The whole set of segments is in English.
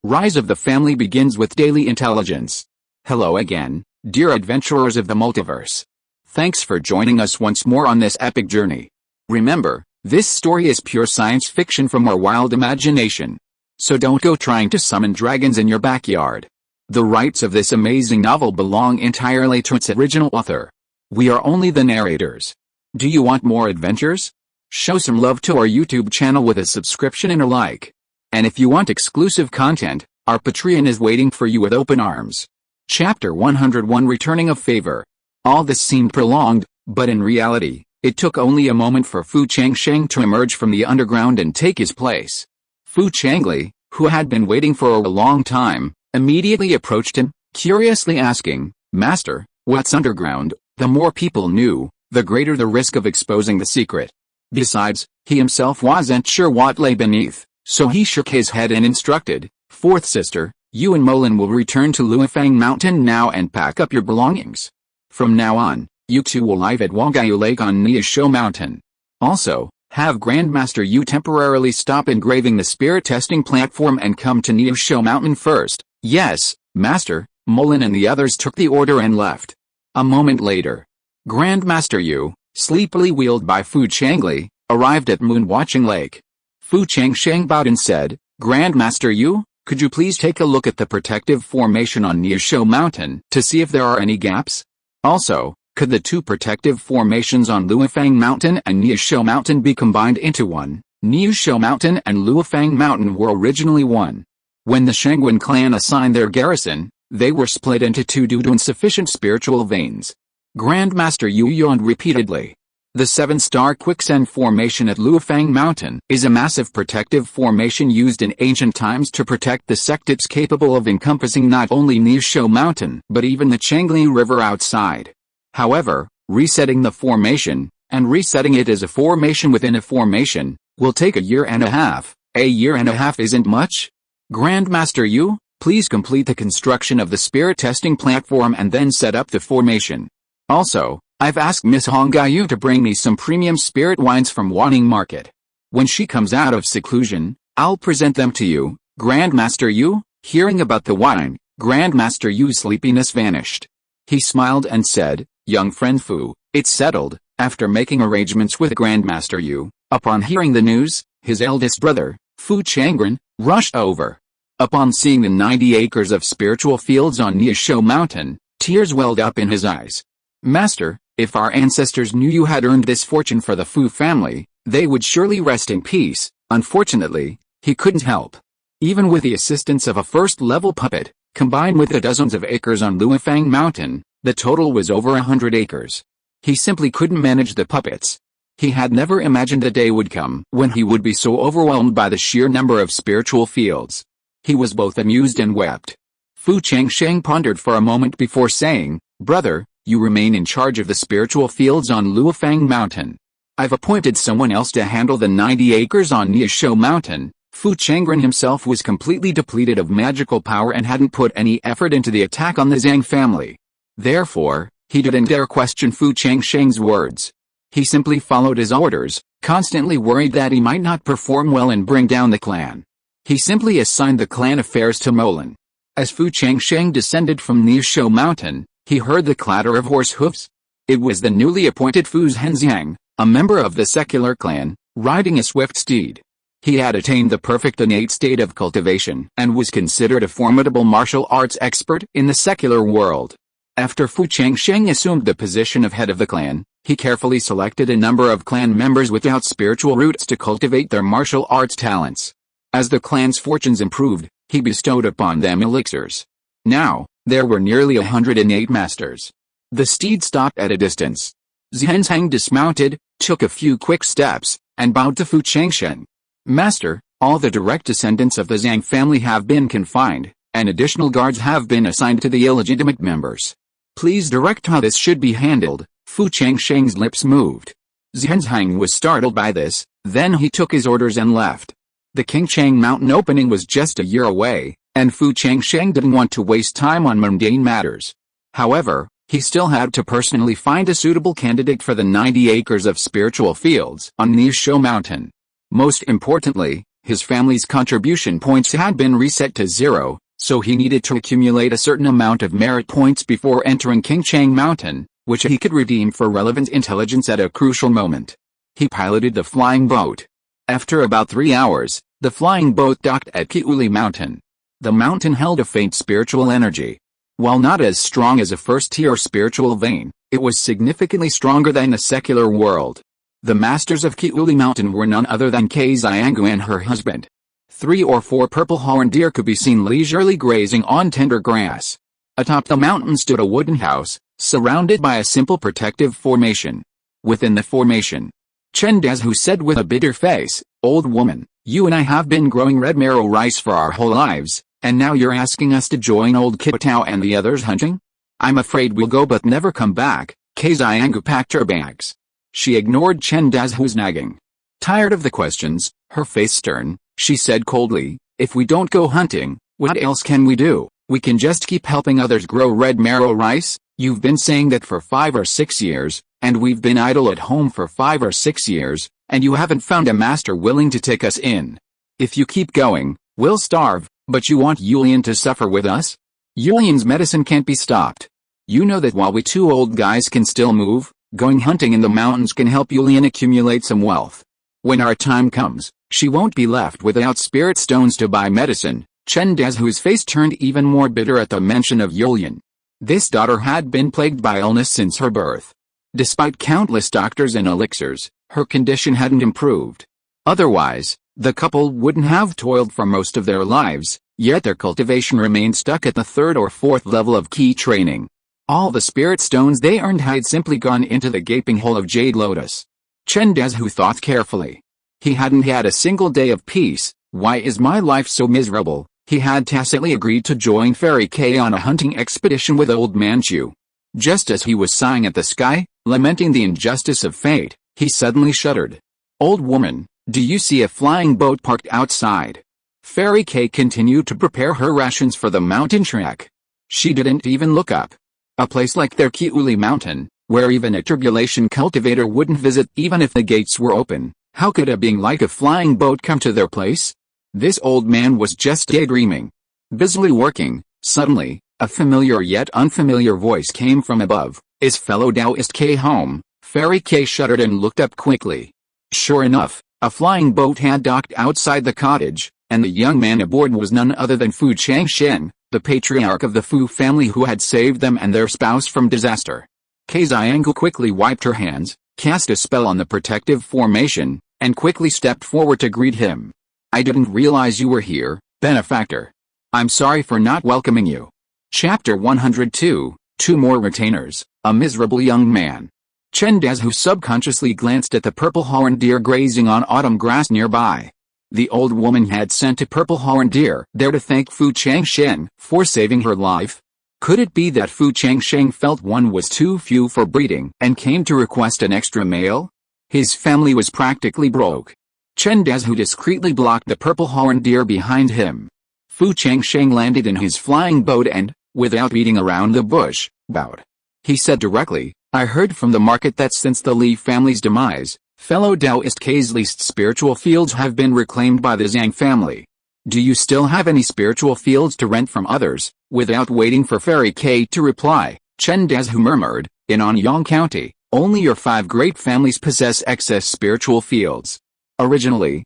Rise of the family begins with daily intelligence. Hello again, dear adventurers of the multiverse. Thanks for joining us once more on this epic journey. Remember, this story is pure science fiction from our wild imagination. So don't go trying to summon dragons in your backyard. The rights of this amazing novel belong entirely to its original author. We are only the narrators. Do you want more adventures? Show some love to our YouTube channel with a subscription and a like. And if you want exclusive content, our Patreon is waiting for you with open arms. Chapter 101 Returning of Favor. All this seemed prolonged, but in reality, it took only a moment for Fu Changsheng to emerge from the underground and take his place. Fu Changli, who had been waiting for a long time, immediately approached him, curiously asking, "Master, what's underground?" The more people knew, the greater the risk of exposing the secret. Besides, he himself wasn't sure what lay beneath, so he shook his head and instructed, "Fourth sister, you and Molin will return to Luifang Mountain now and pack up your belongings. From now on, you two will live at Wagayu Lake on Niasho Mountain. Also, have Grandmaster Yu temporarily stop engraving the spirit testing platform and come to Niasho Mountain first." "Yes, Master." Molin and the others took the order and left. A moment later, Grandmaster Yu, sleepily wheeled by Fu Changli, arrived at Moonwatching Lake. Fu Changsheng bowed and said, "Grandmaster Yu, could you please take a look at the protective formation on Niasho Mountain to see if there are any gaps? Also, could the two protective formations on Luifang Mountain and Niasho Mountain be combined into one?" Niasho Mountain and Luifang Mountain were originally one. When the Shangguan clan assigned their garrison, they were split into two due to insufficient spiritual veins. Grandmaster Yu yawned repeatedly. The seven-star quicksand formation at Luifang Mountain is a massive protective formation used in ancient times to protect the sectits capable of encompassing not only Niasho Mountain but even the Changli River outside. However, resetting the formation, and resetting it as a formation within a formation, will take a year and a half. A year and a half isn't much? Grandmaster Yu, please complete the construction of the spirit testing platform and then set up the formation. Also, I've asked Miss Hongyu to bring me some premium spirit wines from Wanning Market. When she comes out of seclusion, I'll present them to you." Grandmaster Yu, hearing about the wine, Grandmaster Yu's sleepiness vanished. He smiled and said, "Young friend Fu, it's settled." After making arrangements with Grandmaster Yu, upon hearing the news, his eldest brother, Fu Changren, rushed over. Upon seeing the 90 acres of spiritual fields on Niasho Mountain, tears welled up in his eyes. "Master, if our ancestors knew you had earned this fortune for the Fu family, they would surely rest in peace." Unfortunately, he couldn't help. Even with the assistance of a first-level puppet, combined with the dozens of acres on Luifang Mountain, the total was over 100 acres. He simply couldn't manage the puppets. He had never imagined a day would come when he would be so overwhelmed by the sheer number of spiritual fields. He was both amused and wept. Fu Changsheng pondered for a moment before saying, "Brother, you remain in charge of the spiritual fields on Luifang Mountain. I've appointed someone else to handle the 90 acres on Niasho Mountain." Fu Changren himself was completely depleted of magical power and hadn't put any effort into the attack on the Zhang family. Therefore, he didn't dare question Fu Changsheng's words. He simply followed his orders, constantly worried that he might not perform well and bring down the clan. He simply assigned the clan affairs to Molin. As Fu Changsheng descended from Niasho Mountain, he heard the clatter of horse hoofs. It was the newly appointed Fu Zhenxiang, a member of the secular clan, riding a swift steed. He had attained the perfect innate state of cultivation and was considered a formidable martial arts expert in the secular world. After Fu Changsheng assumed the position of head of the clan, he carefully selected a number of clan members without spiritual roots to cultivate their martial arts talents. As the clan's fortunes improved, he bestowed upon them elixirs. Now, there were nearly 108 masters. The steed stopped at a distance. Zhenxiang dismounted, took a few quick steps, and bowed to Fu Changsheng. "Master, all the direct descendants of the Zhang family have been confined, and additional guards have been assigned to the illegitimate members. Please direct how this should be handled." Fu Changsheng's lips moved. Zhenxiang was startled by this, then he took his orders and left. The Changsheng Mountain opening was just a year away, and Fu Changsheng didn't want to waste time on mundane matters. However, he still had to personally find a suitable candidate for the 90 acres of spiritual fields on Niasho Mountain. Most importantly, His family's contribution points had been reset to 0, so he needed to accumulate a certain amount of merit points before entering Changsheng Mountain, which he could redeem for relevant intelligence at a crucial moment. He piloted the flying boat. After about 3 hours, the flying boat docked at Kiuli Mountain. The mountain held a faint spiritual energy. While not as strong as a first-tier spiritual vein, it was significantly stronger than the secular world. The masters of Kiuli Mountain were none other than Xianggu and her husband. 3 or 4 purple-horned deer could be seen leisurely grazing on tender grass. Atop the mountain stood a wooden house, surrounded by a simple protective formation. Within the formation, Chen Dazhu said with a bitter face, "Old woman, you and I have been growing red marrow rice for our whole lives, and now you're asking us to join old Kitao and the others hunting? I'm afraid we'll go but never come back." Xianggu packed her bags. She ignored Chen Dazhu's nagging. Tired of the questions, her face stern, she said coldly, "If we don't go hunting, what else can we do? We can just keep helping others grow red marrow rice? You've been saying that for 5 or 6 years, and we've been idle at home for 5 or 6 years, and you haven't found a master willing to take us in. If you keep going, we'll starve, but you want Yulian to suffer with us? Yulian's medicine can't be stopped. You know that while we 2 old guys can still move, going hunting in the mountains can help Yulian accumulate some wealth. When our time comes, she won't be left without spirit stones to buy medicine." Chen Dazhu's face turned even more bitter at the mention of Yulian. This daughter had been plagued by illness since her birth. Despite countless doctors and elixirs, her condition hadn't improved. Otherwise, the couple wouldn't have toiled for most of their lives, yet their cultivation remained stuck at the 3rd or 4th level of key training. All the spirit stones they earned had simply gone into the gaping hole of Jade Lotus. Chen Dazhu thought carefully. He hadn't had a single day of peace. Why is my life so miserable? He had tacitly agreed to join Fairy K on a hunting expedition with Old Manchu. Just as he was sighing at the sky, lamenting the injustice of fate, he suddenly shuddered. "Old woman, do you see a flying boat parked outside?" Fairy K continued to prepare her rations for the mountain trek. She didn't even look up. A place like their Kiuli Mountain, where even a tribulation cultivator wouldn't visit even if the gates were open, how could a being like a flying boat come to their place? This old man was just daydreaming. Busily working, suddenly, a familiar yet unfamiliar voice came from above. "Is fellow Taoist K home?" Fairy K shuddered and looked up quickly. Sure enough, a flying boat had docked outside the cottage, and the young man aboard was none other than Fu Changsheng, the patriarch of the Fu family who had saved them and their spouse from disaster. Xianggu quickly wiped her hands, cast a spell on the protective formation, and quickly stepped forward to greet him. "I didn't realize you were here, benefactor. I'm sorry for not welcoming you." Chapter 102, 2 More Retainers, a Miserable Young Man. Chen Dazhu subconsciously glanced at the purple-horned deer grazing on autumn grass nearby. The old woman had sent a purple-horned deer there to thank Fu Changsheng for saving her life. Could it be that Fu Changsheng felt one was too few for breeding and came to request an extra male? His family was practically broke. Chen Dazhu discreetly blocked the purple-horned deer behind him. Fu Changsheng landed in his flying boat and, without beating around the bush, bowed. He said directly, "I heard from the market that since the Li family's demise, fellow Taoist K's least spiritual fields have been reclaimed by the Zhang family. Do you still have any spiritual fields to rent from others?" Without waiting for Fairy K to reply, Chen Dazhu murmured, "In Anyang County, only your 5 great families possess excess spiritual fields. Originally,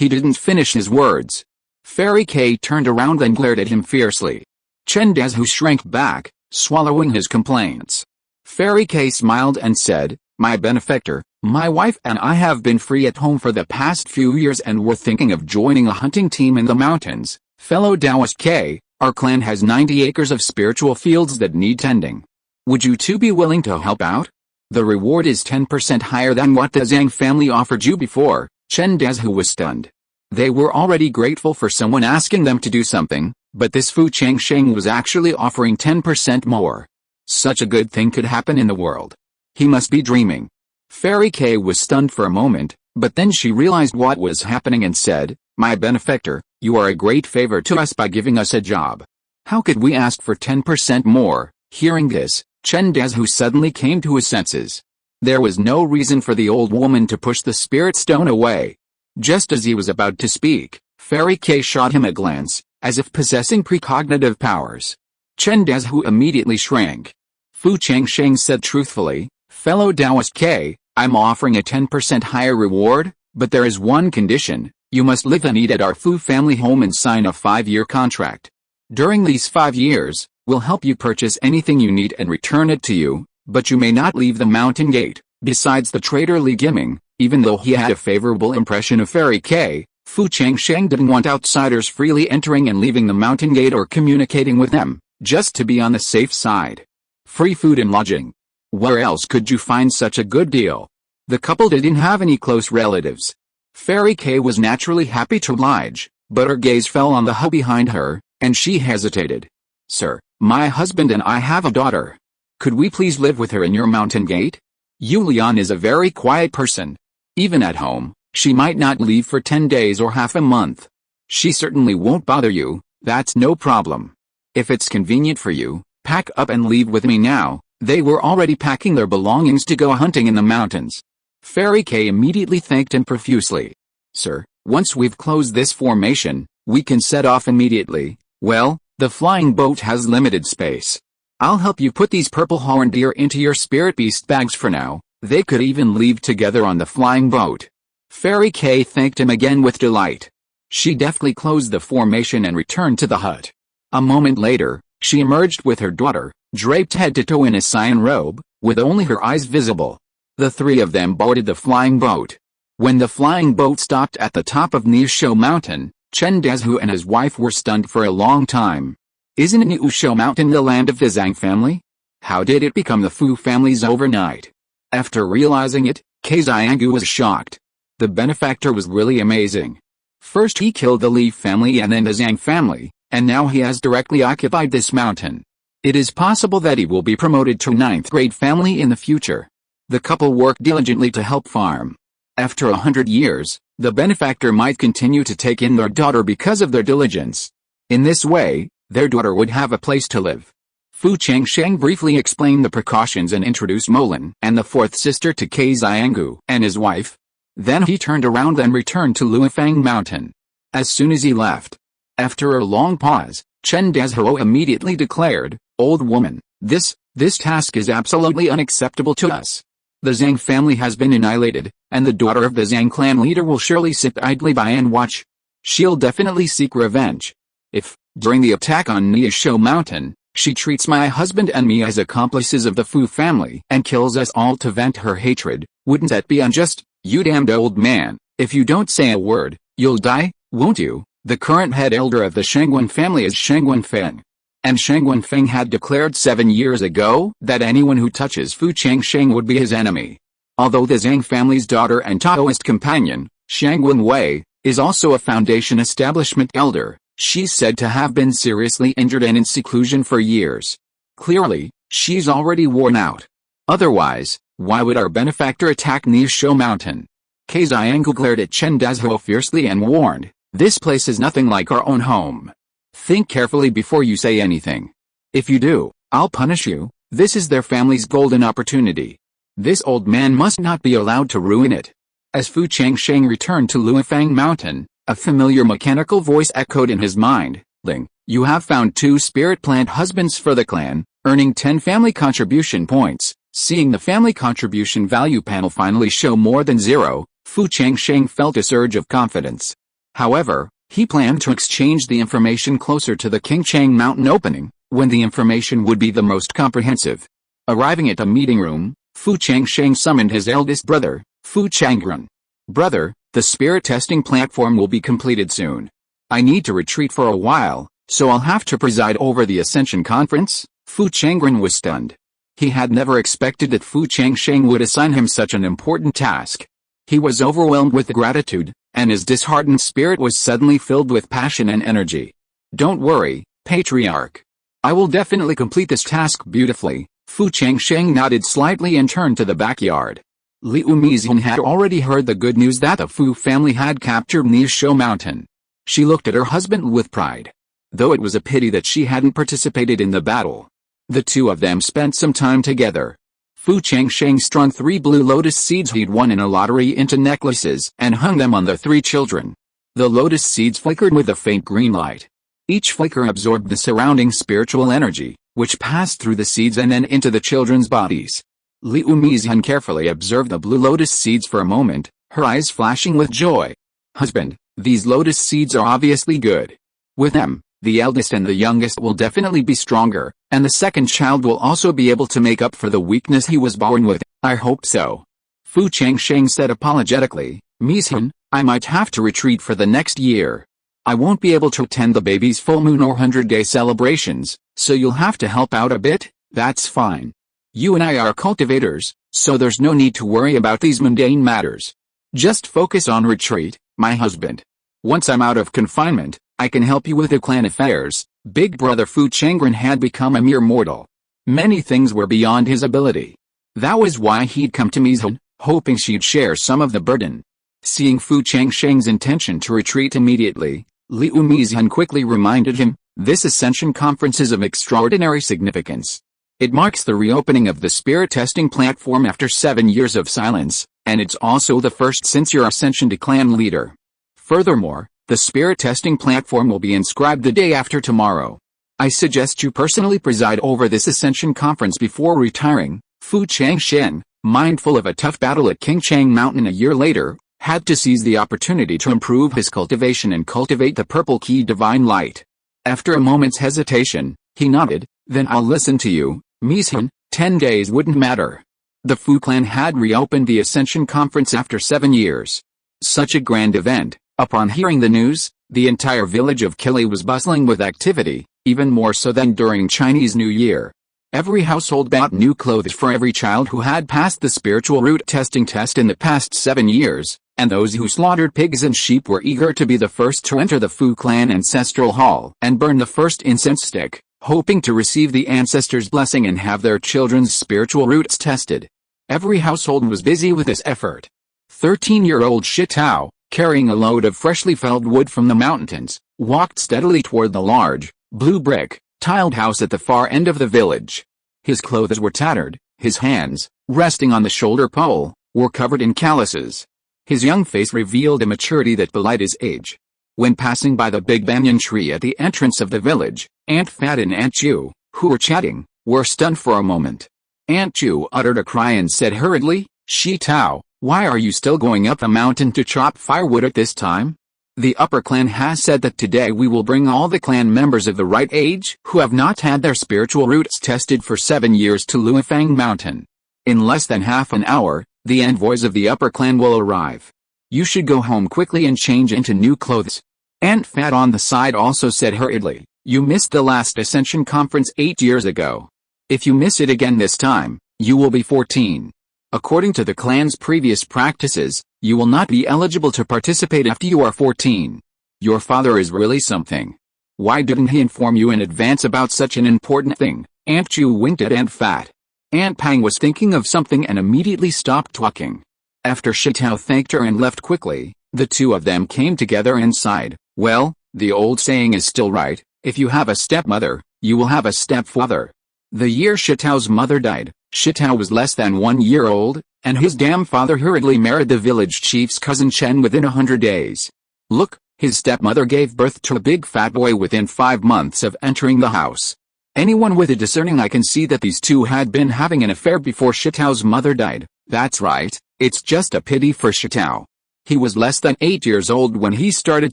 He didn't finish his words. Fairy K turned around and glared at him fiercely. Chen Dazhu shrank back, swallowing his complaints. Fairy K smiled and said, "My benefactor, my wife and I have been free at home for the past few years and were thinking of joining a hunting team in the mountains. Fellow Taoist K, our clan has 90 acres of spiritual fields that need tending. Would you two be willing to help out? The reward is 10% higher than what the Zhang family offered you before." Chen Dazhu was stunned. They were already grateful for someone asking them to do something, but this Fu Changsheng was actually offering 10% more. Such a good thing could happen in the world. He must be dreaming. Fairy K was stunned for a moment, but then she realized what was happening and said, "My benefactor, you are a great favor to us by giving us a job. How could we ask for 10% more?" Hearing this, Chen Dazhu suddenly came to his senses. There was no reason for the old woman to push the spirit stone away. Just as he was about to speak, Fairy K shot him a glance, as if possessing precognitive powers. Chen Dazhu immediately shrank. Fu Changsheng said truthfully, "Fellow Taoist K, I'm offering a 10% higher reward, but there is one condition: you must live and eat at our Fu family home and sign a 5-year contract. During these 5 years, we'll help you purchase anything you need and return it to you, but you may not leave the mountain gate." Besides the traitor Li Giming, even though he had a favorable impression of Fairy K, Fu Changsheng didn't want outsiders freely entering and leaving the mountain gate or communicating with them, just to be on the safe side. Free food and lodging. Where else could you find such a good deal? The couple didn't have any close relatives. Fairy K was naturally happy to oblige, but her gaze fell on the hut behind her, and she hesitated. "Sir, my husband and I have a daughter. Could we please live with her in your mountain gate? Yu Lian is a very quiet person. Even at home, she might not leave for 10 days or half a month. She certainly won't bother you, that's no problem. If it's convenient for you, pack up and leave with me now." They were already packing their belongings to go hunting in the mountains. Fairy K immediately thanked him profusely. "Sir, once we've closed this formation, we can set off immediately. Well, the flying boat has limited space. I'll help you put these purple horned deer into your spirit beast bags for now." They could even leave together on the flying boat. Fairy K thanked him again with delight. She deftly closed the formation and returned to the hut. A moment later, she emerged with her daughter, draped head to toe in a cyan robe, with only her eyes visible. The three of them boarded the flying boat. When the flying boat stopped at the top of Nishou Mountain, Chen Dazhu and his wife were stunned for a long time. Isn't Nishou Mountain the land of the Zhang family? How did it become the Fu family's overnight? After realizing it, Ke Xianggu was shocked. The benefactor was really amazing. First he killed the Li family and then the Zhang family, and now he has directly occupied this mountain. It is possible that he will be promoted to 9th grade family in the future. The couple worked diligently to help farm. After 100 years, the benefactor might continue to take in their daughter because of their diligence. In this way, their daughter would have a place to live. Fu Changsheng briefly explained the precautions and introduced Molan and the fourth sister to Ke Xianggu and his wife. Then he turned around and returned to Luifang Mountain. As soon as he left, after a long pause, Chen Dazhou immediately declared, "Old woman, this task is absolutely unacceptable to us. The Zhang family has been annihilated, and the daughter of the Zhang clan leader will surely sit idly by and watch. She'll definitely seek revenge. If, during the attack on Nishou Mountain, she treats my husband and me as accomplices of the Fu family and kills us all to vent her hatred, wouldn't that be unjust? You damned old man, if you don't say a word, you'll die, won't you?" The current head elder of the Shangguan family is Shangguan Feng. And Shangguan Feng had declared 7 years ago that anyone who touches Fu Changsheng would be his enemy. Although the Zhang family's daughter and Taoist companion, Shangguan Wei, is also a foundation establishment elder, she's said to have been seriously injured and in seclusion for years. Clearly, she's already worn out. Otherwise, why would our benefactor attack Nishou Mountain? Ke Xianggu glared at Chen Dazhou fiercely and warned, "This place is nothing like our own home. Think carefully before you say anything. If you do, I'll punish you." This is their family's golden opportunity. This old man must not be allowed to ruin it. As Fu Changsheng returned to Luifang Mountain, a familiar mechanical voice echoed in his mind, "Ling, you have found 2 spirit plant husbands for the clan, earning 10 family contribution points." Seeing the family contribution value panel finally show more than 0, Fu Changsheng felt a surge of confidence. However, he planned to exchange the information closer to the Changsheng Mountain opening, when the information would be the most comprehensive. Arriving at the meeting room, Fu Changsheng summoned his eldest brother, Fu Changren. "Brother, the spirit testing platform will be completed soon. I need to retreat for a while, so I'll have to preside over the Ascension Conference." Fu Changren was stunned. He had never expected that Fu Changsheng would assign him such an important task. He was overwhelmed with gratitude, and his disheartened spirit was suddenly filled with passion and energy. "Don't worry, Patriarch. I will definitely complete this task beautifully." Fu Changsheng nodded slightly and turned to the backyard. Liu Mizhen had already heard the good news that the Fu family had captured Nishou Mountain. She looked at her husband with pride. Though it was a pity that she hadn't participated in the battle. The two of them spent some time together. Fu Changsheng strung 3 blue lotus seeds he'd won in a lottery into necklaces and hung them on the 3 children. The lotus seeds flickered with a faint green light. Each flicker absorbed the surrounding spiritual energy, which passed through the seeds and then into the children's bodies. Liu Mizhan carefully observed the blue lotus seeds for a moment, her eyes flashing with joy. Husband, these lotus seeds are obviously good. With them, the eldest and the youngest will definitely be stronger, and the second child will also be able to make up for the weakness he was born with. I hope so. Fu Changsheng said apologetically, Mizhan, I might have to retreat for the next year. I won't be able to attend the baby's full moon or 100-day celebrations, so you'll have to help out a bit. That's fine. You and I are cultivators, so there's no need to worry about these mundane matters. Just focus on retreat, my husband. Once I'm out of confinement, I can help you with the clan affairs. Big brother Fu Changren had become a mere mortal. Many things were beyond his ability. That was why he'd come to Mizhan, hoping she'd share some of the burden. Seeing Fu Changsheng's intention to retreat immediately, Liu Mizhan quickly reminded him, this Ascension Conference is of extraordinary significance. It marks the reopening of the spirit testing platform after 7 years of silence, and it's also the first since your ascension to clan leader. Furthermore, the spirit testing platform will be inscribed the day after tomorrow. I suggest you personally preside over this Ascension Conference before retiring. Fu Changshen, mindful of a tough battle at Changsheng Mountain a year later, had to seize the opportunity to improve his cultivation and cultivate the purple key divine light. After a moment's hesitation, he nodded, then I'll listen to you, Mizhan. 10 days wouldn't matter. The Fu clan had reopened the Ascension Conference after 7 years. Such a grand event. Upon hearing the news, the entire village of Kili was bustling with activity, even more so than during Chinese New Year. Every household bought new clothes for every child who had passed the spiritual root testing test in the past 7 years, and those who slaughtered pigs and sheep were eager to be the first to enter the Fu clan ancestral hall and burn the first incense stick, hoping to receive the ancestors' blessing and have their children's spiritual roots tested. Every household was busy with this effort. 13-year-old Shitao, carrying a load of freshly felled wood from the mountains, walked steadily toward the large, blue brick, tiled house at the far end of the village. His clothes were tattered, his hands, resting on the shoulder pole, were covered in calluses. His young face revealed a maturity that belied his age. When passing by the big banyan tree at the entrance of the village, Aunt Fat and Aunt Chu, who were chatting, were stunned for a moment. Aunt Chu uttered a cry and said hurriedly, Shitao, why are you still going up the mountain to chop firewood at this time? The upper clan has said that today we will bring all the clan members of the right age who have not had their spiritual roots tested for 7 years to Luifang Mountain. In less than half an hour, the envoys of the upper clan will arrive. You should go home quickly and change into new clothes. Aunt Fat on the side also said hurriedly, you missed the last Ascension Conference 8 years ago. If you miss it again this time, you will be 14. According to the clan's previous practices, you will not be eligible to participate after you are 14. Your father is really something. Why didn't he inform you in advance about such an important thing? Aunt Chu winked at Aunt Fat. Aunt Pang was thinking of something and immediately stopped talking. After Shitao thanked her and left quickly, the two of them came together and sighed. Well, the old saying is still right, if you have a stepmother, you will have a stepfather. The year Shitao's mother died, Shitao was less than 1 year old, and his damn father hurriedly married the village chief's cousin Chen within 100 days. Look, his stepmother gave birth to a big fat boy within 5 months of entering the house. Anyone with a discerning eye can see that these two had been having an affair before Shitao's mother died. That's right, it's just a pity for Shitao. He was less than 8 years old when he started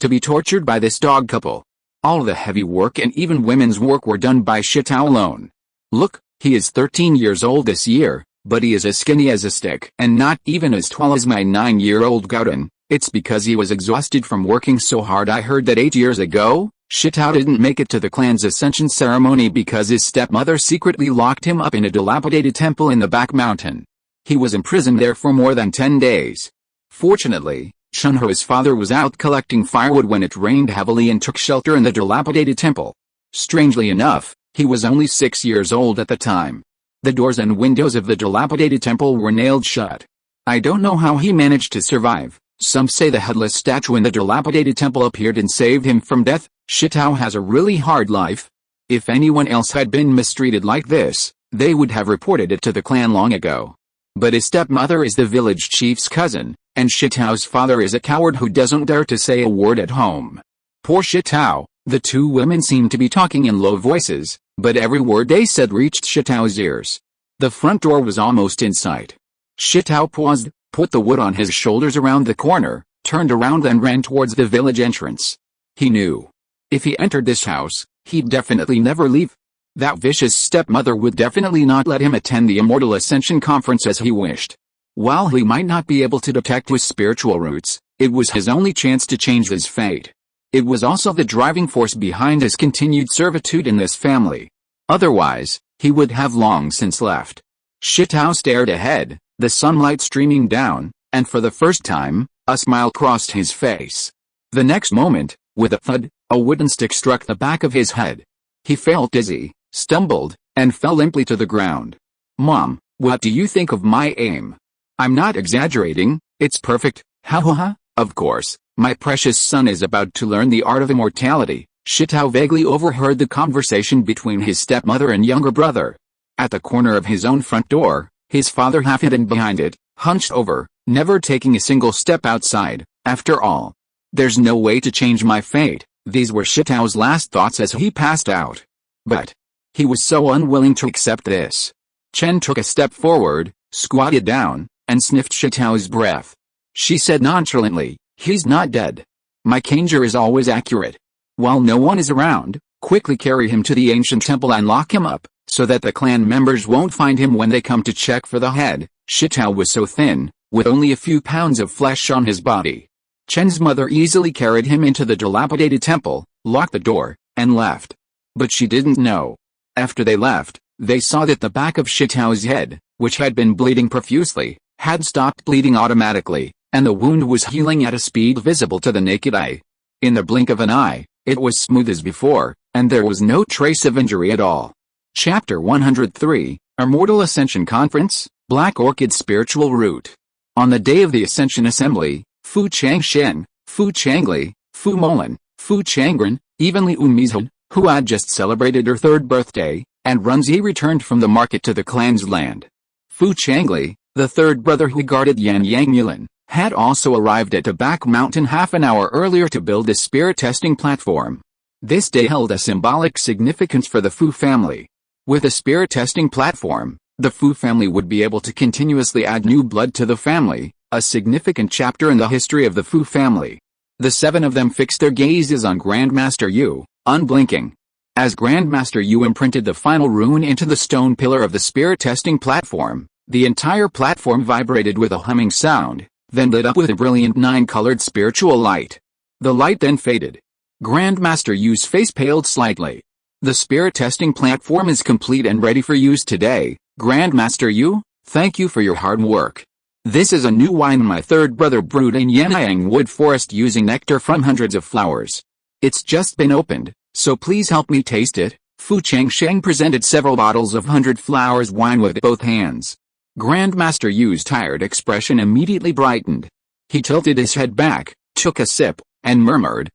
to be tortured by this dog couple. All the heavy work and even women's work were done by Shitao alone. Look, he is 13 years old this year, but he is as skinny as a stick and not even as tall as my 9-year-old Gauden. It's because he was exhausted from working so hard. I heard that 8 years ago, Shitao didn't make it to the clan's ascension ceremony because his stepmother secretly locked him up in a dilapidated temple in the back mountain. He was imprisoned there for more than 10 days. Fortunately, Shunho's father was out collecting firewood when it rained heavily and took shelter in the dilapidated temple. Strangely enough, he was only 6 years old at the time. The doors and windows of the dilapidated temple were nailed shut. I don't know how he managed to survive. Some say the headless statue in the dilapidated temple appeared and saved him from death. Shitao has a really hard life. If anyone else had been mistreated like this, they would have reported it to the clan long ago. But his stepmother is the village chief's cousin, and Shitao's father is a coward who doesn't dare to say a word at home. Poor Shitao. The two women seemed to be talking in low voices, but every word they said reached Shitao's ears. The front door was almost in sight. Shitao paused, put the wood on his shoulders around the corner, turned around and ran towards the village entrance. He knew. If he entered this house, he'd definitely never leave. That vicious stepmother would definitely not let him attend the Immortal Ascension Conference as he wished. While he might not be able to detect his spiritual roots, it was his only chance to change his fate. It was also the driving force behind his continued servitude in this family. Otherwise, he would have long since left. Shitao stared ahead, the sunlight streaming down, and for the first time, a smile crossed his face. The next moment, with a thud, a wooden stick struck the back of his head. He felt dizzy, stumbled, and fell limply to the ground. "Mom, what do you think of my aim? I'm not exaggerating, it's perfect, ha ha ha." "Of course, my precious son is about to learn the art of immortality." Shitao vaguely overheard the conversation between his stepmother and younger brother. At the corner of his own front door, his father half hidden behind it, hunched over, never taking a single step outside. After all, there's no way to change my fate. These were Shitao's last thoughts as he passed out. But he was so unwilling to accept this. Chen took a step forward, squatted down, and sniffed Shitao's breath. She said nonchalantly, "He's not dead. My Kanger is always accurate. While no one is around, quickly carry him to the ancient temple and lock him up, so that the clan members won't find him when they come to check for the head." Shitao was so thin, with only a few pounds of flesh on his body. Chen's mother easily carried him into the dilapidated temple, locked the door, and left. But she didn't know. After they left, they saw that the back of Shitao's head, which had been bleeding profusely, had stopped bleeding automatically, and the wound was healing at a speed visible to the naked eye. In the blink of an eye, it was smooth as before, and there was no trace of injury at all. Chapter 103, Immortal Ascension Conference, Black Orchid Spiritual Root. On the day of the Ascension Assembly, Fu Changsheng, Fu Changli, Fu Molan, Fu Changren, even Liu Mizhen, who had just celebrated her third birthday, and Runzi returned from the market to the clan's land. Fu Changli, the third brother who guarded Yangang Mulan, had also arrived at the back mountain half an hour earlier to build a spirit testing platform. This day held a symbolic significance for the Fu family. With a spirit testing platform, the Fu family would be able to continuously add new blood to the family, a significant chapter in the history of the Fu family. The seven of them fixed their gazes on Grandmaster Yu, unblinking. As Grandmaster Yu imprinted the final rune into the stone pillar of the spirit testing platform, the entire platform vibrated with a humming sound, then lit up with a brilliant 9-colored spiritual light. The light then faded. Grandmaster Yu's face paled slightly. "The spirit testing platform is complete and ready for use today, Grandmaster Yu. Thank you for your hard work. This is a new wine my third brother brewed in Yangang Wood Forest using nectar from hundreds of flowers. It's just been opened, so please help me taste it." Fu Changsheng presented several bottles of 100 Flowers wine with both hands. Grandmaster Yu's tired expression immediately brightened. He tilted his head back, took a sip, and murmured,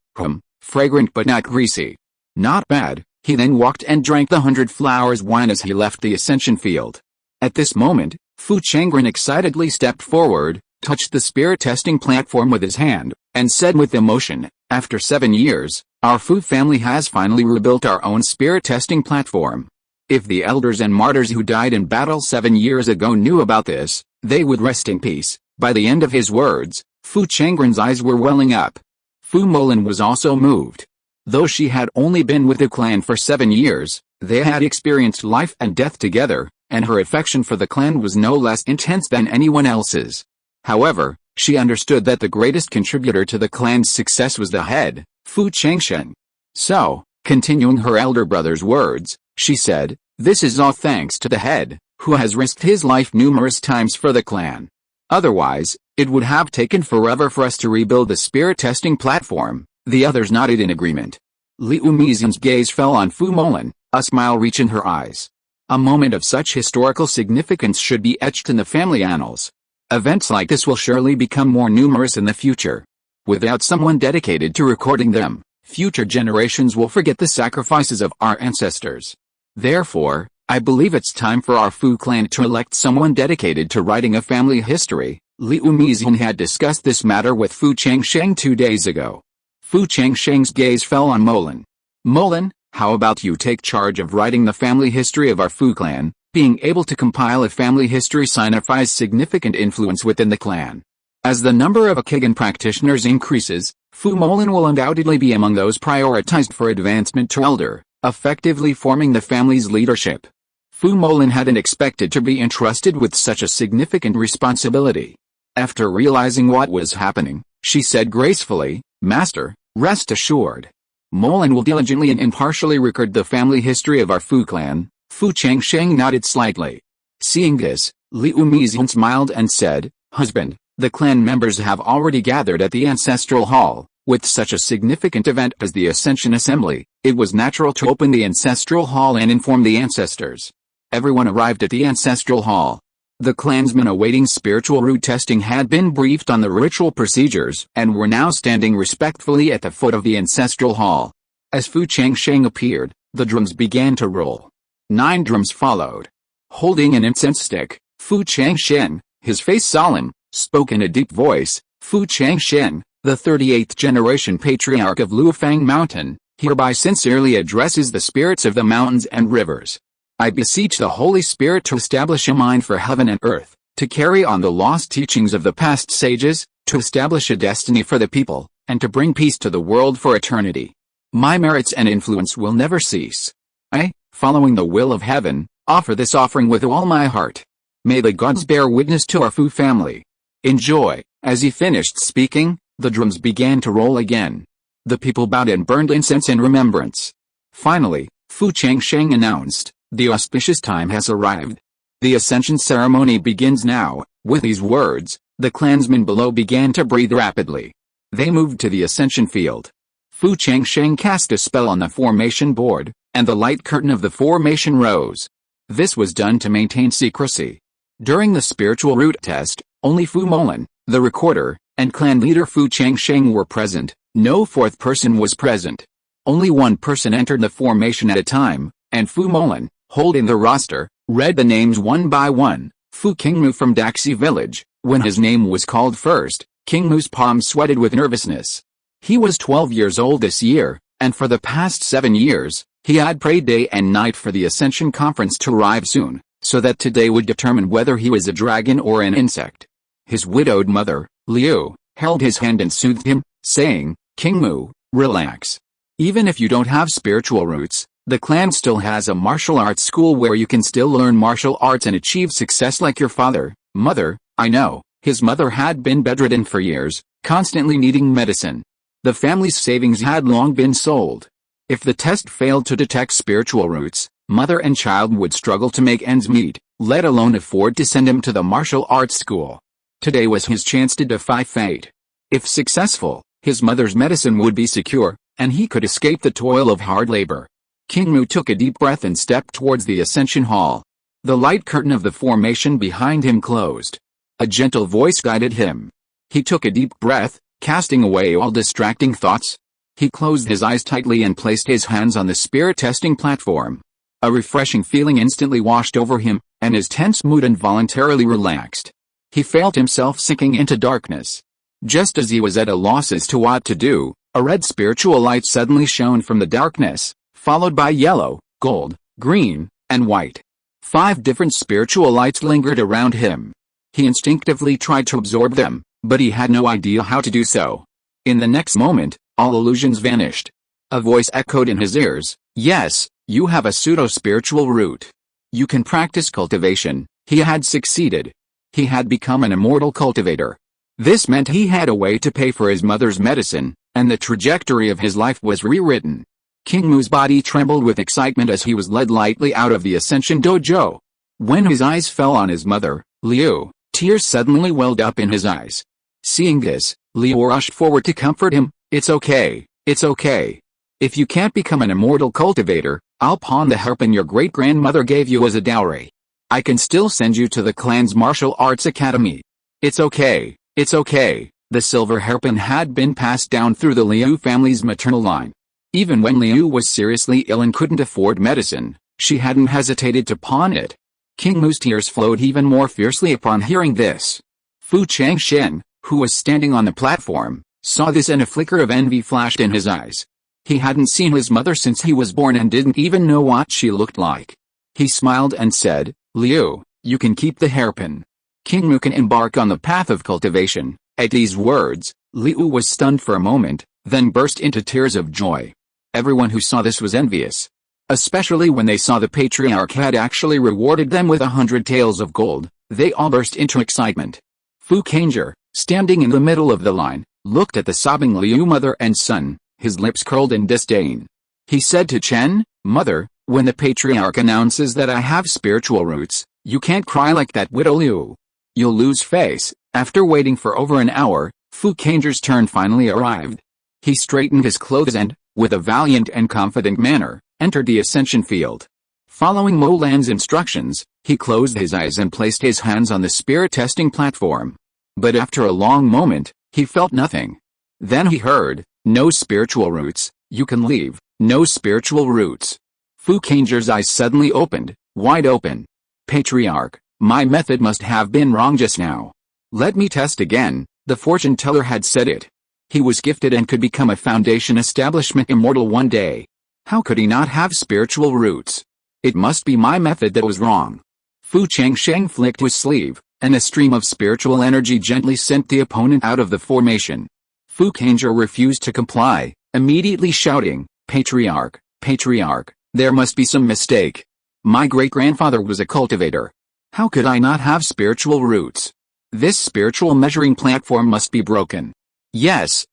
fragrant but not greasy. "Not bad." He then walked and drank the 100 Flowers wine as he left the ascension field. At this moment, Fu Changren excitedly stepped forward, touched the spirit testing platform with his hand, and said with emotion, "After 7 years, our Fu family has finally rebuilt our own spirit testing platform. If the elders and martyrs who died in battle 7 years ago knew about this, they would rest in peace." By the end of his words, Fu Changren's eyes were welling up. Fu Molan was also moved. Though she had only been with the clan for 7 years, they had experienced life and death together, and her affection for the clan was no less intense than anyone else's. However, she understood that the greatest contributor to the clan's success was the head, Fu Changsheng. So, continuing her elder brother's words, she said, "This is all thanks to the head, who has risked his life numerous times for the clan. Otherwise, it would have taken forever for us to rebuild the spirit testing platform." The others nodded in agreement. Liu Mizhen's gaze fell on Fu Molan, a smile reaching her eyes. A moment of such historical significance should be etched in the family annals. Events like this will surely become more numerous in the future. Without someone dedicated to recording them, future generations will forget the sacrifices of our ancestors. Therefore, I believe it's time for our Fu clan to elect someone dedicated to writing a family history. Liu Mizhen had discussed this matter with Fu Changsheng 2 days ago. Fu Changsheng's gaze fell on Molan. Molan, how about you take charge of writing the family history of our Fu clan? Being able to compile a family history signifies significant influence within the clan. As the number of Akigan practitioners increases, Fu Molan will undoubtedly be among those prioritized for advancement to elder, effectively forming the family's leadership. Fu Molan hadn't expected to be entrusted with such a significant responsibility. After realizing what was happening, she said gracefully, "Master, rest assured. Molan will diligently and impartially record the family history of our Fu clan." Fu Changsheng nodded slightly. Seeing this, Liu Mizhen smiled and said, "Husband, the clan members have already gathered at the ancestral hall. With such a significant event as the Ascension Assembly, it was natural to open the ancestral hall and inform the ancestors." Everyone arrived at the ancestral hall. The clansmen awaiting spiritual root testing had been briefed on the ritual procedures and were now standing respectfully at the foot of the ancestral hall. As Fu Changsheng appeared, the drums began to roll. 9 drums followed. Holding an incense stick, Fu Changsheng, his face solemn, spoke in a deep voice, "Fu Changsheng, the 38th generation Patriarch of Luofang Mountain, hereby sincerely addresses the spirits of the mountains and rivers. I beseech the Holy Spirit to establish a mind for heaven and earth, to carry on the lost teachings of the past sages, to establish a destiny for the people, and to bring peace to the world for eternity. My merits and influence will never cease. I, following the will of heaven, offer this offering with all my heart. May the gods bear witness to our Fu family. Enjoy." As he finished speaking, the drums began to roll again. The people bowed and burned incense in remembrance. Finally, Fu Changsheng announced, "The auspicious time has arrived. The ascension ceremony begins now." With these words, the clansmen below began to breathe rapidly. They moved to the ascension field. Fu Changsheng cast a spell on the formation board, and the light curtain of the formation rose. This was done to maintain secrecy. During the spiritual root test, only Fu Molan, the recorder, and clan leader Fu Changsheng were present. No fourth person was present. Only one person entered the formation at a time, and Fu Molan, holding the roster, read the names one by one. Fu Qingmu from Daxi village. When his name was called first, Qingmu's palms sweated with nervousness. He was 12 years old this year, and for the past 7 years, he had prayed day and night for the Ascension Conference to arrive soon, so that today would determine whether he was a dragon or an insect. His widowed mother, Liu, held his hand and soothed him, saying, "Qingmu, relax. Even if you don't have spiritual roots, the clan still has a martial arts school where you can still learn martial arts and achieve success like your father." "Mother, I know." His mother had been bedridden for years, constantly needing medicine. The family's savings had long been sold. If the test failed to detect spiritual roots, mother and child would struggle to make ends meet, let alone afford to send him to the martial arts school. Today was his chance to defy fate. If successful, his mother's medicine would be secure, and he could escape the toil of hard labor. Qingmu took a deep breath and stepped towards the Ascension Hall. The light curtain of the formation behind him closed. A gentle voice guided him. He took a deep breath, casting away all distracting thoughts. He closed his eyes tightly and placed his hands on the spirit testing platform. A refreshing feeling instantly washed over him, and his tense mood involuntarily relaxed. He felt himself sinking into darkness. Just as he was at a loss as to what to do, a red spiritual light suddenly shone from the darkness, followed by yellow, gold, green, and white. 5 different spiritual lights lingered around him. He instinctively tried to absorb them, but he had no idea how to do so. In the next moment, all illusions vanished. A voice echoed in his ears, "Yes, you have a pseudo-spiritual root. You can practice cultivation." He had succeeded. He had become an immortal cultivator. This meant he had a way to pay for his mother's medicine, and the trajectory of his life was rewritten. Qingmu's body trembled with excitement as he was led lightly out of the Ascension Dojo. When his eyes fell on his mother, Liu, tears suddenly welled up in his eyes. Seeing this, Liu rushed forward to comfort him. "It's okay, it's okay. If you can't become an immortal cultivator, I'll pawn the hairpin your great-grandmother gave you as a dowry. I can still send you to the clan's martial arts academy. It's okay, it's okay." The silver hairpin had been passed down through the Liu family's maternal line. Even when Liu was seriously ill and couldn't afford medicine, she hadn't hesitated to pawn it. King Mu's tears flowed even more fiercely upon hearing this. Fu Changsheng, who was standing on the platform, saw this and a flicker of envy flashed in his eyes. He hadn't seen his mother since he was born and didn't even know what she looked like. He smiled and said, "Liu, you can keep the hairpin. King Mu can embark on the path of cultivation." At these words, Liu was stunned for a moment, then burst into tears of joy. Everyone who saw this was envious. Especially when they saw the Patriarch had actually rewarded them with 100 taels of gold, they all burst into excitement. Fu Kanger, standing in the middle of the line, looked at the sobbing Liu mother and son, his lips curled in disdain. He said to Chen, "Mother, when the Patriarch announces that I have spiritual roots, you can't cry like that, widow Liu. You'll lose face." After waiting for over an hour, Fu Kanger's turn finally arrived. He straightened his clothes and, with a valiant and confident manner, entered the ascension field. Following Mo Lan's instructions, he closed his eyes and placed his hands on the spirit testing platform. But after a long moment, he felt nothing. Then he heard, "No spiritual roots, you can leave, no spiritual roots." Fu Kanger's eyes suddenly opened, wide open. "Patriarch, my method must have been wrong just now. Let me test again," the fortune teller had said it. He was gifted and could become a foundation establishment immortal one day. How could he not have spiritual roots? It must be my method that was wrong. Fu Changsheng flicked his sleeve, and a stream of spiritual energy gently sent the opponent out of the formation. Fu Kanger refused to comply, immediately shouting, "Patriarch, Patriarch, there must be some mistake. My great-grandfather was a cultivator. How could I not have spiritual roots? This spiritual measuring platform must be broken. Yes,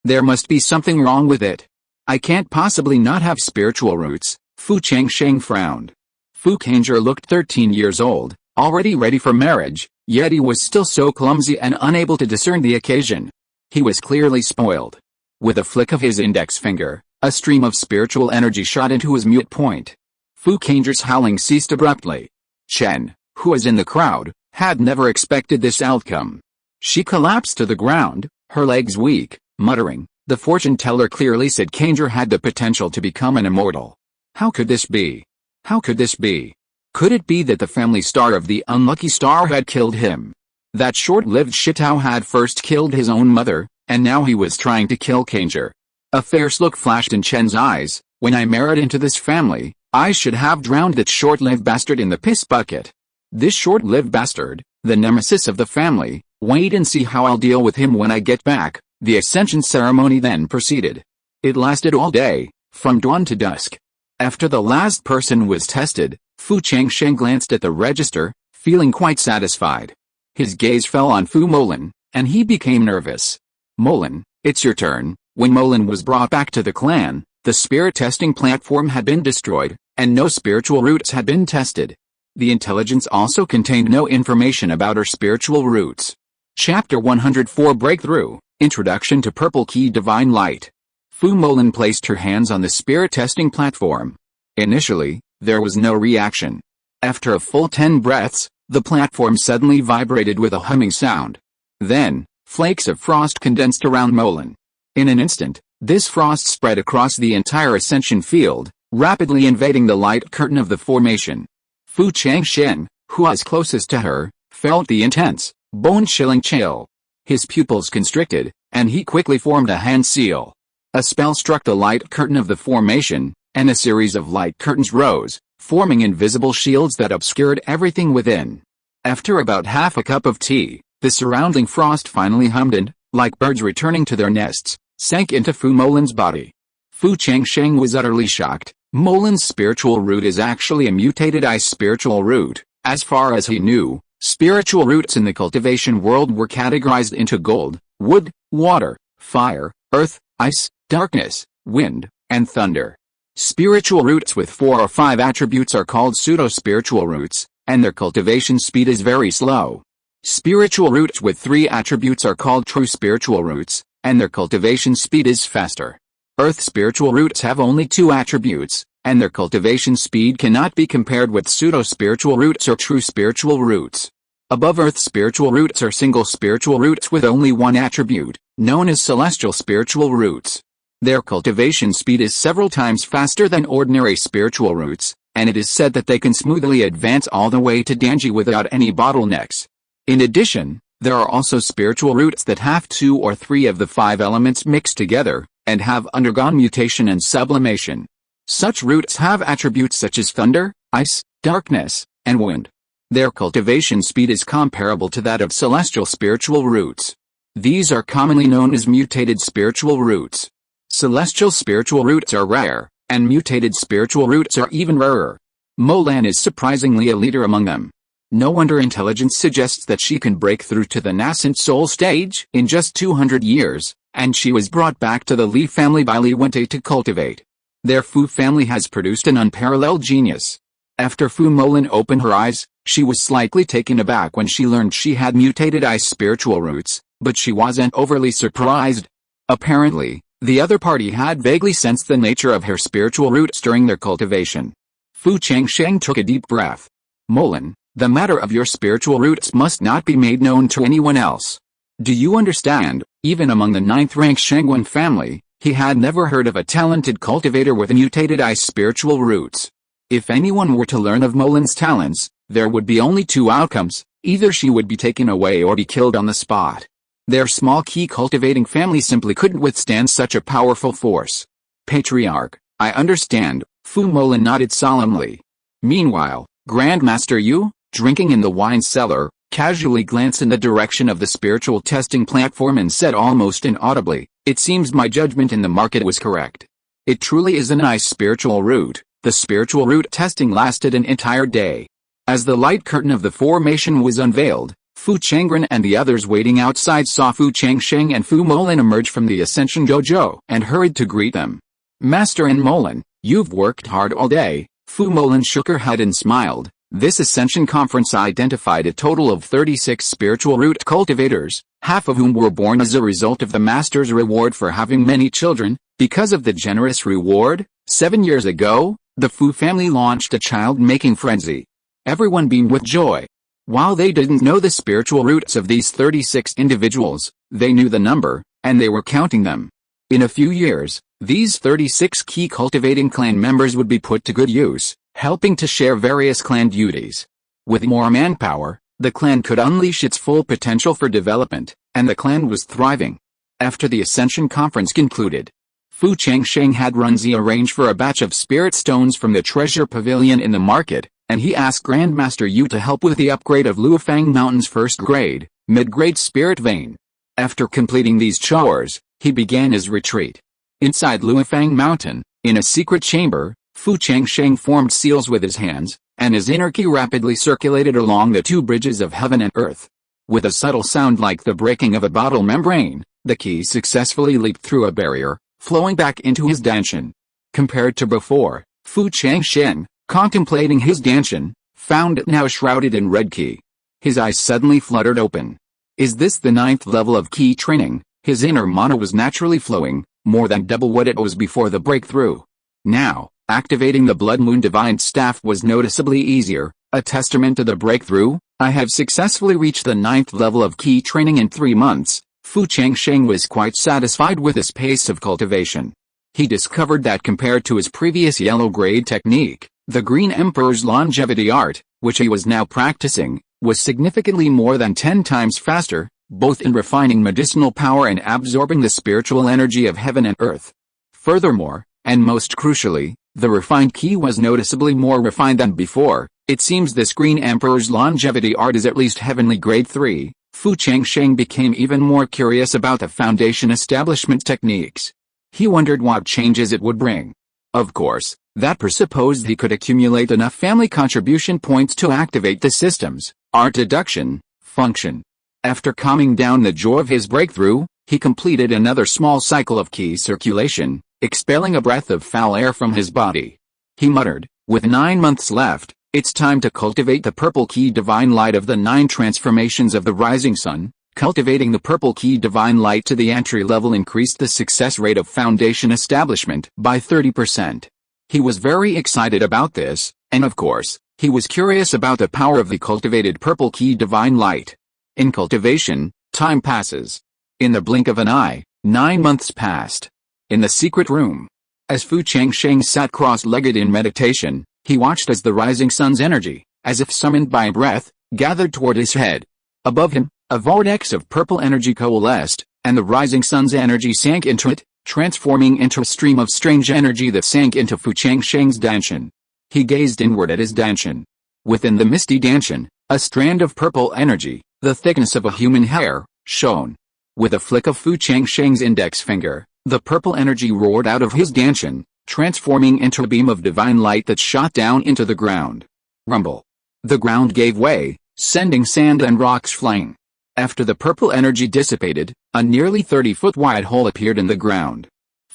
there must be something wrong with it. I can't possibly not have spiritual roots." Fu Changsheng frowned. Fu Kanger looked 13 years old, already ready for marriage, yet he was still so clumsy and unable to discern the occasion. He was clearly spoiled. With a flick of his index finger, a stream of spiritual energy shot into his mute point. Fu Kanger's howling ceased abruptly. Chen, who was in the crowd, had never expected this outcome. She collapsed to the ground, her legs weak, muttering, "The fortune teller clearly said Kanger had the potential to become an immortal. How could this be? How could this be? Could it be that the family star of the unlucky star had killed him? That short-lived Shitao had first killed his own mother, and now he was trying to kill Kanger." A fierce look flashed in Chen's eyes. "When I married into this family, I should have drowned that short-lived bastard in the piss bucket. This short-lived bastard, the nemesis of the family, wait and see how I'll deal with him when I get back." The ascension ceremony then proceeded. It lasted all day, from dawn to dusk. After the last person was tested, Fu Changsheng glanced at the register, feeling quite satisfied. His gaze fell on Fu Molan, and he became nervous. "Molan, it's your turn." When Molan was brought back to the clan, the spirit testing platform had been destroyed, and no spiritual roots had been tested. The intelligence also contained no information about her spiritual roots. Chapter 104 Breakthrough, Introduction to Purple Key Divine Light. Fu Molan placed her hands on the spirit testing platform. Initially, there was no reaction. After a full 10 breaths, the platform suddenly vibrated with a humming sound. Then, flakes of frost condensed around Molan. In an instant, this frost spread across the entire ascension field, rapidly invading the light curtain of the formation. Fu Changsheng, who was closest to her, felt the intense, bone-chilling chill. His pupils constricted, and he quickly formed a hand seal. A spell struck the light curtain of the formation, and a series of light curtains rose, forming invisible shields that obscured everything within. After about half a cup of tea, the surrounding frost finally hummed and, like birds returning to their nests, sank into Fu Molan's body. Fu Changsheng was utterly shocked. Molan's spiritual root is actually a mutated ice spiritual root. As far as he knew, spiritual roots in the cultivation world were categorized into gold, wood, water, fire, earth, ice, darkness, wind, and thunder. Spiritual roots with 4 or 5 attributes are called pseudo-spiritual roots, and their cultivation speed is very slow. Spiritual roots with 3 attributes are called true spiritual roots, and their cultivation speed is faster. Earth spiritual roots have only 2 attributes, and their cultivation speed cannot be compared with pseudo-spiritual roots or true spiritual roots. Above Earth spiritual roots are single spiritual roots with only 1 attribute, known as celestial spiritual roots. Their cultivation speed is several times faster than ordinary spiritual roots, and it is said that they can smoothly advance all the way to Danji without any bottlenecks. In addition, there are also spiritual roots that have 2 or 3 of the 5 elements mixed together, and have undergone mutation and sublimation. Such roots have attributes such as thunder, ice, darkness, and wind. Their cultivation speed is comparable to that of celestial spiritual roots. These are commonly known as mutated spiritual roots. Celestial spiritual roots are rare, and mutated spiritual roots are even rarer. Molan is surprisingly a leader among them. No wonder intelligence suggests that she can break through to the nascent soul stage in just 200 years, and she was brought back to the Li family by Li Wente to cultivate. Their Fu family has produced an unparalleled genius. After Fu Molan opened her eyes, she was slightly taken aback when she learned she had mutated ice spiritual roots, but she wasn't overly surprised. Apparently, the other party had vaguely sensed the nature of her spiritual roots during their cultivation. Fu Changsheng took a deep breath. Molan, the matter of your spiritual roots must not be made known to anyone else. Do you understand? Even among the 9th-rank Shangguan family, he had never heard of a talented cultivator with mutated ice spiritual roots. If anyone were to learn of Molan's talents, there would be only 2 outcomes: either she would be taken away or be killed on the spot. Their small key cultivating family simply couldn't withstand such a powerful force. Patriarch, I understand, Fu Molan nodded solemnly. Meanwhile, Grandmaster Yu, drinking in the wine cellar, casually glanced in the direction of the spiritual testing platform and said almost inaudibly, "It seems my judgment in the market was correct. It truly is a nice spiritual root." The spiritual root testing lasted an entire day. As the light curtain of the formation was unveiled, Fu Changren and the others waiting outside saw Fu Changsheng and Fu Molan emerge from the Ascension Dojo and hurried to greet them. "Master and Molan, you've worked hard all day." Fu Molan shook her head and smiled. This Ascension Conference identified a total of 36 spiritual root cultivators, half of whom were born as a result of the Master's reward for having many children. Because of the generous reward, 7 years ago, the Fu family launched a child-making frenzy. Everyone beamed with joy. While they didn't know the spiritual roots of these 36 individuals, they knew the number, and they were counting them. In a few years, these 36 key cultivating clan members would be put to good use, helping to share various clan duties. With more manpower, the clan could unleash its full potential for development, and the clan was thriving. After the Ascension Conference concluded, Fu Changsheng had Runzi arrange for a batch of spirit stones from the treasure pavilion in the market, and he asked Grandmaster Yu to help with the upgrade of Luofang Mountain's first grade, mid-grade spirit vein. After completing these chores, he began his retreat. Inside Luofang Mountain, in a secret chamber, Fu Changsheng formed seals with his hands, and his inner key rapidly circulated along the 2 bridges of heaven and earth. With a subtle sound like the breaking of a bottle membrane, the key successfully leaped through a barrier, flowing back into his danshan. Compared to before, Fu Changsheng, contemplating his danshan, found it now shrouded in red qi. His eyes suddenly fluttered open. Is this the 9th level of qi training? His inner mana was naturally flowing, more than double what it was before the breakthrough. Now, activating the Blood Moon Divine Staff was noticeably easier, a testament to the breakthrough. I have successfully reached the 9th level of qi training in 3 months. Fu Changsheng was quite satisfied with his pace of cultivation. He discovered that compared to his previous yellow grade technique, the Green Emperor's longevity art, which he was now practicing, was significantly more than 10 times faster, both in refining medicinal power and absorbing the spiritual energy of heaven and earth. Furthermore, and most crucially, the refined qi was noticeably more refined than before. It seems this Green Emperor's longevity art is at least heavenly grade 3. Fu Changsheng became even more curious about the foundation establishment techniques. He wondered what changes it would bring. Of course, that presupposed he could accumulate enough family contribution points to activate the system's art deduction function. After calming down the joy of his breakthrough, he completed another small cycle of qi circulation, expelling a breath of foul air from his body. He muttered, with 9 months left, it's time to cultivate the purple qi divine light of the 9 transformations of the rising sun. Cultivating the purple qi divine light to the entry level increased the success rate of foundation establishment by 30%. He was very excited about this, and of course, he was curious about the power of the cultivated purple qi divine light. In cultivation, time passes. In the blink of an eye, 9 months passed. In the secret room, as Fu Changsheng sat cross-legged in meditation, He watched as the rising sun's energy, as if summoned by a breath, gathered toward his head. Above him, a vortex of purple energy coalesced, and the rising sun's energy sank into it, transforming into a stream of strange energy that sank into Changsheng's danshan. He gazed inward at his danshan. Within the misty danshan, a strand of purple energy, the thickness of a human hair, shone. With a flick of Changsheng's index finger, the purple energy roared out of his danshan, transforming into a beam of divine light that shot down into the ground. Rumble. The ground gave way, sending sand and rocks flying. After the purple energy dissipated, a nearly 30-foot wide hole appeared in the ground.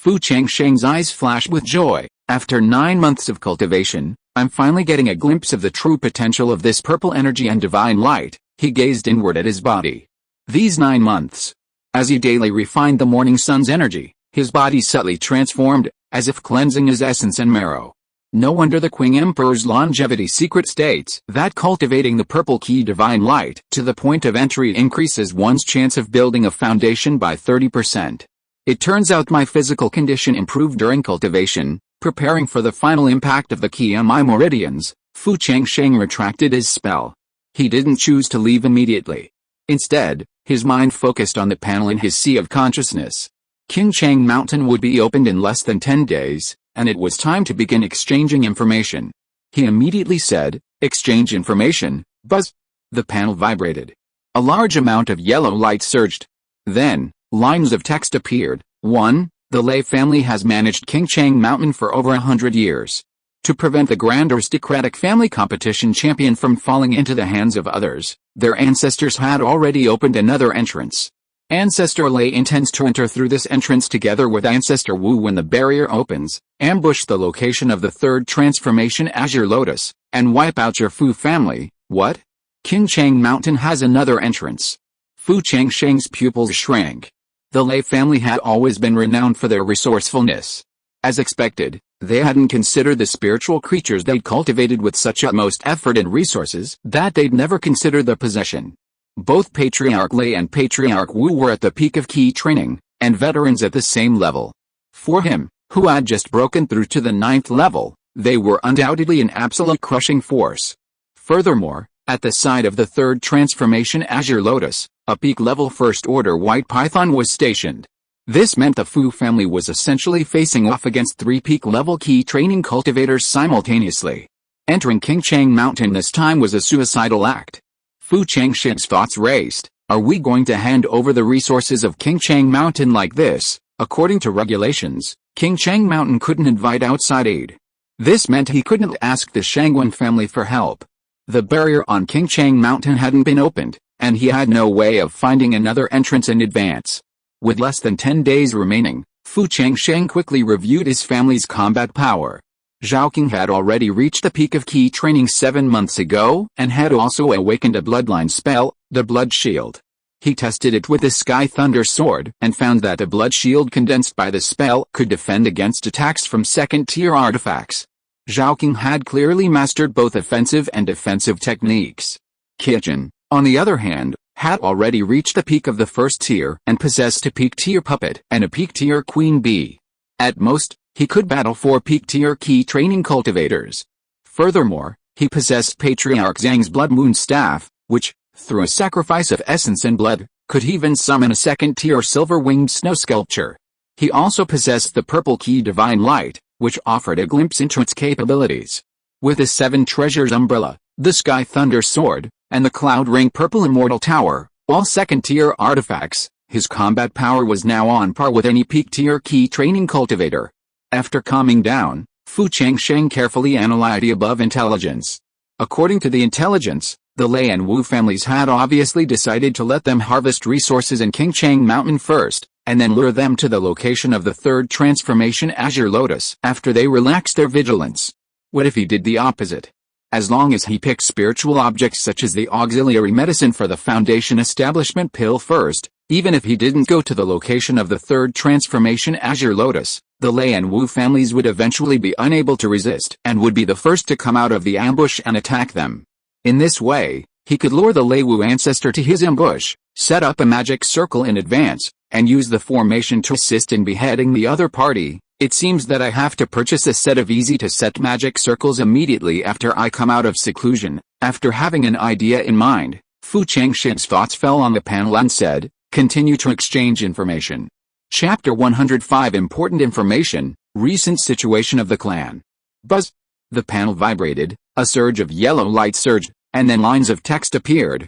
Changsheng's eyes flashed with joy. After 9 months of cultivation, I'm finally getting a glimpse of the true potential of this purple energy and divine light. He gazed inward at his body. These 9 months. As he daily refined the morning sun's energy, his body subtly transformed, as if cleansing his essence and marrow. No wonder the Qing Emperor's longevity secret states that cultivating the purple key divine light to the point of entry increases one's chance of building a foundation by 30%. It turns out my physical condition improved during cultivation, preparing for the final impact of the key on my meridians. Changsheng retracted his spell. He didn't choose to leave immediately. Instead, his mind focused on the panel in his sea of consciousness. Changsheng Mountain would be opened in less than 10 days, and it was time to begin exchanging information. He immediately said, "Exchange information." Buzz! The panel vibrated. A large amount of yellow light surged. Then, lines of text appeared. 1. The Lei family has managed Changsheng Mountain for over 100 years. To prevent the grand aristocratic family competition champion from falling into the hands of others, their ancestors had already opened another entrance. Ancestor Lei intends to enter through this entrance together with Ancestor Wu when the barrier opens, ambush the location of the third transformation Azure Lotus, and wipe out your Fu family. What? Changsheng Mountain has another entrance. Changsheng's pupils shrank. The Lei family had always been renowned for their resourcefulness. As expected, they hadn't considered the spiritual creatures they'd cultivated with such utmost effort and resources that they'd never considered their possession. Both Patriarch Lei and Patriarch Wu were at the peak of key training, and veterans at the same level. For him, who had just broken through to the 9th level, they were undoubtedly an absolute crushing force. Furthermore, at the side of the third transformation Azure Lotus, a peak-level first-order white python was stationed. This meant the Fu family was essentially facing off against 3 peak-level key training cultivators simultaneously. Entering Changsheng Mountain this time was a suicidal act. Changsheng's thoughts raced. Are we going to hand over the resources of Changsheng Mountain like this? According to regulations, Changsheng Mountain couldn't invite outside aid. This meant he couldn't ask the Shangguan family for help. The barrier on Changsheng Mountain hadn't been opened, and he had no way of finding another entrance in advance. With less than 10 days remaining, Changsheng quickly reviewed his family's combat power. Zhaoqing had already reached the peak of key training 7 months ago, and had also awakened a bloodline spell, the Blood Shield. He tested it with the Sky Thunder Sword, and found that a blood shield condensed by the spell could defend against attacks from second-tier artifacts. Zhaoqing had clearly mastered both offensive and defensive techniques. Qijin, on the other hand, had already reached the peak of the first tier and possessed a peak-tier puppet and a peak-tier queen bee. At most, he could battle 4 peak-tier key training cultivators. Furthermore, he possessed Patriarch Zhang's Blood Moon Staff, which, through a sacrifice of essence and blood, could even summon a second-tier silver-winged snow sculpture. He also possessed the Purple Key Divine Light, which offered a glimpse into its capabilities. With the 7 Treasures Umbrella, the Sky Thunder Sword, and the Cloud Ring Purple Immortal Tower, all second-tier artifacts, his combat power was now on par with any peak-tier key training cultivator. After calming down, Changsheng carefully analyzed the above intelligence. According to the intelligence, the Lei and Wu families had obviously decided to let them harvest resources in Changsheng Mountain first, and then lure them to the location of the third transformation Azure Lotus after they relaxed their vigilance. What if he did the opposite? As long as he picked spiritual objects such as the auxiliary medicine for the Foundation Establishment pill first, even if he didn't go to the location of the third transformation Azure Lotus, the Lei and Wu families would eventually be unable to resist and would be the first to come out of the ambush and attack them. In this way, he could lure the Lei Wu ancestor to his ambush, set up a magic circle in advance, and use the formation to assist in beheading the other party. It seems that I have to purchase a set of easy-to-set magic circles immediately after I come out of seclusion. After having an idea in mind, Fu Changsheng's thoughts fell on the panel and said, "Continue to exchange information." Chapter 105 Important Information, Recent Situation of the Clan. Buzz. The panel vibrated, a surge of yellow light surged, and then lines of text appeared.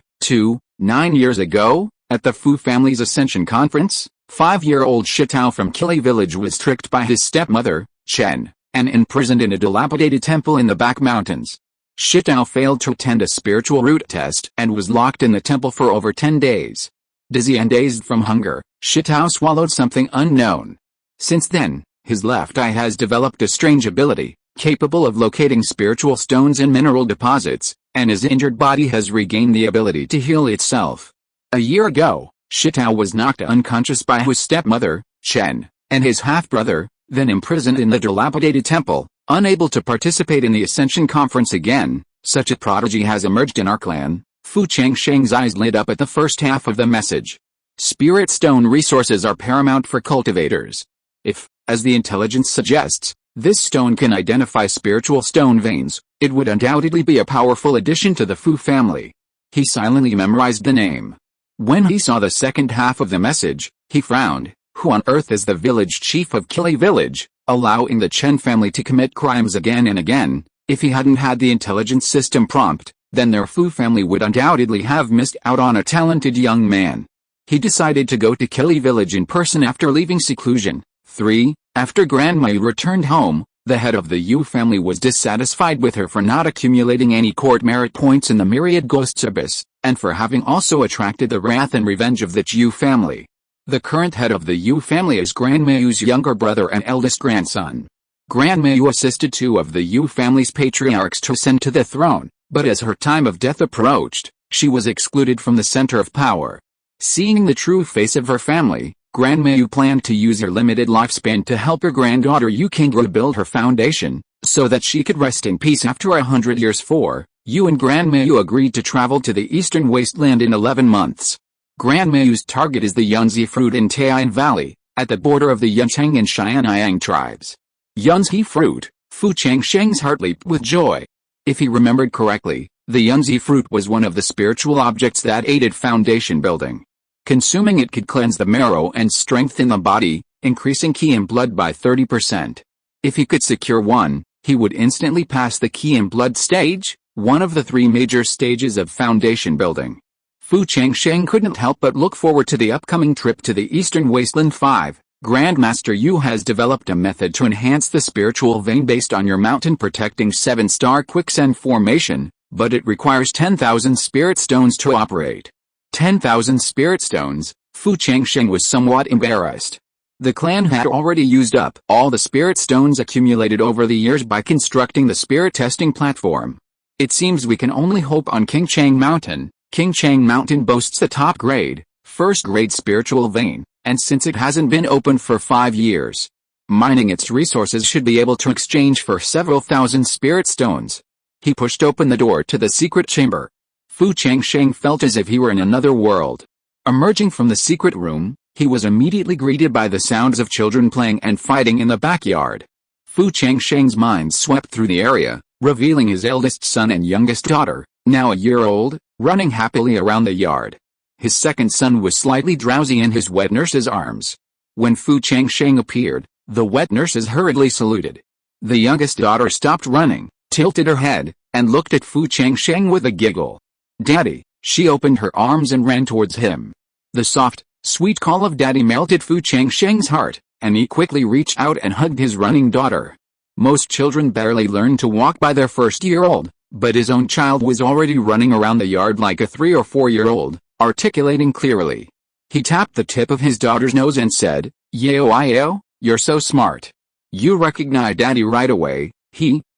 9 years ago, at the Fu family's Ascension Conference, 5-year-old Shitao from Kili village was tricked by his stepmother, Chen, and imprisoned in a dilapidated temple in the back mountains. Shitao failed to attend a spiritual root test and was locked in the temple for over 10 days. Dizzy and dazed from hunger, Shitao swallowed something unknown. Since then, his left eye has developed a strange ability, capable of locating spiritual stones in mineral deposits, and his injured body has regained the ability to heal itself. A year ago, Shitao was knocked unconscious by his stepmother, Chen, and his half-brother, then imprisoned in the dilapidated temple, unable to participate in the Ascension Conference again. Such a prodigy has emerged in our clan. Fu Changsheng's eyes lit up at the first half of the message. Spirit stone resources are paramount for cultivators. If, as the intelligence suggests, this stone can identify spiritual stone veins, it would undoubtedly be a powerful addition to the Fu family. He silently memorized the name. When he saw the second half of the message, he frowned. Who on earth is the village chief of Kili village, allowing the Chen family to commit crimes again and again? If he hadn't had the intelligence system prompt, then their Fu family would undoubtedly have missed out on a talented young man. He decided to go to Kili village in person after leaving seclusion. 3. After Grandma Yu returned home, the head of the Yu family was dissatisfied with her for not accumulating any court merit points in the myriad ghosts abyss, and for having also attracted the wrath and revenge of the Yu family. The current head of the Yu family is Grandma Yu's younger brother and eldest grandson. Grandma Yu assisted 2 of the Yu family's patriarchs to ascend to the throne, but as her time of death approached, she was excluded from the center of power. Seeing the true face of her family, Grandma Yu planned to use her limited lifespan to help her granddaughter Yu King rebuild her foundation, so that she could rest in peace after 100 years. 4. Yu and Grandma Yu agreed to travel to the eastern wasteland in 11 months. Grandma Yu's target is the Yunzi fruit in Taiyan Valley, at the border of the Changsheng and Yangang tribes. Yunzi fruit. Fu Changsheng's heart leaped with joy. If he remembered correctly, the Yunzi fruit was one of the spiritual objects that aided foundation building. Consuming it could cleanse the marrow and strengthen the body, increasing ki and blood by 30%. If he could secure one, he would instantly pass the ki and blood stage, one of the 3 major stages of foundation building. Fu Changsheng couldn't help but look forward to the upcoming trip to the Eastern Wasteland. 5. Grandmaster Yu has developed a method to enhance the spiritual vein based on your mountain protecting 7-star quicksand formation, but it requires 10,000 spirit stones to operate. 10,000 spirit stones. Fu Changsheng was somewhat embarrassed. The clan had already used up all the spirit stones accumulated over the years by constructing the spirit testing platform. It seems we can only hope on Changsheng Mountain. Changsheng Mountain boasts the top grade, first-grade spiritual vein, and since it hasn't been opened for 5 years, mining its resources should be able to exchange for several thousand spirit stones. He pushed open the door to the secret chamber. Fu Changsheng felt as if he were in another world. Emerging from the secret room, he was immediately greeted by the sounds of children playing and fighting in the backyard. Fu Changsheng's mind swept through the area, revealing his eldest son and youngest daughter, now a year old, running happily around the yard. His second son was slightly drowsy in his wet nurse's arms. When Fu Changsheng appeared, the wet nurses hurriedly saluted. The youngest daughter stopped running, tilted her head, and looked at Fu Changsheng with a giggle. "Daddy," she opened her arms and ran towards him. The soft, sweet call of daddy melted Fu Changsheng's heart, and he quickly reached out and hugged his running daughter. Most children barely learn to walk by their first-year-old, but his own child was already running around the yard like a 3 or 4-year-old, articulating clearly. He tapped the tip of his daughter's nose and said, "Yeo, you're so smart. You recognize daddy right away."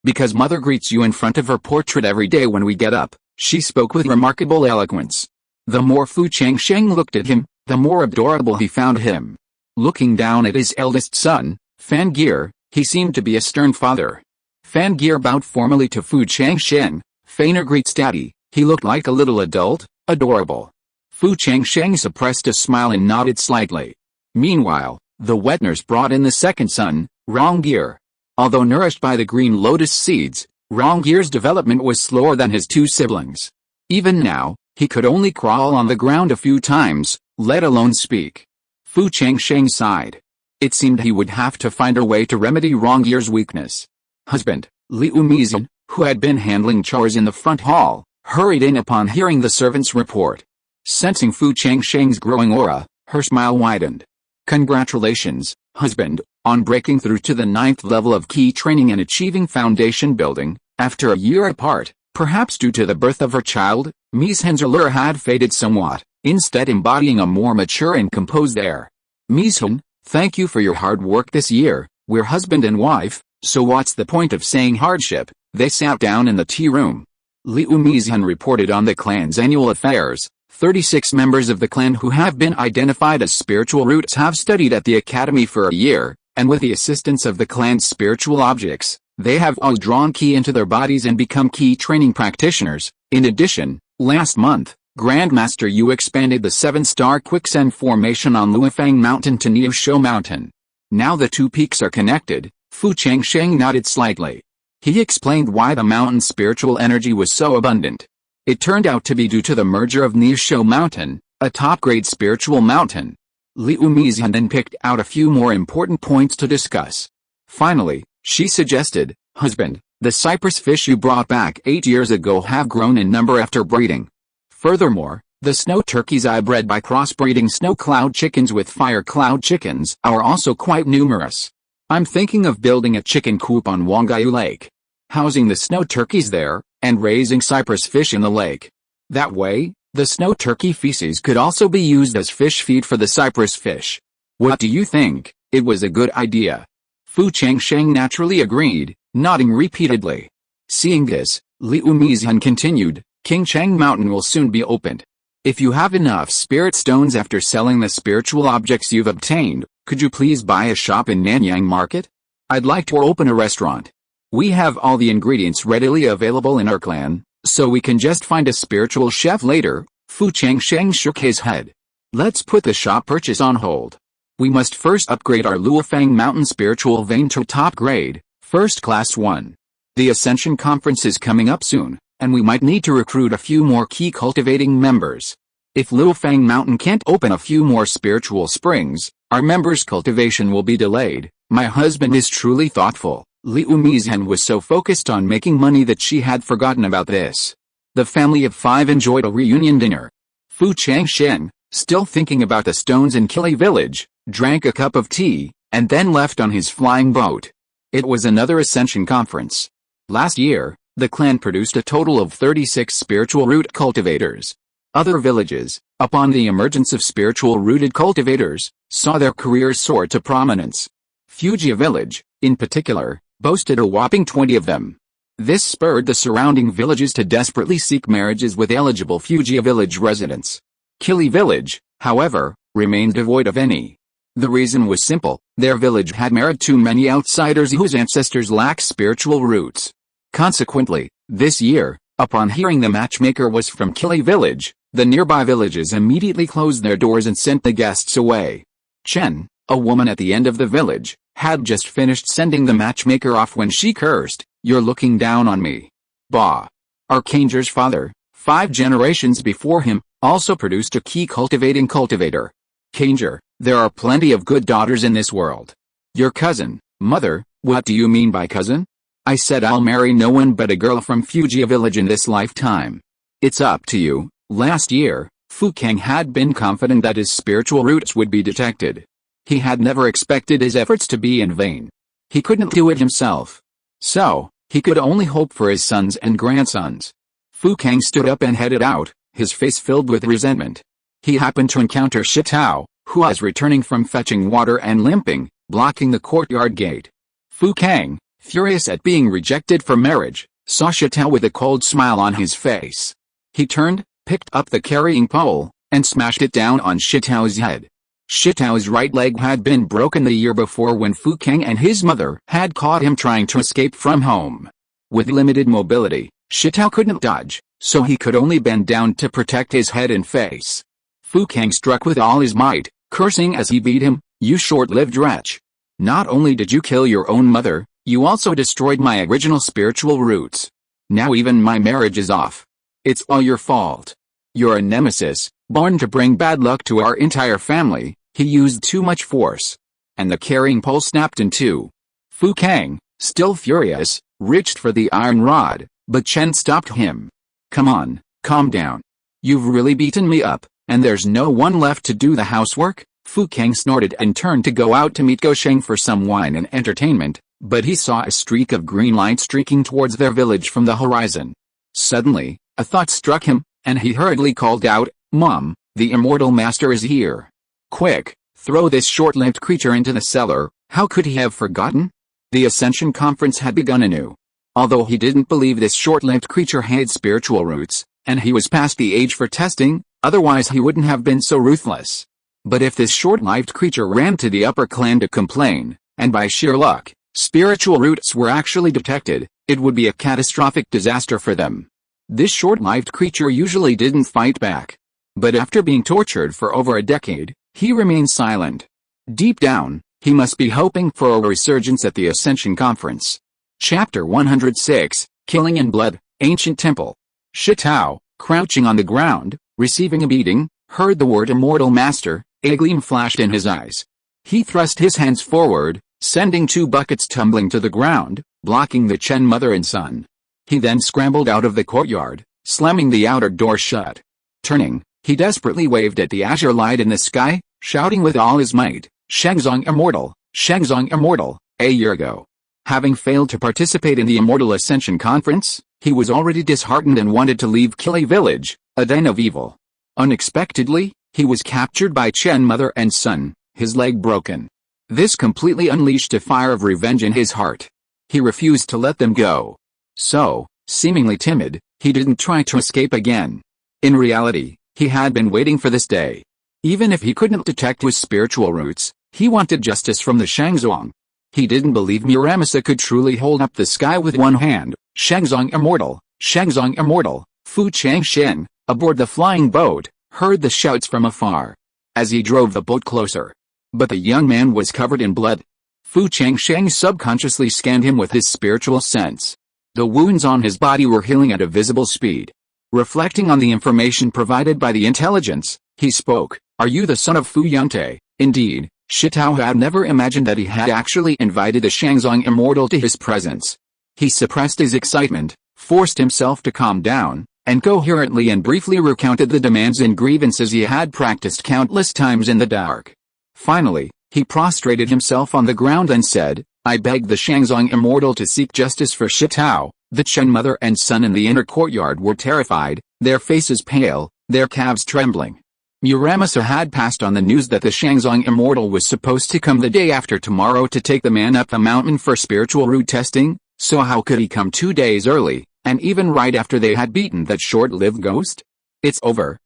Because mother greets you in front of her portrait every day when we get up, she spoke with remarkable eloquence. The more Fu Changsheng looked at him, the more adorable he found him. Looking down at his eldest son, Fangir, he seemed to be a stern father. Fangir bowed formally to Fu Changsheng. "Fainer greets daddy." He looked like a little adult, adorable. Fu Changsheng suppressed a smile and nodded slightly. Meanwhile, the wet nurse brought in the second son, Rongyear. Although nourished by the green lotus seeds, Rongyear's development was slower than his two siblings. Even now, he could only crawl on the ground a few times, let alone speak. Fu Changsheng sighed. It seemed he would have to find a way to remedy Rongyear's weakness. Husband, Liu Mizan, who had been handling chores in the front hall, hurried in upon hearing the servant's report. Sensing Fu Changsheng's growing aura, her smile widened. Congratulations, husband, on breaking through to the 9th level of key training and achieving foundation building. After a year apart, perhaps due to the birth of her child, Ms. Hensler had faded somewhat, instead embodying a more mature and composed air. Ms. Hun, thank you for your hard work this year. We're husband and wife, so what's the point of saying hardship? They sat down in the tea room. Liu Mizhan reported on the clan's annual affairs. 36 members of the clan who have been identified as spiritual roots have studied at the academy for a year, and with the assistance of the clan's spiritual objects, they have all drawn ki into their bodies and become key training practitioners. In addition, last month, Grandmaster Yu expanded the 7-star quicksand formation on Luifang Mountain to Niushou Mountain. Now the two peaks are connected. Fu Changsheng nodded slightly. He explained why the mountain's spiritual energy was so abundant. It turned out to be due to the merger of Niushou Mountain, a top-grade spiritual mountain. Liu Mizhan then picked out a few more important points to discuss. Finally, she suggested, husband, the cypress fish you brought back 8 years ago have grown in number after breeding. Furthermore, the snow turkeys I bred by crossbreeding snow cloud chickens with fire cloud chickens are also quite numerous. I'm thinking of building a chicken coop on Wangyu Lake, housing the snow turkeys there, and raising cypress fish in the lake. That way, the snow turkey feces could also be used as fish feed for the cypress fish. What do you think? It was a good idea. Fu Changsheng naturally agreed, nodding repeatedly. Seeing this, Liu Mizhan continued, Changsheng Mountain will soon be opened. If you have enough spirit stones after selling the spiritual objects you've obtained, could you please buy a shop in Nanyang Market? I'd like to open a restaurant. We have all the ingredients readily available in our clan, so we can just find a spiritual chef later. Fu Changsheng shook his head. Let's put the shop purchase on hold. We must first upgrade our Luifang Mountain spiritual vein to top grade, first class 1. The Ascension Conference is coming up soon, and we might need to recruit a few more key cultivating members. If Luifang Mountain can't open a few more spiritual springs, our members' cultivation will be delayed. My husband is truly thoughtful. Liu Mizhan was so focused on making money that she had forgotten about this. The family of 5 enjoyed a reunion dinner. Fu Changsheng, still thinking about the stones in Kili village, drank a cup of tea, and then left on his flying boat. It was another Ascension Conference. Last year, the clan produced a total of 36 spiritual root cultivators. Other villages, upon the emergence of spiritual-rooted cultivators, saw their careers soar to prominence. Fuji village, in particular, boasted a whopping 20 of them. This spurred the surrounding villages to desperately seek marriages with eligible Fuji village residents. Kili village, however, remained devoid of any. The reason was simple: their village had married too many outsiders whose ancestors lacked spiritual roots. Consequently, this year, upon hearing the matchmaker was from Kili village, the nearby villages immediately closed their doors and sent the guests away. Chen, a woman at the end of the village, had just finished sending the matchmaker off when she cursed, "You're looking down on me." Bah! Archanger's father, 5 generations before him, also produced a key cultivating cultivator. Archanger, there are plenty of good daughters in this world. Your cousin, mother, what do you mean by cousin? I said I'll marry no one but a girl from Fuji village in this lifetime. It's up to you. Last year, Fu Kang had been confident that his spiritual roots would be detected. He had never expected his efforts to be in vain. He couldn't do it himself. So, he could only hope for his sons and grandsons. Fu Kang stood up and headed out, his face filled with resentment. He happened to encounter Shitao, who was returning from fetching water and limping, blocking the courtyard gate. Fu Kang, furious at being rejected for marriage, saw Shitao with a cold smile on his face. He turned, picked up the carrying pole, and smashed it down on Shitao's head. Shitao's right leg had been broken the year before when Fu Kang and his mother had caught him trying to escape from home. With limited mobility, Shitao couldn't dodge, so he could only bend down to protect his head and face. Fu Kang struck with all his might, cursing as he beat him, "You short-lived wretch. Not only did you kill your own mother, you also destroyed my original spiritual roots. Now even my marriage is off. It's all your fault. You're a nemesis, born to bring bad luck to our entire family." He used too much force, and the carrying pole snapped in two. Fu Kang, still furious, reached for the iron rod, but Chen stopped him. "Come on, calm down. You've really beaten me up, and there's no one left to do the housework?" Fu Kang snorted and turned to go out to meet Changsheng for some wine and entertainment, but he saw a streak of green light streaking towards their village from the horizon. Suddenly, a thought struck him, and he hurriedly called out, "Mom, the immortal master is here. Quick, throw this short-lived creature into the cellar." How could he have forgotten? The Ascension Conference had begun anew. Although he didn't believe this short-lived creature had spiritual roots, and he was past the age for testing, otherwise he wouldn't have been so ruthless. But if this short-lived creature ran to the upper clan to complain, and by sheer luck, spiritual roots were actually detected, it would be a catastrophic disaster for them. This short-lived creature usually didn't fight back. But after being tortured for over a decade, he remained silent. Deep down, he must be hoping for a resurgence at the Ascension Conference. Chapter 106, Killing in Blood, Ancient Temple. Shitao, crouching on the ground, receiving a beating, heard the word Immortal Master. A gleam flashed in his eyes. He thrust his hands forward, sending two buckets tumbling to the ground, blocking the Chen mother and son. He then scrambled out of the courtyard, slamming the outer door shut. Turning, he desperately waved at the azure light in the sky, shouting with all his might, "Shangzong Immortal, Shangzong Immortal." A year ago, having failed to participate in the Immortal Ascension Conference, he was already disheartened and wanted to leave Kili Village, a den of evil. Unexpectedly, he was captured by Chen mother and son, his leg broken. This completely unleashed a fire of revenge in his heart. He refused to let them go. So, seemingly timid, he didn't try to escape again. In reality, he had been waiting for this day. Even if he couldn't detect his spiritual roots, he wanted justice from the Shangzong. He didn't believe Muramasa could truly hold up the sky with one hand. "Shangzong Immortal, Shangzong Immortal." Fu Changsheng, aboard the flying boat, heard the shouts from afar, as he drove the boat closer. But the young man was covered in blood. Fu Changsheng subconsciously scanned him with his spiritual sense. The wounds on his body were healing at a visible speed. Reflecting on the information provided by the intelligence, he spoke, "Are you the son of Fu Yunte?" Indeed, Shitao had never imagined that he had actually invited the Shangzong Immortal to his presence. He suppressed his excitement, forced himself to calm down, and coherently and briefly recounted the demands and grievances he had practiced countless times in the dark. Finally, he prostrated himself on the ground and said, "I beg the Shangzong Immortal to seek justice for Shitao." The Chen mother and son in the inner courtyard were terrified, their faces pale, their calves trembling. Muramasa had passed on the news that the Shangzong Immortal was supposed to come the day after tomorrow to take the man up the mountain for spiritual root testing, so how could he come 2 days early, and even right after they had beaten that short-lived ghost? It's over,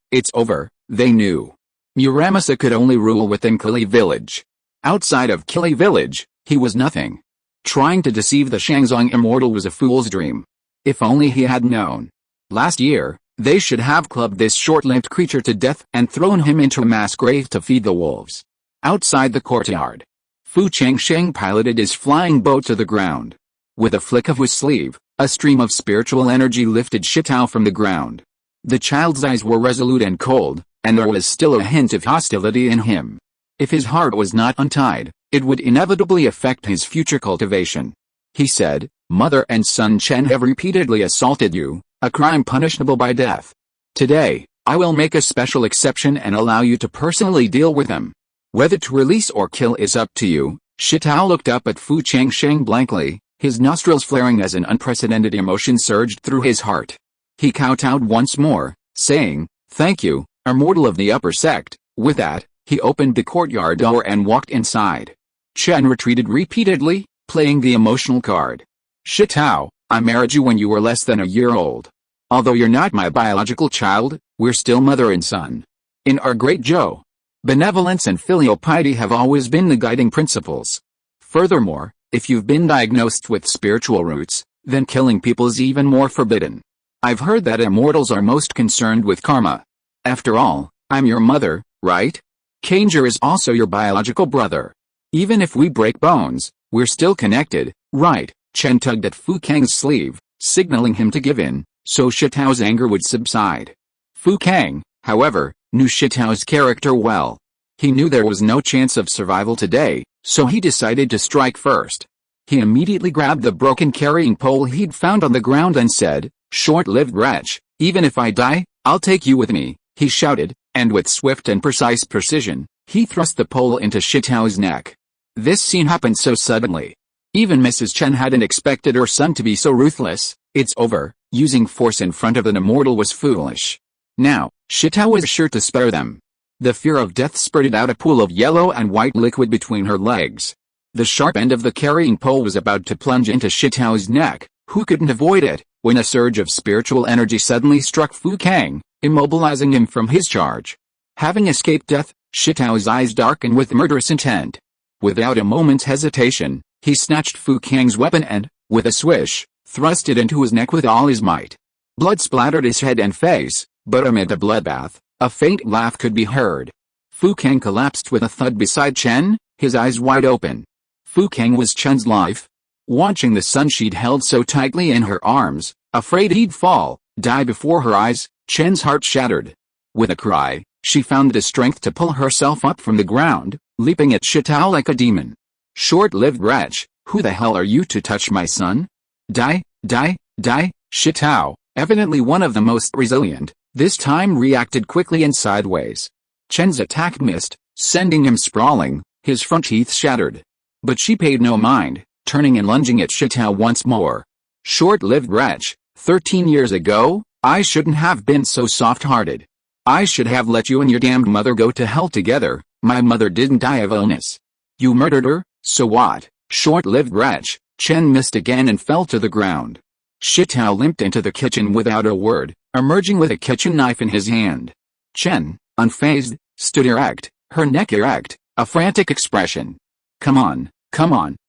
they knew. Muramasa could only rule within Kili Village. Outside of Kili Village, he was nothing. Trying to deceive the Shangzong Immortal was a fool's dream. If only he had known. Last year, they should have clubbed this short-lived creature to death and thrown him into a mass grave to feed the wolves. Outside the courtyard, Fu Changsheng piloted his flying boat to the ground. With a flick of his sleeve, a stream of spiritual energy lifted Shitao from the ground. The child's eyes were resolute and cold, and there was still a hint of hostility in him. If his heart was not untied, it would inevitably affect his future cultivation. He said, "Mother and son Chen have repeatedly assaulted you, a crime punishable by death. Today, I will make a special exception and allow you to personally deal with them. Whether to release or kill is up to you." Shitao looked up at Fu Changsheng blankly, his nostrils flaring as an unprecedented emotion surged through his heart. He kowtowed once more, saying, "Thank you, Immortal of the upper sect." With that, he opened the courtyard door and walked inside. Chen retreated repeatedly, playing the emotional card. "Shitao, I married you when you were less than a year old. Although you're not my biological child, we're still mother and son. In our great Zhou, benevolence and filial piety have always been the guiding principles. Furthermore, if you've been diagnosed with spiritual roots, then killing people is even more forbidden. I've heard that immortals are most concerned with karma. After all, I'm your mother, right? Kanger is also your biological brother. Even if we break bones, we're still connected, right? Chen tugged at Fu Kang's sleeve, signaling him to give in, so Shitao's anger would subside. Fu Kang, however, knew Shitao's character well. He knew there was no chance of survival today, so he decided to strike first. He immediately grabbed the broken carrying pole he'd found on the ground and said, "Short-lived wretch, even if I die, I'll take you with me," he shouted, and with swift and precise precision, he thrust the pole into Shitao's neck. This scene happened so suddenly. Even Mrs. Chen hadn't expected her son to be so ruthless. It's over. Using force in front of an immortal was foolish. Now, Shitao was sure to spare them. The fear of death spurted out a pool of yellow and white liquid between her legs. The sharp end of the carrying pole was about to plunge into Shitao's neck, who couldn't avoid it, when a surge of spiritual energy suddenly struck Fu Kang, immobilizing him from his charge. Having escaped death, Shitao's eyes darkened with murderous intent. Without a moment's hesitation, he snatched Fu Kang's weapon and, with a swish, thrust it into his neck with all his might. Blood splattered his head and face, but amid the bloodbath, a faint laugh could be heard. Fu Kang collapsed with a thud beside Chen, his eyes wide open. Fu Kang was Chen's life. Watching the son she'd held so tightly in her arms, afraid he'd fall, die before her eyes, Chen's heart shattered. With a cry, she found the strength to pull herself up from the ground, leaping at Shitao like a demon. "Short-lived wretch, who the hell are you to touch my son? Die, die, die!" Shitao, evidently one of the most resilient, this time reacted quickly and sideways. Chen's attack missed, sending him sprawling, his front teeth shattered. But she paid no mind, turning and lunging at Shitao once more. "Short-lived wretch, 13 years ago, I shouldn't have been so soft-hearted. I should have let you and your damned mother go to hell together. My mother didn't die of illness. You murdered her, so what? Short-lived wretch." Chen missed again and fell to the ground. Shitao limped into the kitchen without a word, emerging with a kitchen knife in his hand. Chen, unfazed, stood erect, her neck erect, a frantic expression. Come on,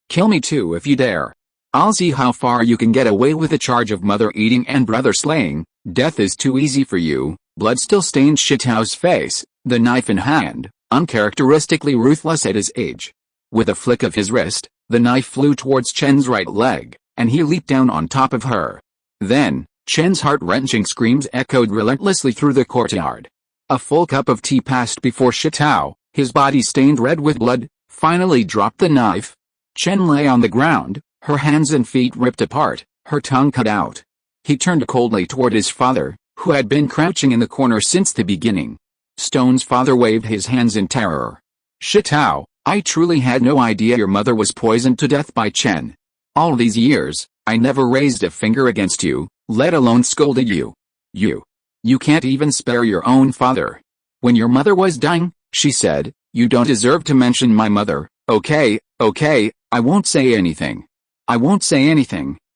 kill me too if you dare. I'll see how far you can get away with the charge of mother-eating and brother-slaying. Death is too easy for you." Blood still stained Shitao's face, the knife in hand, uncharacteristically ruthless at his age. With a flick of his wrist, the knife flew towards Chen's right leg, and he leaped down on top of her. Then, Chen's heart-wrenching screams echoed relentlessly through the courtyard. A full cup of tea passed before Shitao, his body stained red with blood, finally dropped the knife. Chen lay on the ground, her hands and feet ripped apart, her tongue cut out. He turned coldly toward his father, who had been crouching in the corner since the beginning. Stone's father waved his hands in terror. "Shitao, I truly had no idea your mother was poisoned to death by Chen. All these years, I never raised a finger against you, let alone scolded you. You can't even spare your own father. When your mother was dying, she said, you don't deserve to mention my mother." Okay, I won't say anything.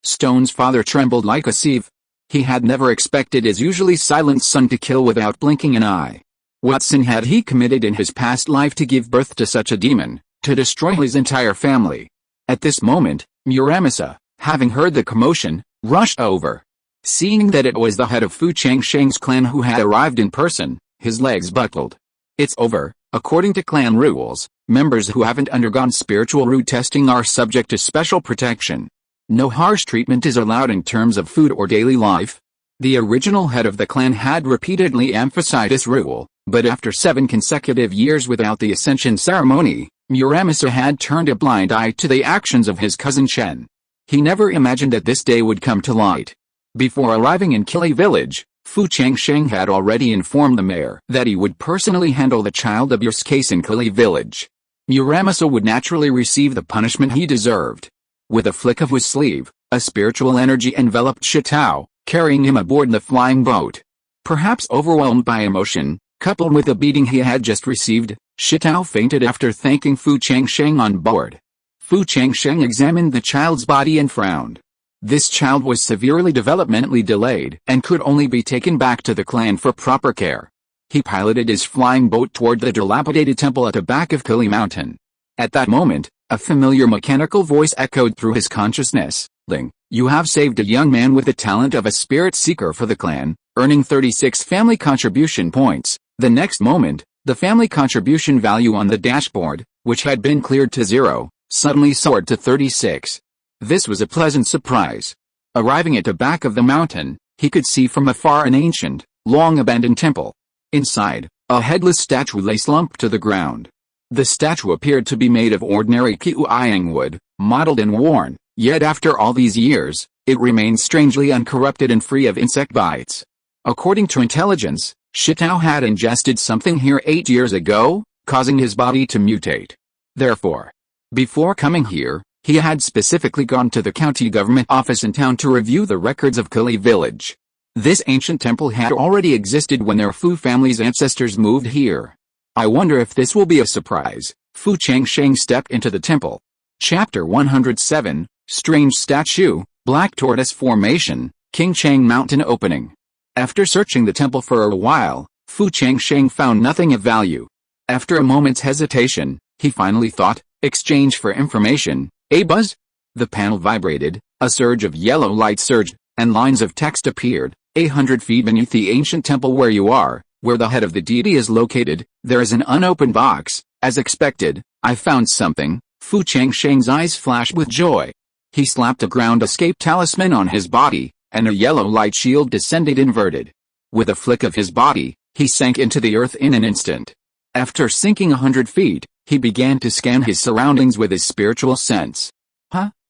Stone's father trembled like a sieve. He had never expected his usually silent son to kill without blinking an eye. What sin had he committed in his past life to give birth to such a demon, to destroy his entire family? At this moment, Muramasa, having heard the commotion, rushed over. Seeing that it was the head of Fu Changsheng's clan who had arrived in person, his legs buckled. It's over. According to clan rules, members who haven't undergone spiritual root testing are subject to special protection. No harsh treatment is allowed in terms of food or daily life. The original head of the clan had repeatedly emphasized this rule, but after 7 consecutive years without the ascension ceremony, Muramasa had turned a blind eye to the actions of his cousin Chen. He never imagined that this day would come to light. Before arriving in Kili village, Fu Changsheng had already informed the mayor that he would personally handle the child abuse case in Kili village. Muramasa would naturally receive the punishment he deserved. With a flick of his sleeve, a spiritual energy enveloped Shitao, carrying him aboard the flying boat. Perhaps overwhelmed by emotion, coupled with the beating he had just received, Shitao fainted after thanking Fu Changsheng on board. Fu Changsheng examined the child's body and frowned. This child was severely developmentally delayed and could only be taken back to the clan for proper care. He piloted his flying boat toward the dilapidated temple at the back of Kili Mountain. At that moment, a familiar mechanical voice echoed through his consciousness. "Ling, you have saved a young man with the talent of a spirit seeker for the clan, earning 36 family contribution points." The next moment, The family contribution value on the dashboard, which had been cleared to 0, suddenly soared to 36. This was a pleasant surprise. Arriving at the back of the mountain, he could see from afar an ancient, long-abandoned temple. Inside, a headless statue lay slumped to the ground. The statue appeared to be made of ordinary kyuhyang wood, mottled and worn, yet after all these years, it remained strangely uncorrupted and free of insect bites. According to intelligence, Shitao had ingested something here 8 years ago, causing his body to mutate. Therefore, before coming here, he had specifically gone to the county government office in town to review the records of Kili village. This ancient temple had already existed when their Fu family's ancestors moved here. I wonder if this will be a surprise. Fu Changsheng stepped into the temple. Chapter 107, Strange Statue, Black Tortoise Formation, Changsheng Mountain Opening. After searching the temple for a while, Fu Changsheng found nothing of value. After a moment's hesitation, he finally thought, exchange for information, a buzz? The panel vibrated, a surge of yellow light surged, and lines of text appeared. 100 feet beneath the ancient temple where you are, where the head of the deity is located, there is an unopened box. As expected, I found something. Fu Changsheng's eyes flashed with joy. He slapped a ground escape talisman on his body, and a yellow light shield descended inverted. With a flick of his body, he sank into the earth in an instant. After sinking 100 feet, he began to scan his surroundings with his spiritual sense.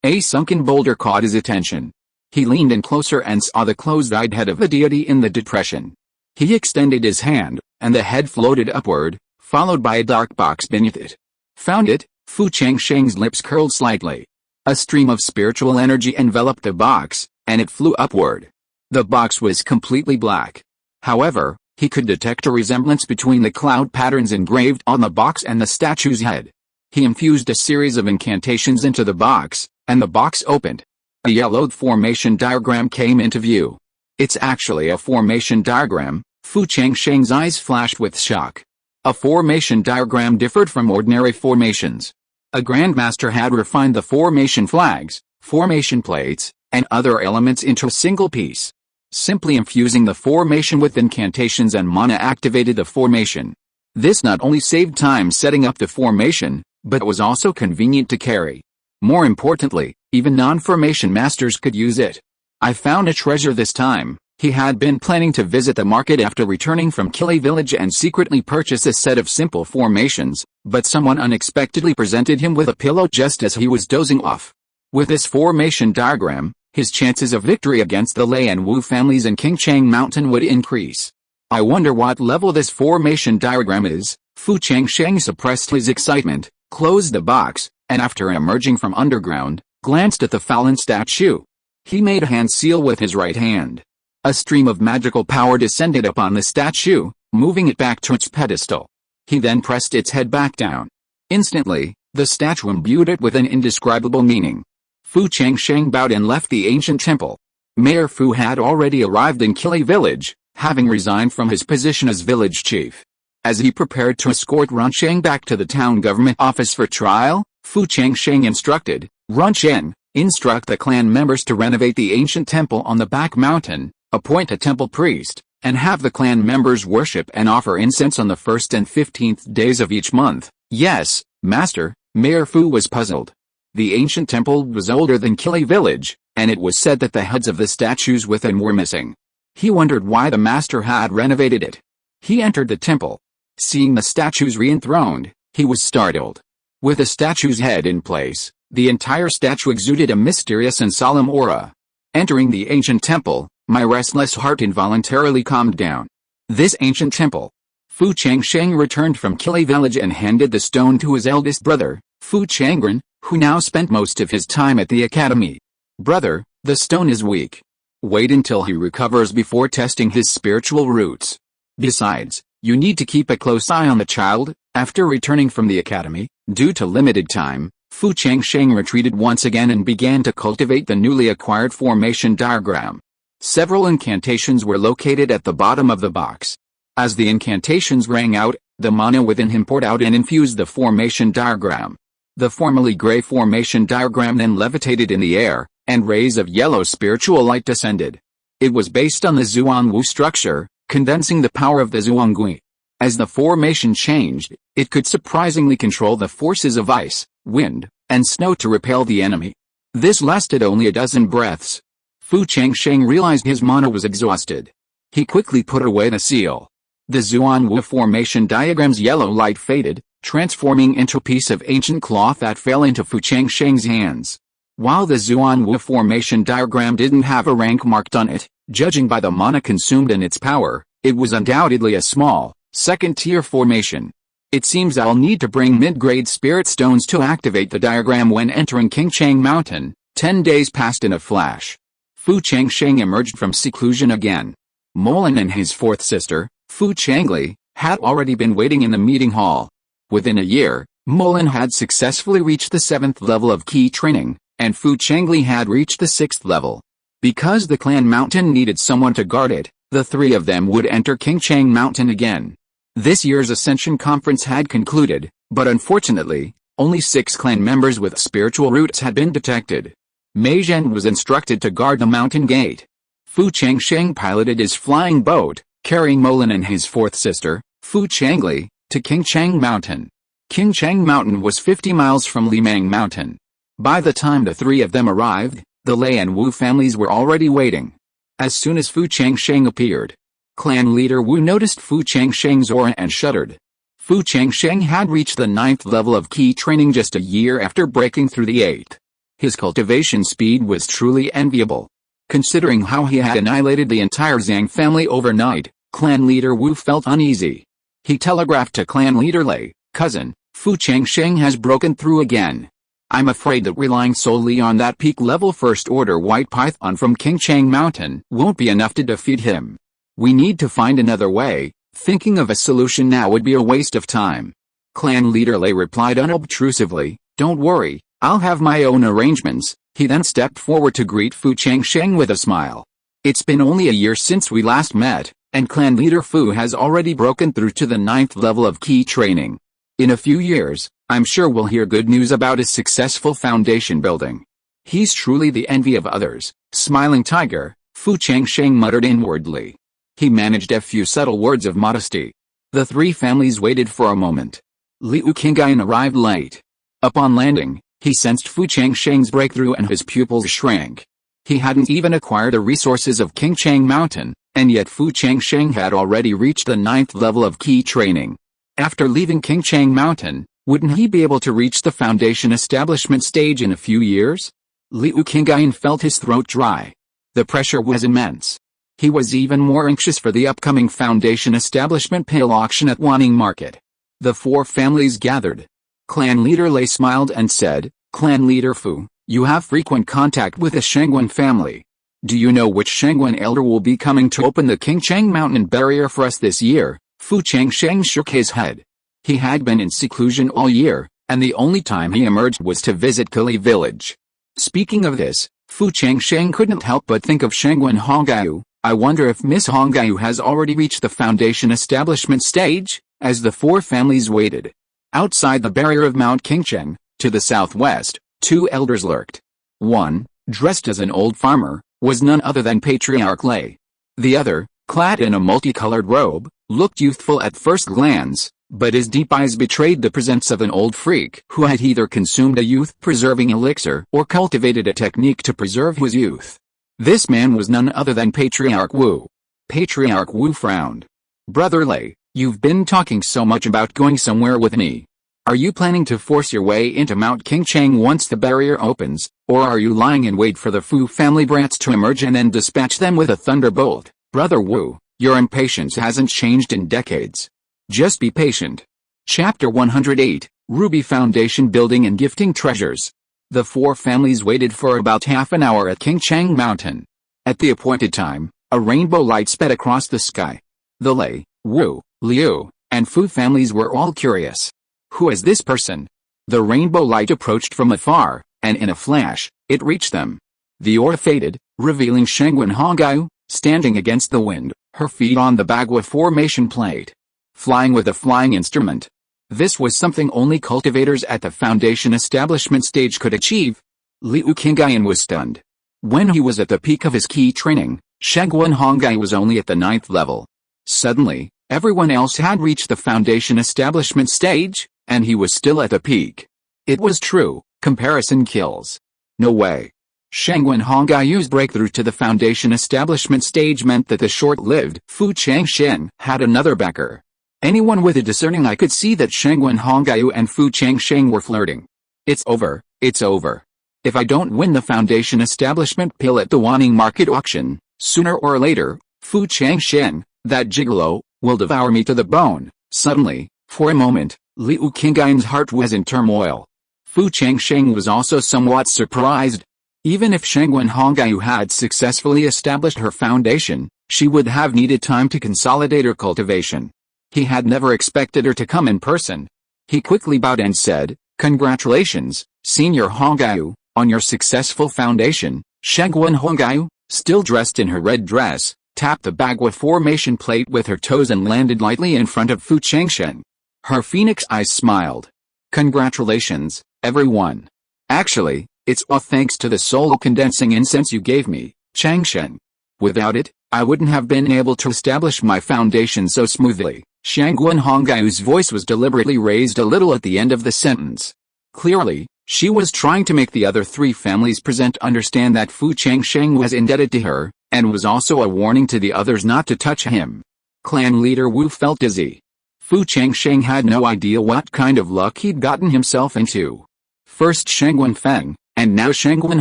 A sunken boulder caught his attention. He leaned in closer and saw the closed-eyed head of the deity in the depression. He extended his hand, and the head floated upward, followed by a dark box beneath it. Found it? Fu Changsheng's lips curled slightly. A stream of spiritual energy enveloped the box, and it flew upward. The box was completely black. However, he could detect a resemblance between the cloud patterns engraved on the box and the statue's head. He infused a series of incantations into the box, and the box opened. A yellowed formation diagram came into view. It's actually a formation diagram. Fu Changsheng's eyes flashed with shock. A formation diagram differed from ordinary formations. A grandmaster had refined the formation flags, formation plates, and other elements into a single piece. Simply infusing the formation with incantations and mana activated the formation. This not only saved time setting up the formation, but was also convenient to carry. More importantly, even non-formation masters could use it. I found a treasure this time. He had been planning to visit the market after returning from Kili village and secretly purchase a set of simple formations, but someone unexpectedly presented him with a pillow just as he was dozing off. With this formation diagram, his chances of victory against the Lei and Wu families in Changsheng Mountain would increase. I wonder what level this formation diagram is. Fu Changsheng suppressed his excitement, closed the box, and after emerging from underground, glanced at the fallen statue. He made a hand seal with his right hand. A stream of magical power descended upon the statue, moving it back to its pedestal. He then pressed its head back down. Instantly, the statue imbued it with an indescribable meaning. Fu Changsheng bowed and left the ancient temple. Mayor Fu had already arrived in Kili village, having resigned from his position as village chief. As he prepared to escort Runsheng back to the town government office for trial, Fu Changsheng instructed, Runsheng, instruct the clan members to renovate the ancient temple on the back mountain, appoint a temple priest, and have the clan members worship and offer incense on the 1st and 15th days of each month. Yes, master, Mayor Fu was puzzled. The ancient temple was older than Kili village, and it was said that the heads of the statues within were missing. He wondered why the master had renovated it. He entered the temple. Seeing the statues re-enthroned, he was startled. With the statue's head in place, the entire statue exuded a mysterious and solemn aura. Entering the ancient temple, my restless heart involuntarily calmed down. This ancient temple. Fu Changsheng returned from Kili village and handed the stone to his eldest brother, Fu Changren, who now spent most of his time at the academy. Brother, the stone is weak. Wait until he recovers before testing his spiritual roots. Besides, you need to keep a close eye on the child. After returning from the academy, due to limited time, Fu Changsheng retreated once again and began to cultivate the newly acquired formation diagram. Several incantations were located at the bottom of the box. As the incantations rang out, the mana within him poured out and infused the formation diagram. The formerly gray formation diagram then levitated in the air, and rays of yellow spiritual light descended. It was based on the Zhuangwu structure, condensing the power of the Zhuangui. As the formation changed, it could surprisingly control the forces of ice, wind, and snow to repel the enemy. This lasted only a dozen breaths. Fu Changsheng realized his mana was exhausted. He quickly put away the seal. The Zuanwu formation diagram's yellow light faded, transforming into a piece of ancient cloth that fell into Fu Changsheng's hands. While the Zuanwu formation diagram didn't have a rank marked on it, judging by the mana consumed and its power, it was undoubtedly a small, second-tier formation. It seems I'll need to bring mid-grade spirit stones to activate the diagram when entering Changsheng Mountain. 10 days passed in a flash. Fu Changsheng emerged from seclusion again. Molan and his fourth sister, Fu Changli, had already been waiting in the meeting hall. Within a year, Molan had successfully reached the 7th level of key training, and Fu Changli had reached the 6th level. Because the clan mountain needed someone to guard it, the three of them would enter Changsheng Mountain again. This year's Ascension Conference had concluded, but unfortunately, only 6 clan members with spiritual roots had been detected. Mei Zhen was instructed to guard the mountain gate. Fu Changsheng piloted his flying boat, carrying Molan and his fourth sister, Fu Changli, to Changsheng Mountain. Changsheng Mountain was 50 miles from Limang Mountain. By the time the three of them arrived, the Lei and Wu families were already waiting. As soon as Fu Changsheng appeared, clan leader Wu noticed Fu Changsheng's aura and shuddered. Fu Changsheng had reached the 9th level of key training just a year after breaking through the 8th. His cultivation speed was truly enviable. Considering how he had annihilated the entire Zhang family overnight, clan leader Wu felt uneasy. He telegraphed to clan leader Lei, "Cousin, Fu Changsheng has broken through again. I'm afraid that relying solely on that peak-level first-order white python from Changsheng Mountain won't be enough to defeat him. We need to find another way. Thinking of a solution now would be a waste of time." Clan leader Lei replied unobtrusively, "Don't worry, I'll have my own arrangements." He then stepped forward to greet Fu Changsheng with a smile. "It's been only a year since we last met, and clan leader Fu has already broken through to the 9th level of key training. In a few years, I'm sure we'll hear good news about his successful foundation building. He's truly the envy of others." Smiling tiger, Fu Changsheng muttered inwardly. He managed a few subtle words of modesty. The three families waited for a moment. Liu Qingyan arrived late. Upon landing, he sensed Fu Changsheng's breakthrough and his pupils shrank. He hadn't even acquired the resources of Changsheng Mountain, and yet Fu Changsheng had already reached the 9th level of key training. After leaving Changsheng Mountain, wouldn't he be able to reach the foundation establishment stage in a few years? Liu Qingyan felt his throat dry. The pressure was immense. He was even more anxious for the upcoming foundation establishment pale auction at Wanning Market. The four families gathered. Clan leader Lei smiled and said, "Clan leader Fu, you have frequent contact with the Shangguan family. Do you know which Shangguan elder will be coming to open the Changsheng Mountain barrier for us this year?" Fu Changsheng shook his head. He had been in seclusion all year, and the only time he emerged was to visit Kali village. Speaking of this, Fu Changsheng couldn't help but think of Shangguan Hongyu. "I wonder if Miss Hongyu has already reached the foundation establishment stage?" As the four families waited. Outside the barrier of Mount Changsheng, to the southwest, 2 elders lurked. One, dressed as an old farmer, was none other than Patriarch Lei. The other, clad in a multicolored robe, looked youthful at first glance, but his deep eyes betrayed the presence of an old freak who had either consumed a youth-preserving elixir or cultivated a technique to preserve his youth. This man was none other than Patriarch Wu. Patriarch Wu frowned. "Brother Lei, you've been talking so much about going somewhere with me. Are you planning to force your way into Mount Changsheng once the barrier opens, or are you lying in wait for the Fu family brats to emerge and then dispatch them with a thunderbolt?" "Brother Wu, your impatience hasn't changed in decades. Just be patient." Chapter 108, Ruby Foundation Building and Gifting Treasures. The four families waited for about half an hour at Changsheng Mountain. At the appointed time, a rainbow light sped across the sky. The Lei, Wu, Liu, and Fu families were all curious. Who is this person? The rainbow light approached from afar, and in a flash, it reached them. The aura faded, revealing Shangguan Hongyu, standing against the wind, her feet on the Bagua formation plate. Flying with a flying instrument. This was something only cultivators at the foundation establishment stage could achieve. Liu Qingyan was stunned. When he was at the peak of his key training, Shangguan Hongyu was only at the 9th level. Suddenly, Everyone else had reached the foundation establishment stage, and he was still at the peak. It was true, comparison kills. No way. Shangguan Hongyu's breakthrough to the foundation establishment stage meant that the short-lived Fu Changsheng had another backer. Anyone with a discerning eye could see that Shangguan Hongyu and Fu Changsheng were flirting. It's over, it's over. If I don't win the foundation establishment pill at the Wanning market auction, sooner or later, Fu Changsheng, that gigolo, will devour me to the bone. Suddenly, for a moment, Liu Qingyan's heart was in turmoil. Fu Changsheng was also somewhat surprised. Even if Shangguan Hongyu had successfully established her foundation, she would have needed time to consolidate her cultivation. He had never expected her to come in person. He quickly bowed and said, "Congratulations, Senior Hongyu, on your successful foundation." Shangguan Hongyu, still dressed in her red dress, tapped the Bagua formation plate with her toes and landed lightly in front of Fu Changsheng. Her phoenix eyes smiled. "Congratulations, everyone. Actually, it's all thanks to the soul-condensing incense you gave me, Changsheng. Without it, I wouldn't have been able to establish my foundation so smoothly." Shangguan Hongyu's voice was deliberately raised a little at the end of the sentence. Clearly, she was trying to make the other three families present understand that Fu Changsheng was indebted to her, and was also a warning to the others not to touch him. Clan leader Wu felt dizzy. Fu Changsheng had no idea what kind of luck he'd gotten himself into. First Shangguan Feng, and now Shangguan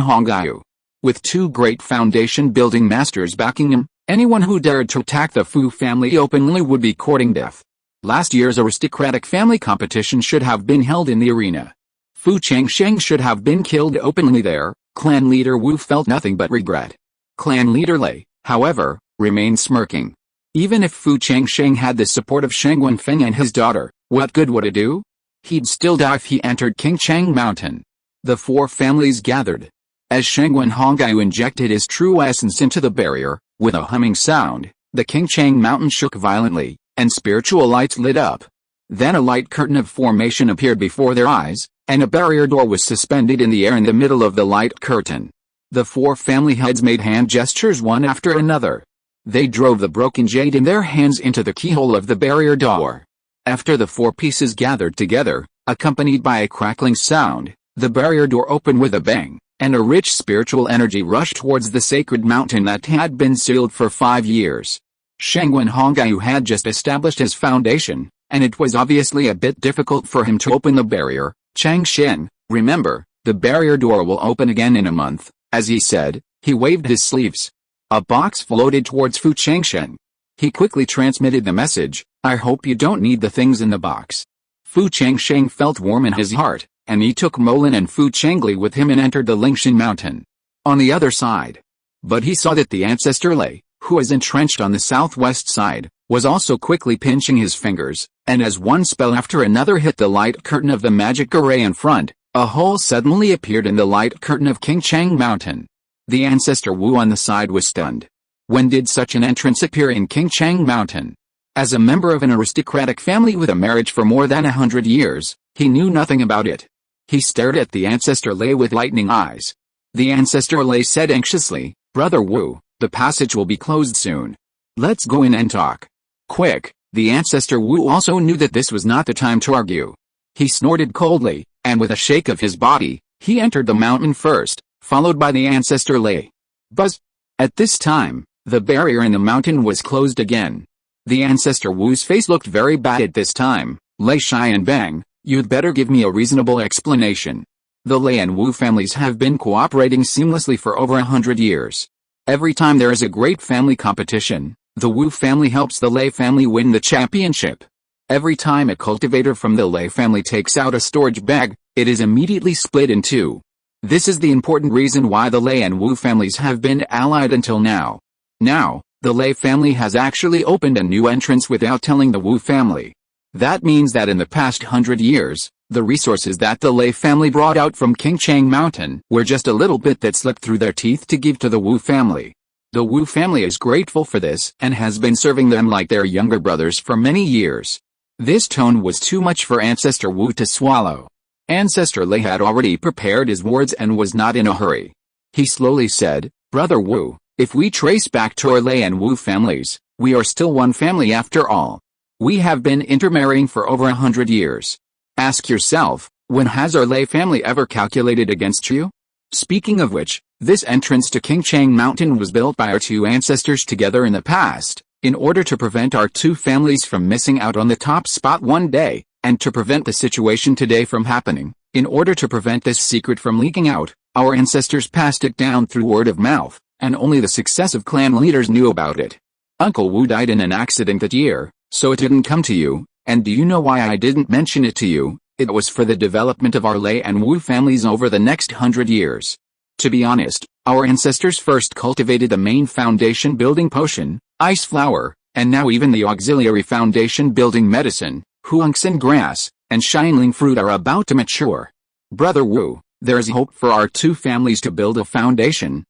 Hongyu. With two great foundation-building masters backing him, anyone who dared to attack the Fu family openly would be courting death. Last year's aristocratic family competition should have been held in the arena. Fu Changsheng should have been killed openly there. Clan leader Wu felt nothing but regret. Clan leader Lei, however, remained smirking. Even if Fu Changsheng had the support of Shangguan Feng and his daughter, what good would it do? He'd still die if he entered Changsheng Mountain. The four families gathered. As Shangguan Hongyu injected his true essence into the barrier, with a humming sound, the Changsheng Mountain shook violently, and spiritual lights lit up. Then a light curtain of formation appeared before their eyes, and a barrier door was suspended in the air in the middle of the light curtain. The four family heads made hand gestures one after another. They drove the broken jade in their hands into the keyhole of the barrier door. After the four pieces gathered together, accompanied by a crackling sound, the barrier door opened with a bang, and a rich spiritual energy rushed towards the sacred mountain that had been sealed for 5 years. Shangguan Hongyu had just established his foundation, and it was obviously a bit difficult for him to open the barrier. "Changsheng, remember, the barrier door will open again in a month." As he said, he waved his sleeves. A box floated towards Fu Changsheng. He quickly transmitted the message, "I hope you don't need the things in the box." Fu Changsheng felt warm in his heart, and he took Molin and Fu Changli with him and entered the Lingshan mountain. On the other side. But he saw that the ancestor Lei, who was entrenched on the southwest side, was also quickly pinching his fingers, and as one spell after another hit the light curtain of the magic array in front, a hole suddenly appeared in the light curtain of Changsheng Mountain. The ancestor Wu on the side was stunned. When did such an entrance appear in Changsheng Mountain? As a member of an aristocratic family with a marriage for more than 100 years, he knew nothing about it. He stared at the ancestor Lei with lightning eyes. The ancestor Lei said anxiously, "Brother Wu, the passage will be closed soon. Let's go in and talk." Quick, the ancestor Wu also knew that this was not the time to argue. He snorted coldly, and with a shake of his body, he entered the mountain first, followed by the ancestor Lei. Buzz! At this time, the barrier in the mountain was closed again. The ancestor Wu's face looked very bad at this time. "Lei Shai and Bang, you'd better give me a reasonable explanation. The Lei and Wu families have been cooperating seamlessly for over 100 years. Every time there is a great family competition, the Wu family helps the Lei family win the championship. Every time a cultivator from the Lei family takes out a storage bag, it is immediately split in two. This is the important reason why the Lei and Wu families have been allied until now. Now, the Lei family has actually opened a new entrance without telling the Wu family. That means that in the past 100 years, the resources that the Lei family brought out from Changsheng Mountain were just a little bit that slipped through their teeth to give to the Wu family. The Wu family is grateful for this and has been serving them like their younger brothers for many years." This tone was too much for Ancestor Wu to swallow. Ancestor Lei had already prepared his words and was not in a hurry. He slowly said, "Brother Wu, if we trace back to our Lei and Wu families, we are still one family after all. We have been intermarrying for over 100 years. Ask yourself, when has our Lei family ever calculated against you? Speaking of which, this entrance to Changsheng Mountain was built by our two ancestors together in the past, in order to prevent our two families from missing out on the top spot one day, and to prevent the situation today from happening. In order to prevent this secret from leaking out, our ancestors passed it down through word of mouth, and only the successive clan leaders knew about it. Uncle Wu died in an accident that year, so it didn't come to you, and do you know why I didn't mention it to you? It was for the development of our Lei and Wu families over the next 100 years. To be honest, our ancestors first cultivated the main foundation building potion, ice flower, and now even the auxiliary foundation building medicine, huangxin grass, and shineling fruit are about to mature. Brother Wu, there is hope for our two families to build a foundation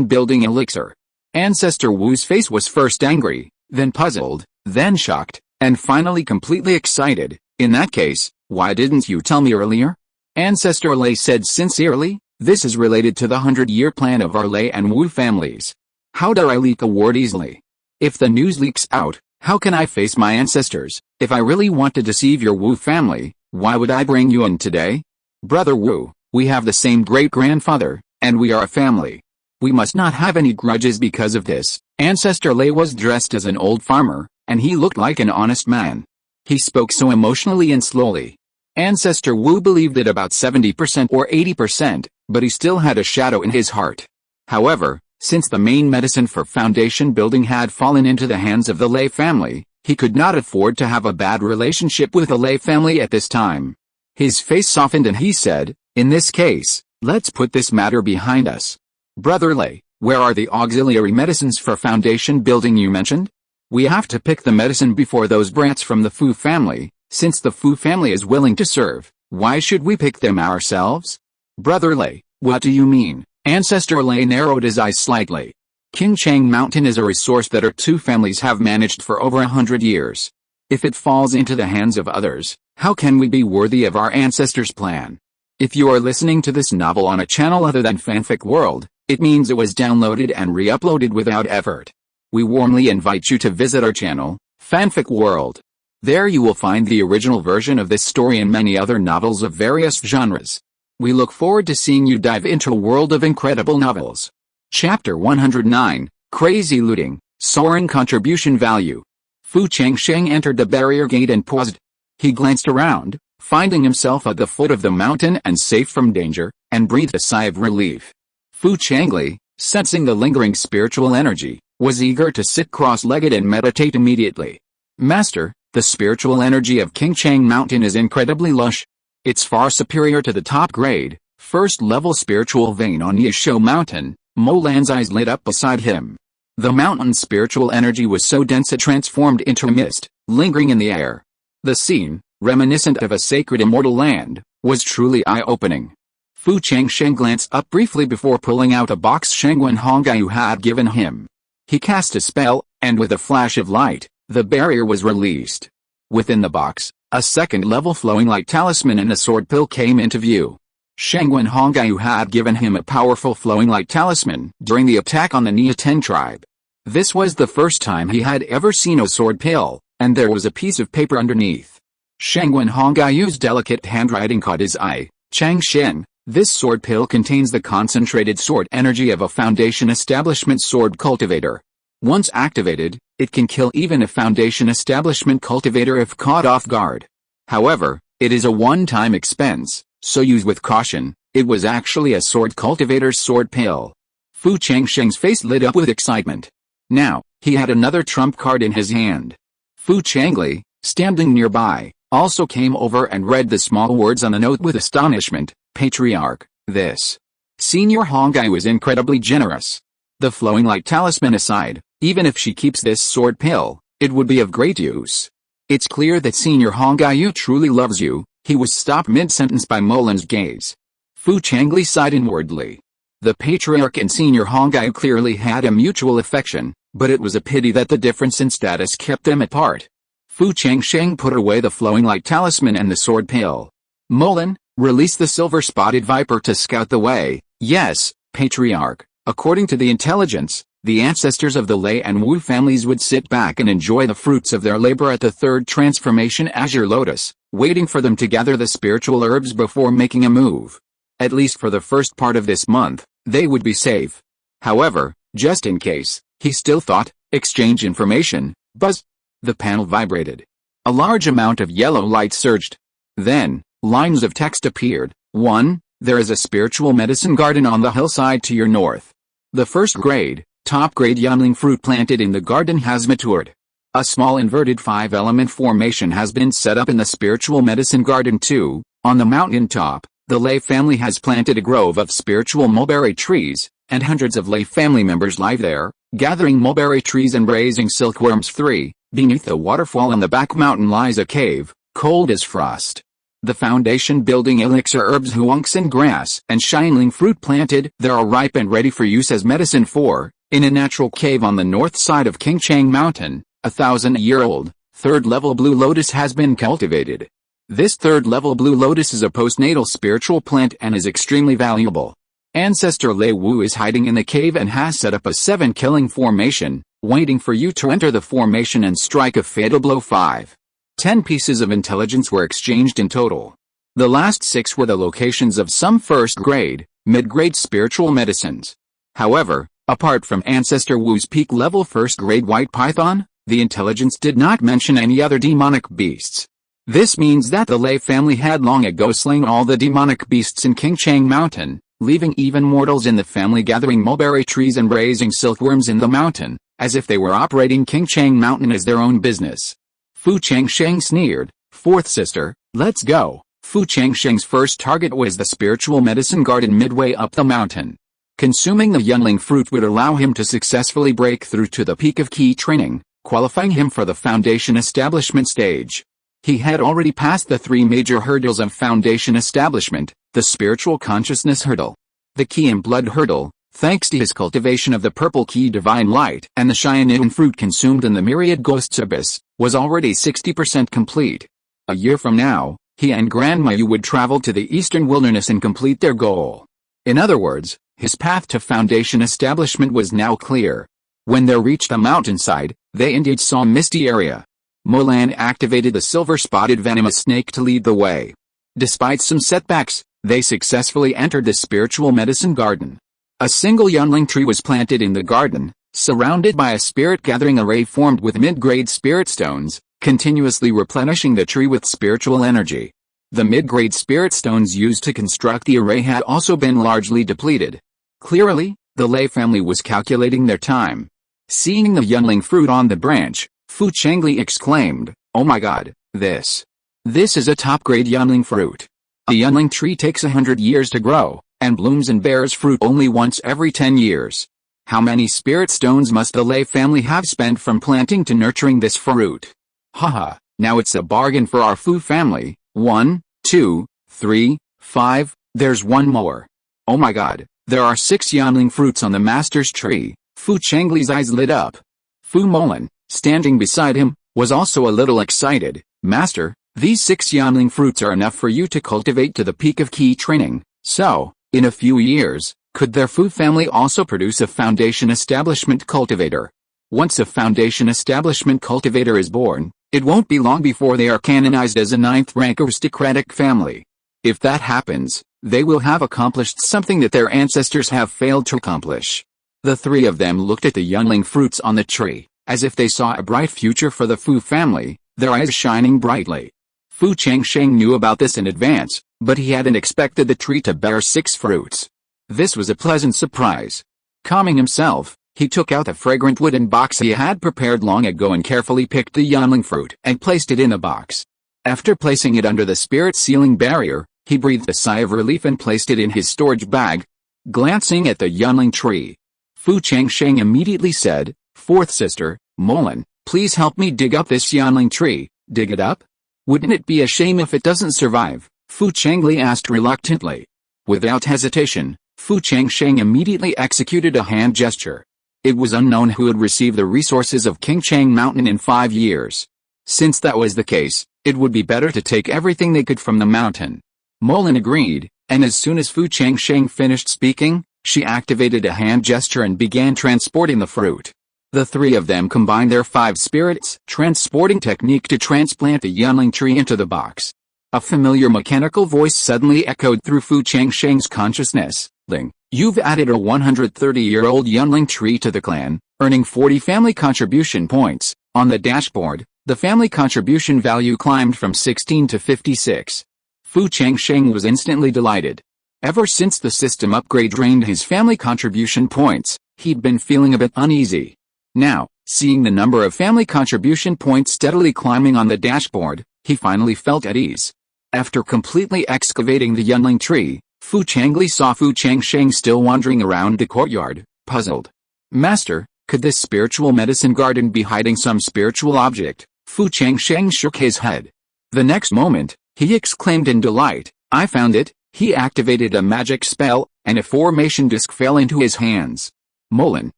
building elixir. Ancestor Wu's face was first angry, then puzzled, then shocked, and finally completely excited. In that case, why didn't you tell me earlier? Ancestor Lei said sincerely, this is related to the 100-year plan of our Lei and Wu families. How dare I leak a word easily? If the news leaks out, how can I face my ancestors? If I really want to deceive your Wu family, why would I bring you in today? Brother Wu, we have the same great-grandfather, and we are a family. We must not have any grudges because of this. Ancestor Lei was dressed as an old farmer, and he looked like an honest man. He spoke so emotionally and slowly. Ancestor Wu believed it about 70% or 80%, but he still had a shadow in his heart. However, since the main medicine for foundation building had fallen into the hands of the Lei family, he could not afford to have a bad relationship with the Lei family at this time. His face softened and he said, in this case, let's put this matter behind us. Brother Lei, where are the auxiliary medicines for foundation building you mentioned? We have to pick the medicine before those brats from the Fu family. Since the Fu family is willing to serve, why should we pick them ourselves? Brother Lei, what do you mean? Ancestor Lei narrowed his eyes slightly. Changsheng Mountain is a resource that our two families have managed for over 100 years. If it falls into the hands of others, how can we be worthy of our ancestors' plan? If you are listening to this novel on a channel other than Fanfic World, it means it was downloaded and re-uploaded without effort. We warmly invite you to visit our channel, Fanfic World. There you will find the original version of this story and many other novels of various genres. We look forward to seeing you dive into a world of incredible novels. Chapter 109, Crazy Looting, Soaring Contribution Value. Fu Changsheng entered the barrier gate and paused. He glanced around, finding himself at the foot of the mountain and safe from danger, and breathed a sigh of relief. Fu Changli, sensing the lingering spiritual energy, was eager to sit cross-legged and meditate immediately. Master, the spiritual energy of Changsheng Mountain is incredibly lush. It's far superior to the top-grade, first-level spiritual vein on Yisho Mountain. Mo Lan's eyes lit up beside him. The mountain's spiritual energy was so dense it transformed into a mist, lingering in the air. The scene, reminiscent of a sacred immortal land, was truly eye-opening. Fu Changsheng glanced up briefly before pulling out a box Shangguan Hongyu had given him. He cast a spell, and with a flash of light, the barrier was released. Within the box, a second-level flowing light talisman and a sword pill came into view. Shangguan Hongyu had given him a powerful flowing light talisman during the attack on the Niaten tribe. This was the first time he had ever seen a sword pill, and there was a piece of paper underneath. Shangguan Hongyu's delicate handwriting caught his eye. Changsheng, this sword pill contains the concentrated sword energy of a foundation establishment sword cultivator. Once activated, it can kill even a foundation establishment cultivator if caught off guard. However, it is a one-time expense, so use with caution. It was actually a sword cultivator's sword pill. Fu Changsheng's face lit up with excitement. Now, he had another trump card in his hand. Fu Changli, standing nearby, also came over and read the small words on the note with astonishment. Patriarch, this Senior Hongyu is incredibly generous. The flowing light talisman aside, even if she keeps this sword pill, it would be of great use. It's clear that Senior Hongyu truly loves you. He was stopped mid-sentence by Molin's gaze. Fu Changli sighed inwardly. The Patriarch and Senior Hongyu clearly had a mutual affection, but it was a pity that the difference in status kept them apart. Fu Changsheng put away the flowing light talisman and the sword pill. Molin, release the silver-spotted viper to scout the way. Yes, Patriarch. According to the intelligence, The ancestors of the Lei and Wu families would sit back and enjoy the fruits of their labor at the third transformation azure lotus, waiting for them to gather the spiritual herbs before making a move. At least for the first part of this month, they would be safe. However, just in case, he still thought, exchange information. Buzz. The panel vibrated. A large amount of yellow light surged. Then, lines of text appeared. 1. There is a spiritual medicine garden on the hillside to your north. The first grade, top grade yangang fruit planted in the garden has matured. A small inverted 5-element formation has been set up in the spiritual medicine garden. 2. On the mountain top, the Lei family has planted a grove of spiritual mulberry trees, and hundreds of Lei family members live there, gathering mulberry trees and raising silkworms. 3. Beneath the waterfall in the back mountain lies a cave, cold as frost. The foundation building elixir herbs huangs and grass and shining fruit planted there are ripe and ready for use as medicine. 4. In a natural cave on the north side of Changsheng mountain, a 1,000-year-old, third-level blue lotus has been cultivated. This third-level blue lotus is a postnatal spiritual plant and is extremely valuable. Ancestor Lei Wu is hiding in the cave and has set up a 7-killing formation, waiting for you to enter the formation and strike a fatal blow. 5. 10 pieces of intelligence were exchanged in total. The last 6 were the locations of some first-grade, mid-grade spiritual medicines. However, apart from Ancestor Wu's peak-level first-grade white python, the intelligence did not mention any other demonic beasts. This means that the Lei family had long ago slain all the demonic beasts in Changsheng mountain, leaving even mortals in the family gathering mulberry trees and raising silkworms in the mountain, as if they were operating Changsheng mountain as their own business. Fu Changsheng sneered, "Fourth sister, let's go." Fu Changsheng's first target was the spiritual medicine garden midway up the mountain. Consuming the yangang fruit would allow him to successfully break through to the peak of key training, qualifying him for the foundation establishment stage. He had already passed the 3 major hurdles of foundation establishment, the spiritual consciousness hurdle, the key and blood hurdle, thanks to his cultivation of the purple key divine light, and the shining fruit consumed in the myriad ghosts abyss, was already 60% complete. A year from now, he and Grandma Yu would travel to the eastern wilderness and complete their goal. In other words, his path to foundation establishment was now clear. When they reached the mountainside, they indeed saw a misty area. Molan activated the silver-spotted venomous snake to lead the way. Despite some setbacks, they successfully entered the spiritual medicine garden. A single yangang tree was planted in the garden, surrounded by a spirit-gathering array formed with mid-grade spirit stones, continuously replenishing the tree with spiritual energy. The mid-grade spirit stones used to construct the array had also been largely depleted. Clearly, the Lei family was calculating their time. Seeing the yangang fruit on the branch, Fu Changli exclaimed, "Oh my god, this is a top-grade yangang fruit. A yangang tree takes 100 years to grow, and blooms and bears fruit only once every 10 years. How many spirit stones must the Lei family have spent from planting to nurturing this fruit? Haha, now it's a bargain for our Fu family. 1, 2, 3, 5, there's one more. Oh my god, there are 6 yangang fruits on the master's tree." Fu Changli's eyes lit up. Fu Molan, standing beside him, was also a little excited. "Master, these 6 yangang fruits are enough for you to cultivate to the peak of key training, so, in a few years, could their Fu family also produce a foundation establishment cultivator? Once a foundation establishment cultivator is born, it won't be long before they are canonized as a 9th-rank aristocratic family. If that happens, they will have accomplished something that their ancestors have failed to accomplish." The 3 of them looked at the yangang fruits on the tree, as if they saw a bright future for the Fu family, their eyes shining brightly. Fu Changsheng knew about this in advance, but he hadn't expected the tree to bear 6 fruits. This was a pleasant surprise. Calming himself, he took out the fragrant wooden box he had prepared long ago and carefully picked the yangang fruit and placed it in a box. After placing it under the spirit sealing barrier, he breathed a sigh of relief and placed it in his storage bag. Glancing at the yangang tree, Fu Changsheng immediately said, "Fourth sister, Molan, please help me dig up this yangang tree." "Dig it up? Wouldn't it be a shame if it doesn't survive?" Fu Changli asked reluctantly. Without hesitation, Fu Changsheng immediately executed a hand gesture. It was unknown who would receive the resources of Changsheng Mountain in 5 years. Since that was the case, it would be better to take everything they could from the mountain. Molan agreed, and as soon as Fu Changsheng finished speaking, She activated a hand gesture and began transporting the fruit. The three of them combined their 5 spirits transporting technique to transplant the yangang tree into the box. A familiar mechanical voice suddenly echoed through Fu Changsheng's consciousness. Ling, you've added a 130-year-old yangang tree to the clan, earning 40 family contribution points. On the dashboard, the family contribution value climbed from 16 to 56. Fu Changsheng was instantly delighted. Ever since the system upgrade drained his family contribution points, he'd been feeling a bit uneasy. Now, seeing the number of family contribution points steadily climbing on the dashboard, he finally felt at ease. After completely excavating the yangang tree, Fu Changli saw Fu Changsheng still wandering around the courtyard, puzzled. Master, could this spiritual medicine garden be hiding some spiritual object? Fu Changsheng shook his head. The next moment, he exclaimed in delight, I found it. He activated a magic spell, and a formation disc fell into his hands. Molan,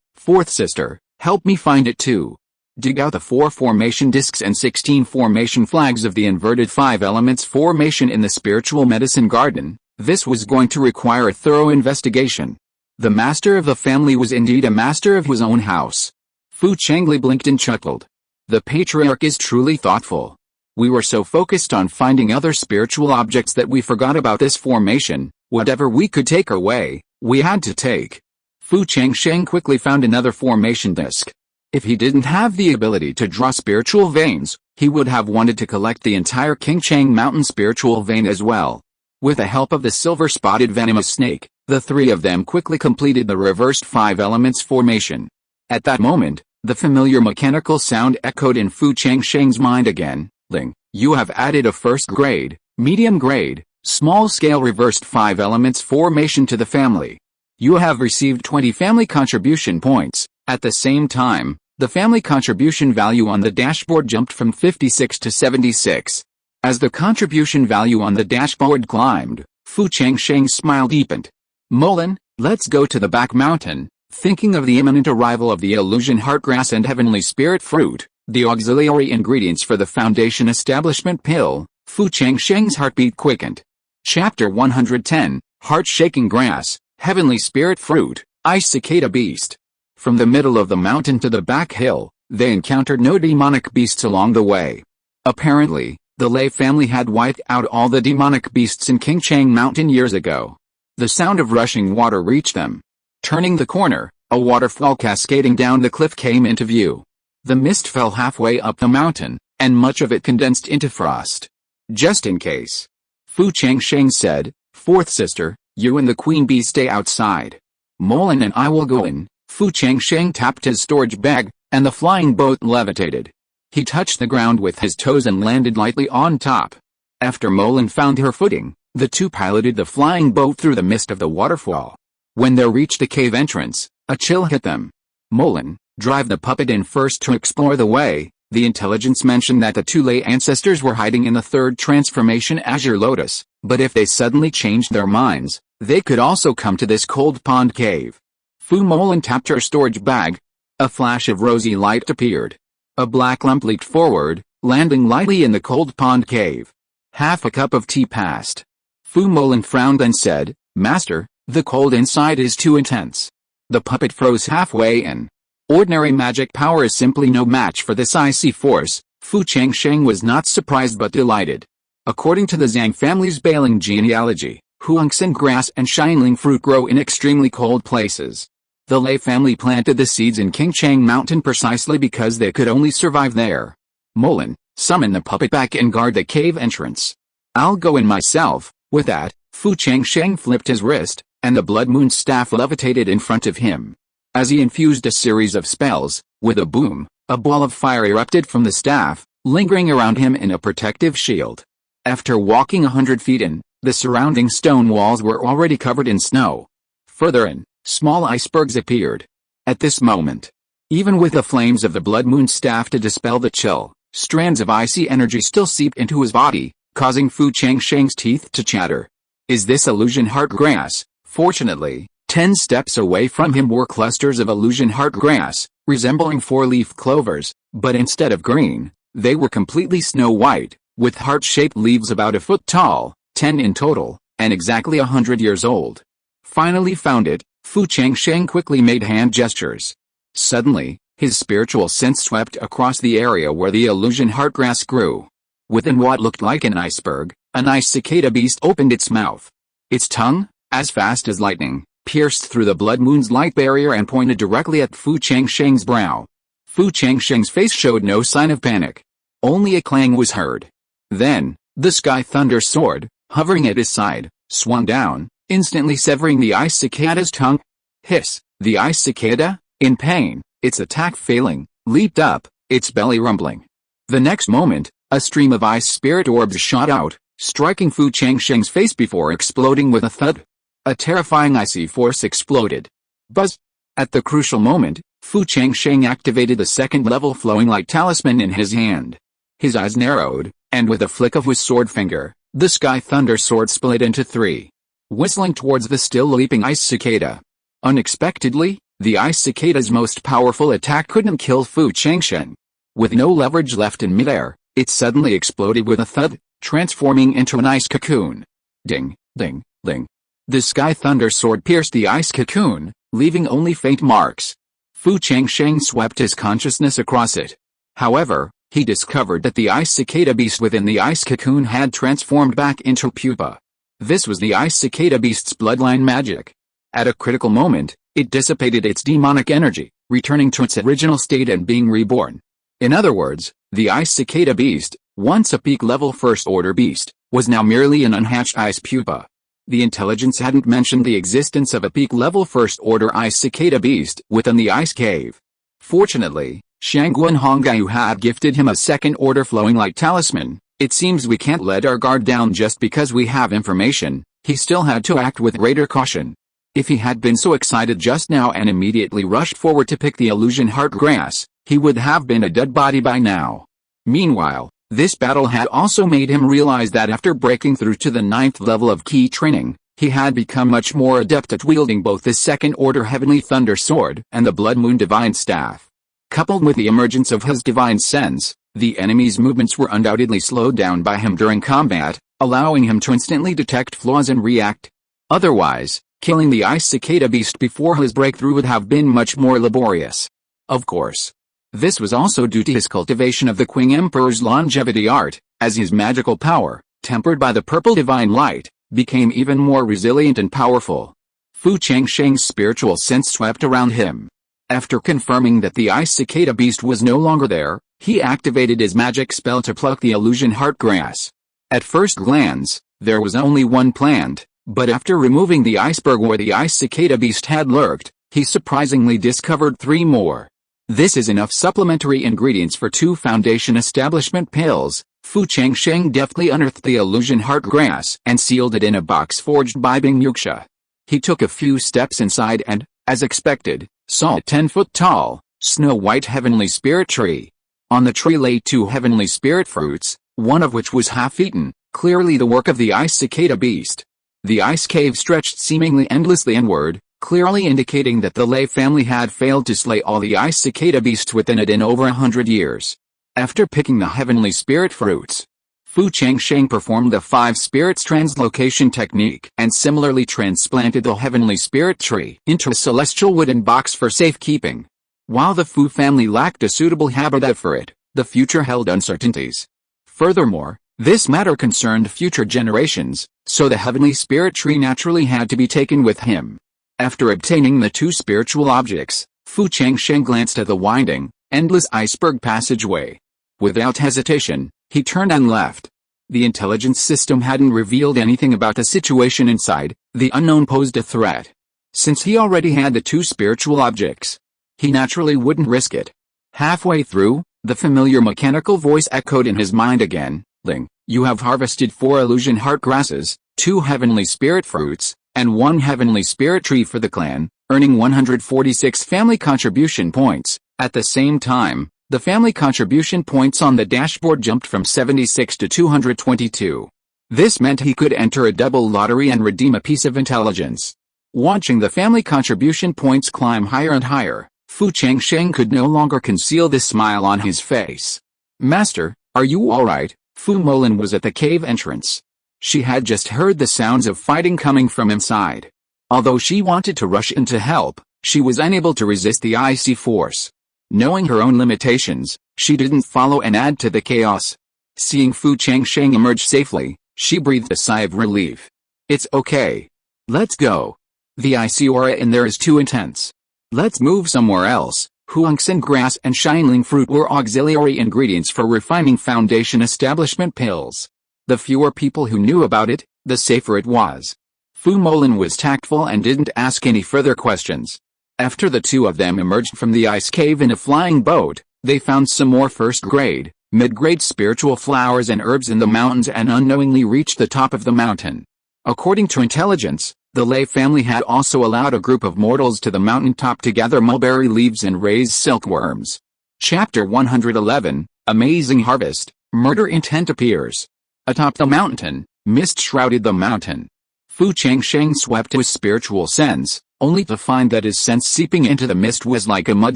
fourth sister, help me find it too. Dig out the 4 formation discs and 16 formation flags of the inverted 5 elements formation in the spiritual medicine garden. This was going to require a thorough investigation. The master of the family was indeed a master of his own house. Fu Changli blinked and chuckled. The patriarch is truly thoughtful. We were so focused on finding other spiritual objects that we forgot about this formation. Whatever we could take away, we had to take. Fu Changsheng quickly found another formation disc. If he didn't have the ability to draw spiritual veins, he would have wanted to collect the entire Changsheng mountain spiritual vein as well. With the help of the silver-spotted venomous snake, the three of them quickly completed the reversed 5 elements formation. At that moment, the familiar mechanical sound echoed in Fu Changsheng's mind again. Ling, you have added a first grade, medium grade, small scale reversed 5 elements formation to the family. You have received 20 family contribution points. At the same time, the family contribution value on the dashboard jumped from 56 to 76. As the contribution value on the dashboard climbed, Fu Changsheng's smile deepened. Molan, let's go to the back mountain. Thinking of the imminent arrival of the illusion heartgrass and heavenly spirit fruit, the auxiliary ingredients for the foundation establishment pill, Fu Changsheng's heartbeat quickened. Chapter 110, Heart-Shaking Grass, Heavenly Spirit Fruit, Ice Cicada Beast. From the middle of the mountain to the back hill, they encountered no demonic beasts along the way. Apparently, the Lei family had wiped out all the demonic beasts in Changsheng Mountain years ago. The sound of rushing water reached them. Turning the corner, a waterfall cascading down the cliff came into view. The mist fell halfway up the mountain, and much of it condensed into frost. Just in case. Fu Changsheng said, fourth sister, you and the queen bee stay outside. Molan and I will go in. Fu Changsheng tapped his storage bag, and the flying boat levitated. He touched the ground with his toes and landed lightly on top. After Molan found her footing, the two piloted the flying boat through the mist of the waterfall. When they reached the cave entrance, a chill hit them. Molan, drive the puppet in first to explore the way. The intelligence mentioned that the two Lei ancestors were hiding in the third transformation Azure Lotus, but if they suddenly changed their minds, they could also come to this cold pond cave. Fu Molan tapped her storage bag. A flash of rosy light appeared. A black lump leaped forward, landing lightly in the cold pond cave. Half a cup of tea passed. Fu Molan frowned and said, Master, the cold inside is too intense. The puppet froze halfway in. Ordinary magic power is simply no match for this icy force. Fu Changsheng was not surprised but delighted. According to the Zhang family's Bailing genealogy, Huangxin grass and Xianling fruit grow in extremely cold places. The Lei family planted the seeds in Changsheng Mountain precisely because they could only survive there. Molan, summon the puppet back and guard the cave entrance. I'll go in myself. With that, Fu Changsheng flipped his wrist, and the blood moon staff levitated in front of him. As he infused a series of spells, with a boom, a ball of fire erupted from the staff, lingering around him in a protective shield. After walking 100 feet in, the surrounding stone walls were already covered in snow. Further in, small icebergs appeared. At this moment, even with the flames of the blood moon staff to dispel the chill, strands of icy energy still seeped into his body, causing Fu Changsheng's teeth to chatter. Is this illusion heart grass? Fortunately, 10 steps away from him were clusters of illusion heart grass, resembling 4-leaf clovers, but instead of green, they were completely snow-white, with heart-shaped leaves about a foot tall, 10 in total, and exactly 100 years old. Finally found it, Fu Changsheng quickly made hand gestures. Suddenly, his spiritual sense swept across the area where the illusion heartgrass grew. Within what looked like an iceberg, a nice cicada beast opened its mouth. Its tongue, as fast as lightning, pierced through the blood moon's light barrier and pointed directly at Fu Changsheng's brow. Fu Changsheng's face showed no sign of panic. Only a clang was heard. Then, the sky thunder sword, hovering at his side, swung down, instantly severing the ice cicada's tongue. Hiss! The ice cicada, in pain, its attack failing, leaped up, its belly rumbling. The next moment, a stream of ice spirit orbs shot out, striking Fu Changsheng's face before exploding with a thud. A terrifying icy force exploded. Buzz! At the crucial moment, Fu Changsheng activated the second-level flowing light talisman in his hand. His eyes narrowed, and with a flick of his sword finger, the sky thunder sword split into three, whistling towards the still leaping ice cicada. Unexpectedly, the ice cicada's most powerful attack couldn't kill Fu Changsheng. With no leverage left in midair, it suddenly exploded with a thud, transforming into an ice cocoon. Ding, ding, ding. The sky thunder sword pierced the ice cocoon, leaving only faint marks. Fu Changsheng swept his consciousness across it. However, he discovered that the ice cicada beast within the ice cocoon had transformed back into pupa. This was the ice cicada beast's bloodline magic. At a critical moment, it dissipated its demonic energy, returning to its original state and being reborn. In other words, the ice cicada beast, once a peak-level first-order beast, was now merely an unhatched ice pupa. The intelligence hadn't mentioned the existence of a peak-level first-order ice cicada beast within the ice cave. Fortunately, Shangguan Hongyu had gifted him a second-order flowing light talisman. It seems we can't let our guard down just because we have information. He still had to act with greater caution. If he had been so excited just now and immediately rushed forward to pick the illusion heartgrass, he would have been a dead body by now. Meanwhile, this battle had also made him realize that after breaking through to the 9th level of key training, he had become much more adept at wielding both the second-order Heavenly Thunder Sword and the Blood Moon Divine Staff. Coupled with the emergence of his divine sense, the enemy's movements were undoubtedly slowed down by him during combat, allowing him to instantly detect flaws and react. Otherwise, killing the ice cicada beast before his breakthrough would have been much more laborious. Of course. This was also due to his cultivation of the Qing Emperor's longevity art, as his magical power, tempered by the purple divine light, became even more resilient and powerful. Fu Changsheng's spiritual sense swept around him. After confirming that the ice cicada beast was no longer there, he activated his magic spell to pluck the illusion heartgrass. At first glance, there was only one planned, but after removing the iceberg where the ice cicada beast had lurked, he surprisingly discovered three more. This is enough supplementary ingredients for 2 foundation establishment pills. Fu Changsheng deftly unearthed the illusion heartgrass and sealed it in a box forged by Bing Yuxia. He took a few steps inside and, as expected, saw a 10-foot-tall, snow-white heavenly spirit tree. On the tree lay 2 heavenly spirit fruits, one of which was half-eaten, clearly the work of the ice cicada beast. The ice cave stretched seemingly endlessly inward, clearly indicating that the Lei family had failed to slay all the ice cicada beasts within it in over 100 years. After picking the heavenly spirit fruits, Fu Changsheng performed the 5 spirits translocation technique and similarly transplanted the heavenly spirit tree into a celestial wooden box for safekeeping. While the Fu family lacked a suitable habitat for it, the future held uncertainties. Furthermore, this matter concerned future generations, so the heavenly spirit tree naturally had to be taken with him. After obtaining the 2 spiritual objects, Fu Changsheng glanced at the winding, endless iceberg passageway. Without hesitation, he turned and left. The intelligence system hadn't revealed anything about the situation inside. The unknown posed a threat. Since he already had the 2 spiritual objects, he naturally wouldn't risk it. Halfway through, the familiar mechanical voice echoed in his mind again. Ling, you have harvested 4 illusion heart grasses, 2 heavenly spirit fruits, and 1 heavenly spirit tree for the clan, earning 146 family contribution points. At the same time, the family contribution points on the dashboard jumped from 76 to 222. This meant he could enter a double lottery and redeem a piece of intelligence. Watching the family contribution points climb higher and higher, Fu Changsheng could no longer conceal the smile on his face. Master, are you alright? Fu Molin was at the cave entrance. She had just heard the sounds of fighting coming from inside. Although she wanted to rush in to help, she was unable to resist the icy force. Knowing her own limitations, she didn't follow and add to the chaos. Seeing Fu Changsheng emerge safely, she breathed a sigh of relief. It's okay. Let's go. The icy aura in there is too intense. Let's move somewhere else. Huangxin grass and Shineling fruit were auxiliary ingredients for refining foundation establishment pills. The fewer people who knew about it, the safer it was. Fu Molan was tactful and didn't ask any further questions. After the two of them emerged from the ice cave in a flying boat, they found some more first-grade, mid-grade spiritual flowers and herbs in the mountains and unknowingly reached the top of the mountain. According to intelligence, the Lei family had also allowed a group of mortals to the mountaintop to gather mulberry leaves and raise silkworms. Chapter 111, Amazing Harvest, Murder Intent appears. Atop the mountain, mist shrouded the mountain. Fu Changsheng swept his spiritual sense, only to find that his sense seeping into the mist was like a mud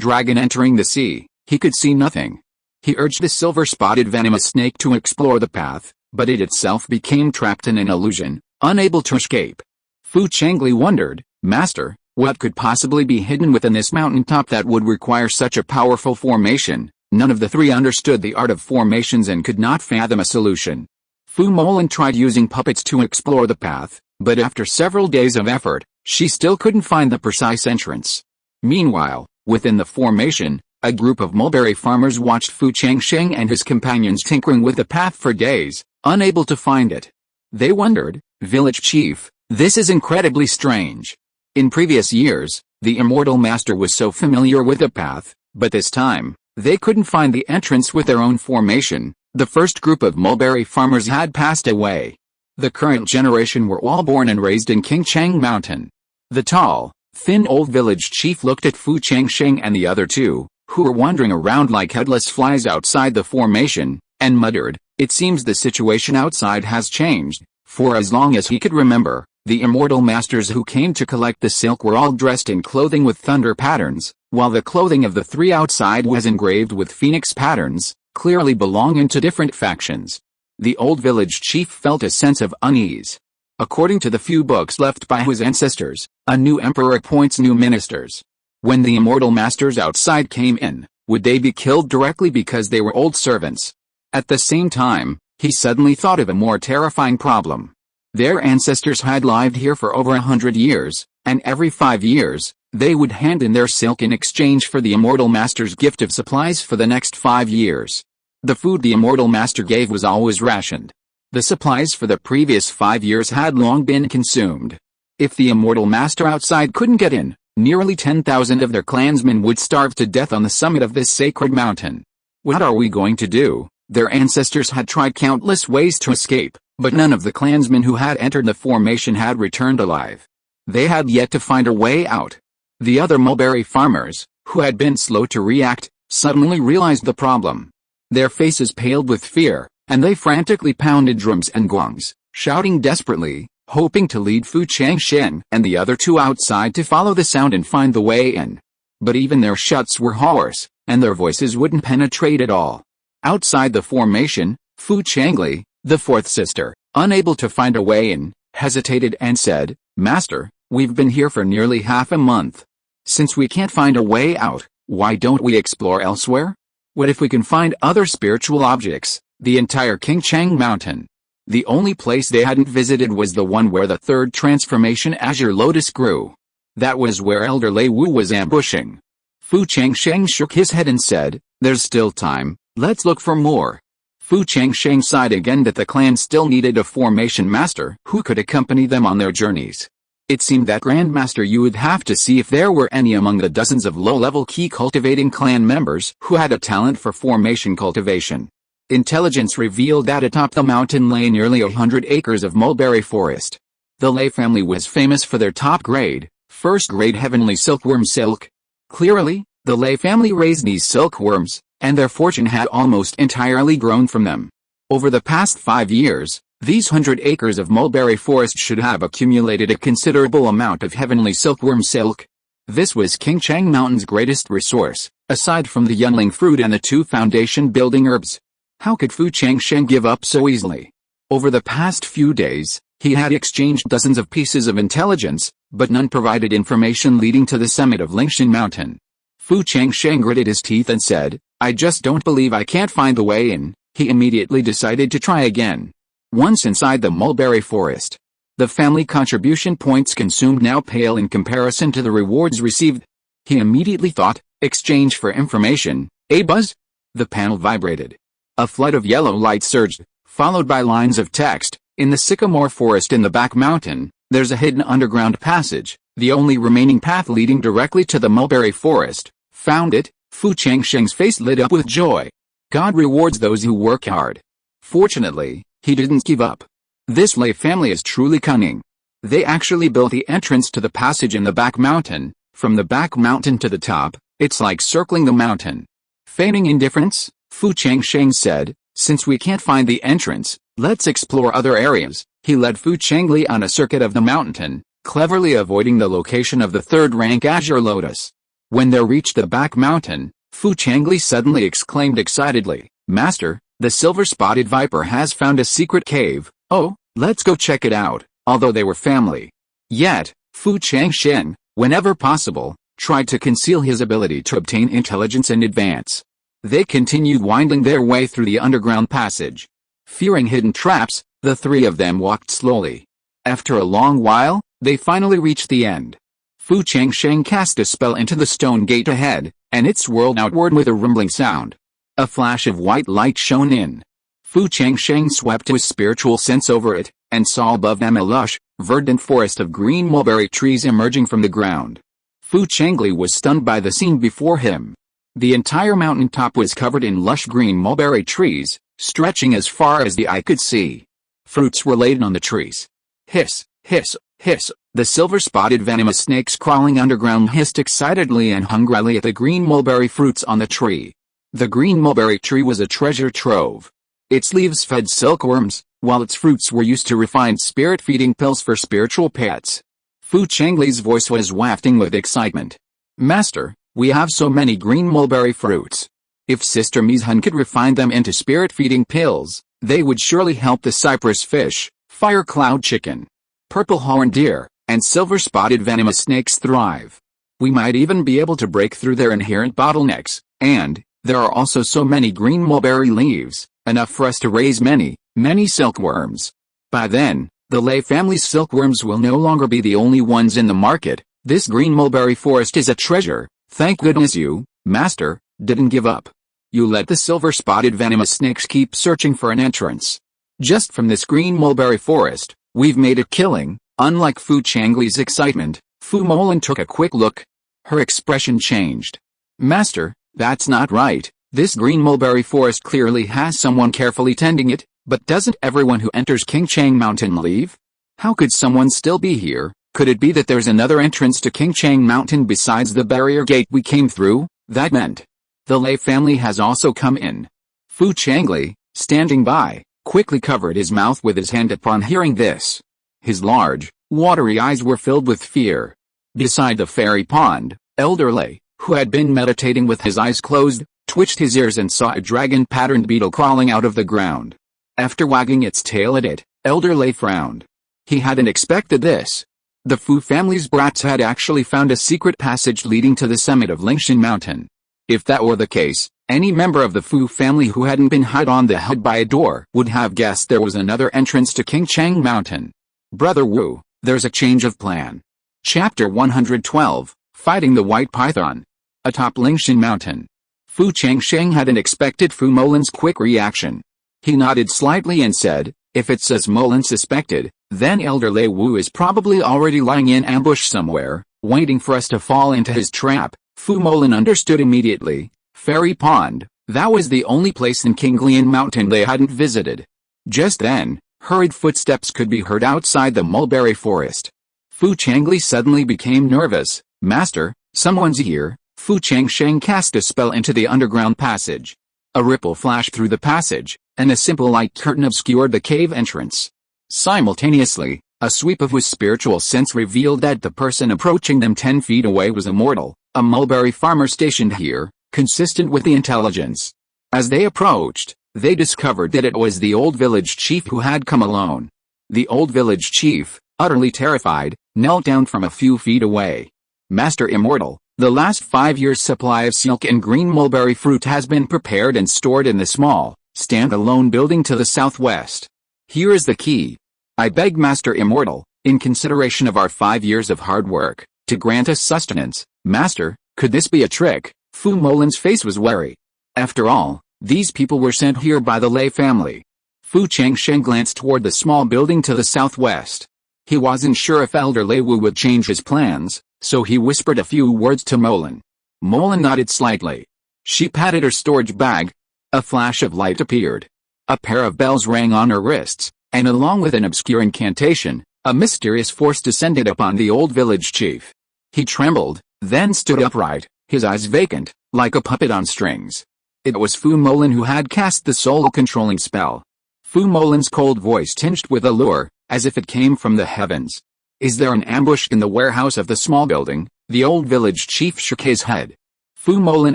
dragon entering the sea. He could see nothing. He urged the silver-spotted venomous snake to explore the path, but it itself became trapped in an illusion, unable to escape. Fu Changli wondered, Master, what could possibly be hidden within this mountaintop that would require such a powerful formation? None of the three understood the art of formations and could not fathom a solution. Fu Molan tried using puppets to explore the path, but after several days of effort, she still couldn't find the precise entrance. Meanwhile, within the formation, a group of mulberry farmers watched Fu Changsheng and his companions tinkering with the path for days, unable to find it. They wondered, Village Chief, this is incredibly strange. In previous years, the Immortal Master was so familiar with the path, but this time, they couldn't find the entrance with their own formation. The first group of mulberry farmers had passed away. The current generation were all born and raised in Changsheng Mountain. The tall, thin old village chief looked at Fu Changsheng and the other two, who were wandering around like headless flies outside the formation, and muttered, it seems the situation outside has changed. For as long as he could remember, the immortal masters who came to collect the silk were all dressed in clothing with thunder patterns, while the clothing of the three outside was engraved with phoenix patterns, clearly belonging to different factions. The old village chief felt a sense of unease. According to the few books left by his ancestors, a new emperor appoints new ministers. When the immortal masters outside came in, would they be killed directly because they were old servants? At the same time, he suddenly thought of a more terrifying problem. Their ancestors had lived here for over 100 years, and every 5 years, they would hand in their silk in exchange for the immortal master's gift of supplies for the next 5 years. The food the immortal master gave was always rationed. The supplies for the previous 5 years had long been consumed. If the immortal master outside couldn't get in, nearly 10,000 of their clansmen would starve to death on the summit of this sacred mountain. What are we going to do? Their ancestors had tried countless ways to escape, but none of the clansmen who had entered the formation had returned alive. They had yet to find a way out. The other mulberry farmers, who had been slow to react, suddenly realized the problem. Their faces paled with fear, and they frantically pounded drums and gongs, shouting desperately, hoping to lead Fu Changsheng and the other two outside to follow the sound and find the way in. But even their shouts were hoarse, and their voices wouldn't penetrate at all. Outside the formation, Fu Changli, the fourth sister, unable to find a way in, hesitated and said, Master, we've been here for nearly half a month. Since we can't find a way out, why don't we explore elsewhere? What if we can find other spiritual objects, the entire Changsheng Mountain? The only place they hadn't visited was the one where the third transformation azure lotus grew. That was where Elder Lei Wu was ambushing. Fu Changsheng shook his head and said, there's still time, let's look for more. Fu Changsheng sighed again that the clan still needed a formation master who could accompany them on their journeys. It seemed that Grandmaster Yu would have to see if there were any among the dozens of low-level key cultivating clan members who had a talent for formation cultivation. Intelligence revealed that atop the mountain lay nearly 100 acres of mulberry forest. The Lei family was famous for their top-grade, first-grade heavenly silkworm silk. Clearly, the Lei family raised these silkworms, and their fortune had almost entirely grown from them. Over the past 5 years, these 100 acres of mulberry forest should have accumulated a considerable amount of heavenly silkworm silk. This was Changsheng Mountain's greatest resource, aside from the yangang fruit and the 2 foundation-building herbs. How could Fu Changsheng give up so easily? Over the past few days, he had exchanged dozens of pieces of intelligence, but none provided information leading to the summit of Lingshan Mountain. Fu Changsheng gritted his teeth and said, "I just don't believe I can't find the way in." He immediately decided to try again. Once inside the mulberry forest, the family contribution points consumed now pale in comparison to the rewards received. He immediately thought, exchange for information, a buzz? The panel vibrated. A flood of yellow light surged, followed by lines of text. In the sycamore forest in the back mountain, there's a hidden underground passage, the only remaining path leading directly to the mulberry forest. Found it? Fu Changsheng's face lit up with joy. God rewards those who work hard. Fortunately, he didn't give up. This Lei family is truly cunning. They actually built the entrance to the passage in the back mountain. From the back mountain to the top, it's like circling the mountain. Feigning indifference, Fu Changsheng said, "Since we can't find the entrance, let's explore other areas." He led Fu Changli on a circuit of the mountain, cleverly avoiding the location of the third-rank azure lotus. When they reached the back mountain, Fu Changli suddenly exclaimed excitedly, "Master, the silver-spotted viper has found a secret cave. Oh, let's go check it out." Although they were family, yet, Fu Changsheng, whenever possible, tried to conceal his ability to obtain intelligence in advance. They continued winding their way through the underground passage. Fearing hidden traps, the three of them walked slowly. After a long while, they finally reached the end. Fu Changsheng cast a spell into the stone gate ahead, and it swirled outward with a rumbling sound. A flash of white light shone in. Fu Changsheng swept his spiritual sense over it, and saw above them a lush, verdant forest of green mulberry trees emerging from the ground. Fu Changli was stunned by the scene before him. The entire mountain top was covered in lush green mulberry trees, stretching as far as the eye could see. Fruits were laden on the trees. Hiss, hiss, hiss, the silver-spotted venomous snakes crawling underground hissed excitedly and hungrily at the green mulberry fruits on the tree. The green mulberry tree was a treasure trove. Its leaves fed silkworms, while its fruits were used to refine spirit-feeding pills for spiritual pets. Fu Changli's voice was wafting with excitement. "Master, we have so many green mulberry fruits. If Sister Mizhun could refine them into spirit-feeding pills, they would surely help the cypress fish, fire cloud chicken, purple-horned deer, and silver-spotted venomous snakes thrive. We might even be able to break through their inherent bottlenecks, and there are also so many green mulberry leaves, enough for us to raise many, many silkworms. By then, the Lei family's silkworms will no longer be the only ones in the market. This green mulberry forest is a treasure. Thank goodness you, Master, didn't give up. You let the silver-spotted venomous snakes keep searching for an entrance. Just from this green mulberry forest, we've made a killing." Unlike Fu Changli's excitement, Fu Molan took a quick look. Her expression changed. "Master, that's not right. This green mulberry forest clearly has someone carefully tending it, but doesn't everyone who enters Changsheng Mountain leave? How could someone still be here? Could it be that there's another entrance to Changsheng Mountain besides the barrier gate we came through? That meant the Lei family has also come in." Fu Changli, standing by, quickly covered his mouth with his hand upon hearing this. His large, watery eyes were filled with fear. Beside the fairy pond, Elder Lei, who had been meditating with his eyes closed, twitched his ears and saw a dragon-patterned beetle crawling out of the ground. After wagging its tail at it, Elder Lei frowned. He hadn't expected this. The Fu family's brats had actually found a secret passage leading to the summit of Lingshan Mountain. If that were the case, any member of the Fu family who hadn't been hid on the head by a door would have guessed there was another entrance to Changsheng Mountain. "Brother Wu, there's a change of plan." Chapter 112, Fighting the White Python. Atop Lingshan Mountain. Fu Changsheng hadn't expected Fu Molan's quick reaction. He nodded slightly and said, "If it's as Molan suspected, then Elder Lei Wu is probably already lying in ambush somewhere, waiting for us to fall into his trap." Fu Molan understood immediately. Fairy Pond, that was the only place in Qinglian Mountain they hadn't visited. Just then, hurried footsteps could be heard outside the mulberry forest. Fu Changli suddenly became nervous. "Master, someone's here." Fu Changsheng cast a spell into the underground passage. A ripple flashed through the passage, and a simple light curtain obscured the cave entrance. Simultaneously, a sweep of his spiritual sense revealed that the person approaching them 10 feet away was a mortal, a mulberry farmer stationed here, consistent with the intelligence. As they approached, they discovered that it was the old village chief who had come alone. The old village chief, utterly terrified, knelt down from a few feet away. Master Immortal, the last 5 years' supply of silk and green mulberry fruit has been prepared and stored in the small, stand-alone building to the southwest. Here is the key. I beg Master Immortal, in consideration of our 5 years of hard work, to grant us sustenance. Master, could this be a trick? Fu Molin's face was wary. After all, these people were sent here by the Lei family. Fu Changsheng glanced toward the small building to the southwest. He wasn't sure if Elder Lei Wu would change his plans, so he whispered a few words to Molin. Molin nodded slightly. She patted her storage bag. A flash of light appeared. A pair of bells rang on her wrists, and along with an obscure incantation, a mysterious force descended upon the old village chief. He trembled, then stood upright, his eyes vacant, like a puppet on strings. It was Fu Molin who had cast the soul-controlling spell. Fu Molin's cold voice tinged with allure, as if it came from the heavens. Is there an ambush in the warehouse of the small building? The old village chief shook his head. Fu Molin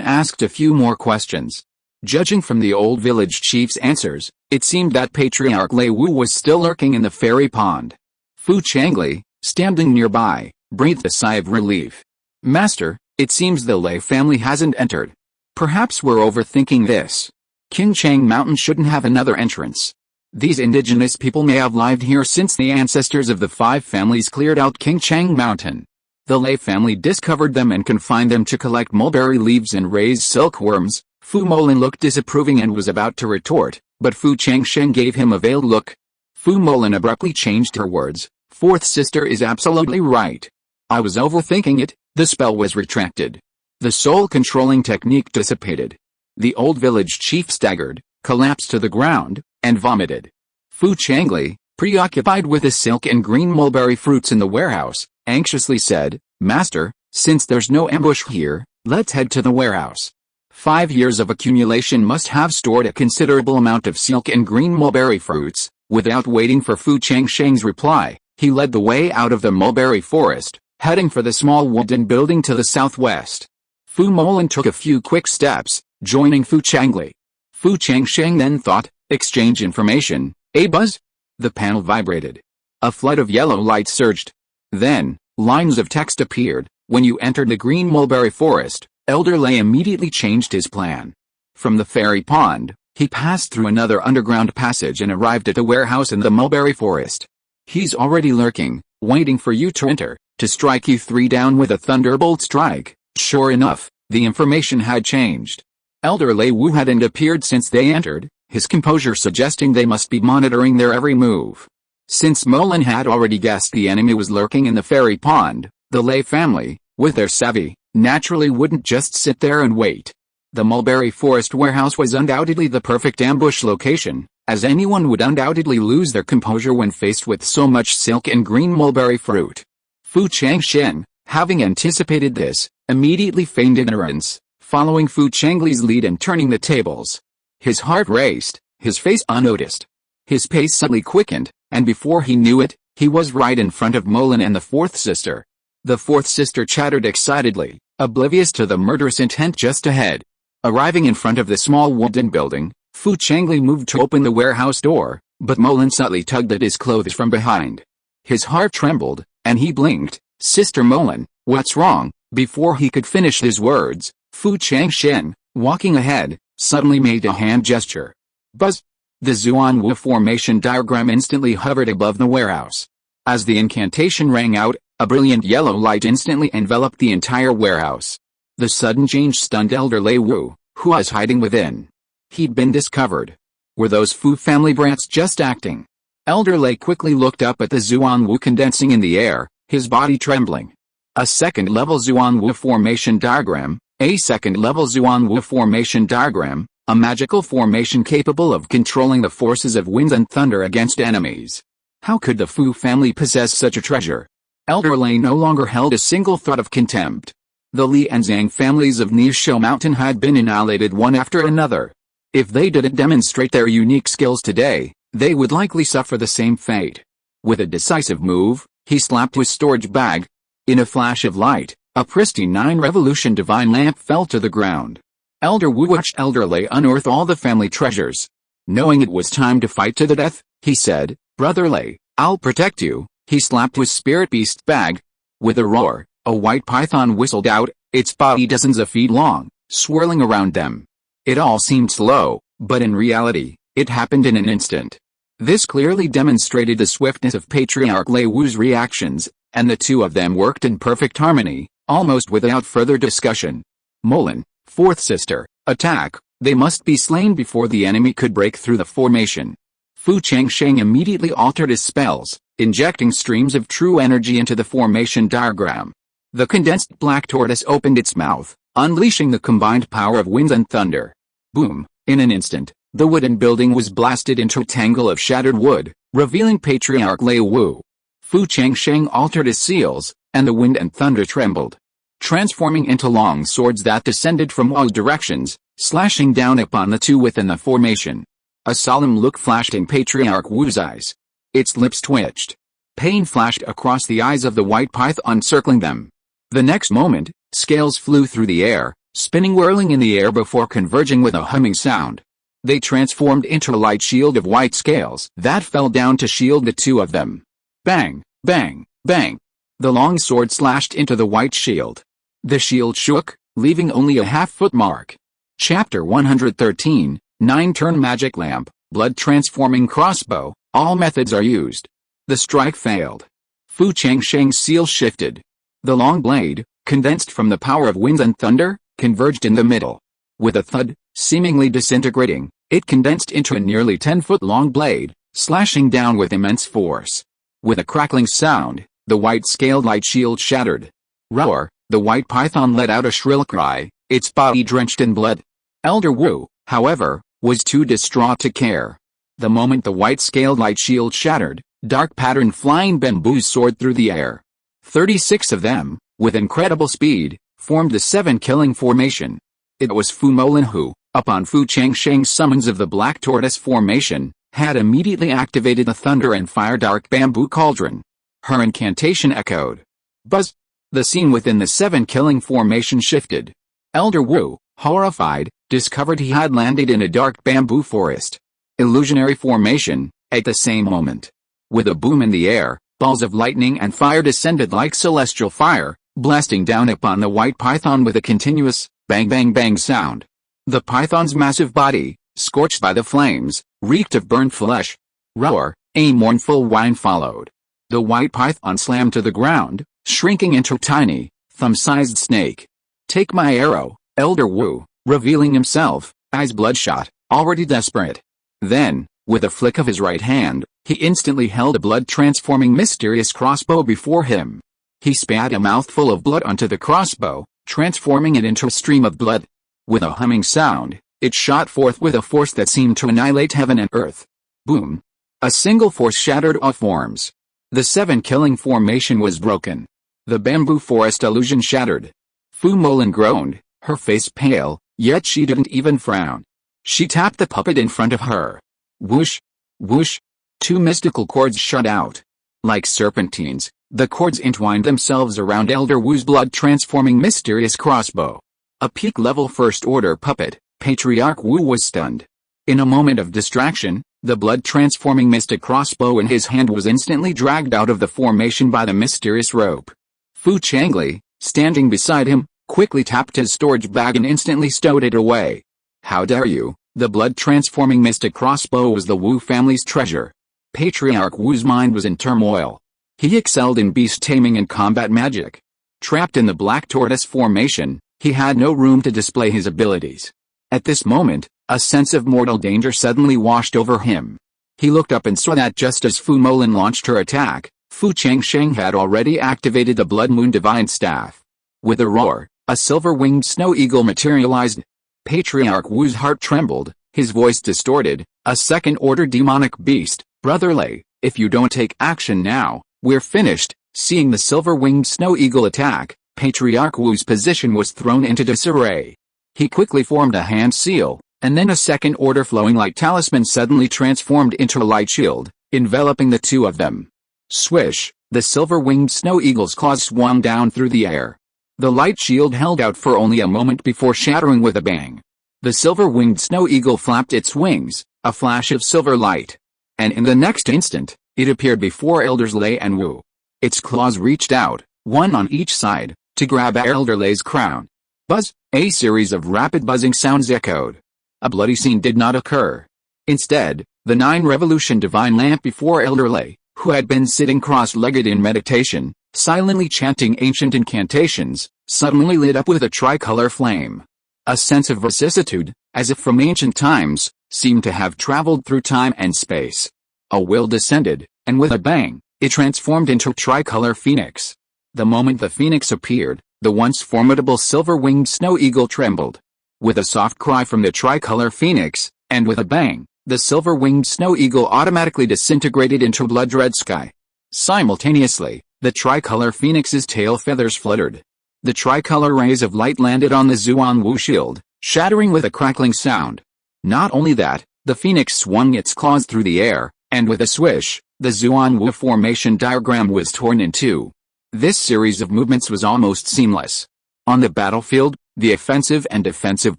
asked a few more questions. Judging from the old village chief's answers, it seemed that Patriarch Lei Wu was still lurking in the fairy pond. Fu Changli, standing nearby, breathed a sigh of relief. Master, it seems the Lei family hasn't entered. Perhaps we're overthinking this. Changsheng Mountain shouldn't have another entrance. These indigenous people may have lived here since the ancestors of the 5 families cleared out Changsheng Mountain. The Lei family discovered them and confined them to collect mulberry leaves and raise silkworms. Fu Molin looked disapproving and was about to retort, but Fu Changsheng gave him a veiled look. Fu Molin abruptly changed her words. Fourth sister is absolutely right. I was overthinking it. The spell was retracted. The soul-controlling technique dissipated. The old village chief staggered, collapsed to the ground, and vomited. Fu Changli, preoccupied with the silk and green mulberry fruits in the warehouse, anxiously said, Master, since there's no ambush here, let's head to the warehouse. 5 years of accumulation must have stored a considerable amount of silk and green mulberry fruits. Without waiting for Fu Changsheng's reply, he led the way out of the mulberry forest, heading for the small wooden building to the southwest. Fu Molin took a few quick steps, joining Fu Changli. Fu Changsheng then thought, exchange information, buzz? The panel vibrated. A flood of yellow light surged. Then, lines of text appeared. When you entered the green mulberry forest, Elder Lei immediately changed his plan. From the fairy pond, he passed through another underground passage and arrived at a warehouse in the mulberry forest. He's already lurking, waiting for you to enter, to strike you 3 down with a thunderbolt strike. Sure enough, the information had changed. Elder Lei Wu hadn't appeared since they entered, his composure suggesting they must be monitoring their every move. Since Molin had already guessed the enemy was lurking in the fairy pond, the Lei family, with their savvy, naturally wouldn't just sit there and wait. The mulberry forest warehouse was undoubtedly the perfect ambush location, as anyone would undoubtedly lose their composure when faced with so much silk and green mulberry fruit. Fu Changsheng, having anticipated this, immediately feigned ignorance, following Fu Changli's lead and turning the tables. His heart raced, his face unnoticed. His pace suddenly quickened, and before he knew it, he was right in front of Molin and the fourth sister. The fourth sister chattered excitedly, oblivious to the murderous intent just ahead. Arriving in front of the small wooden building, Fu Changli moved to open the warehouse door, but Molin subtly tugged at his clothes from behind. His heart trembled, and he blinked. Sister Molin, what's wrong? Before he could finish his words, Fu Changsheng, walking ahead, suddenly made a hand gesture. Buzz! The Zhuanwu formation diagram instantly hovered above the warehouse. As the incantation rang out, a brilliant yellow light instantly enveloped the entire warehouse. The sudden change stunned Elder Lei Wu, who was hiding within. He'd been discovered. Were those Fu family brats just acting? Elder Lei quickly looked up at the Zhuanwu condensing in the air, his body trembling. A second-level Zhuanwu formation diagram, a second-level Zhuanwu formation diagram, a magical formation capable of controlling the forces of wind and thunder against enemies. How could the Fu family possess such a treasure? Elder Lei no longer held a single thought of contempt. The Li and Zhang families of Nishou Mountain had been annihilated one after another. If they didn't demonstrate their unique skills today, they would likely suffer the same fate. With a decisive move, he slapped his storage bag. In a flash of light, a pristine 9-revolution divine lamp fell to the ground. Elder Wu watched Elder Lei unearth all the family treasures. Knowing it was time to fight to the death, he said, Brother Lei, I'll protect you. He slapped his spirit beast bag. With a roar, a white python whistled out, its body dozens of feet long, swirling around them. It all seemed slow, but in reality, it happened in an instant. This clearly demonstrated the swiftness of Patriarch Lei Wu's reactions, and the two of them worked in perfect harmony, almost without further discussion. Molan, fourth sister, attack! They must be slain before the enemy could break through the formation. Fu Changsheng immediately altered his spells, injecting streams of true energy into the formation diagram. The condensed black tortoise opened its mouth, unleashing the combined power of wind and thunder. Boom! In an instant, the wooden building was blasted into a tangle of shattered wood, revealing Patriarch Lei Wu. Fu Changsheng altered his seals, and the wind and thunder trembled, transforming into long swords that descended from all directions, slashing down upon the two within the formation. A solemn look flashed in Patriarch Wu's eyes. Its lips twitched. Pain flashed across the eyes of the white python circling them. The next moment, scales flew through the air, spinning whirling in the air before converging with a humming sound. They transformed into a light shield of white scales that fell down to shield the two of them. Bang, bang, bang. The long sword slashed into the white shield. The shield shook, leaving only a half-foot mark. Chapter 113, 9-turn magic lamp, blood transforming crossbow, all methods are used. The strike failed. Fu Changsheng's seal shifted. The long blade, condensed from the power of wind and thunder, converged in the middle. With a thud, seemingly disintegrating, it condensed into a nearly 10-foot-long blade, slashing down with immense force. With a crackling sound, the white-scaled light shield shattered. Roar! The white python let out a shrill cry, its body drenched in blood. Elder Wu, however, was too distraught to care. The moment the white-scaled light shield shattered, dark-patterned flying bamboos soared through the air. 36 of them, with incredible speed, formed the 7-killing formation. It was Fu Molan who, upon Fu Changsheng's summons of the Black Tortoise formation, had immediately activated the Thunder and Fire Dark Bamboo Cauldron. Her incantation echoed. Buzz! The scene within the 7-killing formation shifted. Elder Wu, horrified, discovered he had landed in a dark bamboo forest. Illusionary formation, at the same moment. With a boom in the air, balls of lightning and fire descended like celestial fire, blasting down upon the white python with a continuous, bang bang bang sound. The python's massive body, scorched by the flames, reeked of burnt flesh. Roar! A mournful whine followed. The white python slammed to the ground, shrinking into a tiny, thumb-sized snake. Take my arrow, Elder Wu, revealing himself, eyes bloodshot, already desperate. Then, with a flick of his right hand, he instantly held a blood-transforming mysterious crossbow before him. He spat a mouthful of blood onto the crossbow, transforming it into a stream of blood. With a humming sound, it shot forth with a force that seemed to annihilate heaven and earth. Boom! A single force shattered all forms. The 7-killing formation was broken. The bamboo forest illusion shattered. Fu Molan groaned, her face pale, yet she didn't even frown. She tapped the puppet in front of her. Whoosh! Whoosh! 2 mystical cords shot out. Like serpentines, the cords entwined themselves around Elder Wu's blood-transforming mysterious crossbow. A peak-level first-order puppet, Patriarch Wu was stunned. In a moment of distraction, the blood-transforming mystic crossbow in his hand was instantly dragged out of the formation by the mysterious rope. Fu Changlei, standing beside him, quickly tapped his storage bag and instantly stowed it away. How dare you? The blood-transforming mystic crossbow was the Wu family's treasure. Patriarch Wu's mind was in turmoil. He excelled in beast taming and combat magic. Trapped in the Black Tortoise formation, he had no room to display his abilities. At this moment, a sense of mortal danger suddenly washed over him. He looked up and saw that just as Fu Molan launched her attack, Fu Changsheng had already activated the Blood Moon Divine Staff. With a roar, a silver-winged snow eagle materialized. Patriarch Wu's heart trembled, his voice distorted. A second-order demonic beast, Brother Lei, if you don't take action now, we're finished. Seeing the silver-winged snow eagle attack, Patriarch Wu's position was thrown into disarray. He quickly formed a hand seal, and then a second-order flowing light talisman suddenly transformed into a light shield, enveloping the two of them. Swish! The silver-winged snow eagle's claws swung down through the air. The light shield held out for only a moment before shattering with a bang. The silver-winged snow eagle flapped its wings, a flash of silver light. And in the next instant, it appeared before Elders Lei and Wu. Its claws reached out, one on each side, to grab Elder Lei's crown. Buzz! A series of rapid buzzing sounds echoed. A bloody scene did not occur. Instead, the 9-revolution divine lamp before Elder Lei, who had been sitting cross-legged in meditation, silently chanting ancient incantations, suddenly lit up with a tricolor flame. A sense of vicissitude, as if from ancient times, seemed to have traveled through time and space. A will descended, and with a bang, it transformed into a tricolor phoenix. The moment the phoenix appeared, the once formidable silver-winged snow eagle trembled. With a soft cry from the tricolor phoenix, and with a bang, the silver-winged snow eagle automatically disintegrated into blood-red sky. Simultaneously, the tricolor phoenix's tail feathers fluttered. The tricolor rays of light landed on the Zuan-Wu shield, shattering with a crackling sound. Not only that, the phoenix swung its claws through the air, and with a swish, the Zuan-Wu formation diagram was torn in two. This series of movements was almost seamless. On the battlefield, the offensive and defensive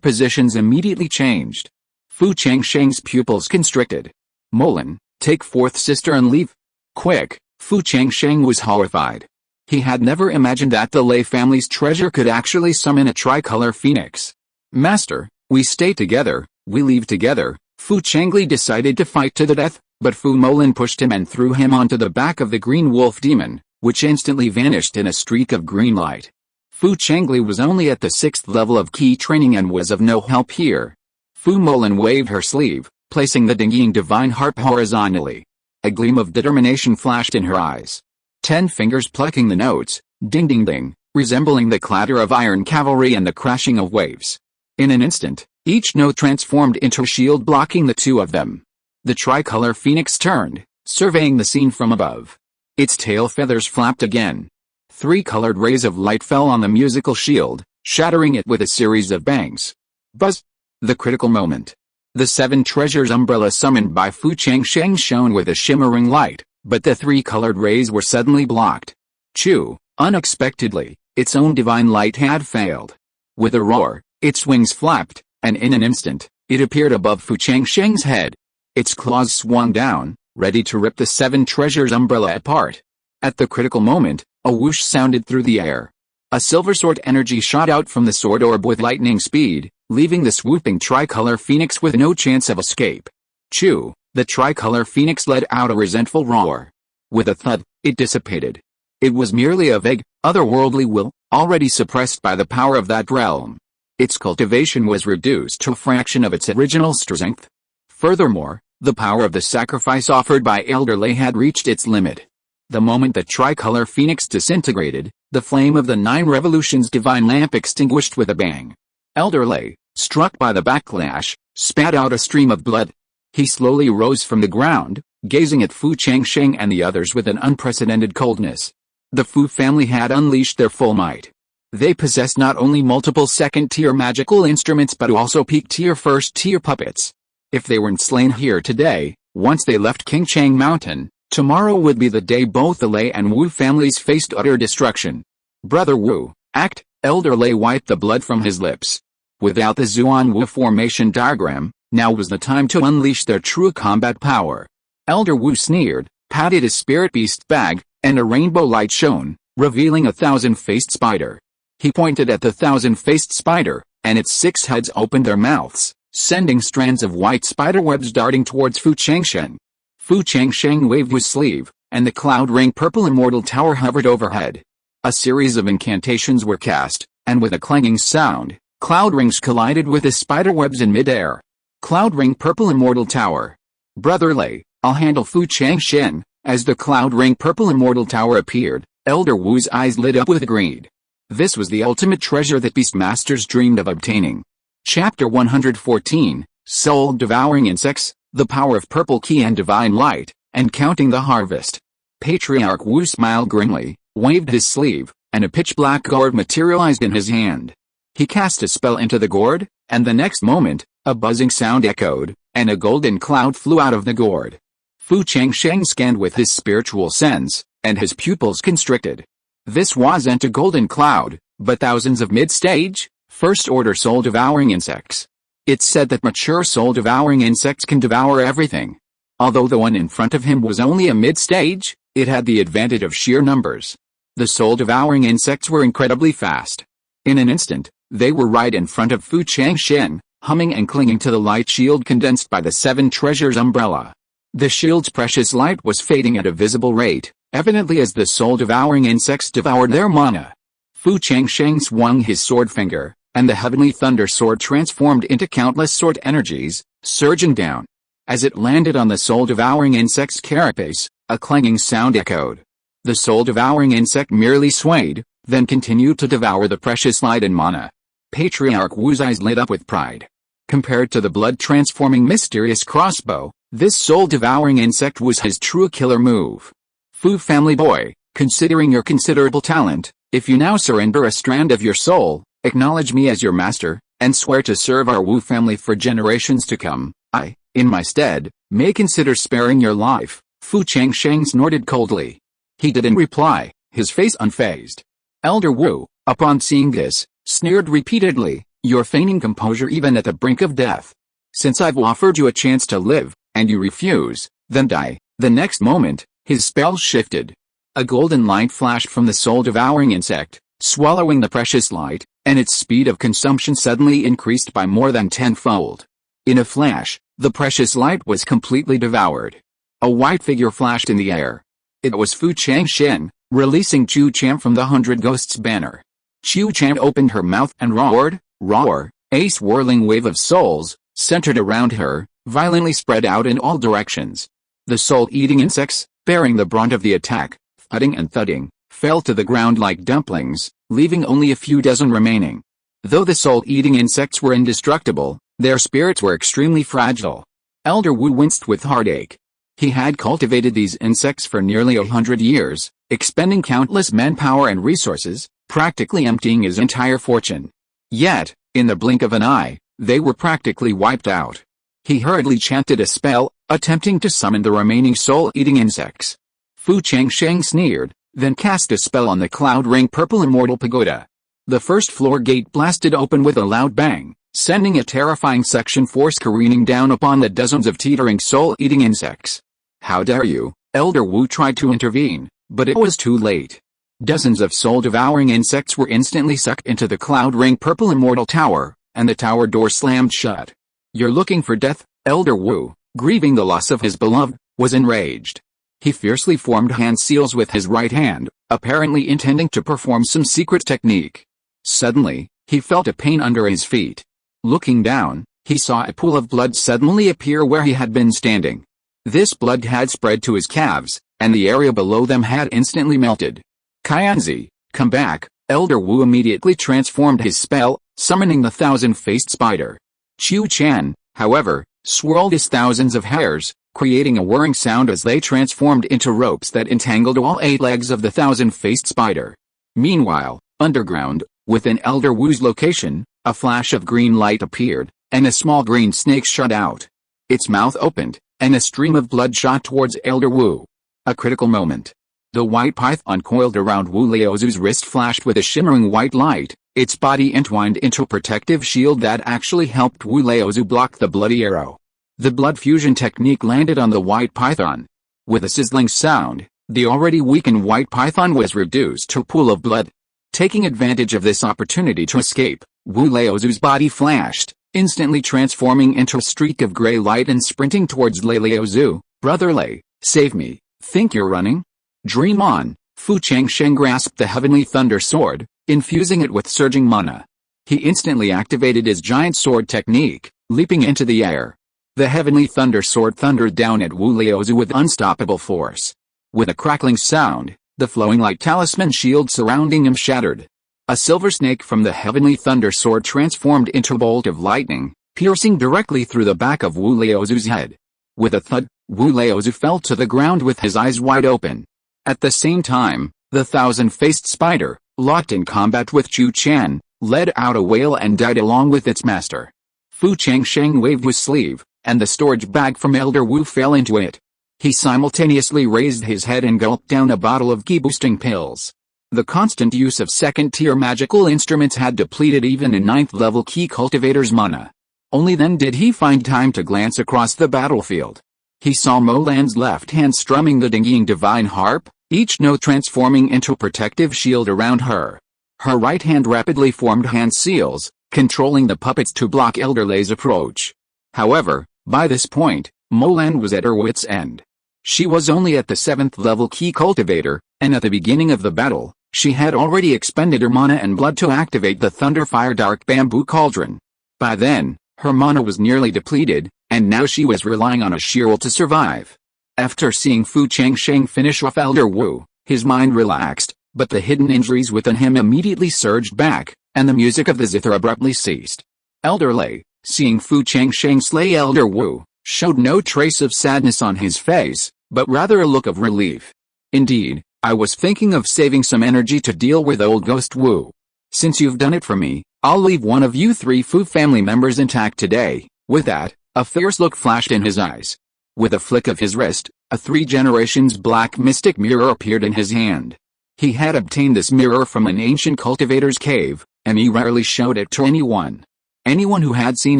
positions immediately changed. Fu Changsheng's pupils constricted. "Molan, take fourth sister and leave. Quick!" Fu Changsheng was horrified. He had never imagined that the Lei family's treasure could actually summon a tricolor phoenix. "Master, we stay together, we leave together." Fu Changli decided to fight to the death, but Fu Molan pushed him and threw him onto the back of the green wolf demon, which instantly vanished in a streak of green light. Fu Changli was only at the 6th level of key training and was of no help here. Fu Molan waved her sleeve, placing the dinging divine harp horizontally. A gleam of determination flashed in her eyes. 10 fingers plucking the notes, ding-ding-ding, resembling the clatter of iron cavalry and the crashing of waves. In an instant, each note transformed into a shield blocking the two of them. The tricolor phoenix turned, surveying the scene from above. Its tail feathers flapped again. 3 colored rays of light fell on the musical shield, shattering it with a series of bangs. Buzz! The critical moment. The 7 treasures umbrella summoned by Fu Changsheng shone with a shimmering light, but the 3 colored rays were suddenly blocked. Chew! Unexpectedly, its own divine light had failed. With a roar, its wings flapped, and in an instant, it appeared above Fu Changsheng's head. Its claws swung down, ready to rip the 7 treasures umbrella apart. At the critical moment, a whoosh sounded through the air. A silver sword energy shot out from the sword orb with lightning speed, leaving the swooping tricolor phoenix with no chance of escape. Chew! The tricolor phoenix let out a resentful roar. With a thud, it dissipated. It was merely a vague, otherworldly will, already suppressed by the power of that realm. Its cultivation was reduced to a fraction of its original strength. Furthermore, the power of the sacrifice offered by Elder Lei had reached its limit. The moment the tricolor phoenix disintegrated, the flame of the 9 revolutions divine lamp extinguished with a bang. Elder Lei, struck by the backlash, spat out a stream of blood. He slowly rose from the ground, gazing at Fu Changsheng and the others with an unprecedented coldness. The Fu family had unleashed their full might. They possessed not only multiple second-tier magical instruments but also peak-tier first-tier puppets. If they weren't slain here today, once they left Changsheng Mountain, tomorrow would be the day both the Lei and Wu families faced utter destruction. "Brother Wu, act!" Elder Lei wiped the blood from his lips. Without the Zuan-Wu formation diagram, now was the time to unleash their true combat power. Elder Wu sneered, patted his spirit beast bag, and a rainbow light shone, revealing a 1,000-faced spider. He pointed at the 1,000-faced spider, and its 6 heads opened their mouths, sending strands of white spiderwebs darting towards Fu Changsheng. Fu Changsheng waved his sleeve, and the cloud ring purple immortal tower hovered overhead. A series of incantations were cast, and with a clanging sound, cloud rings collided with the spiderwebs in midair. Cloud ring purple immortal tower. "Brother Lei, I'll handle Fu Changsheng." As the cloud ring purple immortal tower appeared, Elder Wu's eyes lit up with greed. This was the ultimate treasure that Beastmasters dreamed of obtaining. Chapter 114, Soul-Devouring Insects, the Power of Purple Key and Divine Light, and Counting the Harvest. Patriarch Wu smiled grimly, waved his sleeve, and a pitch-black gourd materialized in his hand. He cast a spell into the gourd, and the next moment, a buzzing sound echoed, and a golden cloud flew out of the gourd. Fu Changsheng scanned with his spiritual sense, and his pupils constricted. This wasn't a golden cloud, but thousands of mid-stage, first-order soul-devouring insects. It's said that mature soul-devouring insects can devour everything. Although the one in front of him was only a mid-stage, it had the advantage of sheer numbers. The soul-devouring insects were incredibly fast. In an instant, they were right in front of Fu Changsheng, humming and clinging to the light shield condensed by the seven treasures umbrella. The shield's precious light was fading at a visible rate, evidently as the soul-devouring insects devoured their mana. Fu Changsheng swung his sword finger, and the heavenly thunder sword transformed into countless sword energies, surging down. As it landed on the soul-devouring insect's carapace, a clanging sound echoed. The soul-devouring insect merely swayed, then continued to devour the precious light and mana. Patriarch Wu's eyes lit up with pride. Compared to the blood-transforming mysterious crossbow, this soul-devouring insect was his true killer move. Fu family boy, considering your considerable talent, if you now surrender a strand of your soul, acknowledge me as your master, and swear to serve our Wu family for generations to come, I, in my stead, may consider sparing your life. Fu Changsheng snorted coldly. He didn't reply, his face unfazed. Elder Wu, upon seeing this, sneered repeatedly, "You're feigning composure even at the brink of death. Since I've offered you a chance to live, and you refuse, then die." The next moment, his spell shifted. A golden light flashed from the soul-devouring insect, swallowing the precious light, and its speed of consumption suddenly increased by more than tenfold. In a flash, the precious light was completely devoured. A white figure flashed in the air. It was Fu Changsheng, releasing Chu Chan from the Hundred Ghosts banner. Chu Chan opened her mouth and roared, roar, a swirling wave of souls, centered around her, violently spread out in all directions. The soul-eating insects, bearing the brunt of the attack, thudding and thudding, fell to the ground like dumplings, leaving only a few dozen remaining. Though the soul-eating insects were indestructible, their spirits were extremely fragile. Elder Wu winced with heartache. He had cultivated these insects for nearly 100 years, expending countless manpower and resources, practically emptying his entire fortune. Yet, in the blink of an eye, they were practically wiped out. He hurriedly chanted a spell, attempting to summon the remaining soul-eating insects. Fu Changsheng sneered, then cast a spell on the Cloud Ring Purple Immortal Pagoda. The first floor gate blasted open with a loud bang, sending a terrifying suction force careening down upon the dozens of teetering soul-eating insects. "How dare you?" Elder Wu tried to intervene, but it was too late. Dozens of soul-devouring insects were instantly sucked into the Cloud Ring Purple Immortal Tower, and the tower door slammed shut. "You're looking for death?" Elder Wu, grieving the loss of his beloved, was enraged. He fiercely formed hand seals with his right hand, apparently intending to perform some secret technique. Suddenly, he felt a pain under his feet. Looking down, he saw a pool of blood suddenly appear where he had been standing. This blood had spread to his calves, and the area below them had instantly melted. "Qianzi, come back!" Elder Wu immediately transformed his spell, summoning the thousand-faced spider. Chu Chan, however, swirled his thousands of hairs, creating a whirring sound as they transformed into ropes that entangled all 8 legs of the thousand-faced spider. Meanwhile, underground, within Elder Wu's location, a flash of green light appeared, and a small green snake shot out. Its mouth opened, and a stream of blood shot towards Elder Wu. A critical moment. The white python coiled around Wu Liaozu's wrist flashed with a shimmering white light, its body entwined into a protective shield that actually helped Wu Liaozu block the bloody arrow. The blood fusion technique landed on the white python. With a sizzling sound, the already weakened white python was reduced to a pool of blood. Taking advantage of this opportunity to escape, Wu Liaozu's body flashed, instantly transforming into a streak of gray light and sprinting towards Lei Liaozu. "Brother Lei, save me. Think you're running? Dream on." Fu Changsheng grasped the heavenly thunder sword, infusing it with surging mana. He instantly activated his giant sword technique, leaping into the air. The heavenly thunder sword thundered down at Wu Liaozu with unstoppable force. With a crackling sound, the flowing light talisman shield surrounding him shattered. A silver snake from the heavenly thunder sword transformed into a bolt of lightning, piercing directly through the back of Wu Liaozu's head. With a thud, Wu Liaozu fell to the ground with his eyes wide open. At the same time, the thousand-faced spider, locked in combat with Chu Chan, let out a wail and died along with its master. Fu Changsheng waved his sleeve, and the storage bag from Elder Wu fell into it. He simultaneously raised his head and gulped down a bottle of ki-boosting pills. The constant use of second-tier magical instruments had depleted even a 9th-level ki cultivator's mana. Only then did he find time to glance across the battlefield. He saw Molan's left hand strumming the dinghying divine harp, each note transforming into a protective shield around her. Her right hand rapidly formed hand seals, controlling the puppets to block Elderlay's approach. However, by this point, Molan was at her wit's end. She was only at the 7th level key cultivator, and at the beginning of the battle, she had already expended her mana and blood to activate the Thunderfire Dark Bamboo Cauldron. By then, her mana was nearly depleted, and now she was relying on a sheer will to survive. After seeing Fu Changsheng finish off Elder Wu, his mind relaxed, but the hidden injuries within him immediately surged back, and the music of the zither abruptly ceased. Elderlay, seeing Fu Changsheng slay Elder Wu, showed no trace of sadness on his face, but rather a look of relief. Indeed, I was thinking of saving some energy to deal with old Ghost Wu. Since you've done it for me, I'll leave one of you 3 Fu family members intact today. With that, a fierce look flashed in his eyes. With a flick of his wrist, a 3 generations black mystic mirror appeared in his hand. He had obtained this mirror from an ancient cultivator's cave, and he rarely showed it to anyone. Anyone who had seen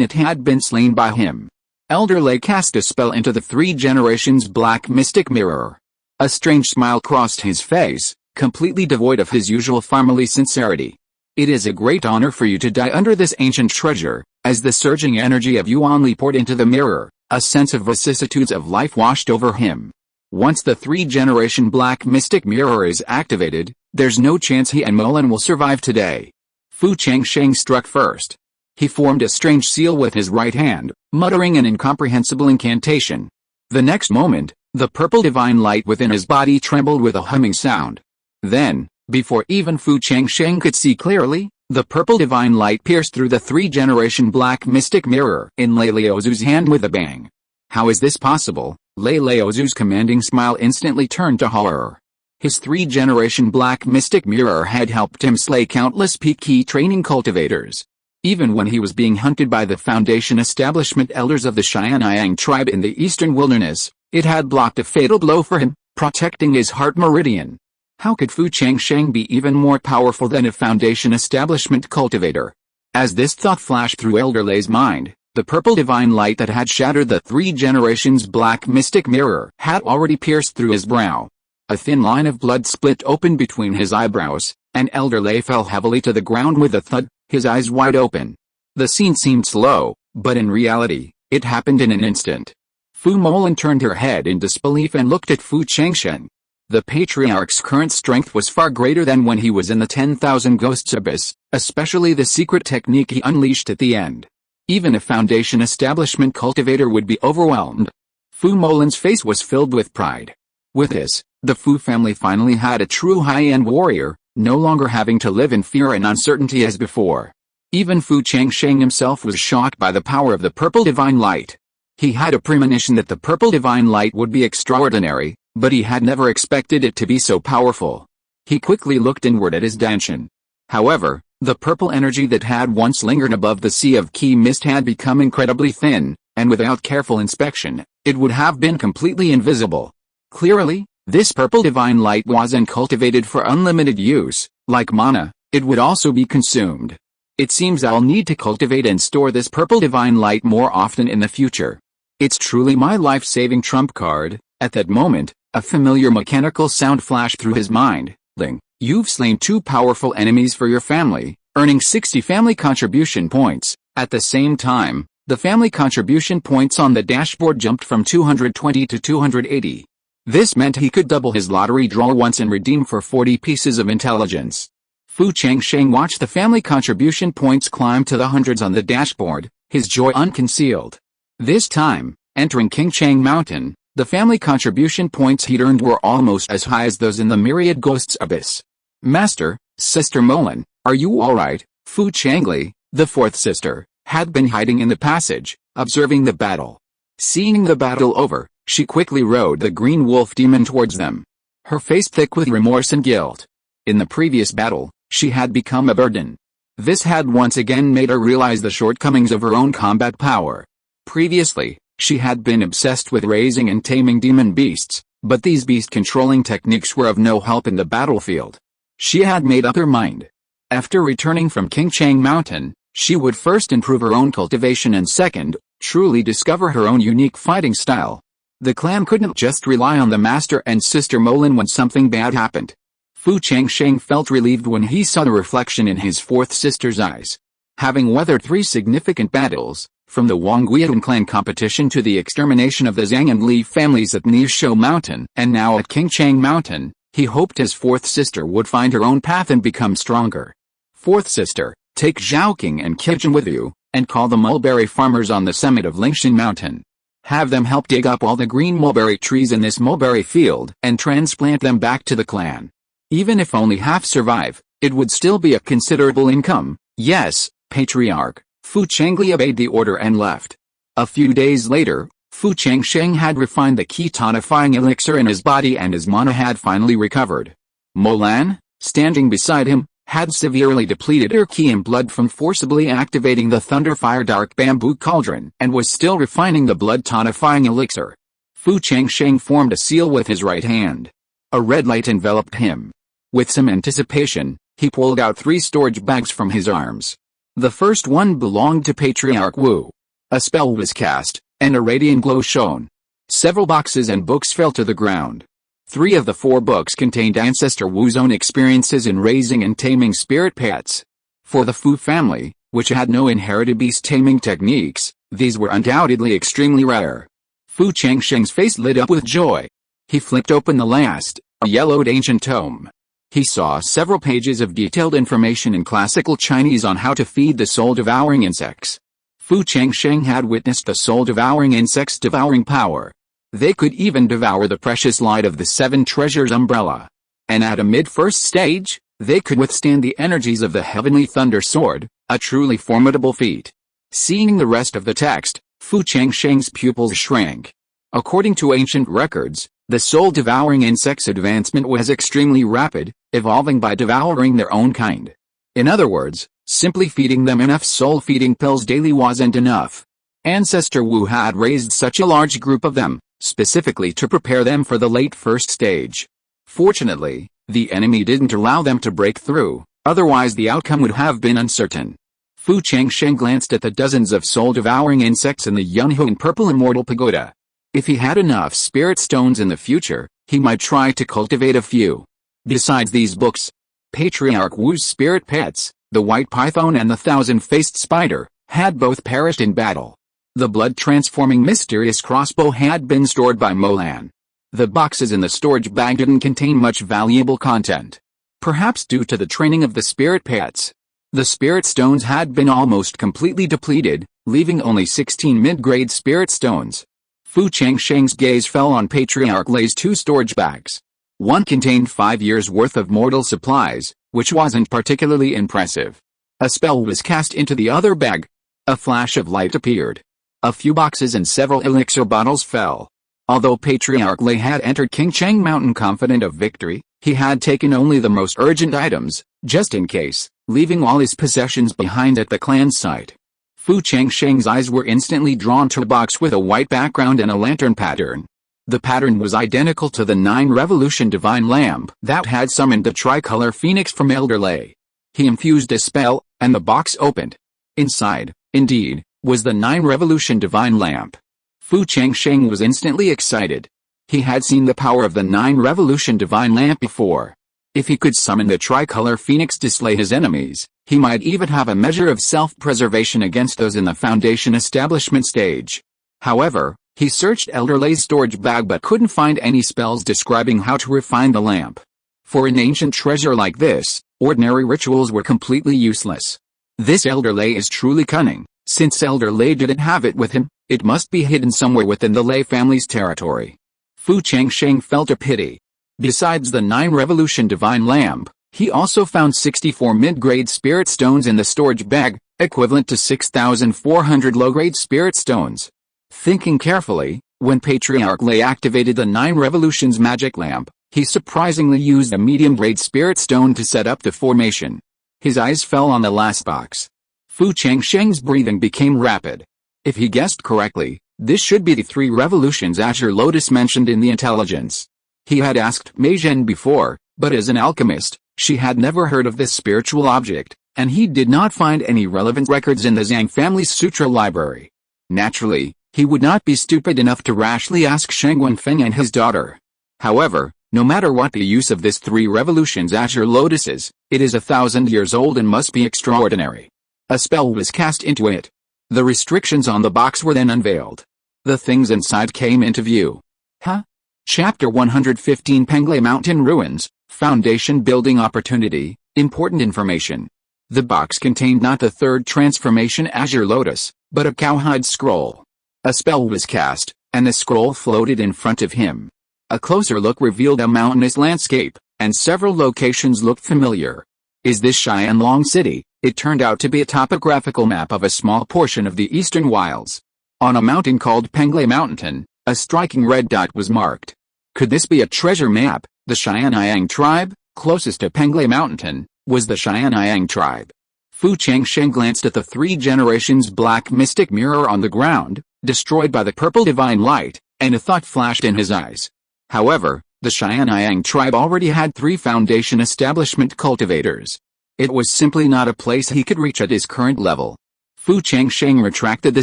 it had been slain by him. Elderlay cast a spell into the 3 generations black mystic mirror. A strange smile crossed his face, completely devoid of his usual family sincerity. It is a great honor for you to die under this ancient treasure. As the surging energy of Yuanli poured into the mirror, a sense of vicissitudes of life washed over him. Once the 3-generation black mystic mirror is activated, there's no chance he and Molan will survive today. Fu Changsheng struck first. He formed a strange seal with his right hand, muttering an incomprehensible incantation. The next moment, the purple divine light within his body trembled with a humming sound. Then, before even Fu Changsheng could see clearly, the purple divine light pierced through the 3-generation black mystic mirror in Lei Leozu's hand with a bang. How is this possible? Lei Leozu's commanding smile instantly turned to horror. His 3-generation black mystic mirror had helped him slay countless peak key training cultivators. Even when he was being hunted by the Foundation establishment elders of the Yangang tribe in the eastern wilderness, it had blocked a fatal blow for him, protecting his heart meridian. How could Fu Changsheng be even more powerful than a Foundation establishment cultivator? As this thought flashed through Elderlay's mind, the purple divine light that had shattered the 3-generations black mystic mirror had already pierced through his brow. A thin line of blood split open between his eyebrows, and Elderlay fell heavily to the ground with a thud, his eyes wide open. The scene seemed slow, but in reality, it happened in an instant. Fu Molan turned her head in disbelief and looked at Fu Changsheng. The Patriarch's current strength was far greater than when he was in the 10,000 Ghosts Abyss, especially the secret technique he unleashed at the end. Even a Foundation establishment cultivator would be overwhelmed. Fu Molan's face was filled with pride. With this, the Fu family finally had a true high-end warrior, no longer having to live in fear and uncertainty as before. Even Fu Changsheng himself was shocked by the power of the purple divine light. He had a premonition that the purple divine light would be extraordinary, but he had never expected it to be so powerful. He quickly looked inward at his Danshin. However, the purple energy that had once lingered above the sea of key mist had become incredibly thin, and without careful inspection, it would have been completely invisible. Clearly, this purple divine light wasn't cultivated for unlimited use. Like mana, it would also be consumed. It seems I'll need to cultivate and store this purple divine light more often in the future. It's truly my life-saving trump card. At that moment, a familiar mechanical sound flashed through his mind. Ling, you've slain 2 powerful enemies for your family, earning 60 family contribution points. At the same time, the family contribution points on the dashboard jumped from 220 to 280. This meant he could double his lottery draw once and redeem for 40 pieces of intelligence. Fu Changsheng watched the family contribution points climb to the hundreds on the dashboard, his joy unconcealed. This time, entering Changsheng Mountain, the family contribution points he'd earned were almost as high as those in the myriad Ghosts Abyss. Master, Sister Molan, are you alright? Fu Changli, the 4th sister, had been hiding in the passage, observing the battle. Seeing the battle over, she quickly rode the green wolf demon towards them. Her face thick with remorse and guilt. In the previous battle, she had become a burden. This had once again made her realize the shortcomings of her own combat power. Previously, she had been obsessed with raising and taming demon beasts, but these beast-controlling techniques were of no help in the battlefield. She had made up her mind. After returning from Changsheng Mountain, she would first improve her own cultivation and second, truly discover her own unique fighting style. The clan couldn't just rely on the master and sister Molin when something bad happened. Fu Changsheng felt relieved when he saw the reflection in his fourth sister's eyes. Having weathered 3 significant battles, from the Wangguiyun clan competition to the extermination of the Zhang and Li families at Nishou Mountain and now at Changsheng Mountain, he hoped his fourth sister would find her own path and become stronger. Fourth sister, take Zhaoqing and Qijin with you, and call the mulberry farmers on the summit of Lingshan Mountain. Have them help dig up all the green mulberry trees in this mulberry field and transplant them back to the clan. Even if only half survive, it would still be a considerable income. Yes, Patriarch. Fu Changli obeyed the order and left. A few days later, Fu Changsheng had refined the key tonifying elixir in his body and his mana had finally recovered. Molan, standing beside him, had severely depleted her ki and blood from forcibly activating the Thunderfire Dark Bamboo Cauldron and was still refining the blood tonifying elixir. Fu Changsheng formed a seal with his right hand. A red light enveloped him. With some anticipation, he pulled out 3 storage bags from his arms. The first one belonged to Patriarch Wu. A spell was cast, and a radiant glow shone. Several boxes and books fell to the ground. 3 of the 4 books contained Ancestor Wu's own experiences in raising and taming spirit pets. For the Fu family, which had no inherited beast taming techniques, these were undoubtedly extremely rare. Fu Changsheng's face lit up with joy. He flipped open the last, a yellowed ancient tome. He saw several pages of detailed information in classical Chinese on how to feed the soul-devouring insects. Fu Changsheng had witnessed the soul-devouring insects' devouring power. They could even devour the precious light of the 7 treasures umbrella. And at a mid-first stage, they could withstand the energies of the heavenly thunder sword, a truly formidable feat. Seeing the rest of the text, Fu Changsheng's pupils shrank. According to ancient records, the soul-devouring insects' advancement was extremely rapid, evolving by devouring their own kind. In other words, simply feeding them enough soul-feeding pills daily wasn't enough. Ancestor Wu had raised such a large group of them, specifically to prepare them for the late first stage. Fortunately, the enemy didn't allow them to break through, otherwise the outcome would have been uncertain. Fu Changsheng glanced at the dozens of soul-devouring insects in the Yunhuan Purple Immortal Pagoda. If he had enough spirit stones in the future, he might try to cultivate a few. Besides these books, Patriarch Wu's spirit pets, the white python and the thousand-faced spider, had both perished in battle. The blood-transforming mysterious crossbow had been stored by Molan. The boxes in the storage bag didn't contain much valuable content. Perhaps due to the training of the spirit pets. The spirit stones had been almost completely depleted, leaving only 16 mid-grade spirit stones. Fu Changsheng's gaze fell on Patriarch Lei's 2 storage bags. One contained 5 years' worth of mortal supplies, which wasn't particularly impressive. A spell was cast into the other bag. A flash of light appeared. A few boxes and several elixir bottles fell. Although Patriarch Lei had entered Changsheng Mountain confident of victory, he had taken only the most urgent items, just in case, leaving all his possessions behind at the clan site. Fu Changsheng's eyes were instantly drawn to a box with a white background and a lantern pattern. The pattern was identical to the 9 Revolution Divine Lamp that had summoned the tricolor phoenix from Elder Lei. He infused a spell, and the box opened. Inside, indeed, was the 9 Revolution Divine Lamp. Fu Changsheng was instantly excited. He had seen the power of the 9 Revolution Divine Lamp before. If he could summon the tricolor phoenix to slay his enemies, he might even have a measure of self-preservation against those in the Foundation establishment stage. However, he searched Elder Lei's storage bag but couldn't find any spells describing how to refine the lamp. For an ancient treasure like this, ordinary rituals were completely useless. This Elder Lei is truly cunning. Since Elder Lei didn't have it with him, it must be hidden somewhere within the Lei family's territory. Fu Changsheng felt a pity. Besides the 9 Revolution Divine Lamp, he also found 64 mid-grade spirit stones in the storage bag, equivalent to 6,400 low-grade spirit stones. Thinking carefully, when Patriarch Lei activated the 9 Revolutions magic lamp, he surprisingly used a medium-grade spirit stone to set up the formation. His eyes fell on the last box. Fu Changsheng's breathing became rapid. If he guessed correctly, this should be the 3 Revolutions Azure Lotus mentioned in the intelligence. He had asked Mei Zhen before, but as an alchemist, she had never heard of this spiritual object, and he did not find any relevant records in the Zhang family's sutra library. Naturally, He would not be stupid enough to rashly ask Shangguan Feng and his daughter. However, no matter what the use of this 3 revolutions azure lotus is, it is 1,000 years old and must be extraordinary. A spell was cast into it. The restrictions on the box were then unveiled. The things inside came into view. Huh? Chapter 115 Penglai Mountain Ruins, Foundation Building Opportunity, Important Information. The box contained not the 3rd transformation azure lotus, but a cowhide scroll. A spell was cast, and the scroll floated in front of him. A closer look revealed a mountainous landscape, and several locations looked familiar. Is this Xianlong City? It turned out to be a topographical map of a small portion of the eastern wilds. On a mountain called Penglai Mountain, a striking red dot was marked. Could this be a treasure map? The Xianyang tribe, closest to Penglai Mountain, was the Xianyang tribe. Fu Changsheng glanced at the 3 generations black mystic mirror on the ground, destroyed by the purple divine light, and a thought flashed in his eyes. However, the Xianyang tribe already had 3 foundation establishment cultivators. It was simply not a place he could reach at his current level. Fu Changsheng retracted the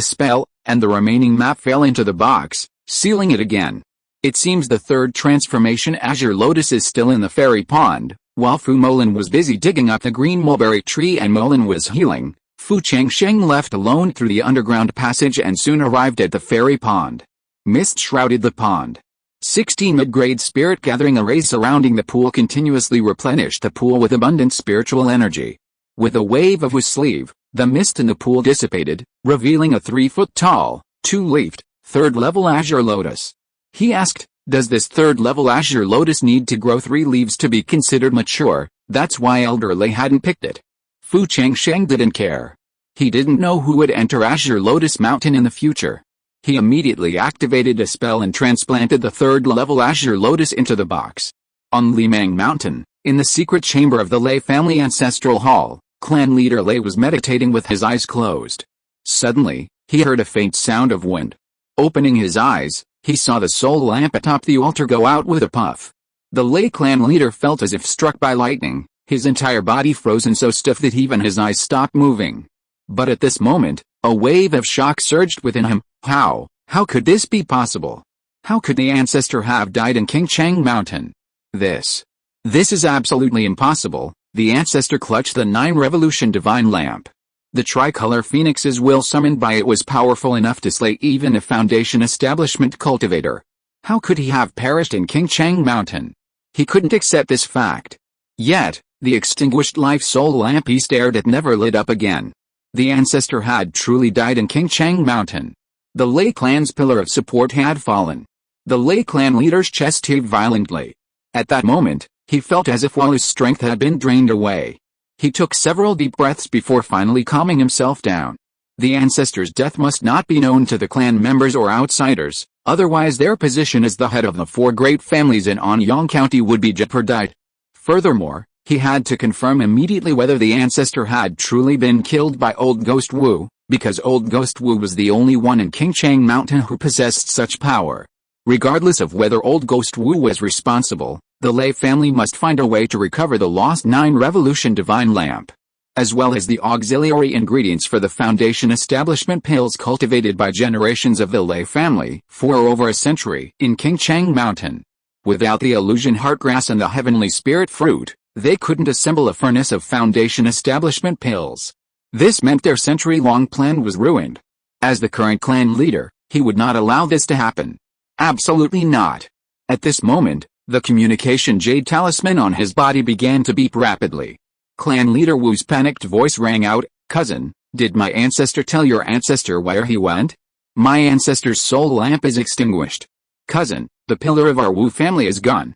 spell, and the remaining map fell into the box, sealing it again. It seems the 3rd transformation azure lotus is still in the fairy pond. While Fu Molan was busy digging up the green mulberry tree and Molan was healing, Fu Changsheng left alone through the underground passage and soon arrived at the fairy pond. Mist shrouded the pond. 16 mid-grade spirit-gathering arrays surrounding the pool continuously replenished the pool with abundant spiritual energy. With a wave of his sleeve, the mist in the pool dissipated, revealing a 3-foot-tall, 2-leafed, 3rd-level azure lotus. He asked, does this 3rd-level azure lotus need to grow 3 leaves to be considered mature? That's why Elder Lei hadn't picked it. Fu Changsheng didn't care. He didn't know who would enter Azure Lotus Mountain in the future. He immediately activated a spell and transplanted the 3rd-level Azure Lotus into the box. On Limang Mountain, in the secret chamber of the Lei family ancestral hall, clan leader Lei was meditating with his eyes closed. Suddenly, he heard a faint sound of wind. Opening his eyes, he saw the soul lamp atop the altar go out with a puff. The Lei clan leader felt as if struck by lightning, his entire body frozen so stiff that even his eyes stopped moving. But at this moment, a wave of shock surged within him. How could this be possible? How could the ancestor have died in Changsheng Mountain? This is absolutely impossible. The ancestor clutched the 9-revolution divine lamp. The tricolor phoenix's will summoned by it was powerful enough to slay even a foundation establishment cultivator. How could he have perished in Changsheng Mountain? He couldn't accept this fact. Yet, the extinguished life soul lamp he stared at never lit up again. The ancestor had truly died in Changsheng Mountain. The Lei clan's pillar of support had fallen. The Lei clan leader's chest heaved violently. At that moment, he felt as if all his strength had been drained away. He took several deep breaths before finally calming himself down. The ancestor's death must not be known to the clan members or outsiders, otherwise their position as the head of the 4 great families in Anyang County would be jeopardized. Furthermore, he had to confirm immediately whether the ancestor had truly been killed by Old Ghost Wu, because Old Ghost Wu was the only one in Changsheng Mountain who possessed such power. Regardless of whether Old Ghost Wu was responsible, the Lei family must find a way to recover the lost 9-revolution divine lamp, as well as the auxiliary ingredients for the foundation establishment pills cultivated by generations of the Lei family for over a century in Changsheng Mountain. Without the illusion heartgrass and the heavenly spirit fruit, they couldn't assemble a furnace of foundation establishment pills. This meant their century-long plan was ruined. As the current clan leader, he would not allow this to happen. Absolutely not. At this moment, the communication jade talisman on his body began to beep rapidly. Clan leader Wu's panicked voice rang out, "Cousin, did my ancestor tell your ancestor where he went? My ancestor's soul lamp is extinguished. Cousin, the pillar of our Wu family is gone.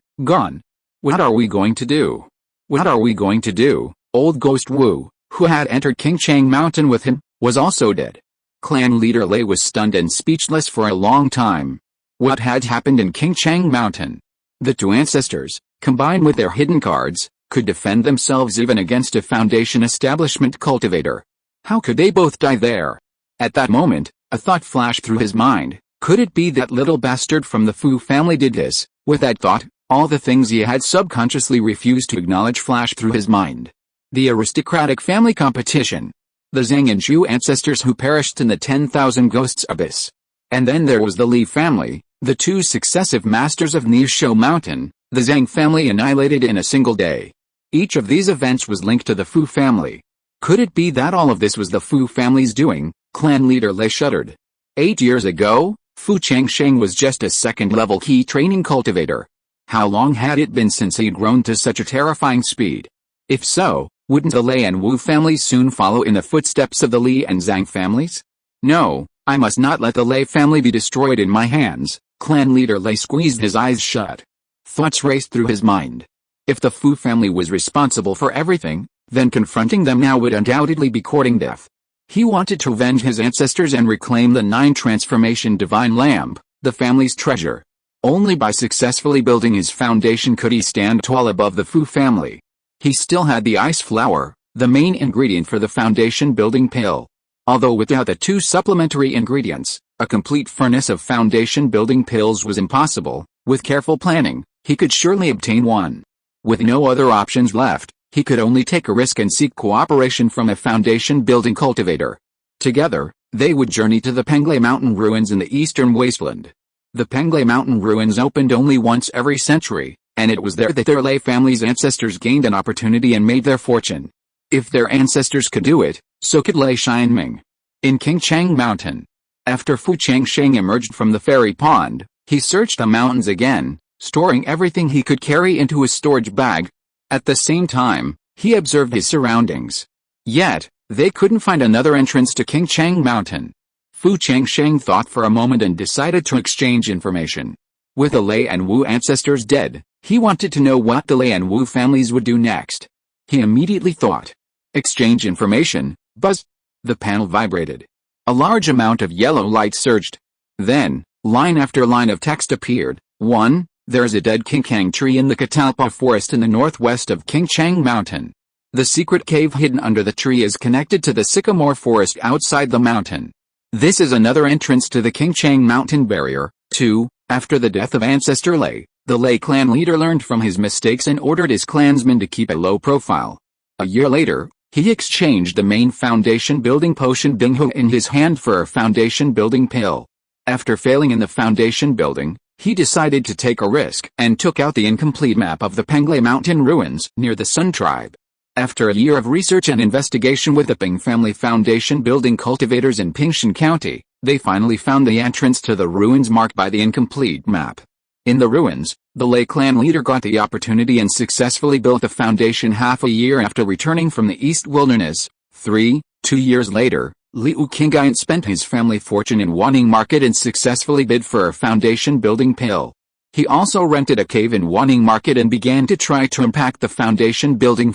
What are we going to do? What are we going to do?" Old Ghost Wu, who had entered Changsheng Mountain with him, was also dead. Clan leader Lei was stunned and speechless for a long time. What had happened in Changsheng Mountain? The 2 ancestors, combined with their hidden cards, could defend themselves even against a foundation establishment cultivator. How could they both die there? At that moment, a thought flashed through his mind. Could it be that little bastard from the Fu family did this? With that thought, all the things he had subconsciously refused to acknowledge flashed through his mind. The aristocratic family competition. The Zhang and Zhu ancestors who perished in the 10,000 Ghosts Abyss. And then there was the Li family, the two successive masters of Nishou Mountain, the Zhang family annihilated in a single day. Each of these events was linked to the Fu family. Could it be that all of this was the Fu family's doing? Clan leader Lei shuddered. 8 years ago, Fu Changsheng was just a second-level key training cultivator. How long had it been since he'd grown to such a terrifying speed? If so, wouldn't the Lei and Wu families soon follow in the footsteps of the Li and Zhang families? No, I must not let the Lei family be destroyed in my hands. Clan leader Lei squeezed his eyes shut. Thoughts raced through his mind. If the Fu family was responsible for everything, then confronting them now would undoubtedly be courting death. He wanted to avenge his ancestors and reclaim the 9 transformation divine lamp, the family's treasure. Only by successfully building his foundation could he stand tall above the Fu family. He still had the ice flower, the main ingredient for the foundation building pill. Although without the 2 supplementary ingredients, a complete furnace of foundation building pills was impossible. With careful planning, he could surely obtain one. With no other options left, he could only take a risk and seek cooperation from a foundation-building cultivator. Together, they would journey to the Penglai Mountain ruins in the eastern wasteland. The Penglai Mountain ruins opened only once every century, and it was there that their Lei family's ancestors gained an opportunity and made their fortune. If their ancestors could do it, so could Lei Xianming. In Changsheng Mountain. After Fu Changsheng emerged from the fairy pond, he searched the mountains again, storing everything he could carry into his storage bag. At the same time, he observed his surroundings. Yet, they couldn't find another entrance to Changsheng Mountain. Fu Changsheng thought for a moment and decided to exchange information. With the Lei and Wu ancestors dead, he wanted to know what the Lei and Wu families would do next. He immediately thought. Exchange information, buzz. The panel vibrated. A large amount of yellow light surged. Then, line after line of text appeared. 1. There's a dead Qingkang tree in the Catalpa forest in the northwest of Changsheng Mountain. The secret cave hidden under the tree is connected to the sycamore forest outside the mountain. This is another entrance to the Changsheng Mountain barrier. 2. After the death of ancestor Lei, the Lei clan leader learned from his mistakes and ordered his clansmen to keep a low profile. A year later, he exchanged the main foundation building potion Binghu in his hand for a foundation building pill. After failing in the foundation building, he decided to take a risk and took out the incomplete map of the Penglai Mountain ruins near the Sun Tribe. After a year of research and investigation with the Ping family foundation building cultivators in Pingshan County, they finally found the entrance to the ruins marked by the incomplete map. In the ruins, the Lei clan leader got the opportunity and successfully built the foundation half a year after returning from the East Wilderness. 2 years later, Liu Qingyan spent his family fortune in Wanning Market and successfully bid for a foundation building pill. He also rented a cave in Wanning Market and began to try to impact the foundation building.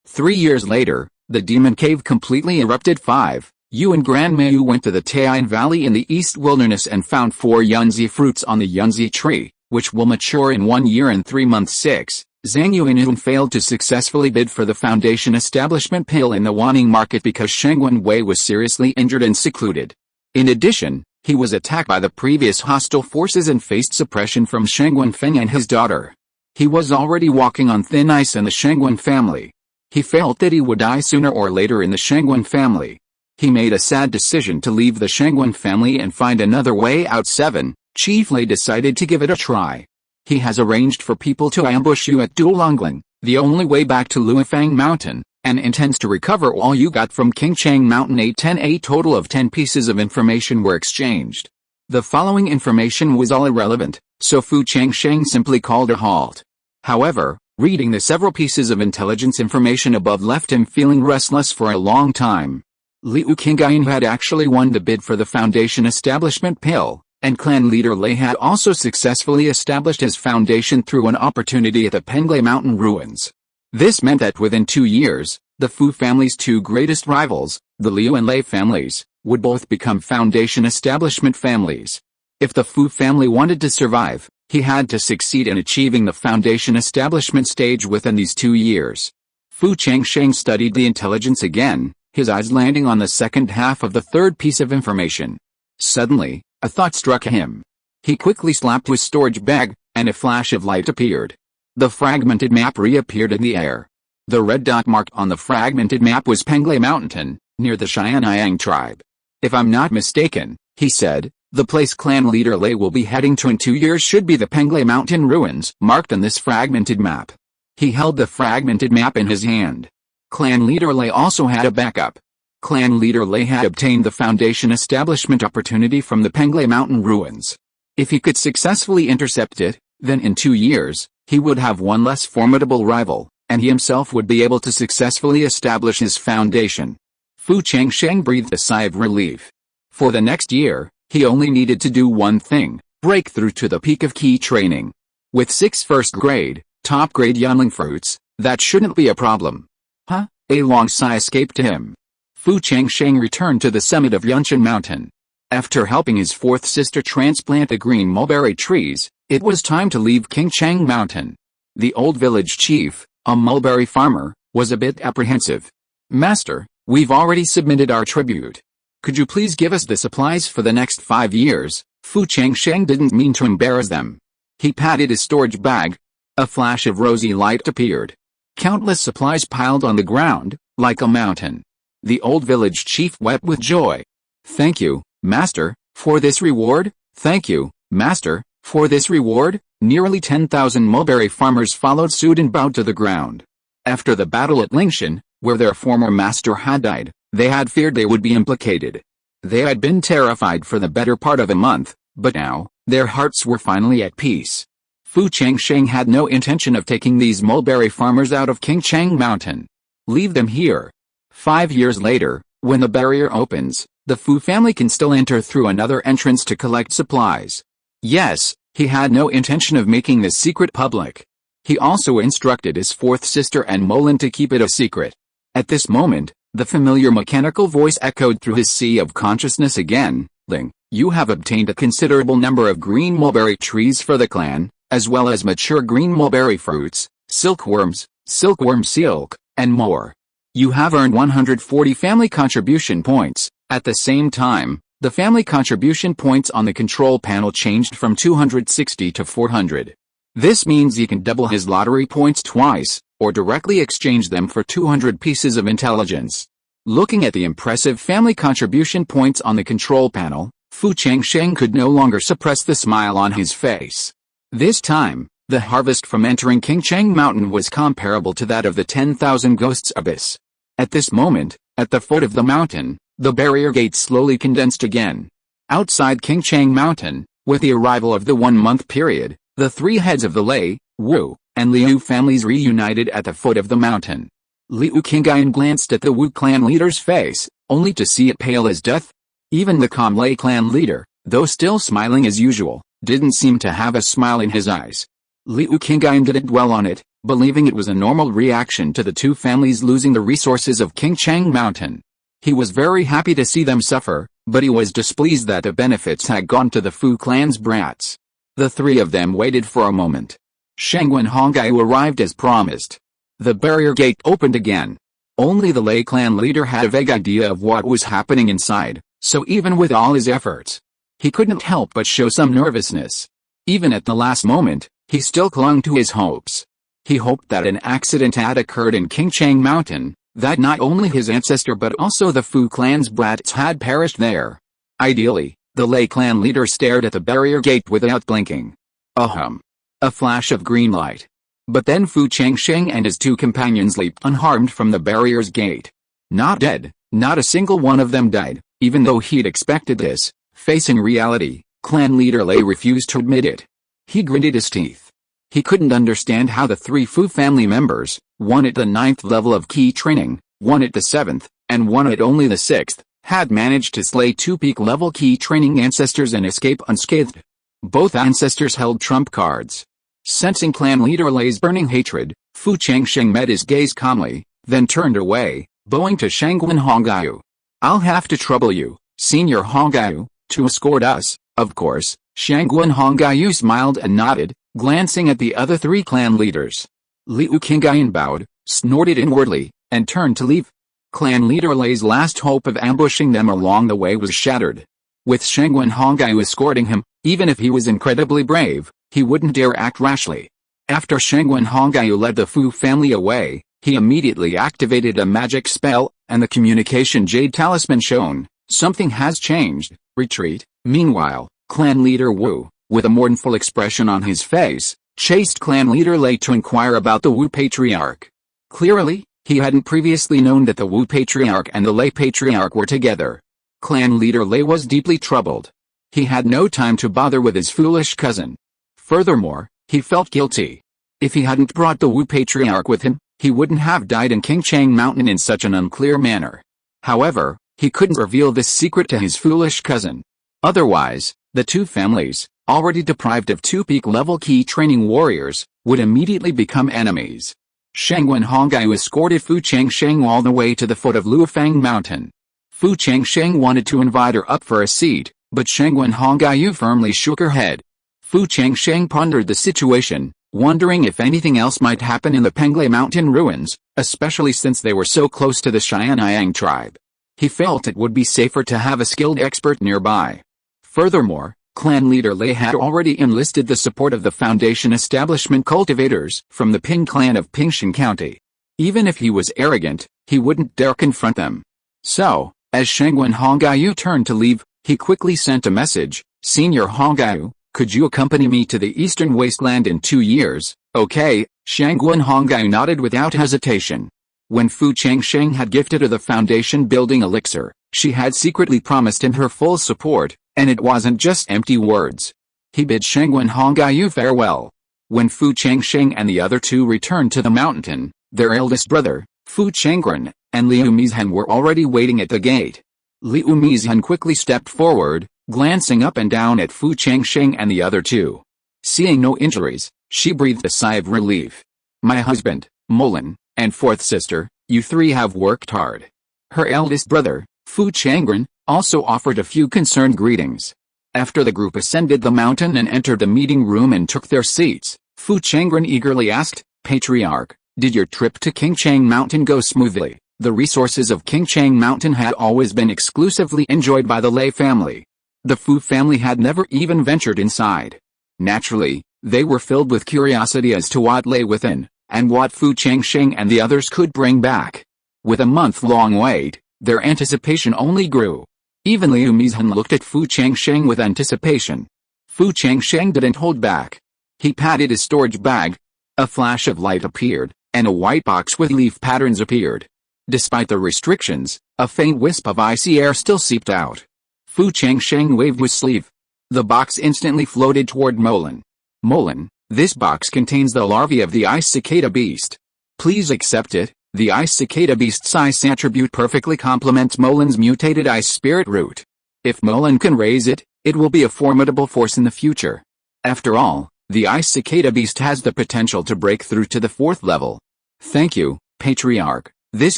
3 years later, the demon cave completely erupted. 5. Yu and Grandma Yu went to the Taiyan Valley in the East Wilderness and found 4 yunzi fruits on the yunzi tree, which will mature in 1 year and 3 months. 6. Zhang Yu and Yun failed to successfully bid for the foundation establishment pill in the Wanning Market because Shangguan Wei was seriously injured and secluded. In addition, he was attacked by the previous hostile forces and faced suppression from Shangguan Feng and his daughter. He was already walking on thin ice in the Shangguan family. He felt that he would die sooner or later in the Shangguan family. He made a sad decision to leave the Shangguan family and find another way out. 7. Chief Lei decided to give it a try. He has arranged for people to ambush you at Dulongling, the only way back to Luifang Mountain, and intends to recover all you got from Changsheng Mountain. A total of 10 pieces of information were exchanged. The following information was all irrelevant, so Fu Changsheng simply called a halt. However, reading the several pieces of intelligence information above left him feeling restless for a long time. Liu Qingyan had actually won the bid for the foundation establishment pill, and clan leader Lei had also successfully established his foundation through an opportunity at the Penglai Mountain ruins. This meant that within 2 years, the Fu family's 2 greatest rivals, the Liu and Lei families, would both become foundation establishment families. If the Fu family wanted to survive, he had to succeed in achieving the foundation establishment stage within these 2 years. Fu Changsheng studied the intelligence again, his eyes landing on the second half of the 3rd piece of information. Suddenly, a thought struck him. He quickly slapped his storage bag, and a flash of light appeared. The fragmented map reappeared in the air. The red dot marked on the fragmented map was Penglai Mountain, near the Yangang tribe. If I'm not mistaken, he said, The place clan leader Lei will be heading to in 2 years should be the Penglai Mountain ruins marked on this fragmented map. He held the fragmented map in his hand. Clan leader Lei also had a backup. Clan leader Lei had obtained the Foundation establishment opportunity from the Penglai Mountain ruins. If he could successfully intercept it, then in 2 years, he would have one less formidable rival, and he himself would be able to successfully establish his foundation. Fu Changsheng breathed a sigh of relief. For the next year, he only needed to do one thing: break through to the peak of key training. With 6 first-grade, top-grade yangang fruits, that shouldn't be a problem. Huh? A long sigh escaped him. Fu Changsheng returned to the summit of Yunshan Mountain. After helping his fourth sister transplant the green mulberry trees, it was time to leave Changsheng Mountain. The old village chief, a mulberry farmer, was a bit apprehensive. "Master, we've already submitted our tribute. Could you please give us the supplies for the next 5 years? Fu Changsheng didn't mean to embarrass them. He patted his storage bag. A flash of rosy light appeared. Countless supplies piled on the ground, like a mountain. The old village chief wept with joy. "Thank you, Master, for this reward. Thank you, Master, for this reward." Nearly 10,000 mulberry farmers followed suit and bowed to the ground. After the battle at Lingshan, where their former master had died, they had feared they would be implicated. They had been terrified for the better part of a month, but now, their hearts were finally at peace. Fu Changsheng had no intention of taking these mulberry farmers out of Changsheng Mountain. Leave them here. 5 years later, when the barrier opens, the Fu family can still enter through another entrance to collect supplies. Yes, he had no intention of making this secret public. He also instructed his fourth sister and Molin to keep it a secret. At this moment, the familiar mechanical voice echoed through his sea of consciousness again. "Ling, you have obtained a considerable number of green mulberry trees for the clan, as well as mature green mulberry fruits, silkworms, silkworm silk, and more. You have earned 140 family contribution points." At the same time, the family contribution points on the control panel changed from 260 to 400. This means he can double his lottery points twice, or directly exchange them for 200 pieces of intelligence. Looking at the impressive family contribution points on the control panel, Fu Changsheng could no longer suppress the smile on his face. This time, the harvest from entering Changsheng Mountain was comparable to that of the 10,000 ghosts abyss. At this moment, at the foot of the mountain, the barrier gate slowly condensed again. Outside Changsheng Mountain, with the arrival of the 1-month period, the 3 heads of the Lei, Wu, and Liu families reunited at the foot of the mountain. Liu Qingyan glanced at the Wu clan leader's face, only to see it pale as death. Even the calm Lei clan leader, though still smiling as usual, didn't seem to have a smile in his eyes. Liu Qingyan didn't dwell on it, believing it was a normal reaction to the 2 families losing the resources of Changsheng Mountain. He was very happy to see them suffer, but he was displeased that the benefits had gone to the Fu clan's brats. The 3 of them waited for a moment. Shangguan Hongyu arrived as promised. The barrier gate opened again. Only the Lei clan leader had a vague idea of what was happening inside, so even with all his efforts, he couldn't help but show some nervousness. Even at the last moment, he still clung to his hopes. He hoped that an accident had occurred in Changsheng Mountain, that not only his ancestor but also the Fu clan's brats had perished there. Ideally, the Lei clan leader stared at the barrier gate without blinking. Ahem. A flash of green light. But then Fu Changsheng and his 2 companions leaped unharmed from the barrier's gate. Not dead, not a single one of them died, even though he'd expected this. Facing reality, clan leader Lei refused to admit it. He gritted his teeth. He couldn't understand how the 3 Fu family members, one at the 9th level of key training, one at the 7th, and one at only the 6th, had managed to slay 2 peak-level key training ancestors and escape unscathed. Both ancestors held trump cards. Sensing clan leader Lei's burning hatred, Fu Changsheng met his gaze calmly, then turned away, bowing to Shangguan Hongyu. "I'll have to trouble you, Senior Hongyu, to escort us, of course." Shangguan Hongyu smiled and nodded, glancing at the other 3 clan leaders. Liu Qingyan bowed, snorted inwardly, and turned to leave. Clan leader Lei's last hope of ambushing them along the way was shattered. With Shangguan Hongyu escorting him, even if he was incredibly brave, he wouldn't dare act rashly. After Shangguan Hongyu led the Fu family away, he immediately activated a magic spell, and the communication jade talisman shone. "Something has changed," Retreat. Meanwhile, clan leader Wu, with a mournful expression on his face, chased clan leader Lei to inquire about the Wu Patriarch. Clearly, he hadn't previously known that the Wu Patriarch and the Lei Patriarch were together. Clan leader Lei was deeply troubled. He had no time to bother with his foolish cousin. Furthermore, he felt guilty. If he hadn't brought the Wu Patriarch with him, he wouldn't have died in Changsheng Mountain in such an unclear manner. However, he couldn't reveal this secret to his foolish cousin. Otherwise, the two families, already deprived of two peak-level key training warriors, would immediately become enemies. Shangguan Hongyu escorted Fu Changsheng all the way to the foot of Luofang Mountain. Fu Changsheng wanted to invite her up for a seat, but Shangguan Hongyu firmly shook her head. Fu Changsheng pondered the situation, wondering if anything else might happen in the Penglai Mountain ruins, especially since they were so close to the Yangang tribe. He felt it would be safer to have a skilled expert nearby. Furthermore, clan leader Lei had already enlisted the support of the Foundation establishment cultivators from the Ping clan of Pingshan County. Even if he was arrogant, he wouldn't dare confront them. So, as Shangguan Hongyu turned to leave, he quickly sent a message, "Senior Hongyu, could you accompany me to the eastern wasteland in 2 years?" "Okay," Shangguan Hongyu nodded without hesitation. When Fu Changsheng had gifted her the Foundation building elixir, she had secretly promised him her full support, and it wasn't just empty words. He bid Shangguan Hongyu farewell. When Fu Changsheng and the other two returned to the mountain, their eldest brother, Fu Changren, and Liu Mizhan were already waiting at the gate. Liu Mizhan quickly stepped forward, glancing up and down at Fu Changsheng and the other two. Seeing no injuries, she breathed a sigh of relief. "My husband, Molan, and fourth sister, you three have worked hard." Her eldest brother, Fu Changren, also offered a few concerned greetings. After the group ascended the mountain and entered the meeting room and took their seats, Fu Changren eagerly asked, "Patriarch, did your trip to Changsheng Mountain go smoothly?" The resources of Changsheng Mountain had always been exclusively enjoyed by the Lei family. The Fu family had never even ventured inside. Naturally, they were filled with curiosity as to what lay within, and what Fu Changsheng and the others could bring back. With a month-long wait, their anticipation only grew. Even Liu Mizhan looked at Fu Changsheng with anticipation. Fu Changsheng didn't hold back. He patted his storage bag. A flash of light appeared, and a white box with leaf patterns appeared. Despite the restrictions, a faint wisp of icy air still seeped out. Fu Changsheng waved his sleeve. The box instantly floated toward Molan. "Molan, this box contains the larvae of the ice cicada beast. Please accept it." The ice cicada beast's ice attribute perfectly complements Molan's mutated ice spirit root. If Molan can raise it, it will be a formidable force in the future. After all, the ice cicada beast has the potential to break through to the 4th level. "Thank you, Patriarch." This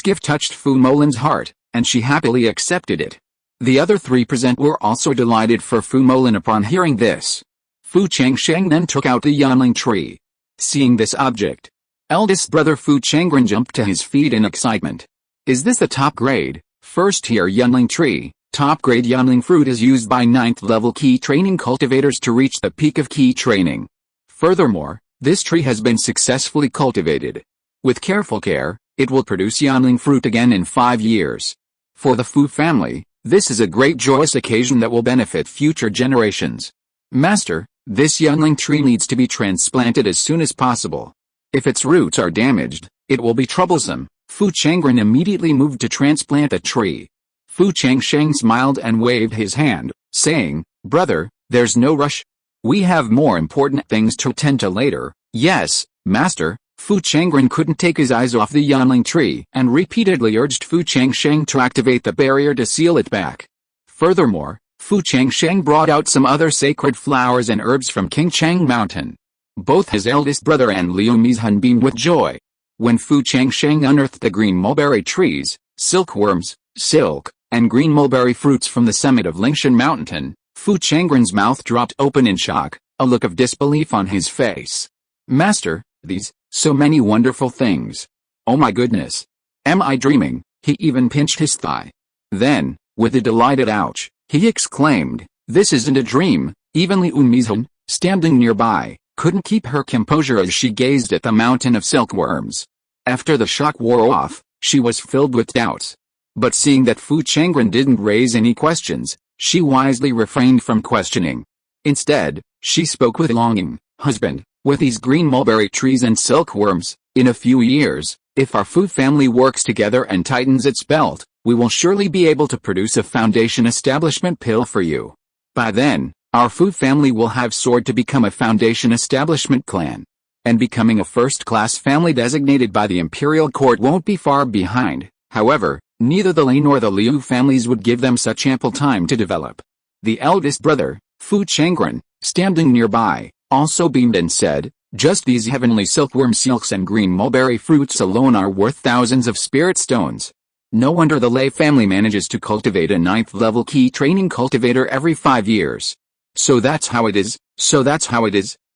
gift touched Fu Molan's heart, and she happily accepted it. The other three present were also delighted for Fu Molan upon hearing this. Fu Changsheng then took out the yanlang tree. Seeing this object, eldest brother Fu Changren jumped to his feet in excitement. "Is this the top grade, first tier yanlang tree?" Top grade yanlang fruit is used by 9th level key training cultivators to reach the peak of key training. Furthermore, this tree has been successfully cultivated. With careful care, it will produce yanlang fruit again in 5 years. For the Fu family, this is a great joyous occasion that will benefit future generations. "Master, this yanlang tree needs to be transplanted as soon as possible. If its roots are damaged, it will be troublesome." Fu Changren immediately moved to transplant the tree. Fu Changsheng smiled and waved his hand, saying, "Brother, there's no rush. We have more important things to attend to later." "Yes, Master." Fu Changren couldn't take his eyes off the yanlang tree and repeatedly urged Fu Changsheng to activate the barrier to seal it back. Furthermore, Fu Changsheng brought out some other sacred flowers and herbs from Changsheng Mountain. Both his eldest brother and Liu Mizhan beamed with joy. When Fu Changsheng unearthed the green mulberry trees, silkworms, silk, and green mulberry fruits from the summit of Lingshan Mountain, Fu Changren's mouth dropped open in shock, a look of disbelief on his face. "Master, these, so many wonderful things. Oh my goodness. Am I dreaming?" He even pinched his thigh. Then, with a delighted ouch, he exclaimed, "This isn't a dream." Even Liu Mizhan, standing nearby, couldn't keep her composure as she gazed at the mountain of silkworms. After the shock wore off, she was filled with doubts. But seeing that Fu Changren didn't raise any questions, She wisely refrained from questioning. Instead, she spoke with longing. Husband, with these green mulberry trees and silkworms, in a few years, if our food family works together and tightens its belt, we will surely be able to produce a foundation establishment pill for you. By then, our food family will have soared to become a foundation establishment clan. And becoming a first-class family designated by the imperial court won't be far behind. However, neither the Lei nor the Liu families would give them such ample time to develop. The eldest brother, Fu Changren, standing nearby, also beamed and said, just these heavenly silkworm silks and green mulberry fruits alone are worth thousands of spirit stones. No wonder the Lei family manages to cultivate a 9th-level key training cultivator every 5 years. So that's how it is.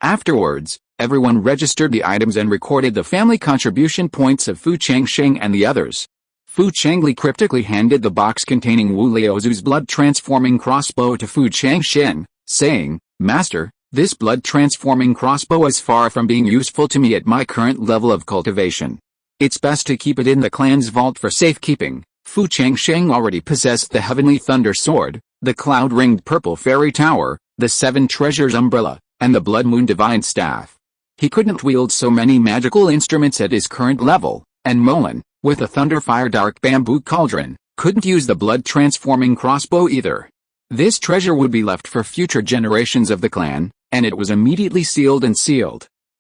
Afterwards, everyone registered the items and recorded the family contribution points of Fu Changsheng and the others. Fu Changli cryptically handed the box containing Wu Liuzu's blood-transforming crossbow to Fu Changsheng, saying, Master, this blood-transforming crossbow is far from being useful to me at my current level of cultivation. It's best to keep it in the clan's vault for safekeeping. Fu Changsheng already possessed the Heavenly Thunder Sword, the cloud-ringed Purple Fairy Tower, the Seven Treasures Umbrella, and the Blood Moon Divine Staff. He couldn't wield so many magical instruments at his current level, and Molan, with a Thunderfire Dark Bamboo Cauldron, couldn't use the blood-transforming crossbow either. This treasure would be left for future generations of the clan, and it was immediately sealed.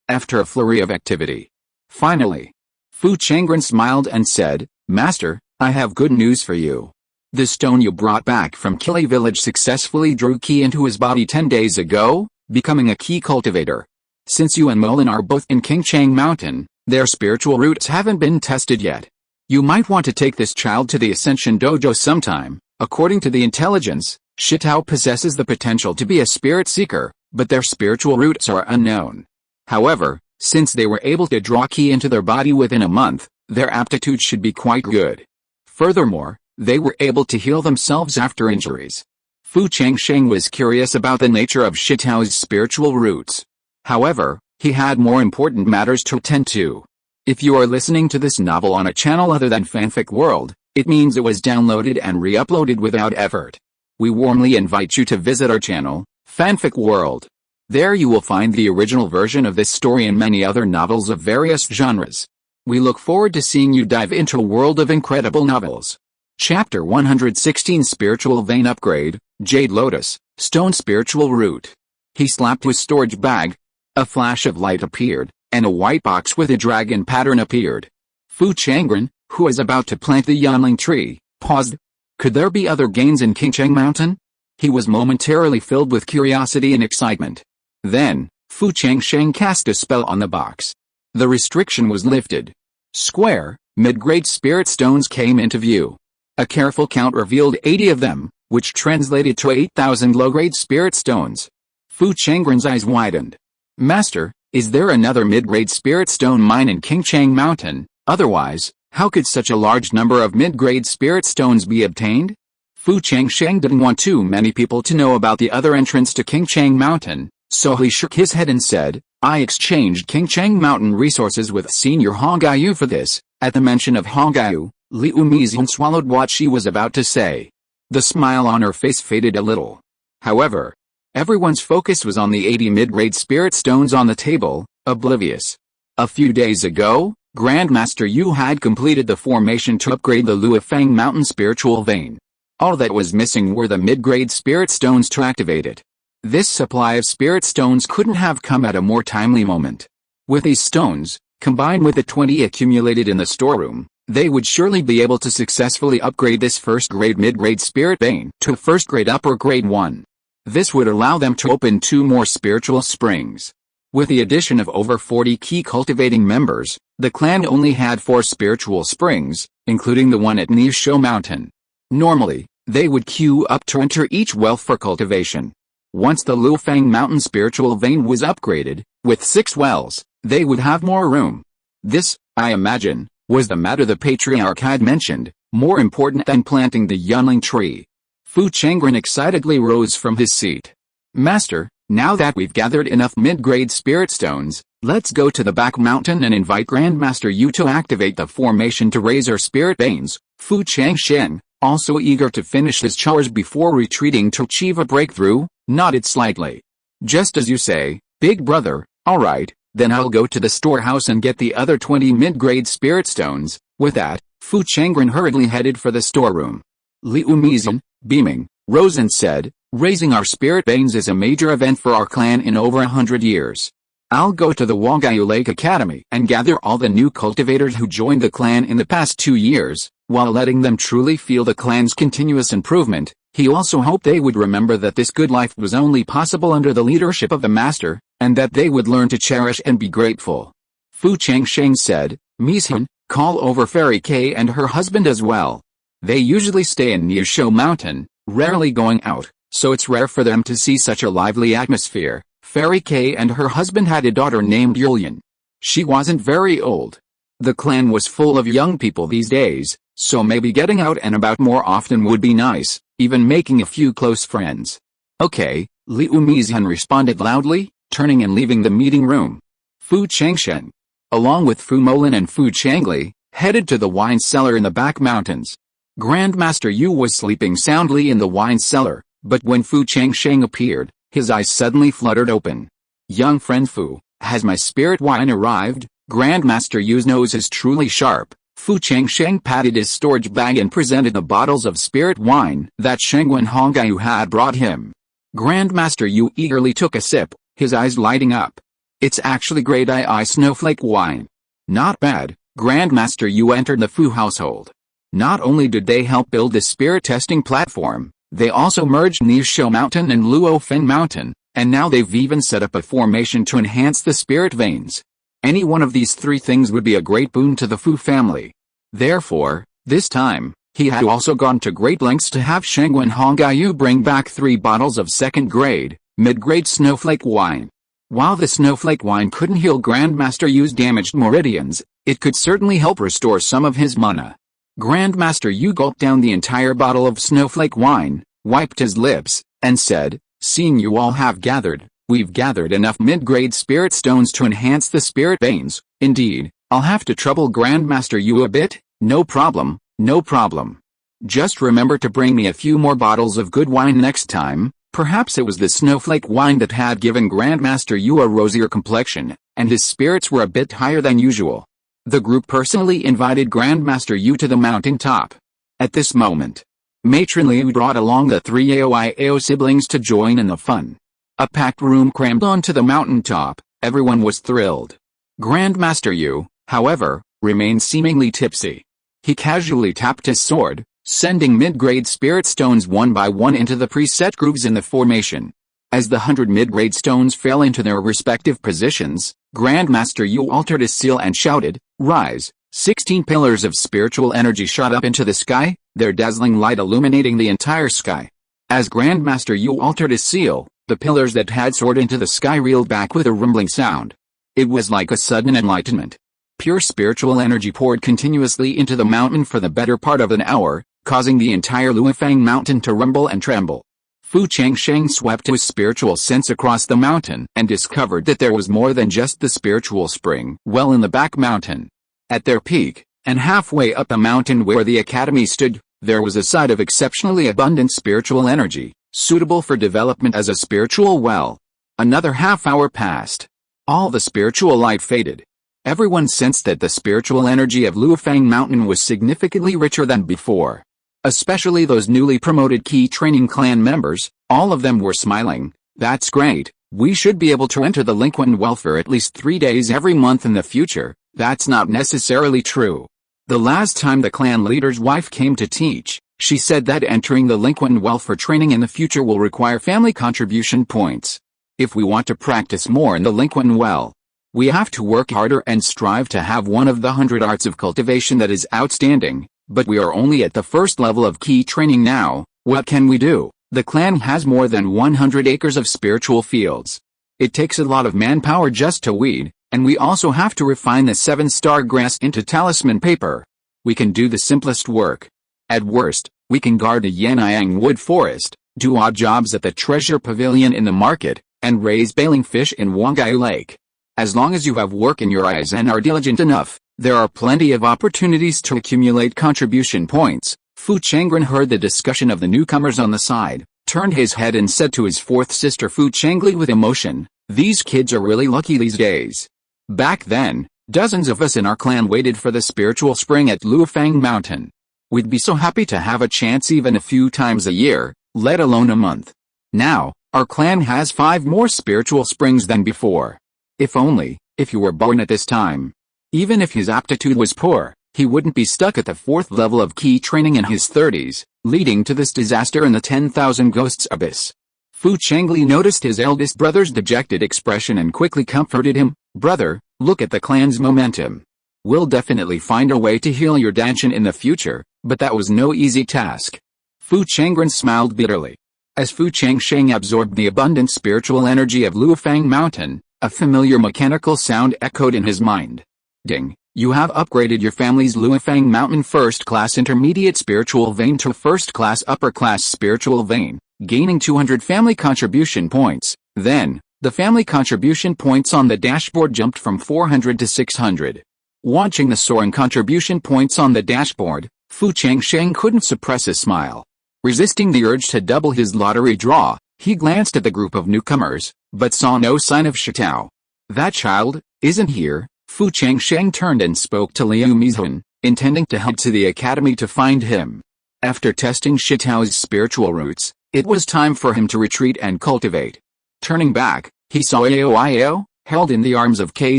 After a flurry of activity. Finally, Fu Changren smiled and said, Master, I have good news for you. The stone you brought back from Kili village successfully drew Qi into his body 10 days ago, becoming a key cultivator. Since you and Molan are both in Changsheng Mountain, their spiritual roots haven't been tested yet. You might want to take this child to the Ascension Dojo sometime. According to the intelligence, Shitao possesses the potential to be a spirit seeker, but their spiritual roots are unknown. However, since they were able to draw Qi into their body within a month, their aptitude should be quite good. Furthermore, they were able to heal themselves after injuries. Fu Changsheng was curious about the nature of Shitao's spiritual roots. However, he had more important matters to attend to. If you are listening to this novel on a channel other than Fanfic World, it means it was downloaded and re-uploaded without effort. We warmly invite you to visit our channel, Fanfic World. There you will find the original version of this story and many other novels of various genres. We look forward to seeing you dive into a world of incredible novels. Chapter 116 Spiritual Vein Upgrade, Jade Lotus, Stone Spiritual Root. He slapped his storage bag. A flash of light appeared, and a white box with a dragon pattern appeared. Fu Changren, who was about to plant the yangang tree, paused. Could there be other gains in Changsheng Mountain? He was momentarily filled with curiosity and excitement. Then, Fu Changsheng cast a spell on the box. The restriction was lifted. Square, mid-grade spirit stones came into view. A careful count revealed 80 of them, which translated to 8,000 low-grade spirit stones. Fu Changren's eyes widened. Master, is there another mid-grade spirit stone mine in Changsheng Mountain? Otherwise, how could such a large number of mid-grade spirit stones be obtained? Fu Changsheng didn't want too many people to know about the other entrance to Changsheng Mountain, so he shook his head and said, I exchanged Changsheng Mountain resources with Senior Hongyu for this. At the mention of Hongyu, Liu Mizun swallowed what she was about to say. The smile on her face faded a little. However, everyone's focus was on the 80 mid-grade spirit stones on the table, oblivious. A few days ago, Grandmaster Yu had completed the formation to upgrade the Luifang Mountain spiritual vein. All that was missing were the mid-grade spirit stones to activate it. This supply of spirit stones couldn't have come at a more timely moment. With these stones, combined with the 20 accumulated in the storeroom, they would surely be able to successfully upgrade this first-grade mid-grade spirit vein to first-grade upper grade 1. This would allow them to open 2 more spiritual springs. With the addition of over 40 key cultivating members, the clan only had 4 spiritual springs, including the one at Nisho Mountain. Normally, they would queue up to enter each well for cultivation. Once the Luifang Mountain spiritual vein was upgraded, with 6 wells, they would have more room. This, I imagine, was the matter the Patriarch had mentioned, more important than planting the yangang tree. Fu Changren excitedly rose from his seat. Master, now that we've gathered enough mid-grade spirit stones, let's go to the back mountain and invite Grandmaster Yu to activate the formation to raise our spirit veins. Fu Changsheng, also eager to finish his chores before retreating to achieve a breakthrough, nodded slightly. Just as you say, big brother. Alright, then I'll go to the storehouse and get the other 20 mid-grade spirit stones. With that, Fu Changren hurriedly headed for the storeroom. Liu Mizan, beaming, rose and said, raising our spirit veins is a major event for our clan in over 100 years. I'll go to the Wagayu Lake Academy and gather all the new cultivators who joined the clan in the past 2 years, while letting them truly feel the clan's continuous improvement. He also hoped they would remember that this good life was only possible under the leadership of the master, and that they would learn to cherish and be grateful. Fu Changsheng said, Mizhan, call over Fairy K and her husband as well. They usually stay in Nishou Mountain, rarely going out, so it's rare for them to see such a lively atmosphere. Fairy K and her husband had a daughter named Yulian. She wasn't very old. The clan was full of young people these days, so maybe getting out and about more often would be nice, even making a few close friends. Okay, Liu Mizhan responded loudly, turning and leaving the meeting room. Fu Changsheng, along with Fu Molan and Fu Changli, headed to the wine cellar in the back mountains. Grandmaster Yu was sleeping soundly in the wine cellar, but when Fu Changsheng appeared, his eyes suddenly fluttered open. Young friend Fu, has my spirit wine arrived? Grandmaster Yu's nose is truly sharp. Fu Changsheng patted his storage bag and presented the bottles of spirit wine that Shangguan Hongyu had brought him. Grandmaster Yu eagerly took a sip, his eyes lighting up. It's actually great II snowflake wine. Not bad. Grandmaster Yu entered the Fu household. Not only did they help build the spirit testing platform, they also merged Nishou Mountain and Luofeng Mountain, and now they've even set up a formation to enhance the spirit veins. Any one of these 3 things would be a great boon to the Fu family. Therefore, this time, he had also gone to great lengths to have Shangguan Hongyu bring back 3 bottles of second-grade, mid-grade snowflake wine. While the snowflake wine couldn't heal Grandmaster Yu's damaged meridians, it could certainly help restore some of his mana. Grandmaster Yu gulped down the entire bottle of snowflake wine, wiped his lips, and said, seeing you all have gathered, we've gathered enough mid-grade spirit stones to enhance the spirit veins. Indeed, I'll have to trouble Grandmaster Yu a bit. No problem, no problem. Just remember to bring me a few more bottles of good wine next time. Perhaps it was the snowflake wine that had given Grandmaster Yu a rosier complexion, and his spirits were a bit higher than usual. The group personally invited Grandmaster Yu to the mountain top. At this moment, Matron Liu brought along the 3 AOIAO siblings to join in the fun. A packed room crammed onto the mountain top, everyone was thrilled. Grandmaster Yu, however, remained seemingly tipsy. He casually tapped his sword, sending mid-grade spirit stones one by one into the preset grooves in the formation. As the 100 mid-grade stones fell into their respective positions, Grandmaster Yu altered his seal and shouted, rise! 16 pillars of spiritual energy shot up into the sky, their dazzling light illuminating the entire sky. As Grandmaster Yu altered his seal, the pillars that had soared into the sky reeled back with a rumbling sound. It was like a sudden enlightenment. Pure spiritual energy poured continuously into the mountain for the better part of an hour, causing the entire Luofeng mountain to rumble and tremble. Fu Changsheng swept his spiritual sense across the mountain and discovered that there was more than just the spiritual spring well in the back mountain. At their peak, and halfway up the mountain where the academy stood, there was a site of exceptionally abundant spiritual energy, suitable for development as a spiritual well. Another half hour passed. All the spiritual light faded. Everyone sensed that the spiritual energy of Luofeng Mountain was significantly richer than before. Especially those newly promoted key training clan members, all of them were smiling. That's great, we should be able to enter the Lingquan well for at least 3 days every month in the future. That's not necessarily true. The last time the clan leader's wife came to teach, she said that entering the Lingquan well for training in the future will require family contribution points. If we want to practice more in the Lingquan well, we have to work harder and strive to have one of the 100 arts of cultivation that is outstanding. But we are only at the first level of key training now. What can we do? The clan has more than 100 acres of spiritual fields. It takes a lot of manpower just to weed, and we also have to refine the 7-star grass into talisman paper. We can do the simplest work. At worst, we can guard a yangang wood forest, do odd jobs at the treasure pavilion in the market, and raise bailing fish in Wagayu Lake. As long as you have work in your eyes and are diligent enough, there are plenty of opportunities to accumulate contribution points. Fu Changren heard the discussion of the newcomers on the side, turned his head and said to his fourth sister Fu Changli with emotion, "These kids are really lucky these days. Back then, dozens of us in our clan waited for the spiritual spring at Luofang Mountain. We'd be so happy to have a chance even a few times a year, let alone a month. Now, our clan has 5 more spiritual springs than before. If you were born at this time. Even if his aptitude was poor, he wouldn't be stuck at the 4th level of key training in his 30s, leading to this disaster in the 10,000 Ghosts Abyss." Fu Changli noticed his eldest brother's dejected expression and quickly comforted him, "Brother, look at the clan's momentum. We'll definitely find a way to heal your Danshan in the future," but that was no easy task. Fu Changren smiled bitterly. As Fu Changsheng absorbed the abundant spiritual energy of Luofang Mountain, a familiar mechanical sound echoed in his mind. "Ding, you have upgraded your family's Luofang Mountain first-class intermediate spiritual vein to first-class upper-class spiritual vein, gaining 200 family contribution points." Then, the family contribution points on the dashboard jumped from 400 to 600. Watching the soaring contribution points on the dashboard, Fu Changsheng couldn't suppress a smile. Resisting the urge to double his lottery draw, he glanced at the group of newcomers, but saw no sign of Shitao. "That child isn't here." Fu Changsheng turned and spoke to Liu Mizhen, intending to head to the academy to find him. After testing Shitao's spiritual roots, it was time for him to retreat and cultivate. Turning back, he saw Yao, held in the arms of Kei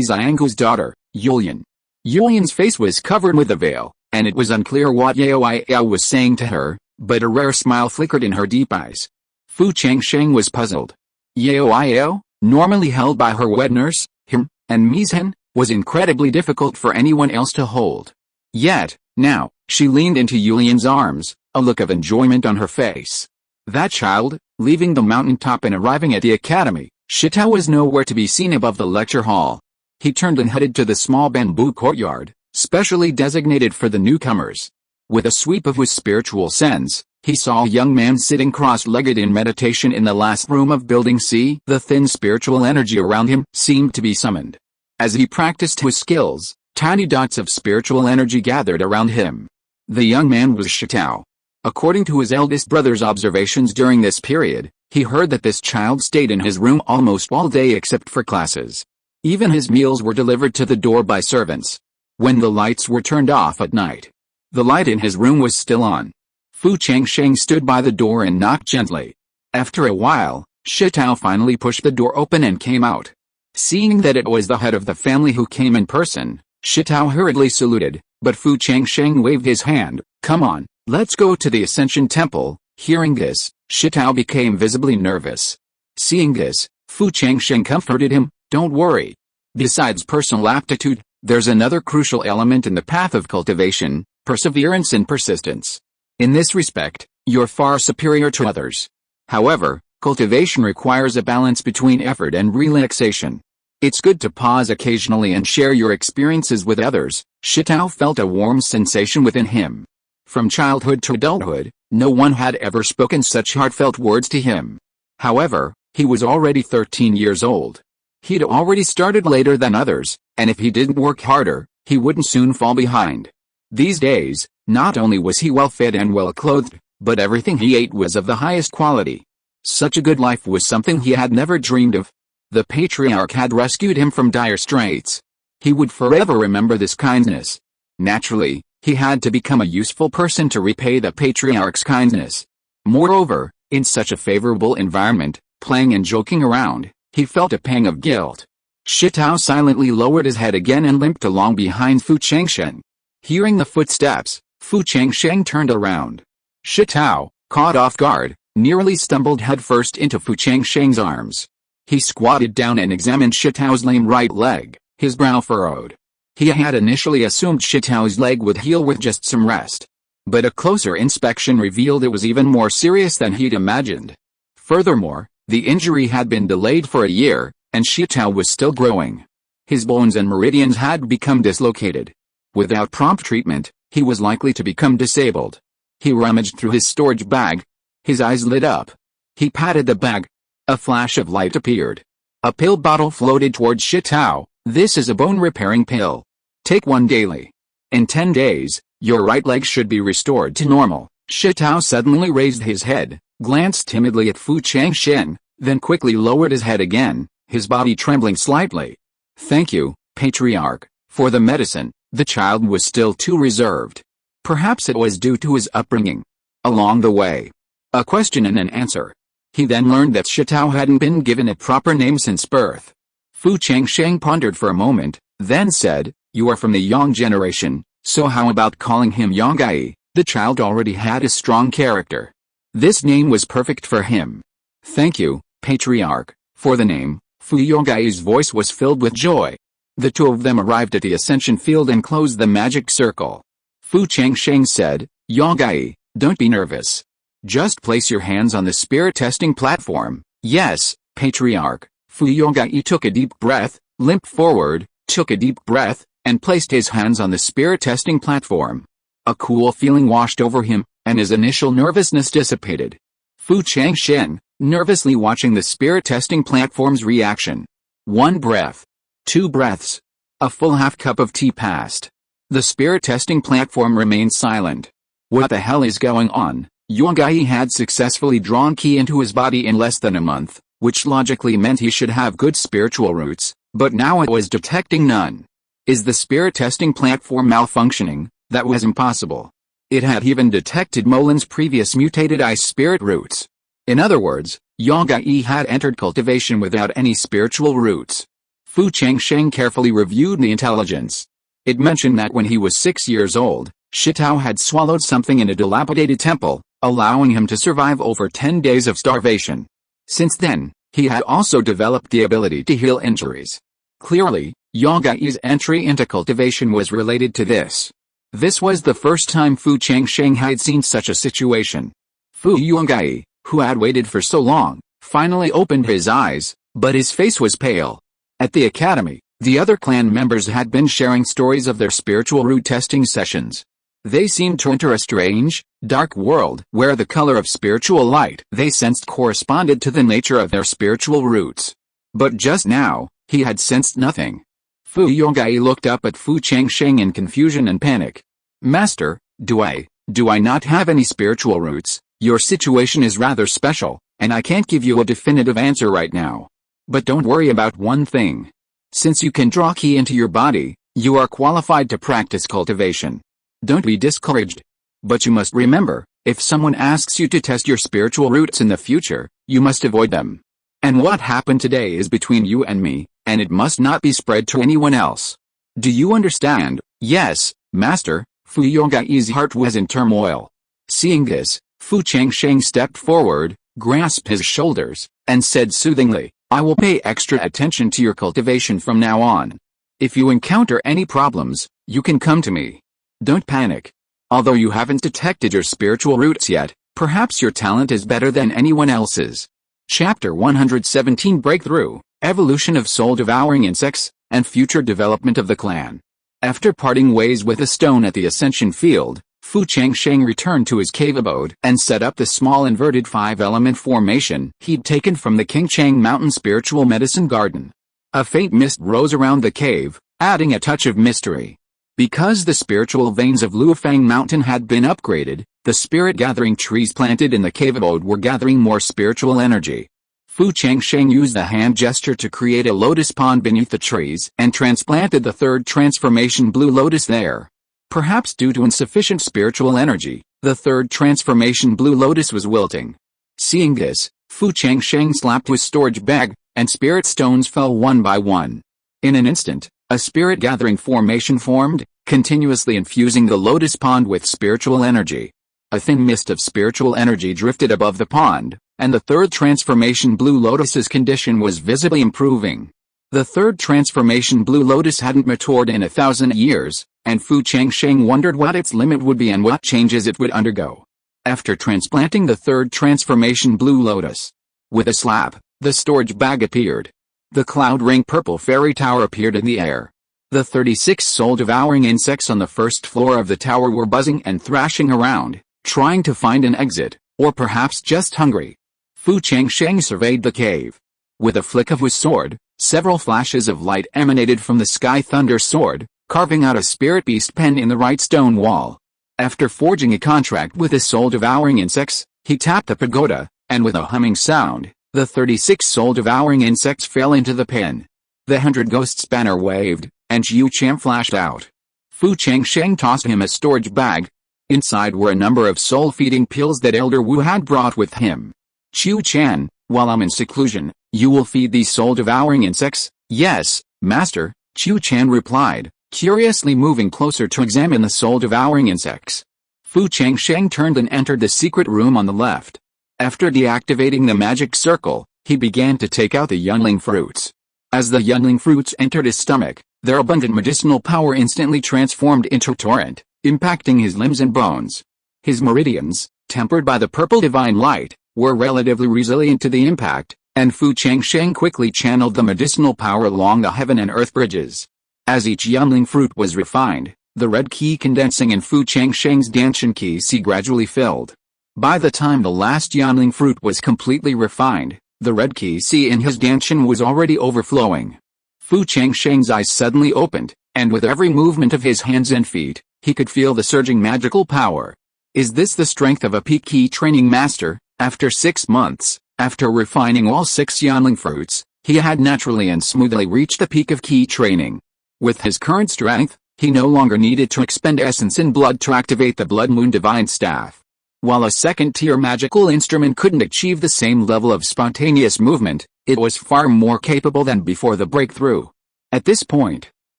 Xianggu's daughter, Yulian. Yulian's face was covered with a veil, and it was unclear what Yao was saying to her, but a rare smile flickered in her deep eyes. Fu Changsheng was puzzled. Yao, normally held by her wed nurse, him, and Mizhen, was incredibly difficult for anyone else to hold. Yet, now, she leaned into Yulian's arms, a look of enjoyment on her face. That child, leaving the mountaintop and arriving at the academy, Shitao was nowhere to be seen above the lecture hall. He turned and headed to the small bamboo courtyard, specially designated for the newcomers. With a sweep of his spiritual sense, he saw a young man sitting cross-legged in meditation in the last room of Building C. The thin spiritual energy around him seemed to be summoned. As he practiced his skills, tiny dots of spiritual energy gathered around him. The young man was Shitao. According to his eldest brother's observations during this period, he heard that this child stayed in his room almost all day except for classes. Even his meals were delivered to the door by servants. When the lights were turned off at night, the light in his room was still on. Fu Changsheng stood by the door and knocked gently. After a while, Shitao finally pushed the door open and came out. Seeing that it was the head of the family who came in person, Shitao hurriedly saluted, but Fu Changsheng waved his hand. "Come on, let's go to the Ascension Temple." Hearing this, Shitao became visibly nervous. Seeing this, Fu Changsheng comforted him, "Don't worry. Besides personal aptitude, there's another crucial element in the path of cultivation: perseverance and persistence. In this respect, you're far superior to others. However, cultivation requires a balance between effort and relaxation. It's good to pause occasionally and share your experiences with others." Shitao felt a warm sensation within him. From childhood to adulthood, no one had ever spoken such heartfelt words to him. However, he was already 13 years old. He'd already started later than others, and if he didn't work harder, he wouldn't soon fall behind. These days, not only was he well-fed and well-clothed, but everything he ate was of the highest quality. Such a good life was something he had never dreamed of. The Patriarch had rescued him from dire straits. He would forever remember this kindness. Naturally, he had to become a useful person to repay the Patriarch's kindness. Moreover, in such a favorable environment, playing and joking around, he felt a pang of guilt. Shitao silently lowered his head again and limped along behind Fu Changsheng. Hearing the footsteps, Fu Changsheng turned around. Shitao, caught off guard, nearly stumbled headfirst into Fu Changsheng's arms. He squatted down and examined Shitao's lame right leg, his brow furrowed. He had initially assumed Shitao's leg would heal with just some rest. But a closer inspection revealed it was even more serious than he'd imagined. Furthermore, the injury had been delayed for a year, and Shitao was still growing. His bones and meridians had become dislocated. Without prompt treatment, he was likely to become disabled. He rummaged through his storage bag. His eyes lit up. He patted the bag. A flash of light appeared. A pill bottle floated towards Shitao. "This is a bone-repairing pill. Take one daily. In 10 days, your right leg should be restored to normal." Shitao suddenly raised his head, glanced timidly at Fu Changsheng, then quickly lowered his head again, his body trembling slightly. "Thank you, Patriarch, for the medicine." The child was still too reserved. Perhaps it was due to his upbringing. Along the way, a question and an answer. He then learned that Shitao hadn't been given a proper name since birth. Fu Changsheng pondered for a moment, then said, "You are from the Yang generation, so how about calling him Yangai?" The child already had a strong character. This name was perfect for him. "Thank you, Patriarch, for the name." Fu Yongai's voice was filled with joy. The two of them arrived at the ascension field and closed the magic circle. Fu Changsheng said, "Yangai, don't be nervous. Just place your hands on the spirit testing platform." "Yes, Patriarch." Fu Yongai took a deep breath, limped forward, took a deep breath, and placed his hands on the spirit testing platform. A cool feeling washed over him, and his initial nervousness dissipated. Fu Changsheng, nervously watching the spirit testing platform's reaction. 1 breath. 2 breaths. A full half cup of tea passed. The spirit testing platform remained silent. What the hell is going on? Yangai had successfully drawn qi into his body in less than a month, which logically meant he should have good spiritual roots, but now it was detecting none. Is the spirit testing platform malfunctioning? That was impossible. It had even detected Molin's previous mutated ice spirit roots. In other words, Yangai had entered cultivation without any spiritual roots. Fu Changsheng carefully reviewed the intelligence. It mentioned that when he was 6 years old, Shitao had swallowed something in a dilapidated temple, allowing him to survive over 10 days of starvation. Since then, he had also developed the ability to heal injuries. Clearly, Yangai's entry into cultivation was related to this. This was the first time Fu Changsheng had seen such a situation. Fu Yangai, who had waited for so long, finally opened his eyes, but his face was pale. At the academy, the other clan members had been sharing stories of their spiritual root testing sessions. They seemed to enter a strange, dark world where the color of spiritual light they sensed corresponded to the nature of their spiritual roots. But just now, he had sensed nothing. Fu Yonggai looked up at Fu Changsheng in confusion and panic. "Master, do I not have any spiritual roots? Your situation is rather special, and I can't give you a definitive answer right now. But don't worry about one thing. Since you can draw qi into your body, you are qualified to practice cultivation. Don't be discouraged. But you must remember, if someone asks you to test your spiritual roots in the future, you must avoid them. And what happened today is between you and me, and it must not be spread to anyone else. Do you understand?" "Yes, Master." Fu Yongai's heart was in turmoil. Seeing this, Fu Changsheng stepped forward, grasped his shoulders, and said soothingly, "I will pay extra attention to your cultivation from now on. If you encounter any problems, you can come to me. Don't panic. Although you haven't detected your spiritual roots yet, perhaps your talent is better than anyone else's." Chapter 117 Breakthrough, Evolution of Soul-Devouring Insects, and Future Development of the Clan. After parting ways with a stone at the Ascension Field, Fu Changsheng returned to his cave abode and set up the small inverted 5-element formation he'd taken from the Changsheng Mountain Spiritual Medicine Garden. A faint mist rose around the cave, adding a touch of mystery. Because the spiritual veins of Luofang Mountain had been upgraded, the spirit-gathering trees planted in the cave abode were gathering more spiritual energy. Fu Changsheng used a hand gesture to create a lotus pond beneath the trees and transplanted the third transformation blue lotus there. Perhaps due to insufficient spiritual energy, the third transformation blue lotus was wilting. Seeing this, Fu Changsheng slapped his storage bag, and spirit stones fell one by one. In an instant, a spirit-gathering formation formed, continuously infusing the lotus pond with spiritual energy. A thin mist of spiritual energy drifted above the pond, and the third transformation blue lotus's condition was visibly improving. The third transformation blue lotus hadn't matured in 1,000 years, and Fu Changsheng wondered what its limit would be and what changes it would undergo. After transplanting the third transformation blue lotus, with a slap, the storage bag appeared. The cloud ring purple fairy tower appeared in the air. The 36 soul-devouring insects on the first floor of the tower were buzzing and thrashing around, trying to find an exit, or perhaps just hungry. Fu Changsheng surveyed the cave. With a flick of his sword, several flashes of light emanated from the sky thunder sword, carving out a spirit beast pen in the right stone wall. After forging a contract with his soul-devouring insects, he tapped the pagoda, and with a humming sound, the 36 soul-devouring insects fell into the pen. The 100 Ghosts banner waved, and Xiu Chan flashed out. Fu Changsheng tossed him a storage bag. Inside were a number of soul-feeding pills that Elder Wu had brought with him. Xiu Chan, while I'm in seclusion, you will feed these soul-devouring insects? Yes, master, Xiu Chan replied, curiously moving closer to examine the soul-devouring insects. Fu Changsheng turned and entered the secret room on the left. After deactivating the magic circle, he began to take out the youngling fruits. As the youngling fruits entered his stomach, their abundant medicinal power instantly transformed into a torrent, impacting his limbs and bones. His meridians, tempered by the purple divine light, were relatively resilient to the impact, and Fu Changsheng quickly channeled the medicinal power along the heaven and earth bridges. As each youngling fruit was refined, the red key condensing in Fu Changsheng's Danshan key sea gradually filled. By the time the last youngling fruit was completely refined, the red key sea in his Danshan was already overflowing. Fu Changsheng's eyes suddenly opened, and with every movement of his hands and feet, he could feel the surging magical power. Is this the strength of a peak key training master? After 6 months, after refining all 6 youngling fruits, he had naturally and smoothly reached the peak of key training. With his current strength, he no longer needed to expend essence and blood to activate the Blood Moon Divine Staff. While a second-tier magical instrument couldn't achieve the same level of spontaneous movement, it was far more capable than before the breakthrough. At this point,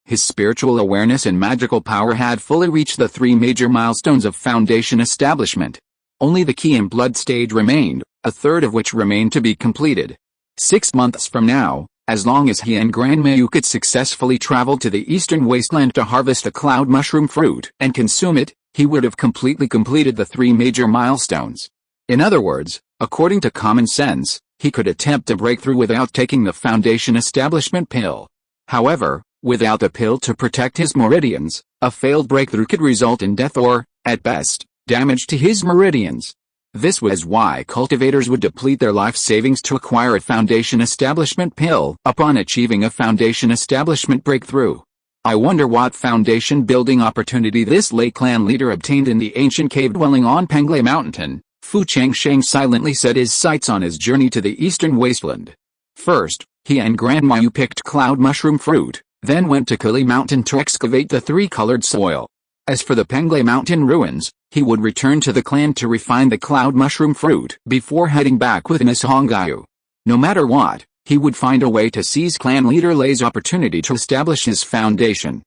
his spiritual awareness and magical power had fully reached the 3 major milestones of Foundation establishment. Only the key and blood stage remained, a third of which remained to be completed. 6 months from now, as long as he and Grandma Yu could successfully travel to the eastern wasteland to harvest a cloud mushroom fruit and consume it, he would have completely completed the 3 major milestones. In other words, according to common sense, he could attempt a breakthrough without taking the Foundation establishment pill. However, without the pill to protect his meridians, a failed breakthrough could result in death or, at best, damage to his meridians. This was why cultivators would deplete their life savings to acquire a Foundation establishment pill upon achieving a Foundation establishment breakthrough. I wonder what Foundation building opportunity this Lei clan leader obtained in the ancient cave dwelling on Penglai Mountain. Fu Changsheng silently set his sights on his journey to the eastern wasteland. First, he and Grandma Yu picked cloud mushroom fruit, then went to Kili Mountain to excavate the 3-colored soil. As for the Penglai Mountain ruins, he would return to the clan to refine the cloud mushroom fruit before heading back with Miss Hongyu. No matter what, he would find a way to seize clan leader Lei's opportunity to establish his foundation.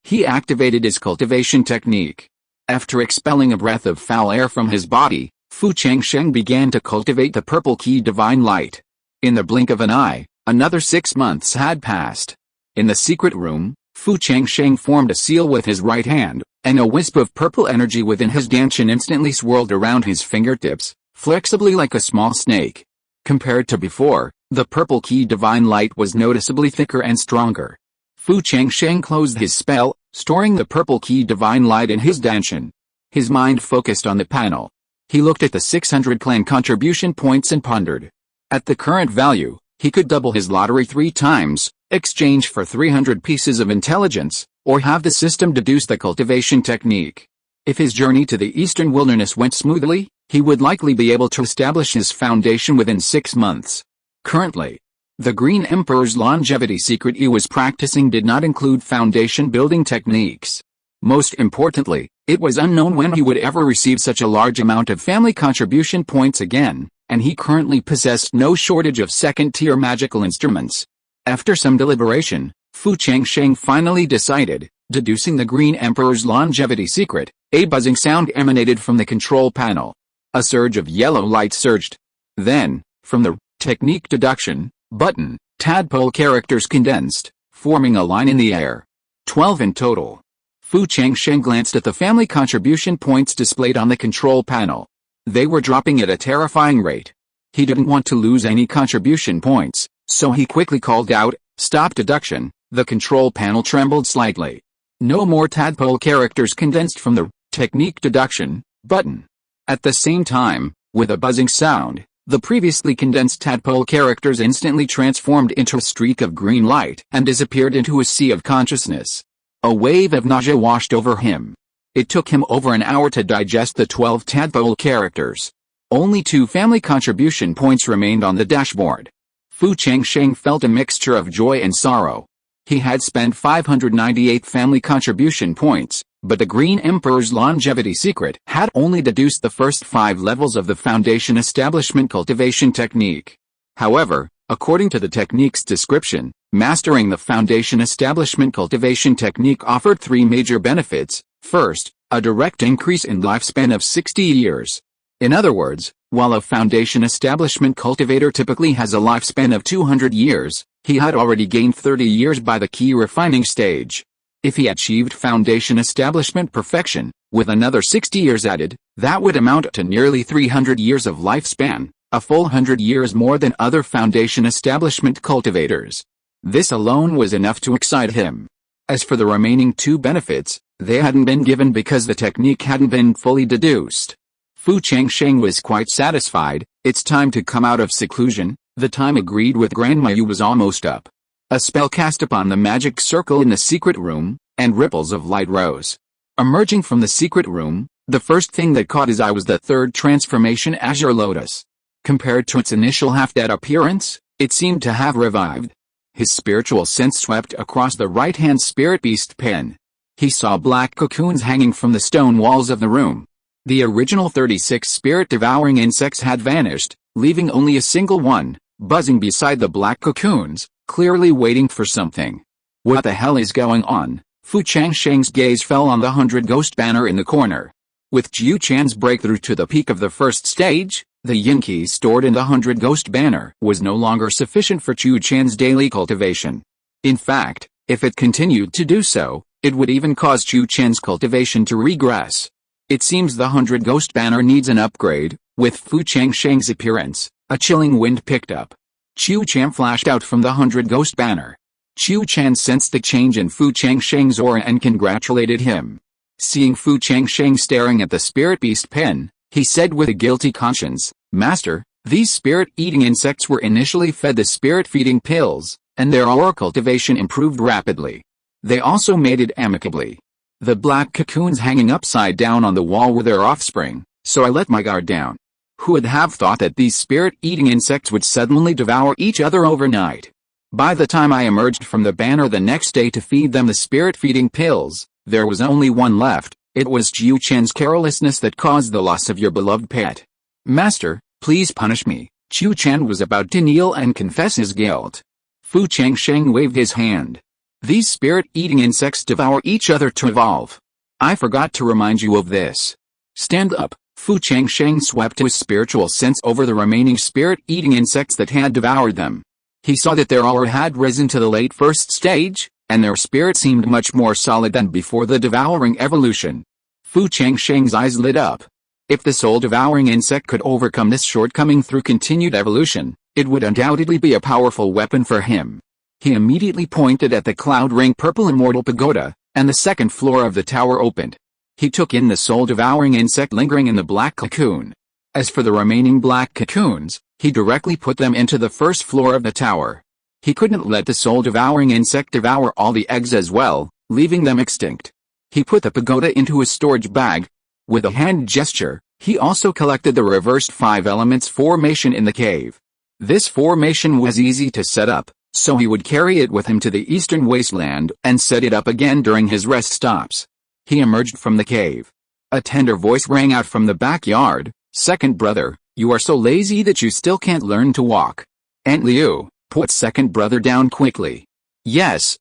He activated his cultivation technique. After expelling a breath of foul air from his body, Fu Changsheng began to cultivate the purple key divine light. In the blink of an eye, another 6 months had passed. In the secret room, Fu Changsheng formed a seal with his right hand, and a wisp of purple energy within his Danshan instantly swirled around his fingertips, flexibly like a small snake. Compared to before, the purple key divine light was noticeably thicker and stronger. Fu Changsheng closed his spell, storing the purple key divine light in his Danshan. His mind focused on the panel. He looked at the 600 clan contribution points and pondered. At the current value, he could double his lottery 3 times, exchange for 300 pieces of intelligence, or have the system deduce the cultivation technique. If his journey to the eastern wilderness went smoothly, he would likely be able to establish his foundation within 6 months. Currently, the Green Emperor's longevity secret he was practicing did not include foundation building techniques. Most importantly, it was unknown when he would ever receive such a large amount of family contribution points again, and he currently possessed no shortage of second-tier magical instruments. After some deliberation, Fu Changsheng finally decided, deducing the Green Emperor's longevity secret, a buzzing sound emanated from the control panel. A surge of yellow light surged. Then, from the technique deduction button, tadpole characters condensed, forming a line in the air. 12 in total. Fu Changsheng glanced at the family contribution points displayed on the control panel. They were dropping at a terrifying rate. He didn't want to lose any contribution points, so he quickly called out, "Stop deduction." The control panel trembled slightly. No more tadpole characters condensed from the technique deduction button. At the same time, with a buzzing sound, the previously condensed tadpole characters instantly transformed into a streak of green light and disappeared into a sea of consciousness. A wave of nausea washed over him. It took him over an hour to digest the 12 tadpole characters. Only 2 family contribution points remained on the dashboard. Fu Changsheng felt a mixture of joy and sorrow. He had spent 598 family contribution points, but the Green Emperor's longevity secret had only deduced the first 5 levels of the Foundation Establishment Cultivation Technique. However, according to the technique's description, mastering the Foundation Establishment Cultivation Technique offered 3 major benefits. First, a direct increase in lifespan of 60 years. In other words, while a Foundation Establishment cultivator typically has a lifespan of 200 years, he had already gained 30 years by the key refining stage. If he achieved Foundation Establishment perfection, with another 60 years added, that would amount to nearly 300 years of lifespan, a full 100 years more than other Foundation Establishment cultivators. This alone was enough to excite him. As for the remaining 2 benefits, they hadn't been given because the technique hadn't been fully deduced. Fu Changsheng was quite satisfied. It's time to come out of seclusion. The time agreed with Grandma Yu was almost up. A spell cast upon the magic circle in the secret room, and ripples of light rose. Emerging from the secret room, the first thing that caught his eye was the 3rd transformation Azure Lotus. Compared to its initial half-dead appearance, it seemed to have revived. His spiritual sense swept across the right-hand spirit beast pen. He saw black cocoons hanging from the stone walls of the room. The original 36 spirit-devouring insects had vanished, leaving only a single one, buzzing beside the black cocoons, clearly waiting for something. What the hell is going on? Fu Changsheng's gaze fell on the 100 ghost banner in the corner. With Jiu Chan's breakthrough to the peak of the first stage, the yin key stored in the 100 ghost banner was no longer sufficient for Jiu Chan's daily cultivation. In fact, if it continued to do so, it would even cause Jiu Chan's cultivation to regress. It seems the 100 ghost banner needs an upgrade. With Fu Changsheng's appearance, a chilling wind picked up. Jiu Chan flashed out from the 100 ghost banner. Jiu Chan sensed the change in Fu Changsheng's aura and congratulated him. Seeing Fu Changsheng staring at the spirit beast pen, he said with a guilty conscience, "Master, these spirit-eating insects were initially fed the spirit-feeding pills, and their aura cultivation improved rapidly. They also mated amicably. The black cocoons hanging upside down on the wall were their offspring, so I let my guard down. Who would have thought that these spirit-eating insects would suddenly devour each other overnight? By the time I emerged from the banner the next day to feed them the spirit-feeding pills, there was only one left. It was Jiu Chan's carelessness that caused the loss of your beloved pet. Master, please punish me." Jiu Chan was about to kneel and confess his guilt. Fu Changsheng waved his hand. "These spirit-eating insects devour each other to evolve. I forgot to remind you of this. Stand up." Fu Changsheng swept his spiritual sense over the remaining spirit-eating insects that had devoured them. He saw that their aura had risen to the late first stage, and their spirit seemed much more solid than before the devouring evolution. Fu Changsheng's eyes lit up. If the soul-devouring insect could overcome this shortcoming through continued evolution, it would undoubtedly be a powerful weapon for him. He immediately pointed at the cloud ring purple immortal pagoda, and the 2nd floor of the tower opened. He took in the soul-devouring insect lingering in the black cocoon. As for the remaining black cocoons, he directly put them into the 1st floor of the tower. He couldn't let the soul-devouring insect devour all the eggs as well, leaving them extinct. He put the pagoda into his storage bag. With a hand gesture, he also collected the reversed 5 elements formation in the cave. This formation was easy to set up, so he would carry it with him to the eastern wasteland and set it up again during his rest stops. He emerged from the cave. A tender voice rang out from the backyard, "Second brother, you are so lazy that you still can't learn to walk." Aunt Liu, put second brother down quickly. Yes,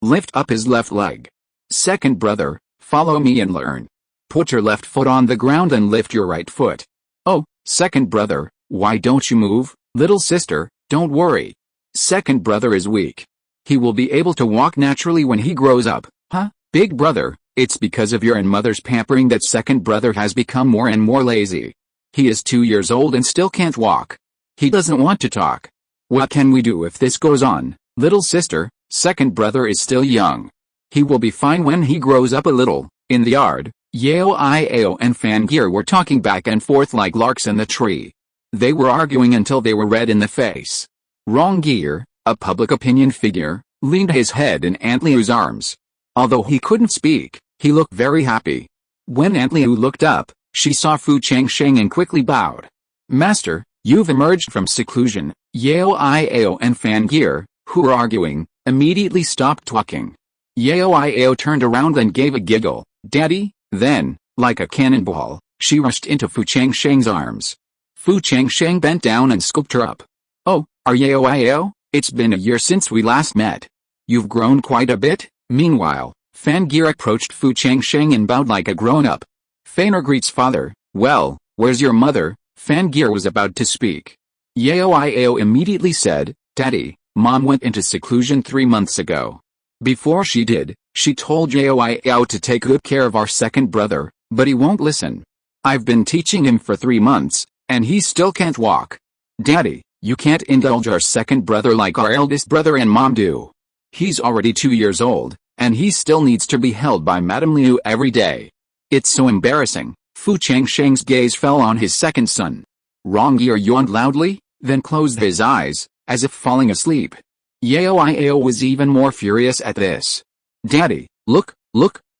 lift up his left leg. Second brother, follow me and learn. Put your left foot on the ground and lift your right foot. Oh, second brother, why don't you move? Little sister, don't worry. Second brother is weak. He will be able to walk naturally when he grows up. Huh? Big brother, it's because of your and mother's pampering that second brother has become more and more lazy. He is 2 years old and still can't walk. He doesn't want to talk. What can we do if this goes on? Little sister, second brother is still young. He will be fine when he grows up a little. In the yard, Yao and Fangir were talking back and forth like larks in the tree. They were arguing until they were red in the face. Rongir, a public opinion figure, leaned his head in Aunt Liu's arms. Although he couldn't speak, He looked very happy. When Aunt Liu looked up, she saw Fu Changsheng and quickly bowed. Master, you've emerged from seclusion. Yao Iao and Fan Gear, who were arguing, immediately stopped talking. Yao Iao turned around and gave a giggle. Daddy? Then, like a cannonball, she rushed into Fu Changsheng's arms. Fu Changsheng bent down and scooped her up. Oh, are Yao Iao? It's been a year since we last met. You've grown quite a bit. Meanwhile, Fan Gear approached Fu Changsheng and bowed like a grown-up. Fainer greets father. Well, where's your mother? Fan Gear was about to speak. Yao Iao immediately said, Daddy, Mom went into seclusion 3 months ago. Before she did, she told Yao Iao to take good care of our second brother, but he won't listen. I've been teaching him for 3 months, and he still can't walk. Daddy, you can't indulge our second brother like our eldest brother and Mom do. He's already 2 years old, and he still needs to be held by Madame Liu every day. It's so embarrassing. Fu Changsheng's gaze fell on his second son. Rongyear yawned loudly, then closed his eyes, as if falling asleep. Yao Iao was even more furious at this. Daddy, look,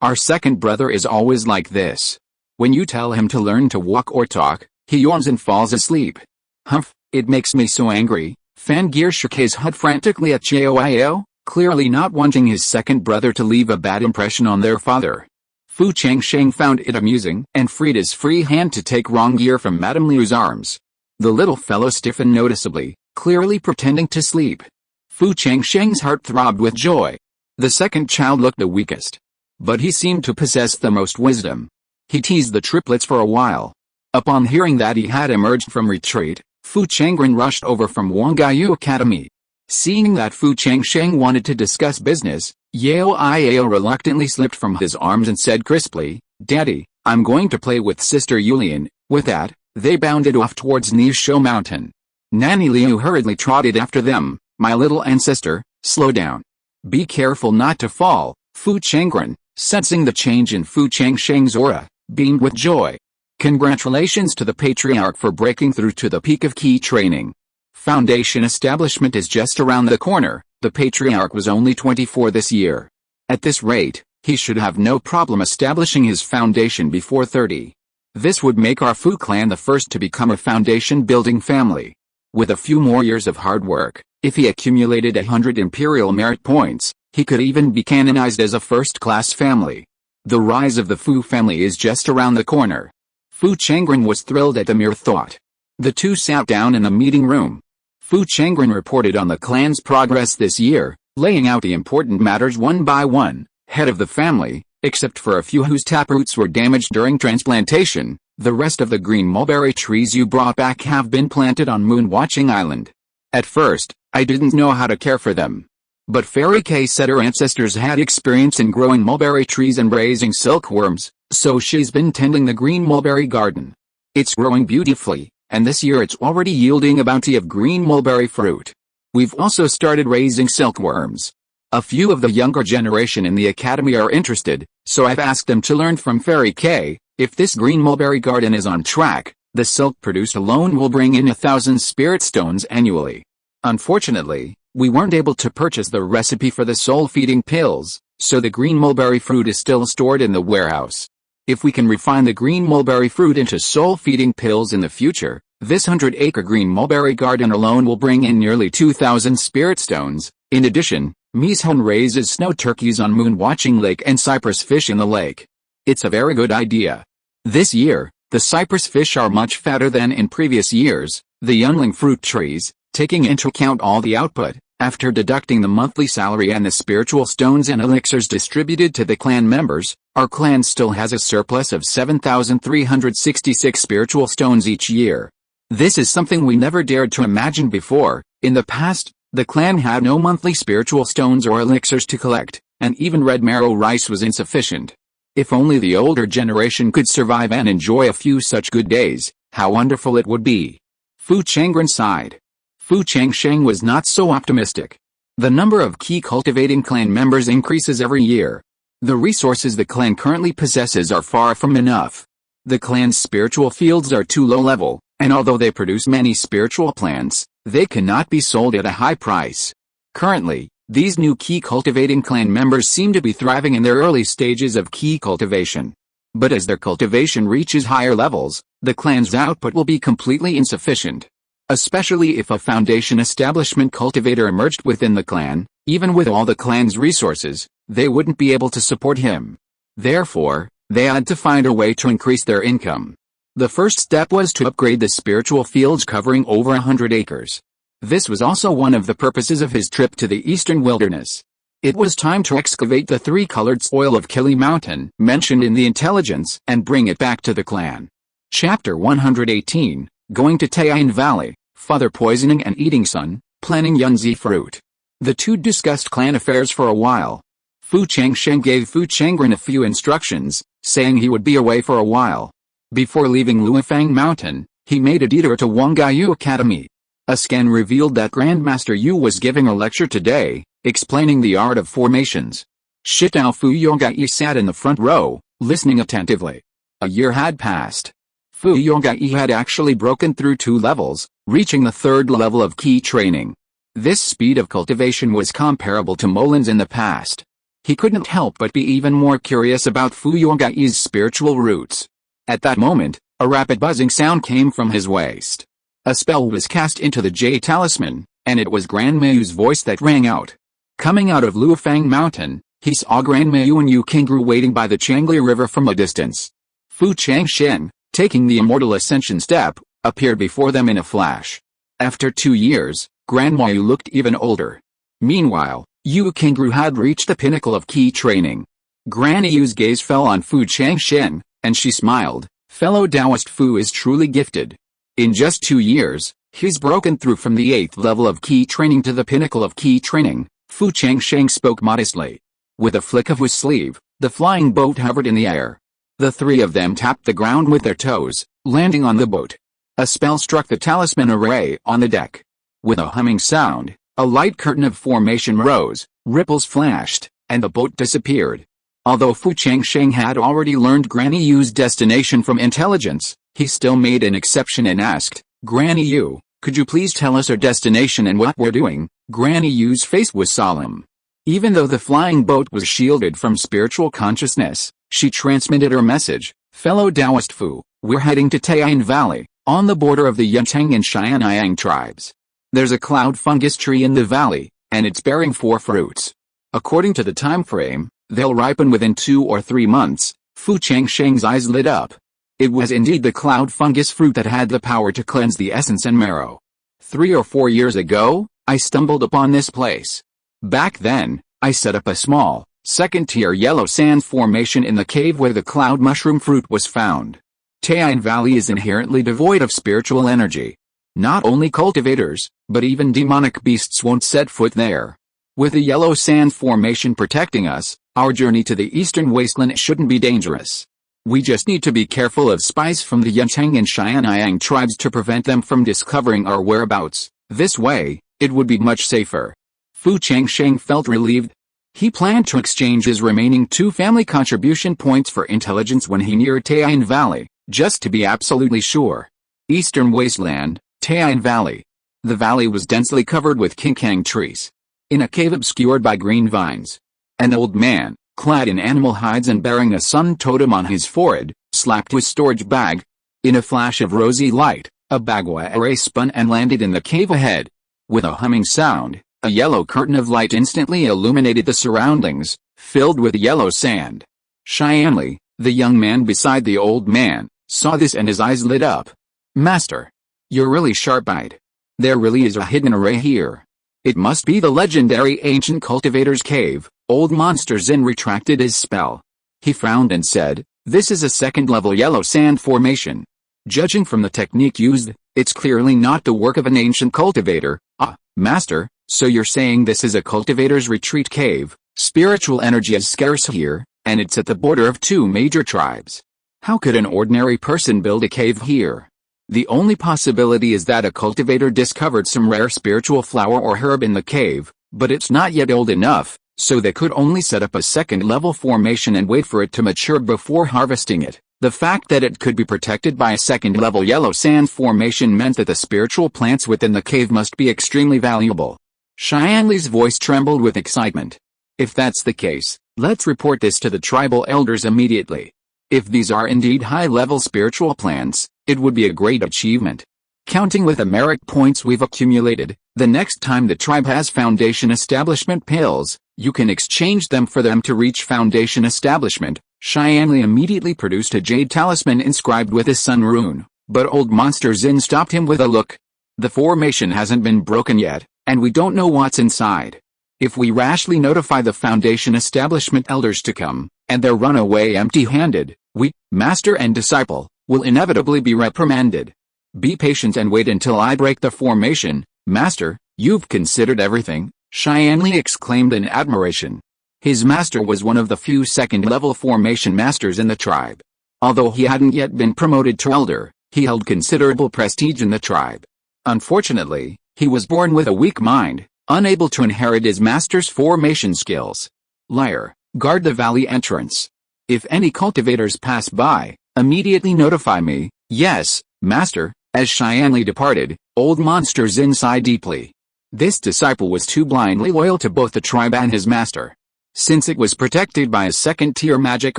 our second brother is always like this. When you tell him to learn to walk or talk, he yawns and falls asleep. Humph, it makes me so angry. Fan Gear shook his head frantically at Yao Iao, clearly not wanting his second brother to leave a bad impression on their father. Fu Changsheng found it amusing and freed his free hand to take Rongyear from Madame Liu's arms. The little fellow stiffened noticeably, clearly pretending to sleep. Fu Changsheng's heart throbbed with joy. The second child looked the weakest, but he seemed to possess the most wisdom. He teased the triplets for a while. Upon hearing that he had emerged from retreat, Fu Changren rushed over from Wangyu Academy. Seeing that Fu Changsheng wanted to discuss business, Yao Iao reluctantly slipped from his arms and said crisply, Daddy, I'm going to play with Sister Yulian. With that, they bounded off towards Nishou Mountain. Nanny Liu hurriedly trotted after them. My little ancestor, slow down. Be careful not to fall. Fu Changren, sensing the change in Fu Changsheng's aura, beamed with joy. Congratulations to the Patriarch for breaking through to the peak of key training. Foundation establishment is just around the corner. The Patriarch was only 24 this year. At this rate, he should have no problem establishing his foundation before 30. This would make our Fu clan the first to become a foundation-building family. With a few more years of hard work, if he accumulated 100 imperial merit points, he could even be canonized as a first-class family. The rise of the Fu family is just around the corner. Fu Changren was thrilled at the mere thought. The two sat down in a meeting room. Fu Changren reported on the clan's progress this year, laying out the important matters one by one. Head of the family, except for a few whose taproots were damaged during transplantation, the rest of the green mulberry trees you brought back have been planted on Moon-Watching Island. At first, I didn't know how to care for them. But Fairy K said her ancestors had experience in growing mulberry trees and raising silkworms, so she's been tending the green mulberry garden. It's growing beautifully, and this year it's already yielding a bounty of green mulberry fruit. We've also started raising silkworms. A few of the younger generation in the academy are interested, so I've asked them to learn from Fairy K. If this green mulberry garden is on track, the silk produced alone will bring in 1,000 spirit stones annually. Unfortunately, we weren't able to purchase the recipe for the soul-feeding pills, so the green mulberry fruit is still stored in the warehouse. If we can refine the green mulberry fruit into soul-feeding pills in the future, this 100-acre green mulberry garden alone will bring in nearly 2,000 spirit stones. In addition, Mishun raises snow turkeys on Moon-Watching Lake and cypress fish in the lake. It's a very good idea. This year, the cypress fish are much fatter than in previous years. The youngling fruit trees, taking into account all the output, after deducting the monthly salary and the spiritual stones and elixirs distributed to the clan members, our clan still has a surplus of 7,366 spiritual stones each year. This is something we never dared to imagine before. In the past, the clan had no monthly spiritual stones or elixirs to collect, and even red marrow rice was insufficient. If only the older generation could survive and enjoy a few such good days, how wonderful it would be. Fu Changren sighed. Fu Changsheng was not so optimistic. The number of key cultivating clan members increases every year. The resources the clan currently possesses are far from enough. The clan's spiritual fields are too low level, and although they produce many spiritual plants, they cannot be sold at a high price. Currently, These new key cultivating clan members seem to be thriving in their early stages of key cultivation. But as their cultivation reaches higher levels, the clan's output will be completely insufficient. Especially if a foundation establishment cultivator emerged within the clan, even with all the clan's resources, they wouldn't be able to support him. Therefore, they had to find a way to increase their income. The first step was to upgrade the spiritual fields covering over 100 acres. This was also one of the purposes of his trip to the eastern wilderness. It was time to excavate the three-colored soil of Kili Mountain mentioned in the intelligence and bring it back to the clan. Chapter 118, Going to Taiyuan Valley, Father Poisoning and Eating Son, Planning Yunzi Fruit. The two discussed clan affairs for a while. Fu Changsheng gave Fu Changren a few instructions, saying he would be away for a while. Before leaving Luifang Mountain, he made a detour to Wangaiyu Academy. A scan revealed that Grandmaster Yu was giving a lecture today, explaining the art of formations. Shitao Fu Yongaiyi sat in the front row, listening attentively. A year had passed. Fu Yongaiyi had actually broken through 2 levels, reaching the 3rd level of key training. This speed of cultivation was comparable to Molin's in the past. He couldn't help but be even more curious about Fu Yongaiyi's spiritual roots. At that moment, a rapid buzzing sound came from his waist. A spell was cast into the Jade Talisman, and it was Grandma Yu's voice that rang out. Coming out of Luifang Mountain, he saw Grandma Yu and Yu Kingru waiting by the Changli River from a distance. Fu Changsheng, taking the immortal ascension step, appeared before them in a flash. After 2 years, Grandma Yu looked even older. Meanwhile, Yu Kingru had reached the pinnacle of key training. Granny Yu's gaze fell on Fu Changsheng, and she smiled. Fellow Taoist Fu is truly gifted. In just 2 years, he's broken through from the 8th level of key training to the pinnacle of key training, Fu Changsheng spoke modestly. With a flick of his sleeve, the flying boat hovered in the air. The 3 of them tapped the ground with their toes, landing on the boat. A spell struck the talisman array on the deck. With a humming sound, a light curtain of formation rose, ripples flashed, and the boat disappeared. Although Fu Changsheng had already learned Granny Yu's destination from intelligence, he still made an exception and asked, Granny Yu, could you please tell us our destination and what we're doing? Granny Yu's face was solemn. Even though the flying boat was shielded from spiritual consciousness, she transmitted her message. Fellow Taoist Fu, we're heading to Taiyuan Valley, on the border of the Yangang and Yangang tribes. There's a cloud fungus tree in the valley, and it's bearing 4 fruits. According to the time frame, they'll ripen within 2 or 3 months. Fu Changsheng's eyes lit up. It was indeed the cloud fungus fruit that had the power to cleanse the essence and marrow. 3 or 4 years ago, I stumbled upon this place. Back then, I set up a small, second-tier yellow sand formation in the cave where the cloud mushroom fruit was found. Taiyuan Valley is inherently devoid of spiritual energy. Not only cultivators, but even demonic beasts won't set foot there. With the yellow sand formation protecting us, our journey to the eastern wasteland shouldn't be dangerous. We just need to be careful of spies from the Yangang and Yangang tribes to prevent them from discovering our whereabouts. This way, it would be much safer. Fu Changsheng felt relieved. He planned to exchange his remaining 2 family contribution points for intelligence when he neared Taiyuan Valley, just to be absolutely sure. Eastern Wasteland, Taiyuan Valley. The valley was densely covered with kinkang trees. In a cave obscured by green vines, an old man, clad in animal hides and bearing a sun totem on his forehead, slapped his storage bag. In a flash of rosy light, a bagua array spun and landed in the cave ahead. With a humming sound, a yellow curtain of light instantly illuminated the surroundings, filled with yellow sand. Xianli, the young man beside the old man, saw this and his eyes lit up. Master, you're really sharp-eyed. There really is a hidden array here. It must be the legendary ancient cultivator's cave. Old Monster Zin retracted his spell. He frowned and said, this is a second-level yellow sand formation. Judging from the technique used, it's clearly not the work of an ancient cultivator. Ah, Master, so you're saying this is a cultivator's retreat cave. Spiritual energy is scarce here, and it's at the border of 2 major tribes. How could an ordinary person build a cave here? The only possibility is that a cultivator discovered some rare spiritual flower or herb in the cave, but it's not yet old enough, so they could only set up a second-level formation and wait for it to mature before harvesting it. The fact that it could be protected by a second-level yellow sand formation meant that the spiritual plants within the cave must be extremely valuable. Xianli's voice trembled with excitement. If that's the case, let's report this to the tribal elders immediately. If these are indeed high-level spiritual plants, it would be a great achievement. Counting with the merit points we've accumulated, the next time the tribe has foundation establishment pills, you can exchange them for them to reach foundation establishment. Xianli immediately produced a jade talisman inscribed with his sun rune, but old monster Zin stopped him with a look. The formation hasn't been broken yet, and we don't know what's inside. If we rashly notify the foundation establishment elders to come, and they run away empty-handed, we, master and disciple, will inevitably be reprimanded. Be patient and wait until I break the formation. Master, you've considered everything, Xianli exclaimed in admiration. His master was one of the few second-level formation masters in the tribe. Although he hadn't yet been promoted to elder, he held considerable prestige in the tribe. Unfortunately, he was born with a weak mind, unable to inherit his master's formation skills. Liar, guard the valley entrance. If any cultivators pass by, immediately notify me. Yes, master. As Xianli departed, old monster Zin sighed deeply. This disciple was too blindly loyal to both the tribe and his master. Since it was protected by a second-tier magic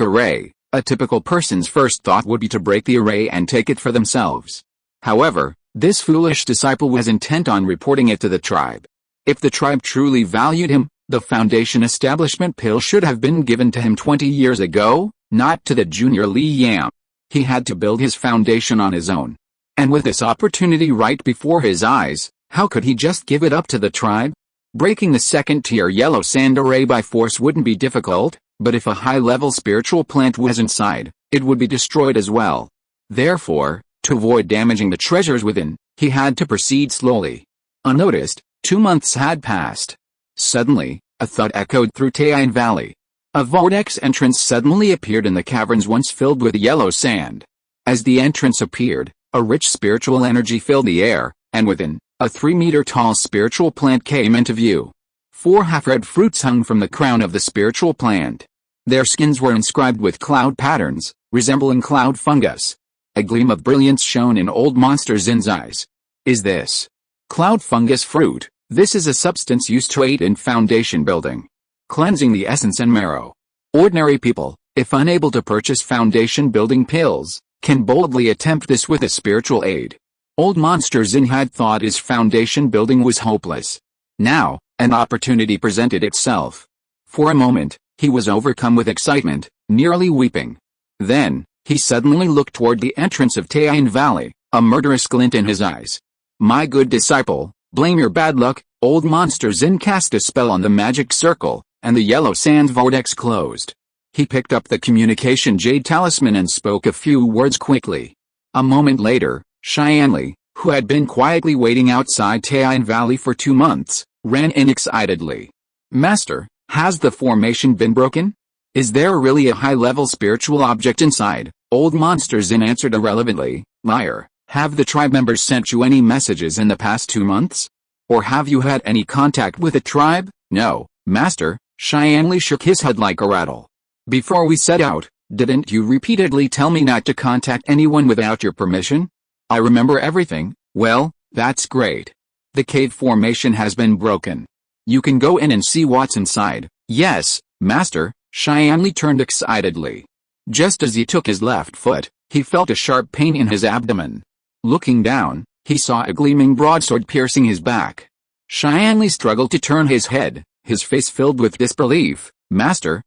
array, a typical person's first thought would be to break the array and take it for themselves. However, this foolish disciple was intent on reporting it to the tribe. If the tribe truly valued him, the foundation establishment pill should have been given to him 20 years ago, not to the junior Li Yang. He had to build his foundation on his own. And with this opportunity right before his eyes, how could he just give it up to the tribe? Breaking the second-tier yellow sand array by force wouldn't be difficult, but if a high-level spiritual plant was inside, it would be destroyed as well. Therefore, to avoid damaging the treasures within, he had to proceed slowly. Unnoticed, 2 months had passed. Suddenly, a thud echoed through Taiyuan Valley. A vortex entrance suddenly appeared in the caverns once filled with yellow sand. As the entrance appeared, a rich spiritual energy filled the air, and within, a 3-meter-tall spiritual plant came into view. 4 half-red fruits hung from the crown of the spiritual plant. Their skins were inscribed with cloud patterns, resembling cloud fungus. A gleam of brilliance shone in old monster Zin's eyes. Is this cloud fungus fruit? This is a substance used to aid in foundation building, cleansing the essence and marrow. Ordinary people, if unable to purchase foundation building pills, can boldly attempt this with a spiritual aid. Old monster Zin had thought his foundation building was hopeless. Now, an opportunity presented itself. For a moment, he was overcome with excitement, nearly weeping. Then, he suddenly looked toward the entrance of Taiyuan Valley, a murderous glint in his eyes. My good disciple, blame your bad luck. Old monster Zin cast a spell on the magic circle, and the yellow sand vortex closed. He picked up the communication jade talisman and spoke a few words quickly. A moment later, Xianli, who had been quietly waiting outside Taiyuan Valley for 2 months, ran in excitedly. Master, has the formation been broken? Is there really a high-level spiritual object inside? Old monster Zin answered irrelevantly. Liar, have the tribe members sent you any messages in the past 2 months? Or have you had any contact with the tribe? No, master. Xianli shook his head like a rattle. Before we set out, didn't you repeatedly tell me not to contact anyone without your permission? I remember everything. Well, that's great. The cave formation has been broken. You can go in and see what's inside. Yes, master. Xianli turned excitedly. Just as he took his left foot, he felt a sharp pain in his abdomen. Looking down, he saw a gleaming broadsword piercing his back. Xianli struggled to turn his head, his face filled with disbelief. Master,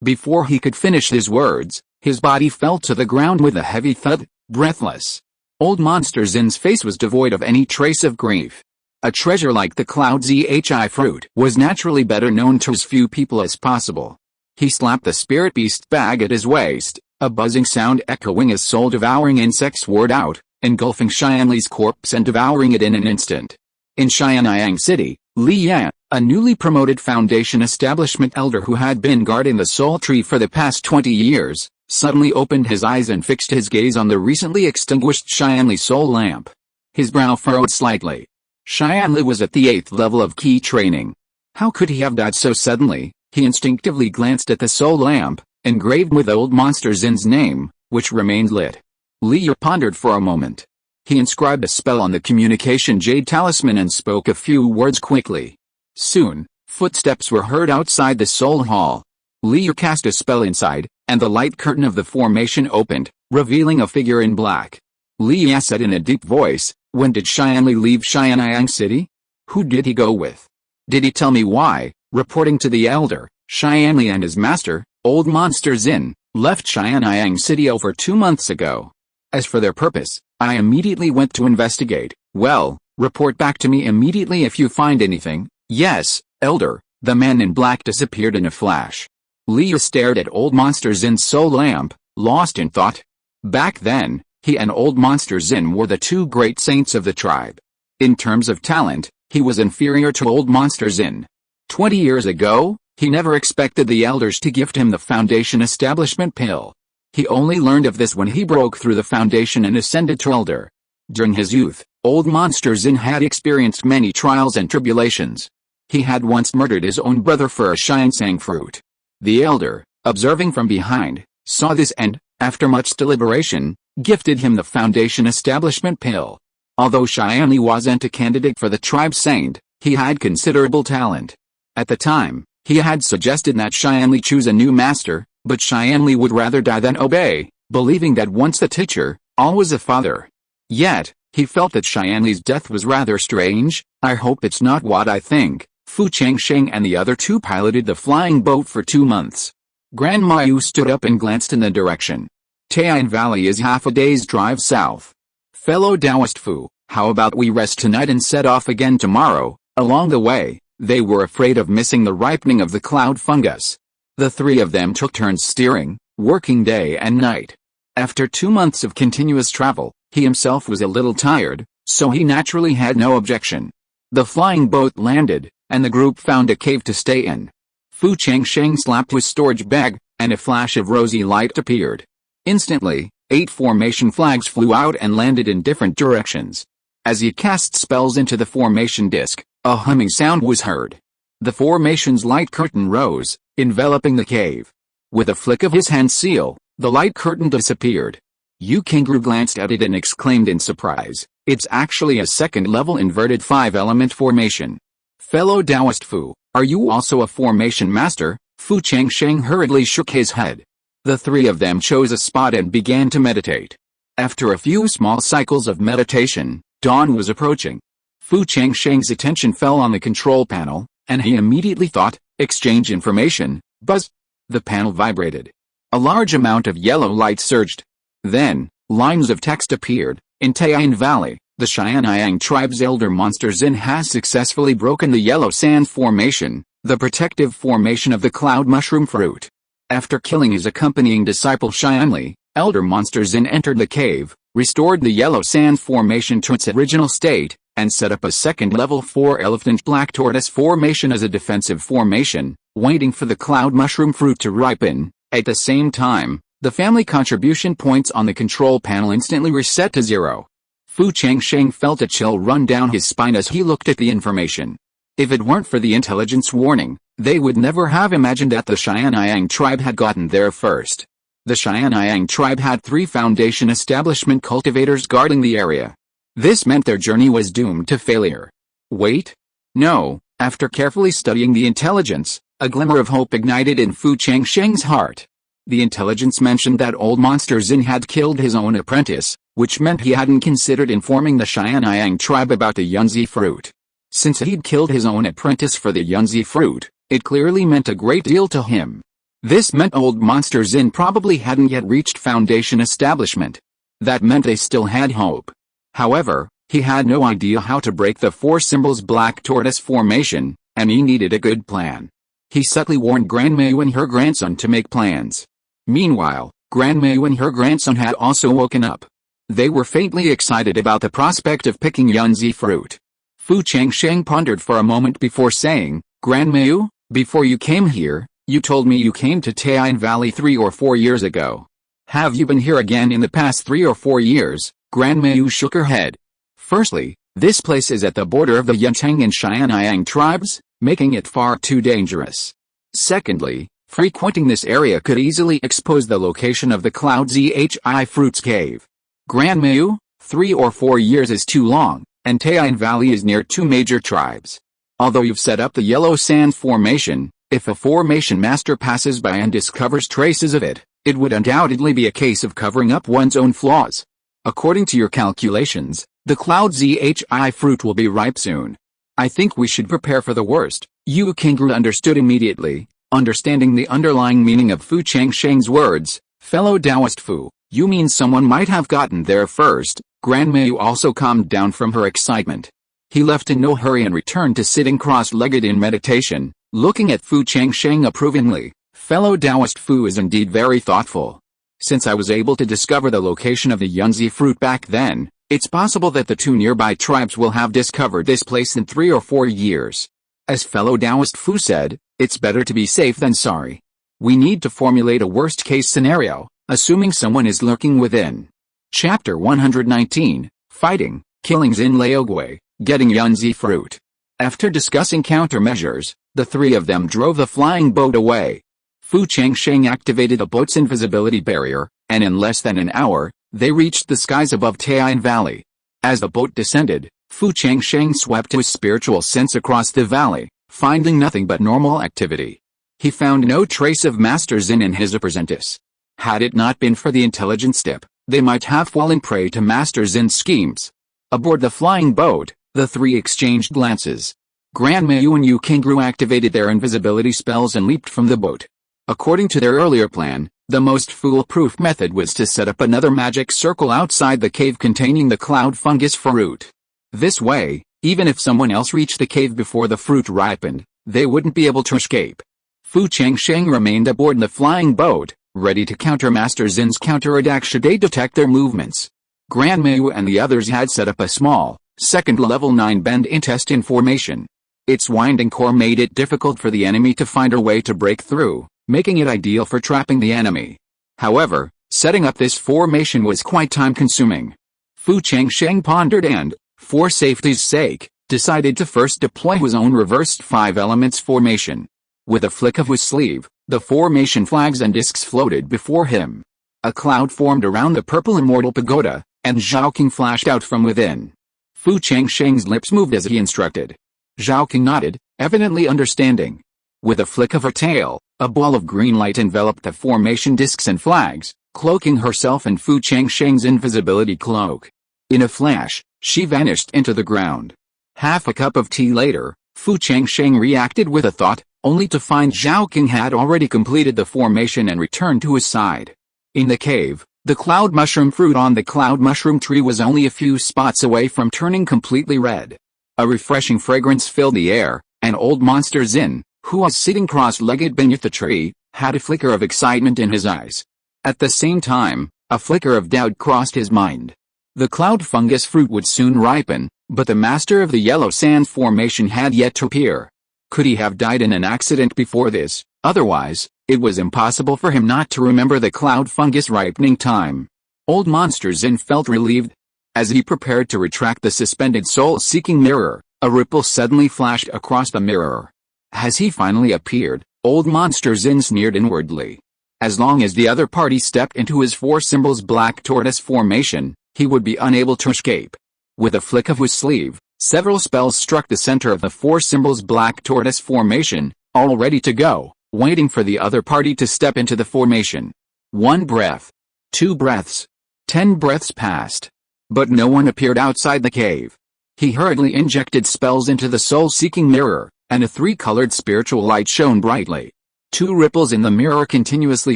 before he could finish his words, his body fell to the ground with a heavy thud, breathless. Old monster Zin's face was devoid of any trace of grief. A treasure like the cloud zhi fruit was naturally better known to as few people as possible. He slapped the spirit beast bag at his waist, a buzzing sound echoing as soul-devouring insects whirred out, engulfing Xianli's corpse and devouring it in an instant. In Xianyang City, Li Yan, a newly promoted foundation establishment elder who had been guarding the soul tree for the past 20 years, suddenly opened his eyes and fixed his gaze on the recently extinguished Xianli soul lamp. His brow furrowed slightly. Xianli was at the 8th level of key training. How could he have died so suddenly? He instinctively glanced at the soul lamp, engraved with old monster Zin's name, which remained lit. Li pondered for a moment. He inscribed a spell on the communication jade talisman and spoke a few words quickly. Soon, footsteps were heard outside the Soul Hall. Liu cast a spell inside, and the light curtain of the formation opened, revealing a figure in black. Liu said in a deep voice, "When did Xianli leave Xianyang City? Who did he go with? Did he tell me why?" Reporting to the elder, Xianli and his master, Old Monster Zin, left Xianyang City over 2 months ago. As for their purpose, I immediately went to investigate. Well, report back to me immediately if you find anything. Yes, elder. The man in black disappeared in a flash. Liu stared at Old Monster Zin's soul lamp, lost in thought. Back then, he and Old Monster Zin were the two great saints of the tribe. In terms of talent, he was inferior to Old Monster Zin. 20 years ago, he never expected the elders to gift him the Foundation Establishment Pill. He only learned of this when he broke through the Foundation and ascended to Elder. During his youth, Old Monster Zin had experienced many trials and tribulations. He had once murdered his own brother for a Changsheng fruit. The elder, observing from behind, saw this and, after much deliberation, gifted him the Foundation Establishment Pill. Although Xianli wasn't a candidate for the tribe saint, he had considerable talent. At the time, he had suggested that Xianli choose a new master, but Xianli would rather die than obey, believing that once the teacher, always a father. Yet, he felt that Xianli's death was rather strange. I hope it's not what I think. Fu Changsheng and the other two piloted the flying boat for 2 months. Grandma Yu stood up and glanced in the direction. Taiyuan Valley is half a day's drive south. Fellow Taoist Fu, how about we rest tonight and set off again tomorrow? Along the way, they were afraid of missing the ripening of the cloud fungus. The three of them took turns steering, working day and night. After 2 months of continuous travel, he himself was a little tired, so he naturally had no objection. The flying boat landed, and the group found a cave to stay in. Fu Changsheng slapped his storage bag, and a flash of rosy light appeared. Instantly, 8 formation flags flew out and landed in different directions. As he cast spells into the formation disk, a humming sound was heard. The formation's light curtain rose, enveloping the cave. With a flick of his hand seal, the light curtain disappeared. Yu Kingru glanced at it and exclaimed in surprise, "It's actually a second-level inverted 5-element formation." Fellow Taoist Fu, are you also a formation master? Fu Changsheng hurriedly shook his head. The three of them chose a spot and began to meditate. After a few small cycles of meditation, dawn was approaching. Fu Changsheng's attention fell on the control panel, and he immediately thought, exchange information. Buzz! The panel vibrated. A large amount of yellow light surged. Then, lines of text appeared. In Taiyuan Valley, the Xianyang tribe's elder Monster Zin has successfully broken the yellow sand formation, the protective formation of the cloud mushroom fruit. After killing his accompanying disciple Xianli, elder Monster Zin entered the cave, restored the yellow sand formation to its original state, and set up a second level 4-elephant black tortoise formation as a defensive formation, waiting for the cloud mushroom fruit to ripen. At the same time, the family contribution points on the control panel instantly reset to 0. Fu Changsheng felt a chill run down his spine as he looked at the information. If it weren't for the intelligence warning, they would never have imagined that the Xianyang tribe had gotten there first. The Xianyang tribe had 3 foundation establishment cultivators guarding the area. This meant their journey was doomed to failure. Wait? No. After carefully studying the intelligence, a glimmer of hope ignited in Fu Changsheng's heart. The intelligence mentioned that Old Monster Zin had killed his own apprentice, which meant he hadn't considered informing the Xianyang tribe about the Yunzi fruit. Since he'd killed his own apprentice for the Yunzi fruit, it clearly meant a great deal to him. This meant Old Monster Zin probably hadn't yet reached Foundation establishment. That meant they still had hope. However, he had no idea how to break the 4 symbols black tortoise formation, and he needed a good plan. He subtly warned Grandma Yu and her grandson to make plans. Meanwhile, Grandma Yu and her grandson had also woken up. They were faintly excited about the prospect of picking Yunzi fruit. Fu Changsheng pondered for a moment before saying, Grandma Yu, before you came here, you told me you came to Taiyuan Valley 3 or 4 years ago. Have you been here again in the past 3 or 4 years? Grandma Yu shook her head. Firstly, this place is at the border of the Yangang and Xianyang tribes, making it far too dangerous. Secondly, frequenting this area could easily expose the location of the Cloud Zhi Fruits Cave. Grandma Yu, 3 or 4 years is too long, and Taiyuan Valley is near 2 major tribes. Although you've set up the yellow sand formation, if a formation master passes by and discovers traces of it, it would undoubtedly be a case of covering up one's own flaws. According to your calculations, the cloud ZHI fruit will be ripe soon. I think we should prepare for the worst. Yu Qingru understood immediately, understanding the underlying meaning of Fu Changsheng's words. Fellow Taoist Fu, you mean someone might have gotten there first? Grandma Yu also calmed down from her excitement. He left in no hurry and returned to sitting cross-legged in meditation, looking at Fu Changsheng approvingly. Fellow Taoist Fu is indeed very thoughtful. Since I was able to discover the location of the Yunzi fruit back then, it's possible that the two nearby tribes will have discovered this place in 3 or 4 years. As fellow Taoist Fu said, it's better to be safe than sorry. We need to formulate a worst-case scenario, assuming someone is lurking within. Chapter 119, Fighting, Killings in Laogwei, Getting Yunzi Fruit. After discussing countermeasures, the three of them drove the flying boat away. Fu Changsheng activated the boat's invisibility barrier, and in less than an hour, they reached the skies above Taiyin Valley. As the boat descended, Fu Changsheng swept his spiritual sense across the valley, finding nothing but normal activity. He found no trace of Master Zin and his apprentice. Had it not been for the intelligence dip, they might have fallen prey to Master Zin's schemes. Aboard the flying boat, the three exchanged glances. Grandma Yu and Yu Qingru activated their invisibility spells and leaped from the boat. According to their earlier plan, the most foolproof method was to set up another magic circle outside the cave containing the cloud fungus fruit. This way, even if someone else reached the cave before the fruit ripened, they wouldn't be able to escape. Fu Changsheng remained aboard the flying boat, ready to counter Master Zin's counterattack should they detect their movements. Grandma Yu and the others had set up a small, second level 9 bend intestine formation. Its winding core made it difficult for the enemy to find a way to break through, making it ideal for trapping the enemy. However, setting up this formation was quite time-consuming. Fu Changsheng pondered and, for safety's sake, decided to first deploy his own reversed 5 elements formation. With a flick of his sleeve, the formation flags and discs floated before him. A cloud formed around the purple immortal pagoda, and Zhaoqing flashed out from within. Fu Changsheng's lips moved as he instructed. Zhaoqing nodded, evidently understanding. With a flick of her tail, a ball of green light enveloped the formation discs and flags, cloaking herself in Fu Changsheng's invisibility cloak. In a flash, she vanished into the ground. Half a cup of tea later, Fu Changsheng reacted with a thought, only to find Zhaoqing had already completed the formation and returned to his side. In the cave, the cloud mushroom fruit on the cloud mushroom tree was only a few spots away from turning completely red. A refreshing fragrance filled the air, and old Monster Zin, who was sitting cross-legged beneath the tree, had a flicker of excitement in his eyes. At the same time, a flicker of doubt crossed his mind. The cloud fungus fruit would soon ripen, but the master of the yellow sand formation had yet to appear. Could he have died in an accident before this? Otherwise, it was impossible for him not to remember the cloud fungus ripening time. Old Monster Zin felt relieved. As he prepared to retract the suspended soul-seeking mirror, a ripple suddenly flashed across the mirror. Has he finally appeared? Old Monster Zin sneered inwardly. As long as the other party stepped into his 4 symbols black tortoise formation, he would be unable to escape. With a flick of his sleeve, several spells struck the center of the 4 symbols black tortoise formation, all ready to go, waiting for the other party to step into the formation. 1 breath. 2 breaths. 10 breaths passed. But no one appeared outside the cave. He hurriedly injected spells into the soul-seeking mirror, and a 3-colored spiritual light shone brightly. 2 ripples in the mirror continuously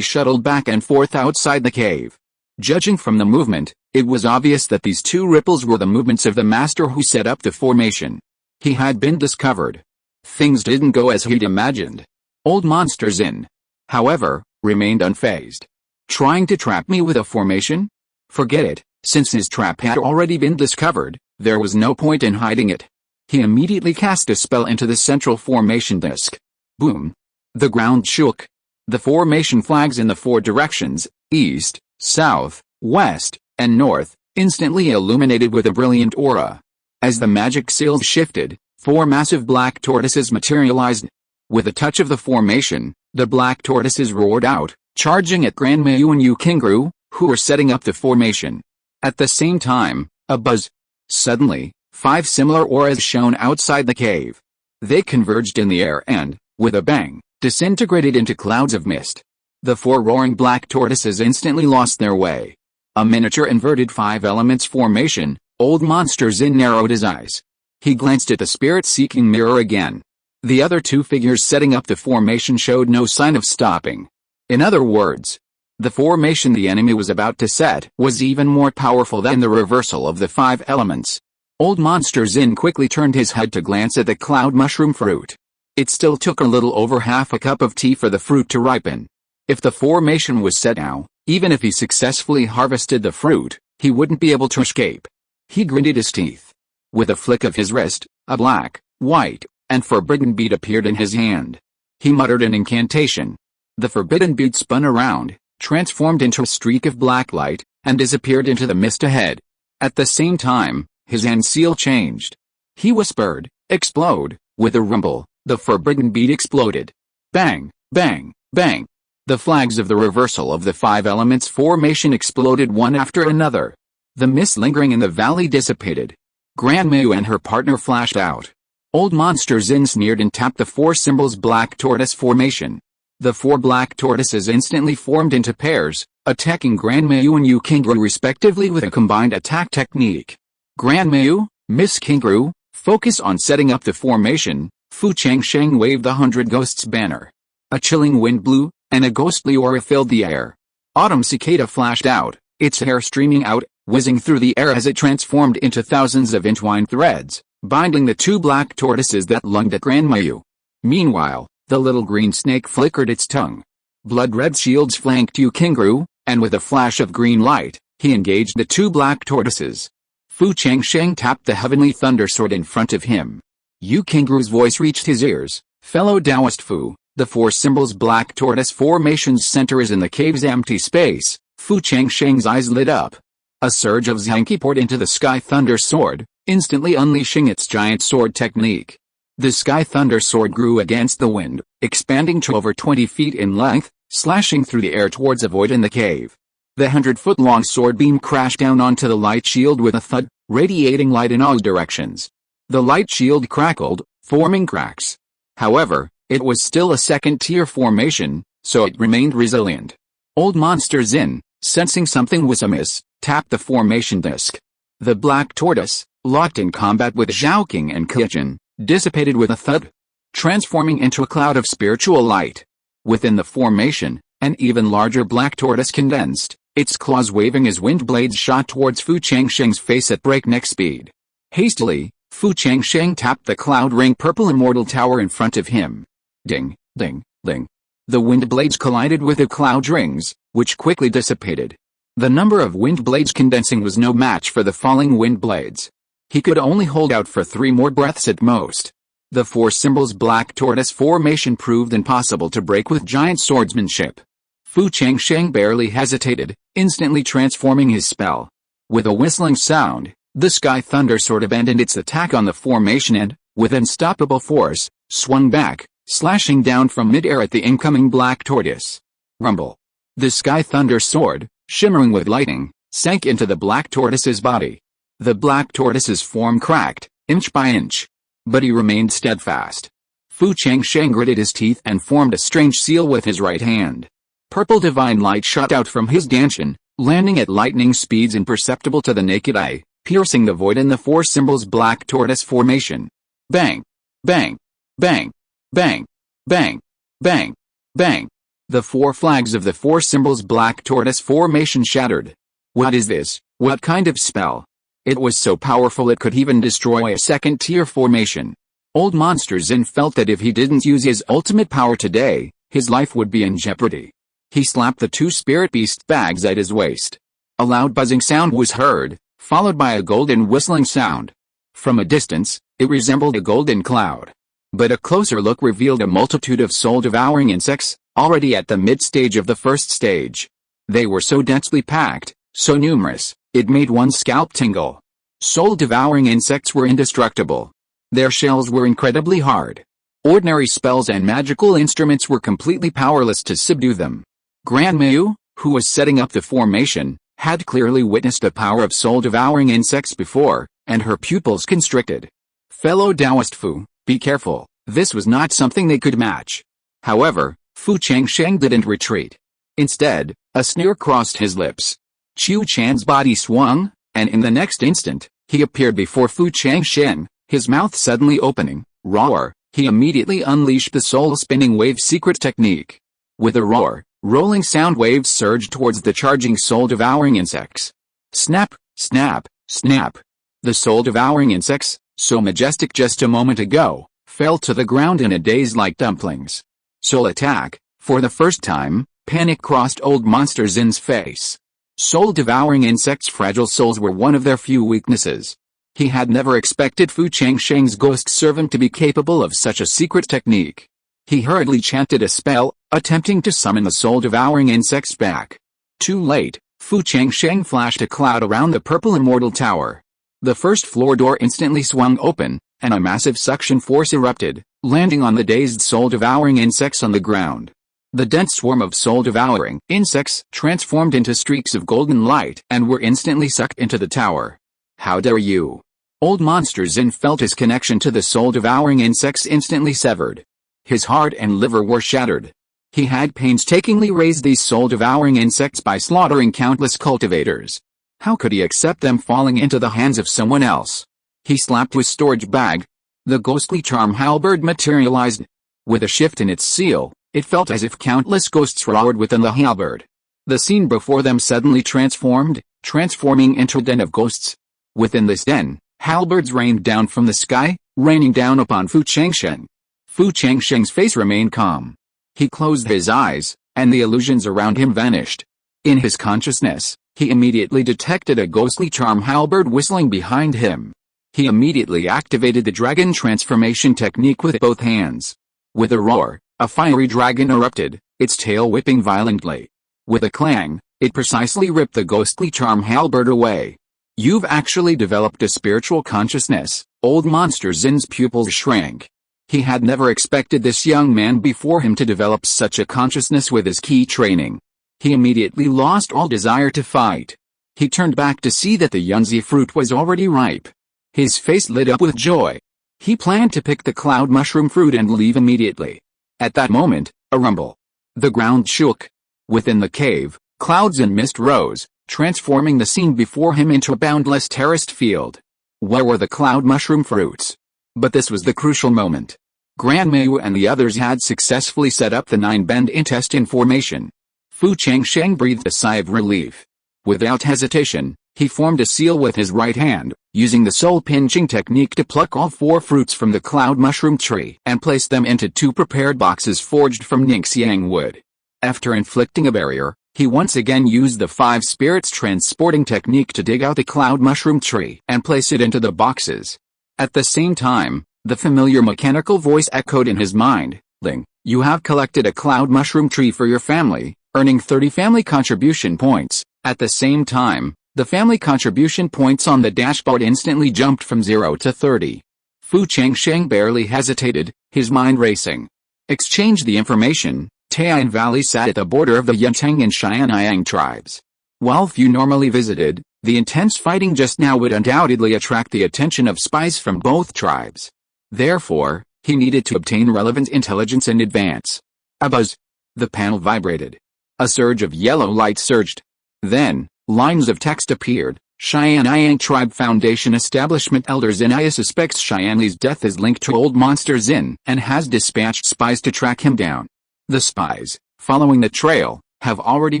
shuttled back and forth outside the cave. Judging from the movement, it was obvious that these 2 ripples were the movements of the master who set up the formation. He had been discovered. Things didn't go as he'd imagined. Old Monster Zin, however, remained unfazed. Trying to trap me with a formation? Forget it, since his trap had already been discovered, there was no point in hiding it. He immediately cast a spell into the central formation disc. Boom! The ground shook. The formation flags in the 4 directions, east, south, west, and north, instantly illuminated with a brilliant aura. As the magic seals shifted, 4 massive black tortoises materialized. With a touch of the formation, the black tortoises roared out, charging at Grandma Yu and Yu Qingru, who were setting up the formation. At the same time, a buzz. Suddenly, 5 similar auras shone outside the cave. They converged in the air and, with a bang, disintegrated into clouds of mist. The 4 roaring black tortoises instantly lost their way. A miniature inverted 5 elements formation. Old Monster Zin narrowed his eyes. He glanced at the spirit-seeking mirror again. The other 2 figures setting up the formation showed no sign of stopping. In other words, the formation the enemy was about to set was even more powerful than the reversal of the 5 elements. Old Monster Zin quickly turned his head to glance at the cloud mushroom fruit. It still took a little over half a cup of tea for the fruit to ripen. If the formation was set now, even if he successfully harvested the fruit, he wouldn't be able to escape. He gritted his teeth. With a flick of his wrist, a black, white, and forbidden bead appeared in his hand. He muttered an incantation. The forbidden bead spun around, transformed into a streak of black light, and disappeared into the mist ahead. At the same time, his hand seal changed. He whispered, "Explode!" With a rumble, the forbidden bead exploded. Bang, bang, bang. The flags of the reversal of the 5 elements formation exploded one after another. The mist lingering in the valley dissipated. Grandma and her partner flashed out. Old Monster Zin sneered and tapped the 4 symbols black tortoise formation. The 4 black tortoises instantly formed into pairs, attacking Grandma and Yu Kingru respectively with a combined attack technique. Grandma, Miss Kingru, focus on setting up the formation. Fu Changsheng waved the 100 Ghosts banner. A chilling wind blew, and a ghostly aura filled the air. Autumn Cicada flashed out, its hair streaming out, whizzing through the air as it transformed into thousands of entwined threads, binding the 2 black tortoises that lunged at Grandma. Meanwhile, the little green snake flickered its tongue. Blood-red shields flanked Yu Kingru, and with a flash of green light, he engaged the 2 black tortoises. Fu Changsheng tapped the heavenly thunder sword in front of him. Yu Kingru's voice reached his ears. "Fellow Taoist Fu, the 4 symbols black tortoise formation's center is in the cave's empty space." Fu Changsheng's eyes lit up. A surge of Zhanki poured into the Sky Thunder Sword, instantly unleashing its giant sword technique. The Sky Thunder Sword grew against the wind, expanding to over 20 feet in length, slashing through the air towards a void in the cave. The 100-foot-long sword beam crashed down onto the light shield with a thud, radiating light in all directions. The light shield crackled, forming cracks. However, it was still a second-tier formation, so it remained resilient. Old Monster Zin, sensing something was amiss, tapped the formation disc. The black tortoise, locked in combat with Zhaoqing and Qichen, dissipated with a thud, transforming into a cloud of spiritual light. Within the formation, an even larger black tortoise condensed, its claws waving as wind blades shot towards Fu Changsheng's face at breakneck speed. Hastily, Fu Changsheng tapped the cloud ring purple immortal tower in front of him. Ding, ding, ding. The wind blades collided with the cloud rings, which quickly dissipated. The number of wind blades condensing was no match for the falling wind blades. He could only hold out for 3 more breaths at most. The 4 symbols black tortoise formation proved impossible to break with giant swordsmanship. Fu Changsheng barely hesitated, instantly transforming his spell. With a whistling sound, the Sky Thunder Sword abandoned its attack on the formation and, with unstoppable force, swung back, slashing down from mid-air at the incoming black tortoise. Rumble. The Sky Thunder Sword, shimmering with lightning, sank into the black tortoise's body. The black tortoise's form cracked, inch by inch. But he remained steadfast. Fu Changsheng gritted his teeth and formed a strange seal with his right hand. Purple divine light shot out from his dantian, landing at lightning speeds imperceptible to the naked eye, piercing the void in the 4 symbols black tortoise formation. Bang! Bang! Bang! Bang! Bang! Bang! Bang! The 4 flags of the 4 symbols black tortoise formation shattered. What is this? What kind of spell? It was so powerful it could even destroy a second-tier formation. Old Monster Zin felt that if he didn't use his ultimate power today, his life would be in jeopardy. He slapped the 2 spirit beast bags at his waist. A loud buzzing sound was heard, followed by a golden whistling sound. From a distance, it resembled a golden cloud. But a closer look revealed a multitude of soul-devouring insects, already at the mid-stage of the first stage. They were so densely packed, so numerous, it made one's scalp tingle. Soul-devouring insects were indestructible. Their shells were incredibly hard. Ordinary spells and magical instruments were completely powerless to subdue them. Grandma, who was setting up the formation, had clearly witnessed the power of soul-devouring insects before, and her pupils constricted. Fellow Taoist Fu, be careful. This was not something they could match. However, Fu Changsheng didn't retreat. Instead, a sneer crossed his lips. Qiu Chan's body swung, and in the next instant, he appeared before Fu Changsheng, his mouth suddenly opening. Roar! He immediately unleashed the soul-spinning wave secret technique. With a roar, rolling sound waves surged towards the charging soul-devouring insects. Snap, snap, snap. The soul-devouring insects, so majestic just a moment ago, fell to the ground in a daze like dumplings. Soul attack. For the first time, panic crossed old Monster Zin's face. Soul-devouring insects' fragile souls were one of their few weaknesses. He had never expected Fu Changsheng's ghost servant to be capable of such a secret technique. He hurriedly chanted a spell, attempting to summon the soul-devouring insects back. Too late, Fu Changsheng flashed a cloud around the purple immortal tower. The first floor door instantly swung open, and a massive suction force erupted, landing on the dazed soul-devouring insects on the ground. The dense swarm of soul-devouring insects transformed into streaks of golden light and were instantly sucked into the tower. How dare you! Old Monster Zin felt his connection to the soul-devouring insects instantly severed. His heart and liver were shattered. He had painstakingly raised these soul-devouring insects by slaughtering countless cultivators. How could he accept them falling into the hands of someone else? He slapped his storage bag. The ghostly charm halberd materialized. With a shift in its seal, it felt as if countless ghosts roared within the halberd. The scene before them suddenly transforming into a den of ghosts. Within this den, halberds rained down from the sky, raining down upon Fu Changsheng. Fu Changsheng's face remained calm. He closed his eyes, and the illusions around him vanished. In his consciousness, he immediately detected a ghostly charm halberd whistling behind him. He immediately activated the dragon transformation technique with both hands. With a roar, a fiery dragon erupted, its tail whipping violently. With a clang, it precisely ripped the ghostly charm halberd away. You've actually developed a spiritual consciousness. Old Monster Zin's pupils shrank. He had never expected this young man before him to develop such a consciousness with his key training. He immediately lost all desire to fight. He turned back to see that the yunzi fruit was already ripe. His face lit up with joy. He planned to pick the cloud mushroom fruit and leave immediately. At that moment, a rumble. The ground shook. Within the cave, clouds and mist rose, transforming the scene before him into a boundless terraced field. Where were the cloud mushroom fruits? But this was the crucial moment. Grandma and the others had successfully set up the 9-bend intestine formation. Fu Changsheng breathed a sigh of relief. Without hesitation, he formed a seal with his right hand, using the soul-pinching technique to pluck all 4 fruits from the cloud mushroom tree and place them into 2 prepared boxes forged from Ningxiang wood. After inflicting a barrier, he once again used the 5 spirits transporting technique to dig out the cloud mushroom tree and place it into the boxes. At the same time, the familiar mechanical voice echoed in his mind, "Ling, you have collected a cloud mushroom tree for your family, earning 30 family contribution points." At the same time, the family contribution points on the dashboard instantly jumped from 0 to 30. Fu Changsheng barely hesitated, his mind racing. Exchange the information. Taiyuan Valley sat at the border of the Yantang and Xianyang tribes. While few normally visited, the intense fighting just now would undoubtedly attract the attention of spies from both tribes. Therefore, he needed to obtain relevant intelligence in advance. A buzz. The panel vibrated. A surge of yellow light surged. Then, lines of text appeared. Xianyang Tribe Foundation Establishment Elder Zinaya suspects Xianli's death is linked to Old Monster Zin and has dispatched spies to track him down. The spies, following the trail, have already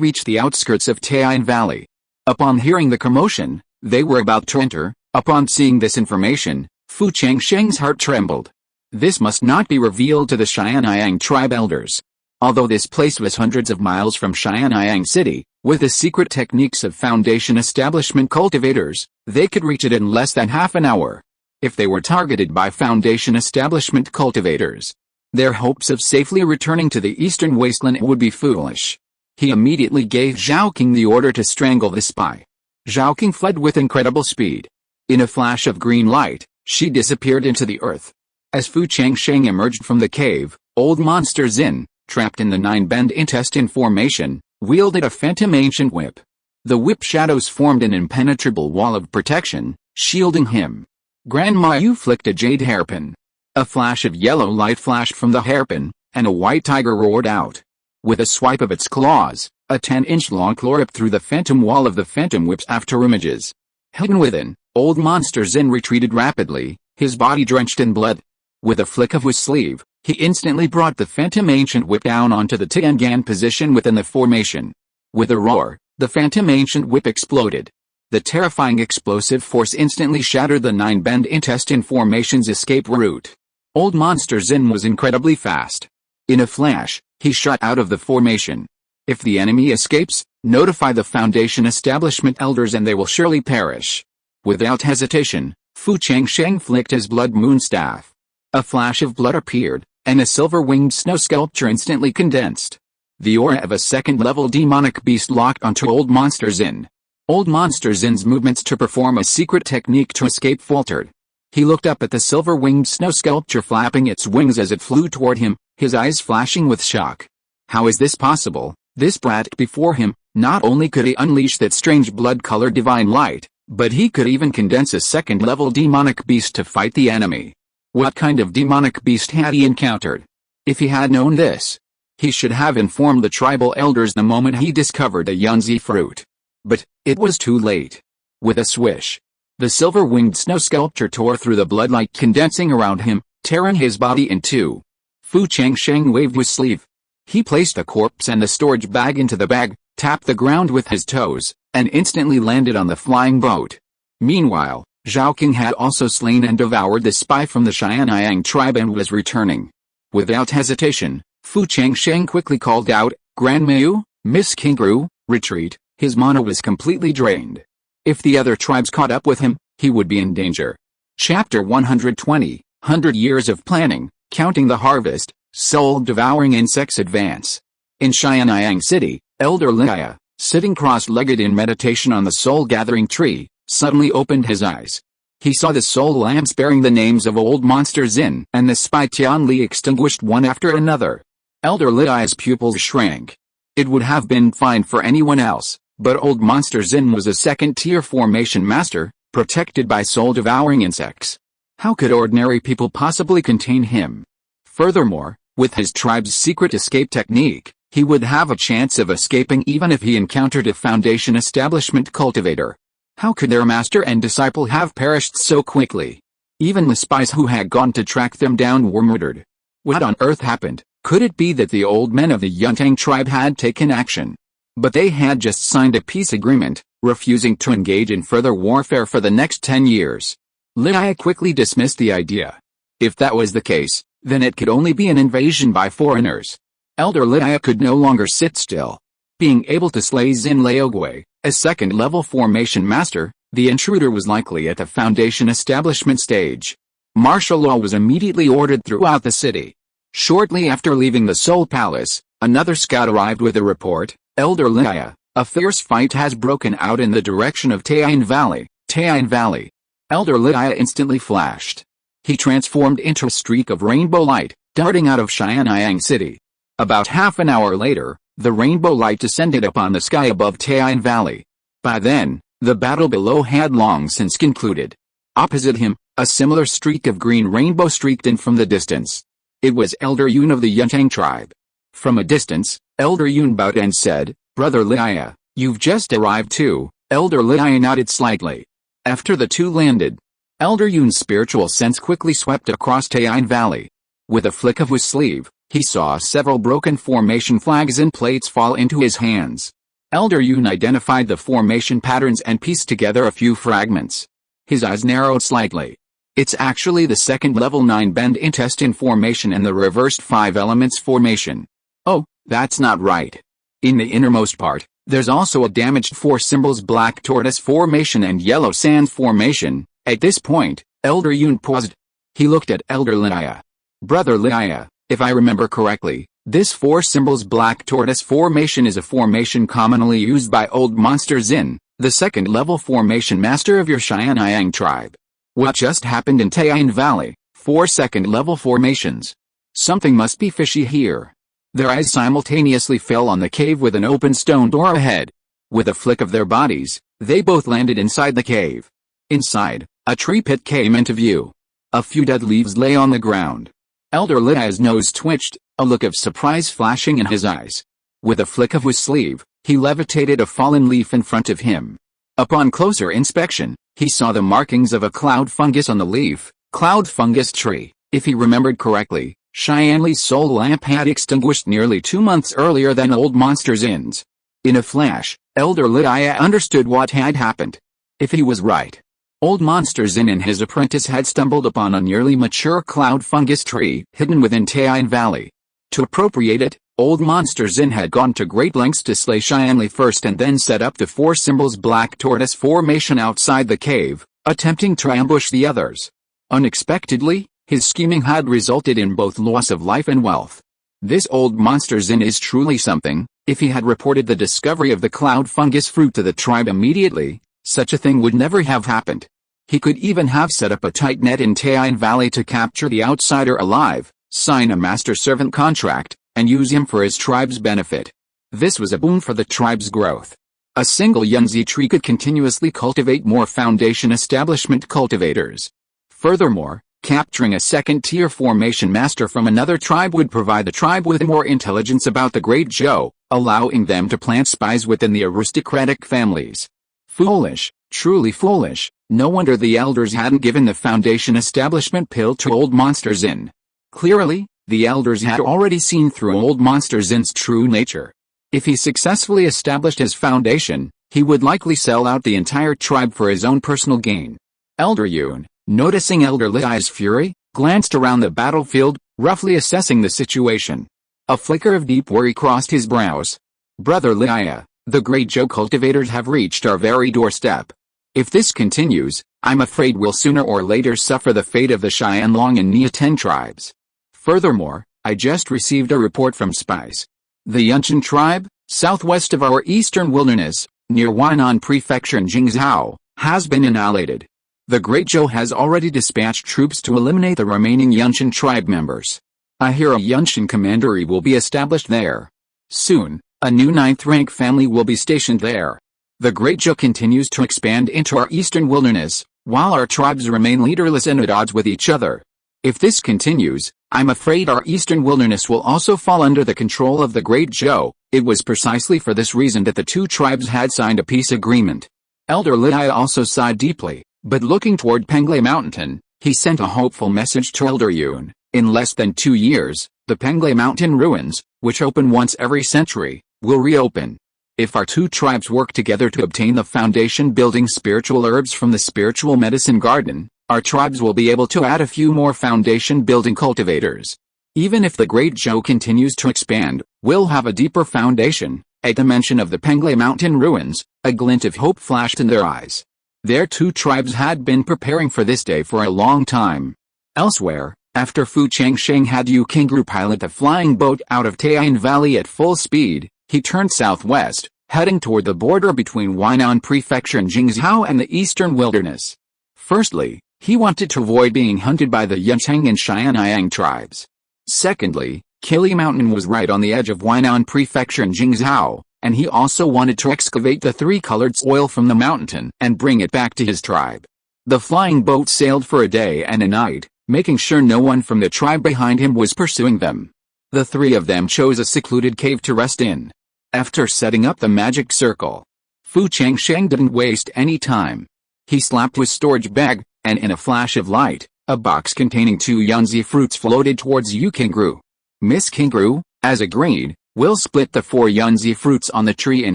reached the outskirts of Taiyuan Valley. Upon hearing the commotion, they were about to enter. Upon seeing this information, Fu Changsheng's heart trembled. This must not be revealed to the Xianyang tribe elders. Although this place was hundreds of miles from Xianyang City, with the secret techniques of Foundation Establishment cultivators, they could reach it in less than half an hour. If they were targeted by Foundation Establishment cultivators, their hopes of safely returning to the eastern wasteland would be foolish. He immediately gave Zhao King the order to strangle the spy. Zhao King fled with incredible speed. In a flash of green light, she disappeared into the earth. As Fu Changsheng emerged from the cave, Old Monster Zin, trapped in the 9-bend intestine formation, wielded a phantom ancient whip. The whip shadows formed an impenetrable wall of protection, shielding him. Grandma Yu flicked a jade hairpin. A flash of yellow light flashed from the hairpin, and a white tiger roared out. With a swipe of its claws, a 10-inch-long claw ripped through the phantom wall of the phantom whip's after images. Hidden within, old monster Zin retreated rapidly, his body drenched in blood. With a flick of his sleeve, he instantly brought the phantom ancient whip down onto the Tiangan position within the formation. With a roar, the phantom ancient whip exploded. The terrifying explosive force instantly shattered the 9-bend intestine formation's escape route. Old monster Zin was incredibly fast. In a flash, he shot out of the formation. If the enemy escapes, notify the Foundation establishment elders and they will surely perish. Without hesitation, Fu Changsheng flicked his blood moon staff. A flash of blood appeared, and a silver-winged snow sculpture instantly condensed. The aura of a second-level demonic beast locked onto Old Monster Zin. Old Monster Zin's movements to perform a secret technique to escape faltered. He looked up at the silver-winged snow sculpture flapping its wings as it flew toward him, his eyes flashing with shock. How is this possible? This brat before him, not only could he unleash that strange blood-colored divine light, but he could even condense a second-level demonic beast to fight the enemy. What kind of demonic beast had he encountered? If he had known this, he should have informed the tribal elders the moment he discovered a yunzi fruit. But it was too late. With a swish, the silver-winged snow sculpture tore through the bloodlight condensing around him, tearing his body in two. Fu Changsheng waved his sleeve. He placed the corpse and the storage bag into the bag, tapped the ground with his toes, and instantly landed on the flying boat. Meanwhile, Zhao King had also slain and devoured the spy from the Xianyang tribe and was returning. Without hesitation, Fu Changsheng quickly called out, "Grand Mayu, Miss Kingru, retreat." His mana was completely drained. If the other tribes caught up with him, he would be in danger. Chapter 120, 100 Years of Planning, Counting the Harvest, Soul-Devouring Insects Advance. In Xianyang City, Elder Liaya, sitting cross-legged in meditation on the soul-gathering tree, suddenly opened his eyes. He saw the soul lamps bearing the names of Old Monster Zin and the spy Tian Li extinguished one after another. Elder Liaya's pupils shrank. It would have been fine for anyone else, but Old Monster Zin was a second-tier formation master, protected by soul-devouring insects. How could ordinary people possibly contain him? Furthermore, with his tribe's secret escape technique, he would have a chance of escaping even if he encountered a Foundation establishment cultivator. How could their master and disciple have perished so quickly? Even the spies who had gone to track them down were murdered. What on earth happened? Could it be that the old men of the Yuntang tribe had taken action? But they had just signed a peace agreement, refusing to engage in further warfare for the next 10 years. Liaya quickly dismissed the idea. If that was the case, then it could only be an invasion by foreigners. Elder Liaya could no longer sit still. Being able to slay Zin Laogui, a second-level formation master, the intruder was likely at the Foundation establishment stage. Martial law was immediately ordered throughout the city. Shortly after leaving the Soul Palace, another scout arrived with a report. Elder Liaya, a fierce fight has broken out in the direction of Tian Valley. Tian Valley. Elder Liaya instantly flashed. He transformed into a streak of rainbow light, darting out of Xianyang City. About half an hour later, the rainbow light descended upon the sky above Tian Valley. By then, the battle below had long since concluded. Opposite him, a similar streak of green rainbow streaked in from the distance. It was Elder Yun of the Yuntang tribe. From a distance, Elder Yun bowed and said, "Brother Liaya, you've just arrived too." Elder Liaya nodded slightly. After the two landed, Elder Yun's spiritual sense quickly swept across Tian Valley. With a flick of his sleeve, he saw several broken formation flags and plates fall into his hands. Elder Yun identified the formation patterns and pieced together a few fragments. His eyes narrowed slightly. It's actually the second-level 9-bend intestine formation and the reversed 5 elements formation. Oh, that's not right. In the innermost part, there's also a damaged 4 symbols black tortoise formation and yellow sand formation. At this point, Elder Yun paused. He looked at Elder Liaya. Brother Liaya, if I remember correctly, this 4 symbols black tortoise formation is a formation commonly used by Old Monster Zin, the second-level formation master of your Xianyang tribe. What just happened in Tian Valley? 4 second-level formations. Something must be fishy here. Their eyes simultaneously fell on the cave with an open stone door ahead. With a flick of their bodies, they both landed inside the cave. Inside, a tree pit came into view. A few dead leaves lay on the ground. Elder Lia's nose twitched, a look of surprise flashing in his eyes. With a flick of his sleeve, he levitated a fallen leaf in front of him. Upon closer inspection, he saw the markings of a cloud fungus on the leaf. Cloud fungus tree. If he remembered correctly, Xianli's soul lamp had extinguished nearly 2 months earlier than Old Monster Zin's. In a flash, Elder Lia understood what had happened. If he was right, Old Monster Zin and his apprentice had stumbled upon a nearly mature cloud fungus tree hidden within Taiyuan Valley. To appropriate it, Old Monster Zin had gone to great lengths to slay Xianli first and then set up the 4 symbols black tortoise formation outside the cave, attempting to ambush the others. Unexpectedly, his scheming had resulted in both loss of life and wealth. This Old Monster Zin is truly something. If he had reported the discovery of the cloud fungus fruit to the tribe immediately, such a thing would never have happened. He could even have set up a tight net in Taiyuan Valley to capture the outsider alive, sign a master-servant contract, and use him for his tribe's benefit. This was a boon for the tribe's growth. A single Yunzi tree could continuously cultivate more foundation establishment cultivators. Furthermore, capturing a second-tier formation master from another tribe would provide the tribe with more intelligence about the Great Zhou, allowing them to plant spies within the aristocratic families. Foolish, truly foolish. No wonder the elders hadn't given the foundation establishment pill to Old Monster Zin. Clearly, the elders had already seen through Old Monster Zin's true nature. If he successfully established his foundation, he would likely sell out the entire tribe for his own personal gain. Elder Yun, noticing Elder Lia's fury, glanced around the battlefield, roughly assessing the situation. A flicker of deep worry crossed his brows. Brother Lia, the Great Zhou cultivators have reached our very doorstep. If this continues, I'm afraid we'll sooner or later suffer the fate of the Xianlong and Niatan tribes. Furthermore, I just received a report from spies. The Yunchen tribe, southwest of our eastern wilderness, near Huainan Prefecture in Jingzhou, has been annihilated. The Great Zhou has already dispatched troops to eliminate the remaining Yunchen tribe members. I hear a Yunchen commandery will be established there. Soon, a new 9th-rank family will be stationed there. The Great Zhou continues to expand into our eastern wilderness, while our tribes remain leaderless and at odds with each other. If this continues, I'm afraid our eastern wilderness will also fall under the control of the Great Zhou. It was precisely for this reason that the 2 tribes had signed a peace agreement. Elder Lia also sighed deeply, but looking toward Penglai Mountain, he sent a hopeful message to Elder Yun. In less than 2 years, the Penglai Mountain ruins, which open once every century, will reopen. If our 2 tribes work together to obtain the foundation-building spiritual herbs from the spiritual medicine garden, our tribes will be able to add a few more foundation-building cultivators. Even if the Great Zhou continues to expand, we'll have a deeper foundation. At the mention of the Penglai Mountain ruins, a glint of hope flashed in their eyes. Their 2 tribes had been preparing for this day for a long time. Elsewhere, after Fu Changsheng had Yu Qingru pilot the flying boat out of Taiyuan Valley at full speed, he turned southwest, heading toward the border between Huainan Prefecture and Jingzhou and the eastern wilderness. Firstly, he wanted to avoid being hunted by the Changsheng and Xianyang tribes. Secondly, Qili Mountain was right on the edge of Huainan Prefecture and Jingzhou, and he also wanted to excavate the 3-colored soil from the mountain and bring it back to his tribe. The flying boat sailed for a day and a night, making sure no one from the tribe behind him was pursuing them. The 3 of them chose a secluded cave to rest in. After setting up the magic circle, Fu Changsheng didn't waste any time. He slapped his storage bag, and in a flash of light, a box containing 2 Yunzi fruits floated towards Yu Qingru. Miss Qingru, as agreed, we'll split the 4 Yunzi fruits on the tree in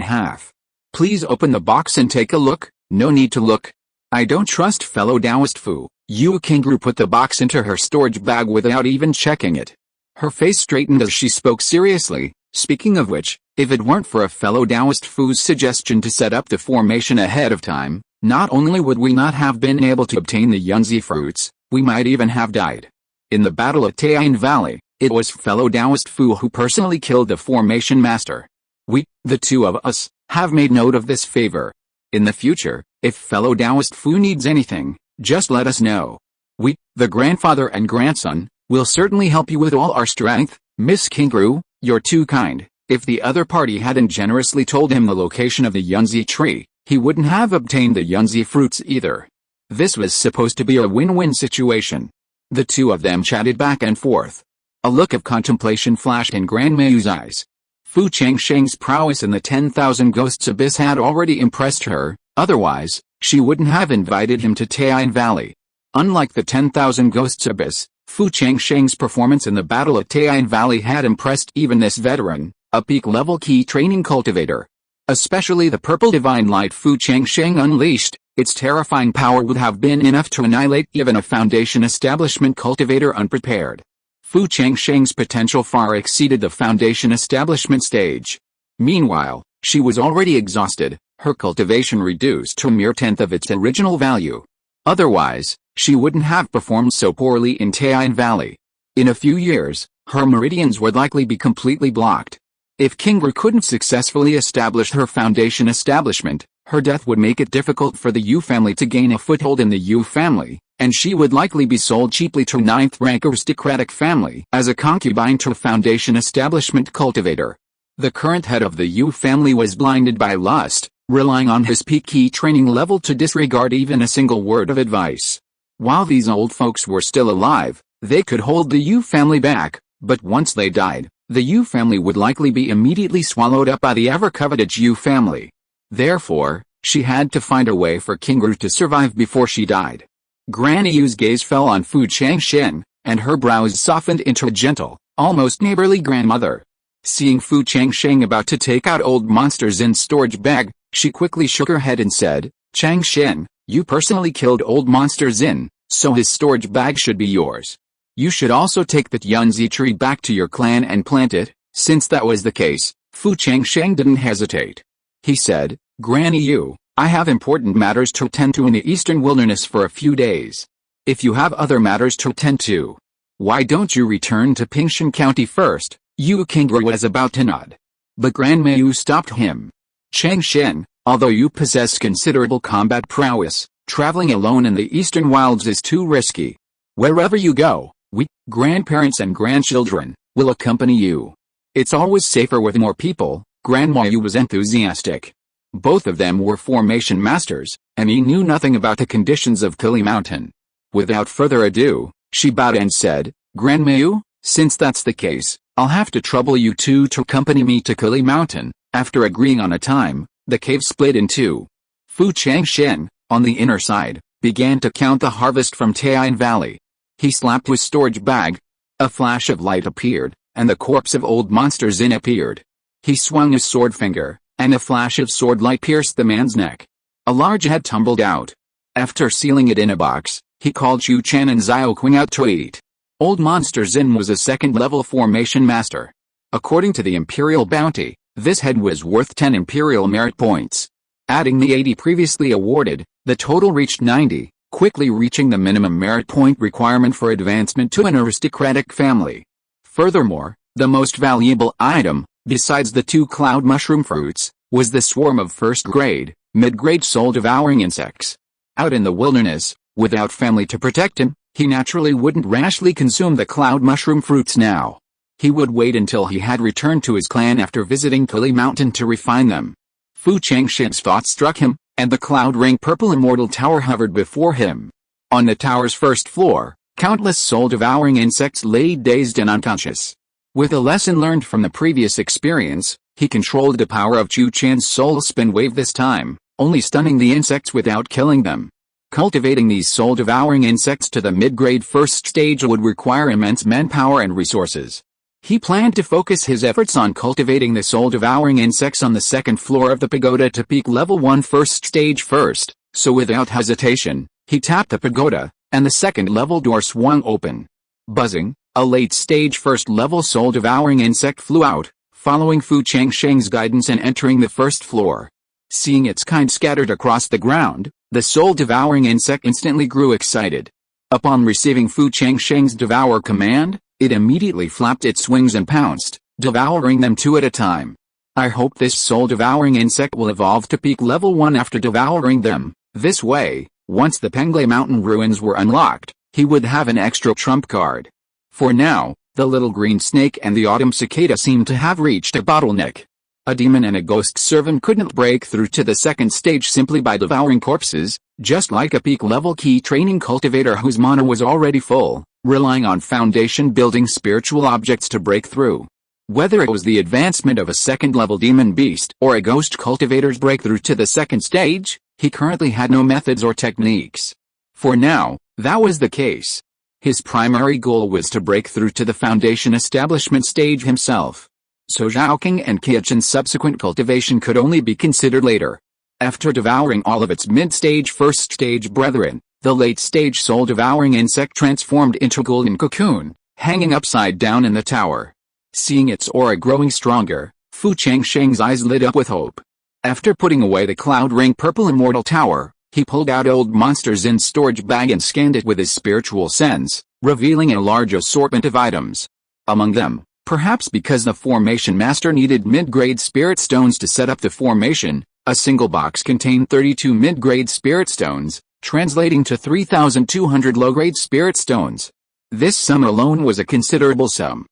half. Please open the box and take a look. No need to look. I don't trust fellow Taoist Fu. Yu Qingru put the box into her storage bag without even checking it. Her face straightened as she spoke seriously. Speaking of which, if it weren't for a fellow Taoist Fu's suggestion to set up the formation ahead of time, not only would we not have been able to obtain the Yunzi fruits, we might even have died. In the battle at Taiyuan Valley, it was fellow Taoist Fu who personally killed the formation master. We, the 2 of us, have made note of this favor. In the future, if fellow Taoist Fu needs anything, just let us know. We, the grandfather and grandson, will certainly help you with all our strength. Miss Qingru, you're too kind. If the other party hadn't generously told him the location of the Yunzi tree, he wouldn't have obtained the Yunzi fruits either. This was supposed to be a win-win situation. The two of them chatted back and forth. A look of contemplation flashed in Grand Mayu's eyes. Fu Changsheng's prowess in the 10,000 Ghosts Abyss had already impressed her, otherwise, she wouldn't have invited him to Taiyuan Valley. Unlike the 10,000 Ghosts Abyss, Fu Changsheng's performance in the battle at Taiyuan Valley had impressed even this veteran, a peak-level key training cultivator. Especially the purple divine light Fu Changsheng unleashed, its terrifying power would have been enough to annihilate even a Foundation Establishment cultivator unprepared. Fu Changsheng's potential far exceeded the Foundation Establishment stage. Meanwhile, she was already exhausted, her cultivation reduced to a mere tenth of its original value. Otherwise, she wouldn't have performed so poorly in Taiyuan Valley. In a few years, her meridians would likely be completely blocked. If Kingru couldn't successfully establish her Foundation Establishment, her death would make it difficult for the Yu family to gain a foothold in the Yu family, and she would likely be sold cheaply to a 9th-rank aristocratic family as a concubine to a Foundation Establishment cultivator. The current head of the Yu family was blinded by lust, relying on his peak key training level to disregard even a single word of advice. While these old folks were still alive, they could hold the Yu family back, but once they died, the Yu family would likely be immediately swallowed up by the ever-coveted Yu family. Therefore, she had to find a way for Kingru to survive before she died. Granny Yu's gaze fell on Fu Changsheng, and her brows softened into a gentle, almost neighborly grandmother. Seeing Fu Changsheng about to take out old Monster Zin's storage bag, she quickly shook her head and said, "Changsheng, you personally killed old Monster Zin, so his storage bag should be yours. You should also take that Yunzi tree back to your clan and plant it." Since that was the case, Fu Changsheng didn't hesitate. He said, "Granny Yu, I have important matters to attend to in the eastern wilderness for a few days. If you have other matters to attend to, why don't you return to Pingshan County first?" Yu Kingru was about to nod. But Grandma Yu stopped him. "Changsheng, although you possess considerable combat prowess, traveling alone in the eastern wilds is too risky. Wherever you go, we, grandparents and grandchildren, will accompany you. It's always safer with more people." Grandma Yu was enthusiastic. Both of them were formation masters, and he knew nothing about the conditions of Kili Mountain. Without further ado, she bowed and said, "Grandma Yu, since that's the case, I'll have to trouble you two to accompany me to Kili Mountain." After agreeing on a time, the cave split in two. Fu Changsheng, on the inner side, began to count the harvest from Taiyuan Valley. He slapped his storage bag. A flash of light appeared, and the corpse of old Monster Zin appeared. He swung his sword finger, and a flash of sword light pierced the man's neck. A large head tumbled out. After sealing it in a box, he called Chu Chan and Xiao Qing out to eat. Old Monster Zin was a second-level formation master. According to the Imperial bounty, this head was worth 10 Imperial merit points. Adding the 80 previously awarded, the total reached 90, quickly reaching the minimum merit point requirement for advancement to an aristocratic family. Furthermore, the most valuable item, besides the 2 cloud mushroom fruits, was the swarm of first-grade, mid-grade soul-devouring insects. Out in the wilderness, without family to protect him, he naturally wouldn't rashly consume the cloud mushroom fruits now. He would wait until he had returned to his clan after visiting Kili Mountain to refine them. Fu Changsheng's thoughts struck him, and the cloud ring purple immortal tower hovered before him. On the tower's first floor, countless soul-devouring insects lay dazed and unconscious. With a lesson learned from the previous experience, he controlled the power of Chu Chan's soul spin wave this time, only stunning the insects without killing them. Cultivating these soul-devouring insects to the mid-grade first stage would require immense manpower and resources. He planned to focus his efforts on cultivating the soul-devouring insects on the second floor of the pagoda to peak level 1 first stage first, so without hesitation, he tapped the pagoda, and the second-level door swung open. Buzzing, a late-stage first-level soul-devouring insect flew out, following Fu Changsheng's guidance and entering the first floor. Seeing its kind scattered across the ground, the soul-devouring insect instantly grew excited. Upon receiving Fu Changsheng's devour command, it immediately flapped its wings and pounced, devouring them 2 at a time. I hope this soul-devouring insect will evolve to peak level 1 after devouring them. This way, once the Penglai Mountain ruins were unlocked, he would have an extra trump card. For now, the little green snake and the autumn cicada seemed to have reached a bottleneck. A demon and a ghost servant couldn't break through to the second stage simply by devouring corpses, just like a peak-level key training cultivator whose mana was already full. relying on foundation-building spiritual objects to break through. Whether it was the advancement of a second-level demon beast or a ghost cultivator's breakthrough to the second stage, he currently had no methods or techniques. For now, that was the case. His primary goal was to break through to the foundation establishment stage himself. So Zhaoking and Qiqin's subsequent cultivation could only be considered later. After devouring all of its mid-stage first-stage brethren, the late-stage soul-devouring insect transformed into a golden cocoon, hanging upside down in the tower. Seeing its aura growing stronger, Fu Changsheng's eyes lit up with hope. After putting away the cloud-ring purple immortal tower, he pulled out Old Monster Zin's storage bag and scanned it with his spiritual sense, revealing a large assortment of items. Among them, perhaps because the formation master needed mid-grade spirit stones to set up the formation, a single box contained 32 mid-grade spirit stones, translating to 3,200 low-grade spirit stones. This sum alone was a considerable sum.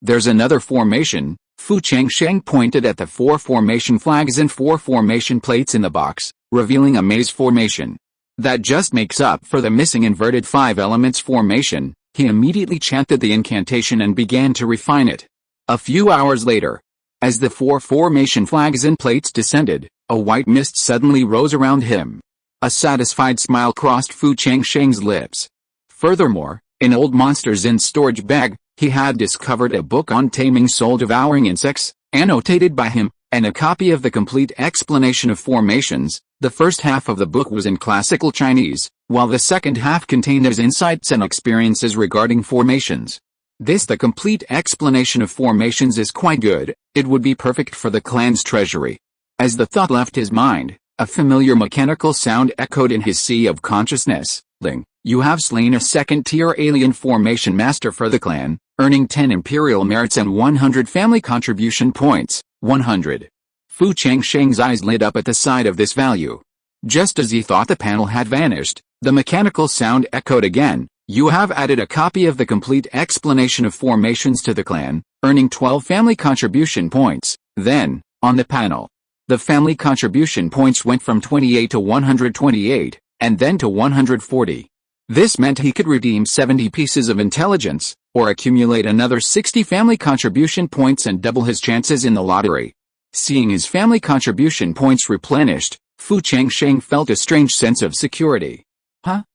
There's another formation. Fu Changsheng pointed at the 4 formation flags and 4 formation plates in the box, revealing a maze formation. That just makes up for the missing inverted 5 elements formation. He immediately chanted the incantation and began to refine it. A few hours later, as the 4 formation flags and plates descended, a white mist suddenly rose around him. A satisfied smile crossed Fu Changsheng's lips. Furthermore, in Old Monster Zin's storage bag, he had discovered a book on taming soul-devouring insects, annotated by him, and a copy of the complete explanation of formations. The first half of the book was in classical Chinese, while the second half contained his insights and experiences regarding formations. The complete explanation of formations is quite good. It would be perfect for the clan's treasury. As the thought left his mind, a familiar mechanical sound echoed in his sea of consciousness. Ling, you have slain a second-tier alien formation master for the clan, earning 10 imperial merits and 100 family contribution points. 100. Fu Changsheng's eyes lit up at the sight of this value. Just as he thought the panel had vanished, the mechanical sound echoed again. You have added a copy of the complete explanation of formations to the clan, earning 12 family contribution points. Then, on the panel, the family contribution points went from 28 to 128, and then to 140. This meant he could redeem 70 pieces of intelligence, or accumulate another 60 family contribution points and double his chances in the lottery. Seeing his family contribution points replenished, Fu Changsheng felt a strange sense of security.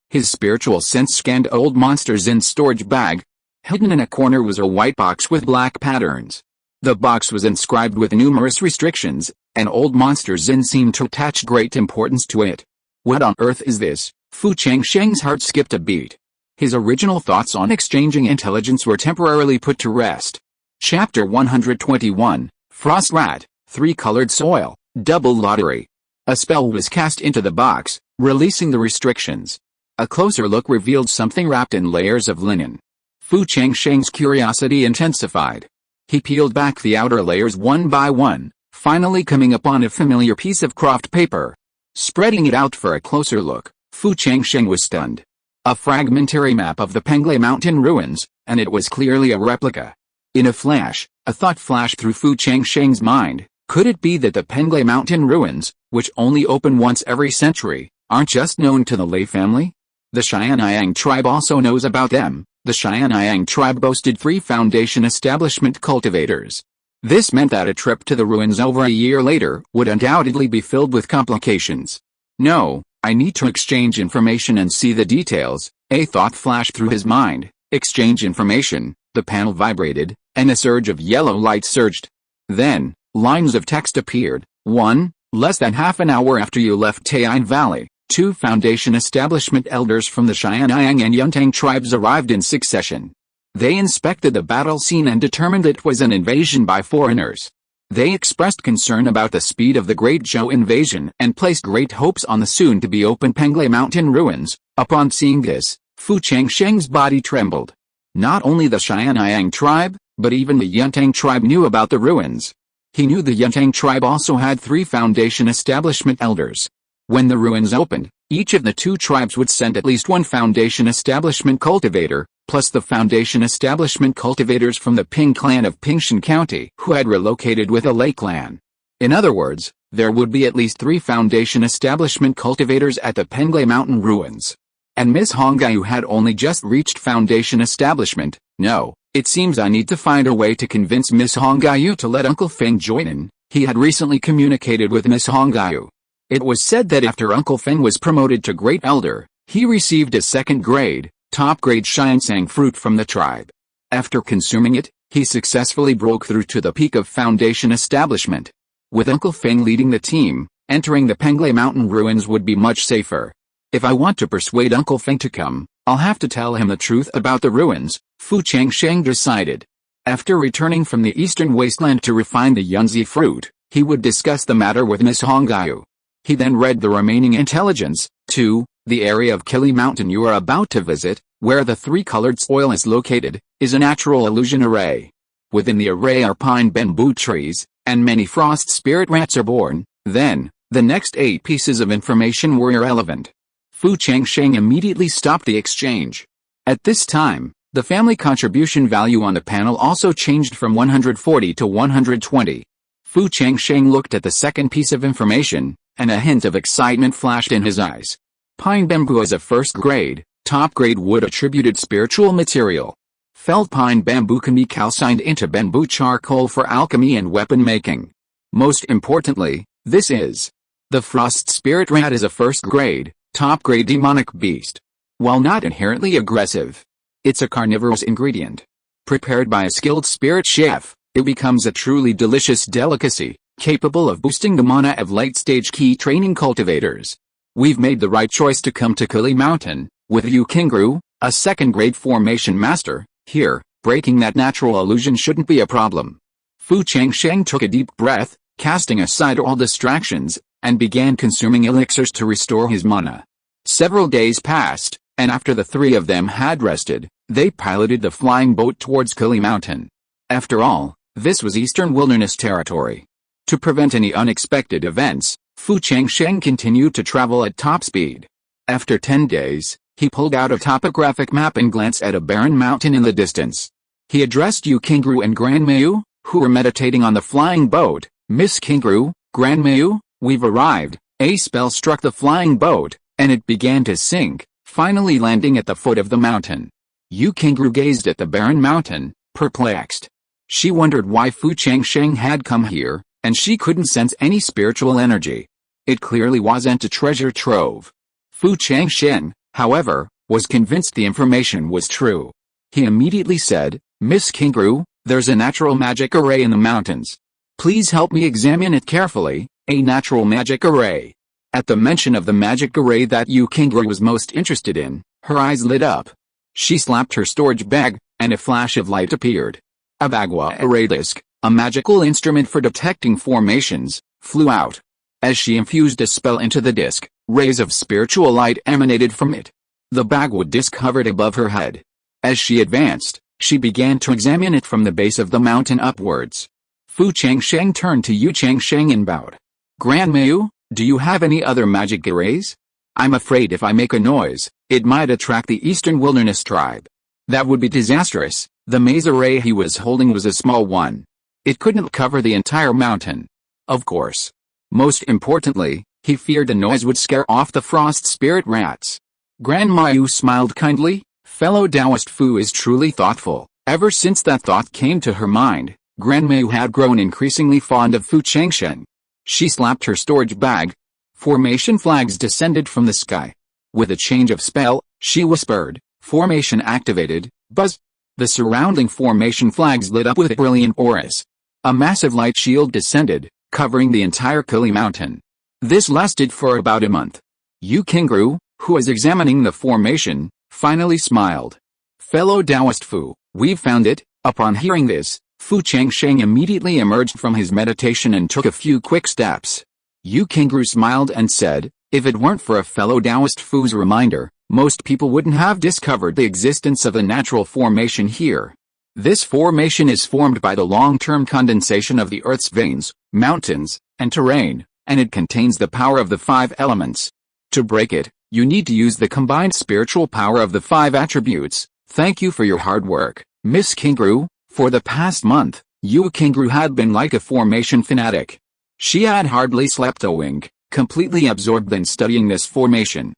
His spiritual sense scanned Old Monster Zin's storage bag. Hidden in a corner was a white box with black patterns. The box was inscribed with numerous restrictions, and Old Monster Zin seemed to attach great importance to it. What on earth is this? Fu Changsheng's heart skipped a beat. His original thoughts on exchanging intelligence were temporarily put to rest. Chapter 121, Frost Rat, 3-colored soil, double lottery. A spell was cast into the box, releasing the restrictions. A closer look revealed something wrapped in layers of linen. Fu Changsheng's curiosity intensified. He peeled back the outer layers one by one, finally coming upon a familiar piece of craft paper. Spreading it out for a closer look, Fu Changsheng was stunned. A fragmentary map of the Penglai Mountain ruins, and it was clearly a replica. In a flash, a thought flashed through Fu Changsheng's mind. Could it be that the Penglai Mountain ruins, which only open once every century, aren't just known to the Lei family? The Xianyang tribe also knows about them. The Xianyang tribe boasted 3 foundation establishment cultivators. This meant that a trip to the ruins over a year later would undoubtedly be filled with complications. No, I need to exchange information and see the details. A thought flashed through his mind. Exchange information. The panel vibrated, and a surge of yellow light surged. Then, lines of text appeared. 1. Less than half an hour after you left Taiyuan Valley, 2 foundation establishment elders from the Xianyang and Yuntang tribes arrived in succession. They inspected the battle scene and determined it was an invasion by foreigners. They expressed concern about the speed of the Great Zhou invasion and placed great hopes on the soon-to-be-open Penglai Mountain ruins. Upon seeing this, Fu Changsheng's body trembled. Not only the Xianyang tribe, but even the Yuntang tribe knew about the ruins. He knew the Yuntang tribe also had 3 foundation establishment elders. When the ruins opened, each of the 2 tribes would send at least 1 foundation establishment cultivator, plus the foundation establishment cultivators from the Ping clan of Pingshan County who had relocated with the Lei clan. In other words, there would be at least 3 foundation establishment cultivators at the Penglai Mountain ruins. And Miss Hongyu had only just reached foundation establishment. No, it seems I need to find a way to convince Miss Hongyu to let Uncle Feng join in. He had recently communicated with Miss Hongyu. It was said that after Uncle Feng was promoted to Great Elder, he received a second grade, top grade Changsheng fruit from the tribe. After consuming it, he successfully broke through to the peak of foundation establishment. With Uncle Feng leading the team, entering the Penglai Mountain ruins would be much safer. If I want to persuade Uncle Feng to come, I'll have to tell him the truth about the ruins, Fu Changsheng decided. After returning from the eastern wasteland to refine the Yunzi fruit, he would discuss the matter with Miss Hongyu. He then read the remaining intelligence. 2. The area of Kili Mountain you are about to visit, where the three-colored soil is located, is a natural illusion array. Within the array are pine bamboo trees, and many frost spirit rats are born. Then, the next 8 pieces of information were irrelevant. Fu Changsheng immediately stopped the exchange. At this time, the family contribution value on the panel also changed from 140 to 120. Fu Changsheng looked at the second piece of information, and a hint of excitement flashed in his eyes. Pine bamboo is a first grade, top grade wood attributed spiritual material. Felled pine bamboo can be calcined into bamboo charcoal for alchemy and weapon making. Most importantly, this is. The frost spirit rat is a first grade, top grade demonic beast. While not inherently aggressive, it's a carnivorous ingredient. Prepared by a skilled spirit chef, it becomes a truly delicious delicacy, capable of boosting the mana of late-stage key training cultivators. We've made the right choice to come to Kili Mountain, with Yu Qingru, a second-grade formation master, here. Breaking that natural illusion shouldn't be a problem. Fu Changsheng took a deep breath, casting aside all distractions, and began consuming elixirs to restore his mana. Several days passed, and after the 3 of them had rested, they piloted the flying boat towards Kili Mountain. After all, this was Eastern Wilderness territory. To prevent any unexpected events, Fu Changsheng continued to travel at top speed. After 10 days, he pulled out a topographic map and glanced at a barren mountain in the distance. He addressed Yu Qingru and Grandmayu, who were meditating on the flying boat. Miss Qingru, Grandmayu, we've arrived. A spell struck the flying boat, and it began to sink, finally landing at the foot of the mountain. Yu Qingru gazed at the barren mountain, perplexed. She wondered why Fu Changsheng had come here, and she couldn't sense any spiritual energy. It clearly wasn't a treasure trove. Fu Changsheng, however, was convinced the information was true. He immediately said, Miss Qingru, there's a natural magic array in the mountains. Please help me examine it carefully. A natural magic array. At the mention of the magic array that Yu Qingru was most interested in, her eyes lit up. She slapped her storage bag, and a flash of light appeared. A Bagua array disc, a magical instrument for detecting formations, flew out. As she infused a spell into the disc, rays of spiritual light emanated from it. The Bagua disc hovered above her head. As she advanced, she began to examine it from the base of the mountain upwards. Fu Changsheng turned to Yu Changsheng and bowed. Grandmayu, do you have any other magic arrays? I'm afraid if I make a noise, it might attract the Eastern Wilderness tribe. That would be disastrous. The maze array he was holding was a small one. It couldn't cover the entire mountain. Of course. Most importantly, he feared the noise would scare off the frost spirit rats. Grandmayu smiled kindly. Fellow Taoist Fu is truly thoughtful. Ever since that thought came to her mind, Grandmayu had grown increasingly fond of Fu Changsheng. She slapped her storage bag. Formation flags descended from the sky. With a change of spell, she whispered, Formation activated, buzz. The surrounding formation flags lit up with brilliant auras. A massive light shield descended, covering the entire Kili Mountain. This lasted for about a month. Yu Qingru, who was examining the formation, finally smiled. Fellow Taoist Fu, we've found it. Upon hearing this, Fu Changsheng immediately emerged from his meditation and took a few quick steps. Yu Qingru smiled and said, if it weren't for a fellow Taoist Fu's reminder, most people wouldn't have discovered the existence of a natural formation here. This formation is formed by the long-term condensation of the Earth's veins, mountains, and terrain, and it contains the power of the 5 elements. To break it, you need to use the combined spiritual power of the 5 attributes. Thank you for your hard work, Miss Qingru. For the past month, Yu Qingru had been like a formation fanatic. She had hardly slept a wink, completely absorbed in studying this formation.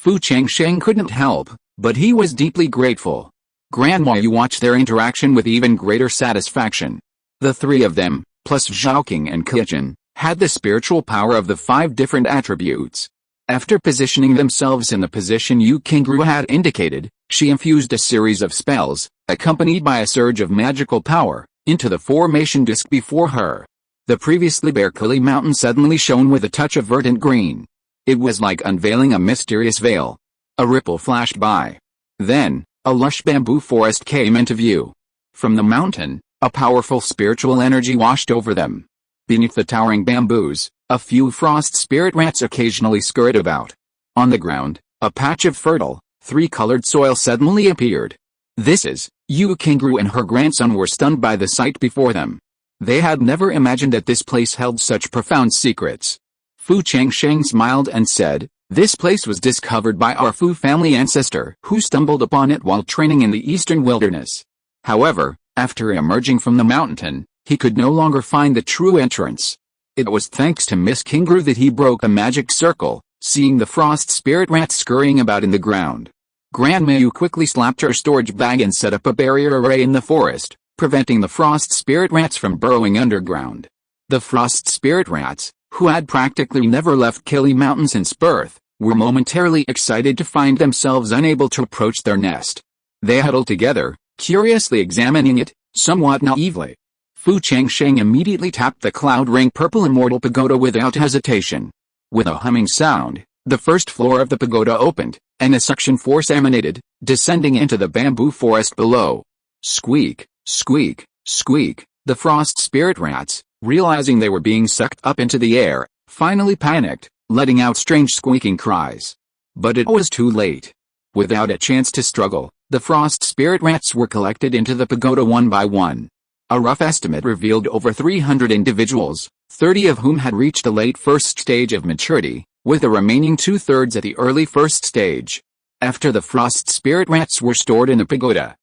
Fu Changsheng couldn't help, but he was deeply grateful. Grandma Yu watched their interaction with even greater satisfaction. The three of them, plus Zhaoqing and Qijin, had the spiritual power of the 5 different attributes. After positioning themselves in the position Yu Qingru had indicated, she infused a series of spells, accompanied by a surge of magical power, into the formation disk before her. The previously bare Kili mountain suddenly shone with a touch of verdant green. It was like unveiling a mysterious veil. A ripple flashed by. Then, a lush bamboo forest came into view. From the mountain, a powerful spiritual energy washed over them. Beneath the towering bamboos, a few frost spirit rats occasionally scurried about. On the ground, a patch of fertile, 3-colored soil suddenly appeared. This is, Yu Qingru and her grandson were stunned by the sight before them. They had never imagined that this place held such profound secrets. Fu Changsheng smiled and said, "This place was discovered by our Fu family ancestor who stumbled upon it while training in the eastern wilderness. However, after emerging from the mountain, he could no longer find the true entrance. It was thanks to Miss Qingru that he broke a magic circle, seeing the frost spirit rats scurrying about in the ground." Grandma Yu quickly slapped her storage bag and set up a barrier array in the forest, preventing the frost spirit rats from burrowing underground. The frost spirit rats, who had practically never left Kili Mountain since birth, were momentarily excited to find themselves unable to approach their nest. They huddled together, curiously examining it, somewhat naively. Fu Changsheng immediately tapped the cloud ring purple immortal pagoda without hesitation. With a humming sound, the first floor of the pagoda opened, and a suction force emanated, descending into the bamboo forest below. Squeak, squeak, squeak. The frost spirit rats, realizing they were being sucked up into the air, finally panicked, letting out strange squeaking cries. But it was too late. Without a chance to struggle, the frost spirit rats were collected into the pagoda one by one. A rough estimate revealed over 300 individuals, 30 of whom had reached the late first stage of maturity, with the remaining 2/3 at the early first stage. After the frost spirit rats were stored in the pagoda,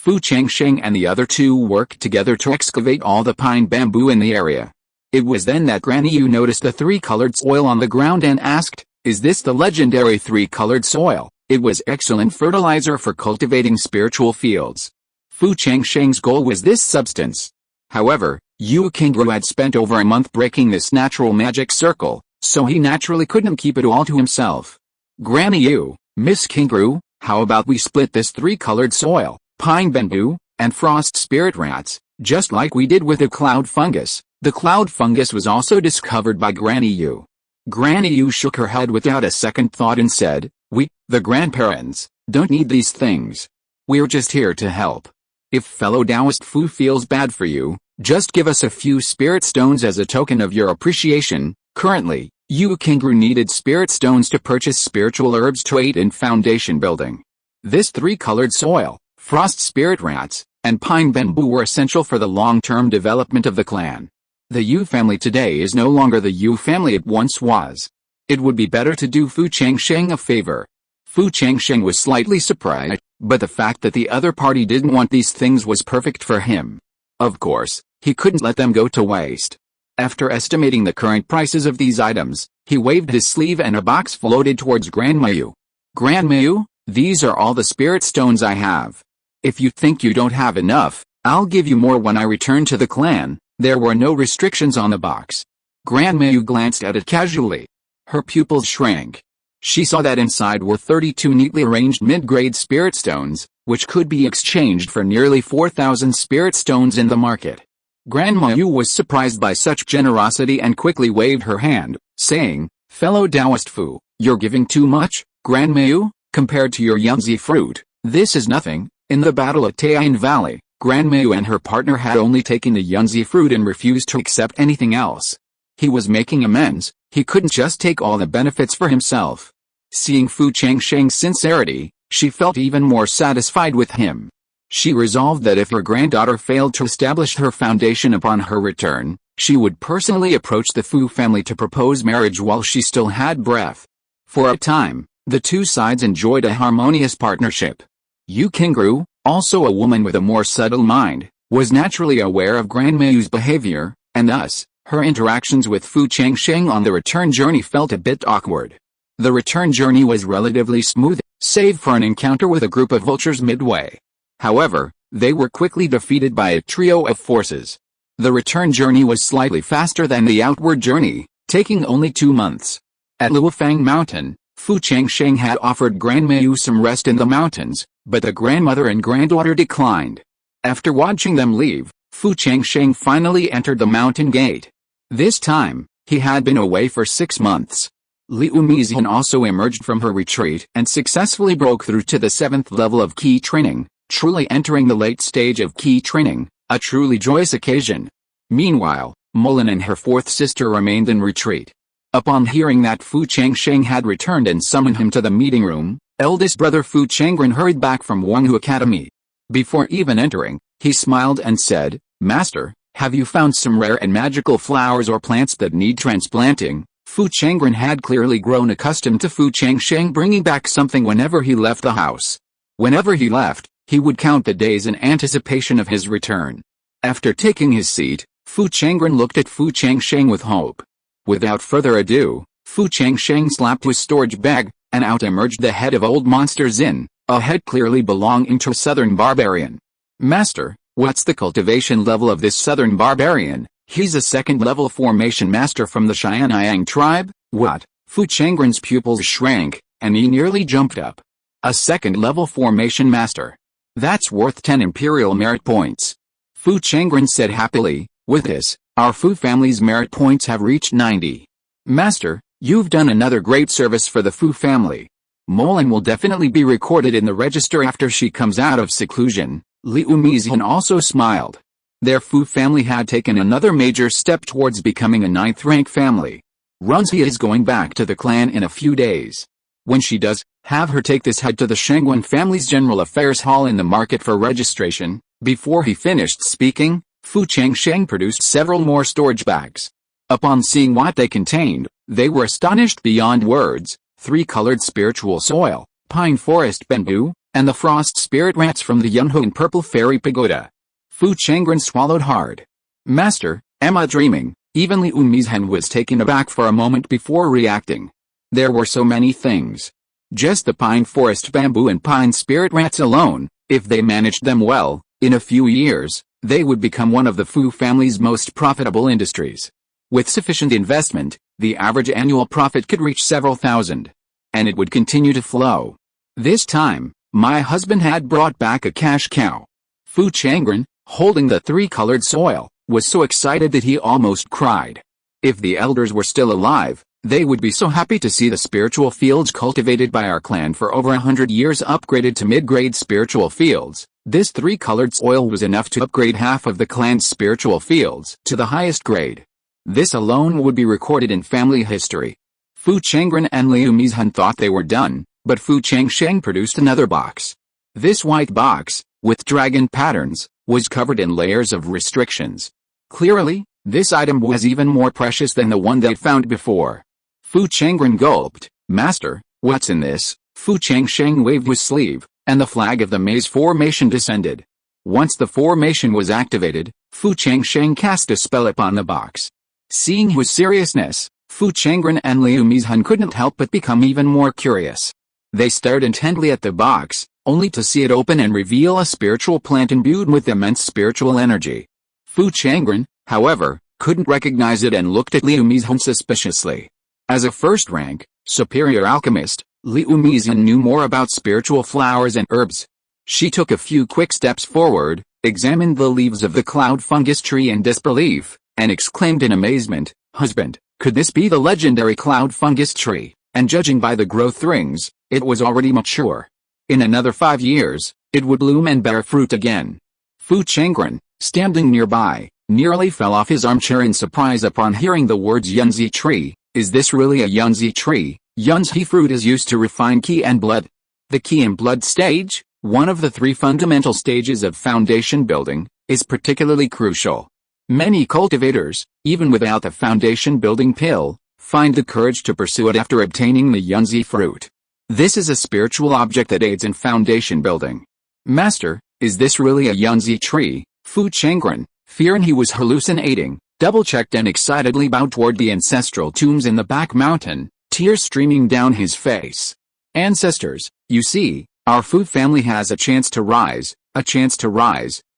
Fu Changsheng and the other 2 worked together to excavate all the pine bamboo in the area. It was then that Granny Yu noticed the 3-colored soil on the ground and asked, "Is this the legendary 3-colored soil?" It was excellent fertilizer for cultivating spiritual fields. Fu Changsheng's goal was this substance. However, Yu Qingru had spent over a month breaking this natural magic circle, so he naturally couldn't keep it all to himself. "Granny Yu, Miss Qingru, how about we split this 3-colored soil, pine bamboo, and frost spirit rats, just like we did with the cloud fungus?" The cloud fungus was also discovered by Granny Yu. Granny Yu shook her head without a second thought and said, "We, the grandparents, don't need these things. We're just here to help. If fellow Taoist Fu feels bad for you, just give us a few spirit stones as a token of your appreciation." Currently, Yu Qingru needed spirit stones to purchase spiritual herbs to aid in foundation building. This 3-colored soil, frost spirit rats, and pine bamboo were essential for the long-term development of the clan. The Yu family today is no longer the Yu family it once was. It would be better to do Fu Changsheng a favor. Fu Changsheng was slightly surprised, but the fact that the other party didn't want these things was perfect for him. Of course, he couldn't let them go to waste. After estimating the current prices of these items, he waved his sleeve and a box floated towards Grandma Yu. "Grandma Yu, these are all the spirit stones I have. If you think you don't have enough, I'll give you more when I return to the clan." There were no restrictions on the box. Grandma Yu glanced at it casually. Her pupils shrank. She saw that inside were 32 neatly arranged mid-grade spirit stones, which could be exchanged for nearly 4,000 spirit stones in the market. Grandma Yu was surprised by such generosity and quickly waved her hand, saying, "Fellow Taoist Fu, you're giving too much, Grandma Yu, compared to your Yangzi fruit. This is nothing." In the battle at Taiyuan Valley, Grandma Yu and her partner had only taken the Yangzi fruit and refused to accept anything else. He was making amends. He couldn't just take all the benefits for himself. Seeing Fu Changsheng's sincerity, she felt even more satisfied with him. She resolved that if her granddaughter failed to establish her foundation upon her return, she would personally approach the Fu family to propose marriage while she still had breath. For a time, the 2 sides enjoyed a harmonious partnership. Yu Qingru, also a woman with a more subtle mind, was naturally aware of Grandma Yu's behavior, and thus, her interactions with Fu Changsheng on the return journey felt a bit awkward. The return journey was relatively smooth, save for an encounter with a group of vultures midway. However, they were quickly defeated by a trio of forces. The return journey was slightly faster than the outward journey, taking only 2 months. At Luofang Mountain, Fu Changsheng had offered Grandma Yu some rest in the mountains, but the grandmother and granddaughter declined. After watching them leave, Fu Changsheng finally entered the mountain gate. This time, he had been away for 6 months. Liu Mizhan also emerged from her retreat and successfully broke through to the 7th level of key training, truly entering the late stage of key training, a truly joyous occasion. Meanwhile, Mulin and her 4th sister remained in retreat. Upon hearing that Fu Changsheng had returned and summoned him to the meeting room, eldest brother Fu Changren hurried back from Wanghu Academy. Before even entering, he smiled and said, "Master, have you found some rare and magical flowers or plants that need transplanting?" Fu Changren had clearly grown accustomed to Fu Changsheng bringing back something whenever he left the house. Whenever he left, he would count the days in anticipation of his return. After taking his seat, Fu Changren looked at Fu Changsheng with hope. Without further ado, Fu Changsheng slapped his storage bag, and out emerged the head of Old Monster Zin, a head clearly belonging to a southern barbarian. "Master, what's the cultivation level of this southern barbarian?" "He's a 2nd level formation master from the Yangang tribe." "What?" Fu Changren's pupils shrank, and he nearly jumped up. "A 2nd level formation master. That's worth 10 imperial merit points." Fu Changren said happily, "With this, our Fu family's merit points have reached 90. Master, you've done another great service for the Fu family. Mulin will definitely be recorded in the register after she comes out of seclusion." Liu Mizhan also smiled. Their Fu family had taken another major step towards becoming a 9th-rank family. Runzia is going back to the clan in a few days. When she does, have her take this head to the Shangguan family's General Affairs Hall in the market for registration. Before he finished speaking, Fu Changsheng produced several more storage bags. Upon seeing what they contained, they were astonished beyond words: 3-colored spiritual soil, pine forest bamboo, and the frost spirit rats from the Yunho Purple Fairy Pagoda. Fu Changren swallowed hard. "Master, am I dreaming?" Even Liu Mizhan was taken aback for a moment before reacting. There were so many things. Just the pine forest bamboo and pine spirit rats alone, if they managed them well, in a few years, they would become one of the Fu family's most profitable industries. With sufficient investment, the average annual profit could reach several thousand. And it would continue to flow. This time, my husband had brought back a cash cow. Fu Changren, holding the 3-colored soil, was so excited that he almost cried. If the elders were still alive, they would be so happy to see the spiritual fields cultivated by our clan for over 100 years upgraded to mid-grade spiritual fields. This 3-colored soil was enough to upgrade half of the clan's spiritual fields to the highest grade. This alone would be recorded in family history. Fu Changren and Liu Mizhan thought they were done, but Fu Changsheng produced another box. This white box, with dragon patterns, was covered in layers of restrictions. Clearly, this item was even more precious than the one they found before. Fu Changren gulped. "Master, what's in this?" Fu Changsheng waved his sleeve, and the flag of the maze formation descended. Once the formation was activated, Fu Changsheng cast a spell upon the box. Seeing his seriousness, Fu Changren and Liu Mizhan couldn't help but become even more curious. They stared intently at the box, only to see it open and reveal a spiritual plant imbued with immense spiritual energy. Fu Changren, however, couldn't recognize it and looked at Liu Mizhan suspiciously. As a first-rank, superior alchemist, Liu Mizhan knew more about spiritual flowers and herbs. She took a few quick steps forward, examined the leaves of the cloud fungus tree in disbelief, and exclaimed in amazement, "Husband, could this be the legendary cloud fungus tree?" And judging by the growth rings, it was already mature. In another 5 years, it would bloom and bear fruit again. Fu Changren, standing nearby, nearly fell off his armchair in surprise upon hearing the words Yunzi tree. Is this really a Yunzi tree? Yunzi fruit is used to refine qi and blood. The qi and blood stage, one of the 3 fundamental stages of foundation building, is particularly crucial. Many cultivators, even without the foundation building pill, find the courage to pursue it after obtaining the Yunzi fruit. This is a spiritual object that aids in foundation building. "Master, is this really a Yunzi tree?" Fu Changren, fearing he was hallucinating, double-checked and excitedly bowed toward the ancestral tombs in the back mountain, tears streaming down his face. Ancestors, you see, our Fu family has a chance to rise,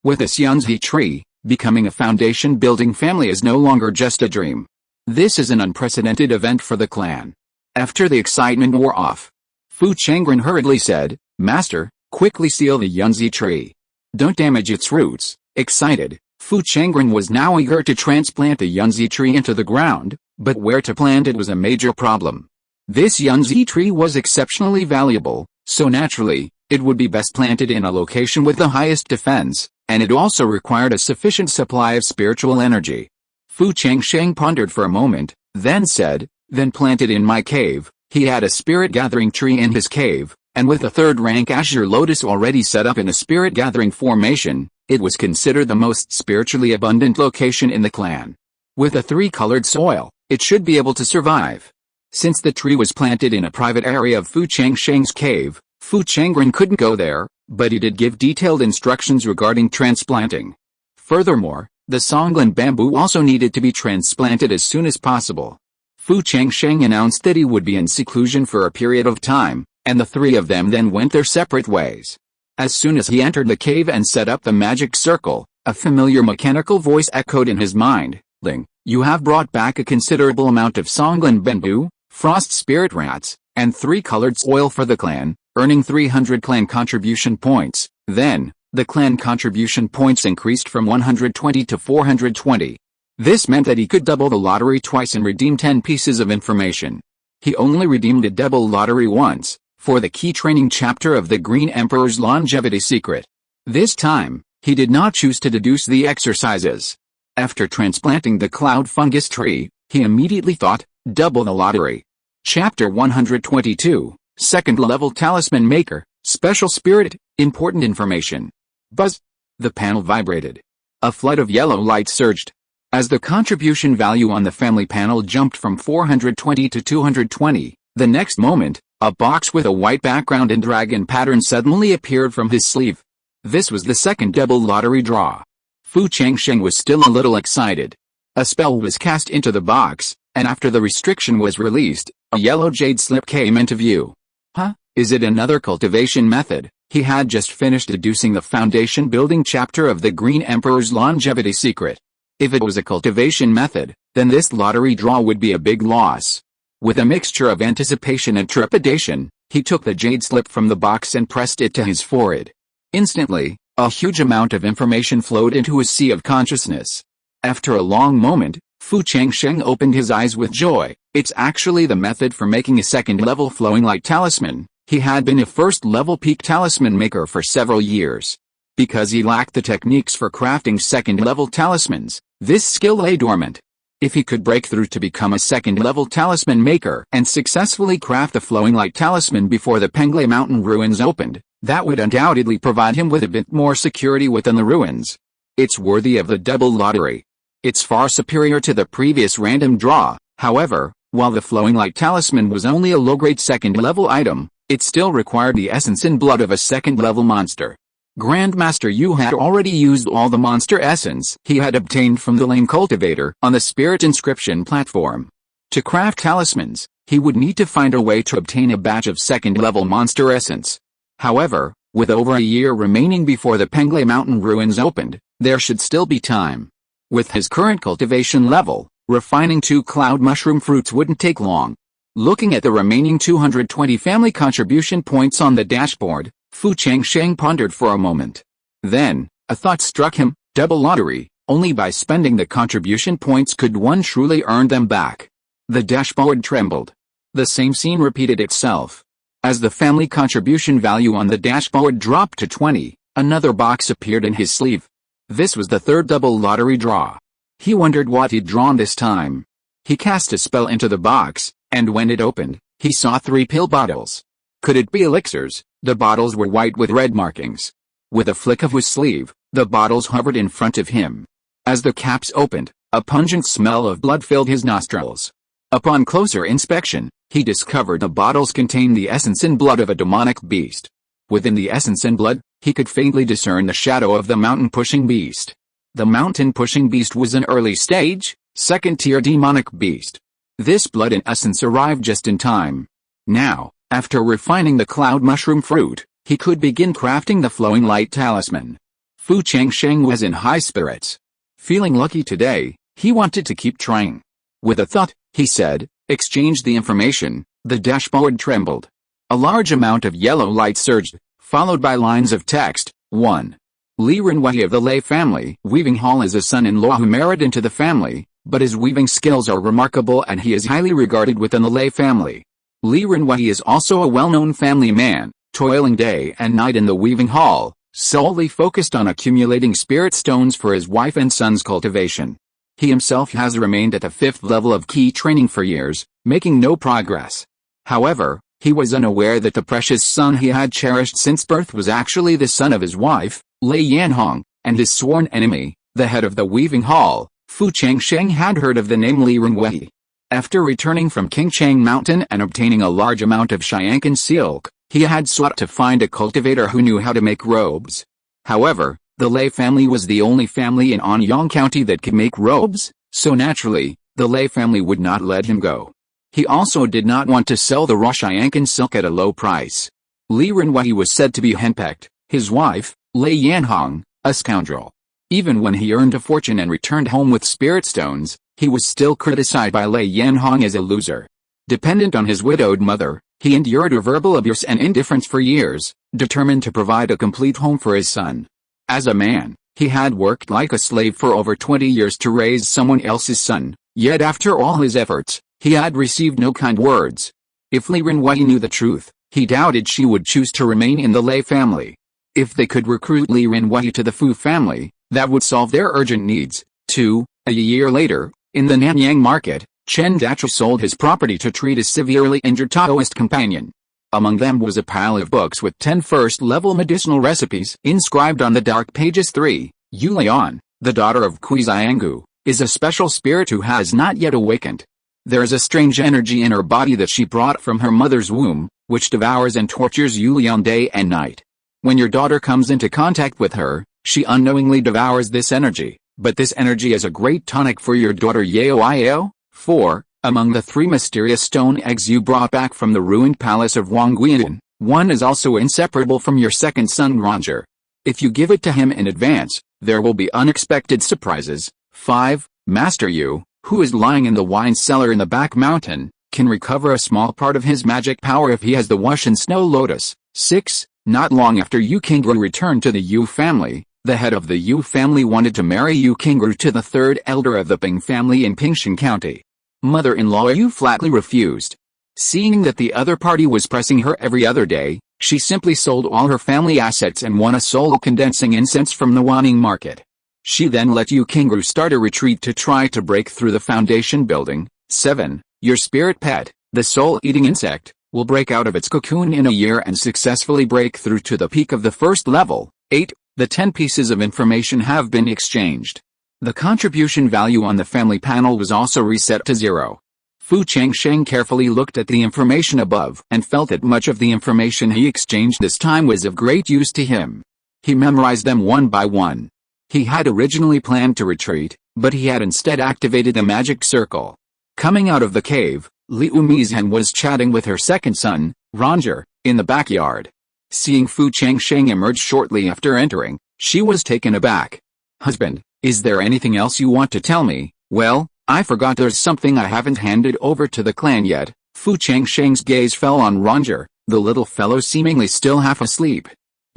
with this yanzi tree. Becoming a foundation-building family is no longer just a dream. This is an unprecedented event for the clan. After the excitement wore off, Fu Changren hurriedly said, Master, quickly seal the yanzi tree. Don't damage its roots. Excited, Fu Changren was now eager to transplant the yanzi tree into the ground, but where to plant it was a major problem. This yanzi tree was exceptionally valuable, so naturally, it would be best planted in a location with the highest defense, and it also required a sufficient supply of spiritual energy. Fu Changsheng pondered for a moment, then said, then plant it in my cave. He had a spirit-gathering tree in his cave, and with a third-rank azure lotus already set up in a spirit-gathering formation, it was considered the most spiritually abundant location in the clan. With a three-colored soil, it should be able to survive. Since the tree was planted in a private area of Fu Changsheng's cave, Fu Changren couldn't go there, but he did give detailed instructions regarding transplanting. Furthermore, the Songlan bamboo also needed to be transplanted as soon as possible. Fu Changsheng announced that he would be in seclusion for a period of time, and the three of them then went their separate ways. As soon as he entered the cave and set up the magic circle, a familiar mechanical voice echoed in his mind, Ling, you have brought back a considerable amount of Songlan bamboo, frost spirit rats, and three-colored soil for the clan, earning 300 clan contribution points. Then, the clan contribution points increased from 120 to 420. This meant that he could double the lottery twice and redeem 10 pieces of information. He only redeemed a double lottery once, for the key training chapter of the Green Emperor's longevity secret. This time, he did not choose to deduce the exercises. After transplanting the cloud fungus tree, he immediately thought, double the lottery. Chapter 122, Second Level Talisman Maker, Special Spirit, Important Information. Buzz! The panel vibrated. A flood of yellow light surged. As the contribution value on the family panel jumped from 420 to 220, the next moment, a box with a white background and dragon pattern suddenly appeared from his sleeve. This was the second double lottery draw. Fu Changsheng was still a little excited. A spell was cast into the box, and after the restriction was released, a yellow jade slip came into view. Huh? Is it another cultivation method? He had just finished deducing the foundation building chapter of the Green Emperor's longevity secret. If it was a cultivation method, then this lottery draw would be a big loss. With a mixture of anticipation and trepidation, he took the jade slip from the box and pressed it to his forehead. Instantly, a huge amount of information flowed into his sea of consciousness. After a long moment, Fu Changsheng opened his eyes with joy. It's actually the method for making a second-level flowing light talisman. He had been a first-level peak talisman maker for several years. Because he lacked the techniques for crafting second-level talismans, this skill lay dormant. If he could break through to become a second-level talisman maker and successfully craft the flowing light talisman before the Penglai Mountain ruins opened, that would undoubtedly provide him with a bit more security within the ruins. It's worthy of the double lottery. It's far superior to the previous random draw. However, while the flowing light talisman was only a low-grade second-level item, it still required the essence and blood of a second-level monster. Grandmaster Yu had already used all the monster essence he had obtained from the Lane Cultivator on the Spirit Inscription platform. To craft talismans, he would need to find a way to obtain a batch of second-level monster essence. However, with over a year remaining before the Penglai Mountain ruins opened, there should still be time. With his current cultivation level, refining 2 cloud mushroom fruits wouldn't take long. Looking at the remaining 220 family contribution points on the dashboard, Fu Changsheng pondered for a moment. Then, a thought struck him, double lottery, only by spending the contribution points could one truly earn them back. The dashboard trembled. The same scene repeated itself. As the family contribution value on the dashboard dropped to 20, another box appeared in his sleeve. This was the third double lottery draw. He wondered what he'd drawn this time. He cast a spell into the box, and when it opened, he saw 3 pill bottles. Could it be elixirs? The bottles were white with red markings. With a flick of his sleeve, the bottles hovered in front of him. As the caps opened, a pungent smell of blood filled his nostrils. Upon closer inspection, he discovered the bottles contained the essence and blood of a demonic beast. Within the essence and blood, he could faintly discern the shadow of the mountain-pushing beast. The mountain-pushing beast was an early-stage, second-tier demonic beast. This blood in essence arrived just in time. Now, after refining the cloud mushroom fruit, he could begin crafting the flowing light talisman. Fu Changsheng was in high spirits. Feeling lucky today, he wanted to keep trying. With a thought, he said, "Exchange the information." The dashboard trembled. A large amount of yellow light surged, followed by lines of text. 1. Li Renwei of the Lei family. Weaving Hall is a son-in-law who married into the family, but his weaving skills are remarkable and he is highly regarded within the Lei family. Li Renwei is also a well-known family man, toiling day and night in the weaving hall, solely focused on accumulating spirit stones for his wife and son's cultivation. He himself has remained at the 5th level of key training for years, making no progress. However, he was unaware that the precious son he had cherished since birth was actually the son of his wife, Lei Yanhong, and his sworn enemy, the head of the weaving hall. Fu Changsheng had heard of the name Li Renwei. After returning from Changsheng Mountain and obtaining a large amount of Xiang'an silk, he had sought to find a cultivator who knew how to make robes. However, the Lei family was the only family in Anyang County that could make robes, so naturally, the Lei family would not let him go. He also did not want to sell the raw Xiang'an silk at a low price. Li Renwei was said to be henpecked, his wife, Lei Yanhong, a scoundrel. Even when he earned a fortune and returned home with spirit stones, he was still criticized by Lei Yanhong as a loser. Dependent on his widowed mother, he endured verbal abuse and indifference for years, determined to provide a complete home for his son. As a man, he had worked like a slave for over 20 years to raise someone else's son, yet after all his efforts, he had received no kind words. If Li Renwei knew the truth, he doubted she would choose to remain in the Lei family. If they could recruit Li Renwei to the Fu family, that would solve their urgent needs. 2. A year later, in the Nanyang market, Chen Dachu sold his property to treat a severely injured Taoist companion. Among them was a pile of books with 10 first-level medicinal recipes inscribed on the dark pages. 3. Yu Lian, the daughter of Kui Xianggu, is a special spirit who has not yet awakened. There is a strange energy in her body that she brought from her mother's womb, which devours and tortures Yu Lian day and night. When your daughter comes into contact with her, she unknowingly devours this energy, but this energy is a great tonic for your daughter Yao Io. 4. Among the 3 mysterious stone eggs you brought back from the ruined palace of Wangguian, one is also inseparable from your second son Roger. If you give it to him in advance, there will be unexpected surprises. 5. Master Yu, who is lying in the wine cellar in the back mountain, can recover a small part of his magic power if he has the Wush and Snow Lotus. 6. Not long after Yu Qingru returned to the Yu family, the head of the Yu family wanted to marry Yu Qingru to the 3rd elder of the Ping family in Pingshan County. Mother-in-law Yu flatly refused. Seeing that the other party was pressing her every other day, she simply sold all her family assets and won a soul condensing incense from the Wanning market. She then let Yu Qingru start a retreat to try to break through the foundation building. 7. Your spirit pet, the soul-eating insect, will break out of its cocoon in a year and successfully break through to the peak of the 1st level. 8. The 10 pieces of information have been exchanged. The contribution value on the family panel was also reset to 0. Fu Changsheng carefully looked at the information above and felt that much of the information he exchanged this time was of great use to him. He memorized them one by one. He had originally planned to retreat, but he had instead activated a magic circle. Coming out of the cave, Liu Mizhen was chatting with her second son, Roger, in the backyard. Seeing Fu Changsheng emerge shortly after entering, she was taken aback. "Husband, is there anything else you want to tell me?" "Well, I forgot there's something I haven't handed over to the clan yet." Fu Changsheng's gaze fell on Roger, the little fellow seemingly still half asleep.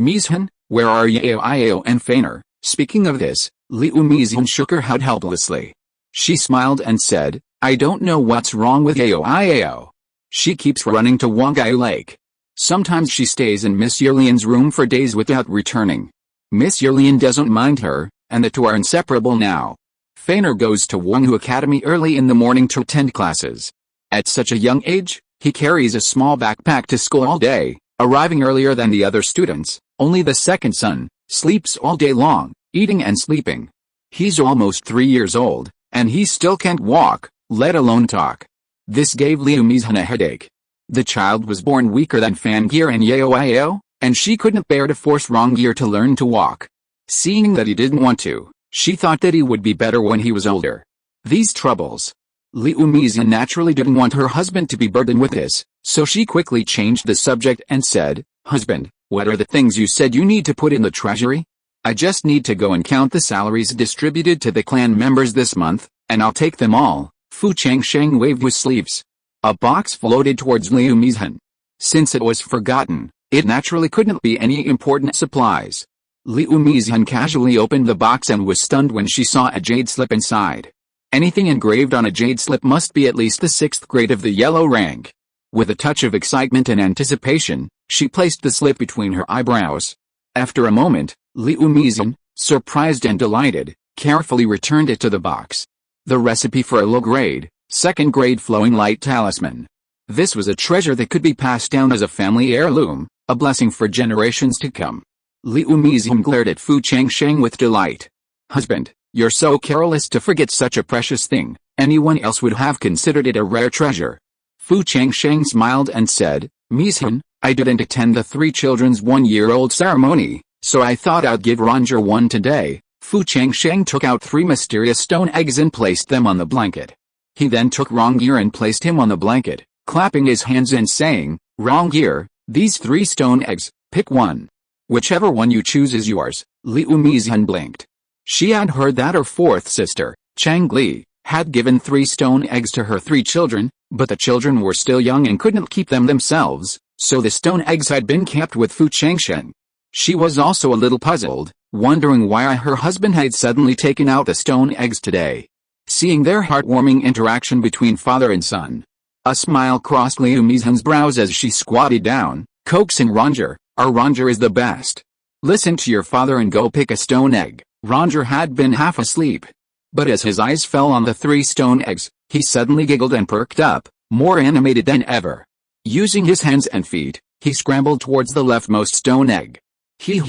"Mizhen, where are Yao Io and Feiner?" Speaking of this, Liu Mizhen shook her head helplessly. She smiled and said, "I don't know what's wrong with Yao Io. She keeps running to Wangai Lake. Sometimes she stays in Miss Yerlian's room for days without returning. Miss Yerlian doesn't mind her, and the two are inseparable now. Feiner goes to Wanghu Academy early in the morning to attend classes. At such a young age, he carries a small backpack to school all day, arriving earlier than the other students. Only the second son sleeps all day long, eating and sleeping. He's almost 3 years old, and he still can't walk, let alone talk." This gave Liu Mizhen a headache. The child was born weaker than Fangir and Yao Io, and she couldn't bear to force Rongir to learn to walk. Seeing that he didn't want to, she thought that he would be better when he was older. These troubles Liu Mizhen naturally didn't want her husband to be burdened with this, so she quickly changed the subject and said, "Husband, what are the things you said you need to put in the treasury? I just need to go and count the salaries distributed to the clan members this month, and I'll take them all." Fu Changsheng waved his sleeves. A box floated towards Liu Mizhen. Since it was forgotten, it naturally couldn't be any important supplies. Liu Mizhen casually opened the box and was stunned when she saw a jade slip inside. Anything engraved on a jade slip must be at least the 6th grade of the yellow rank. With a touch of excitement and anticipation, she placed the slip between her eyebrows. After a moment, Liu Mizhen, surprised and delighted, carefully returned it to the box. The recipe for a low-grade, 2nd grade flowing light talisman. This was a treasure that could be passed down as a family heirloom, a blessing for generations to come. Liu Mizhen glared at Fu Changsheng with delight. "Husband, you're so careless to forget such a precious thing. Anyone else would have considered it a rare treasure." Fu Changsheng smiled and said, "Mizhen, I didn't attend the 3 children's 1-year-old ceremony, so I thought I'd give Ranger one today." Fu Changsheng took out 3 mysterious stone eggs and placed them on the blanket. He then took Rongyear and placed him on the blanket, clapping his hands and saying, "Rongyear, these 3 stone eggs, pick one. Whichever one you choose is yours." Liu Mizhen blinked. She had heard that her 4th sister, Changli, had given 3 stone eggs to her 3 children, but the children were still young and couldn't keep them themselves, so the stone eggs had been kept with Fu Changsheng. She was also a little puzzled, wondering why her husband had suddenly taken out the stone eggs today. Seeing their heartwarming interaction between father and son, a smile crossed Liu Mizhen's brows as she squatted down, coaxing Ranger, "Our Ranger is the best. Listen to your father and go pick a stone egg." Ranger had been half asleep, but as his eyes fell on the 3 stone eggs, he suddenly giggled and perked up, more animated than ever. Using his hands and feet, he scrambled towards the leftmost stone egg. He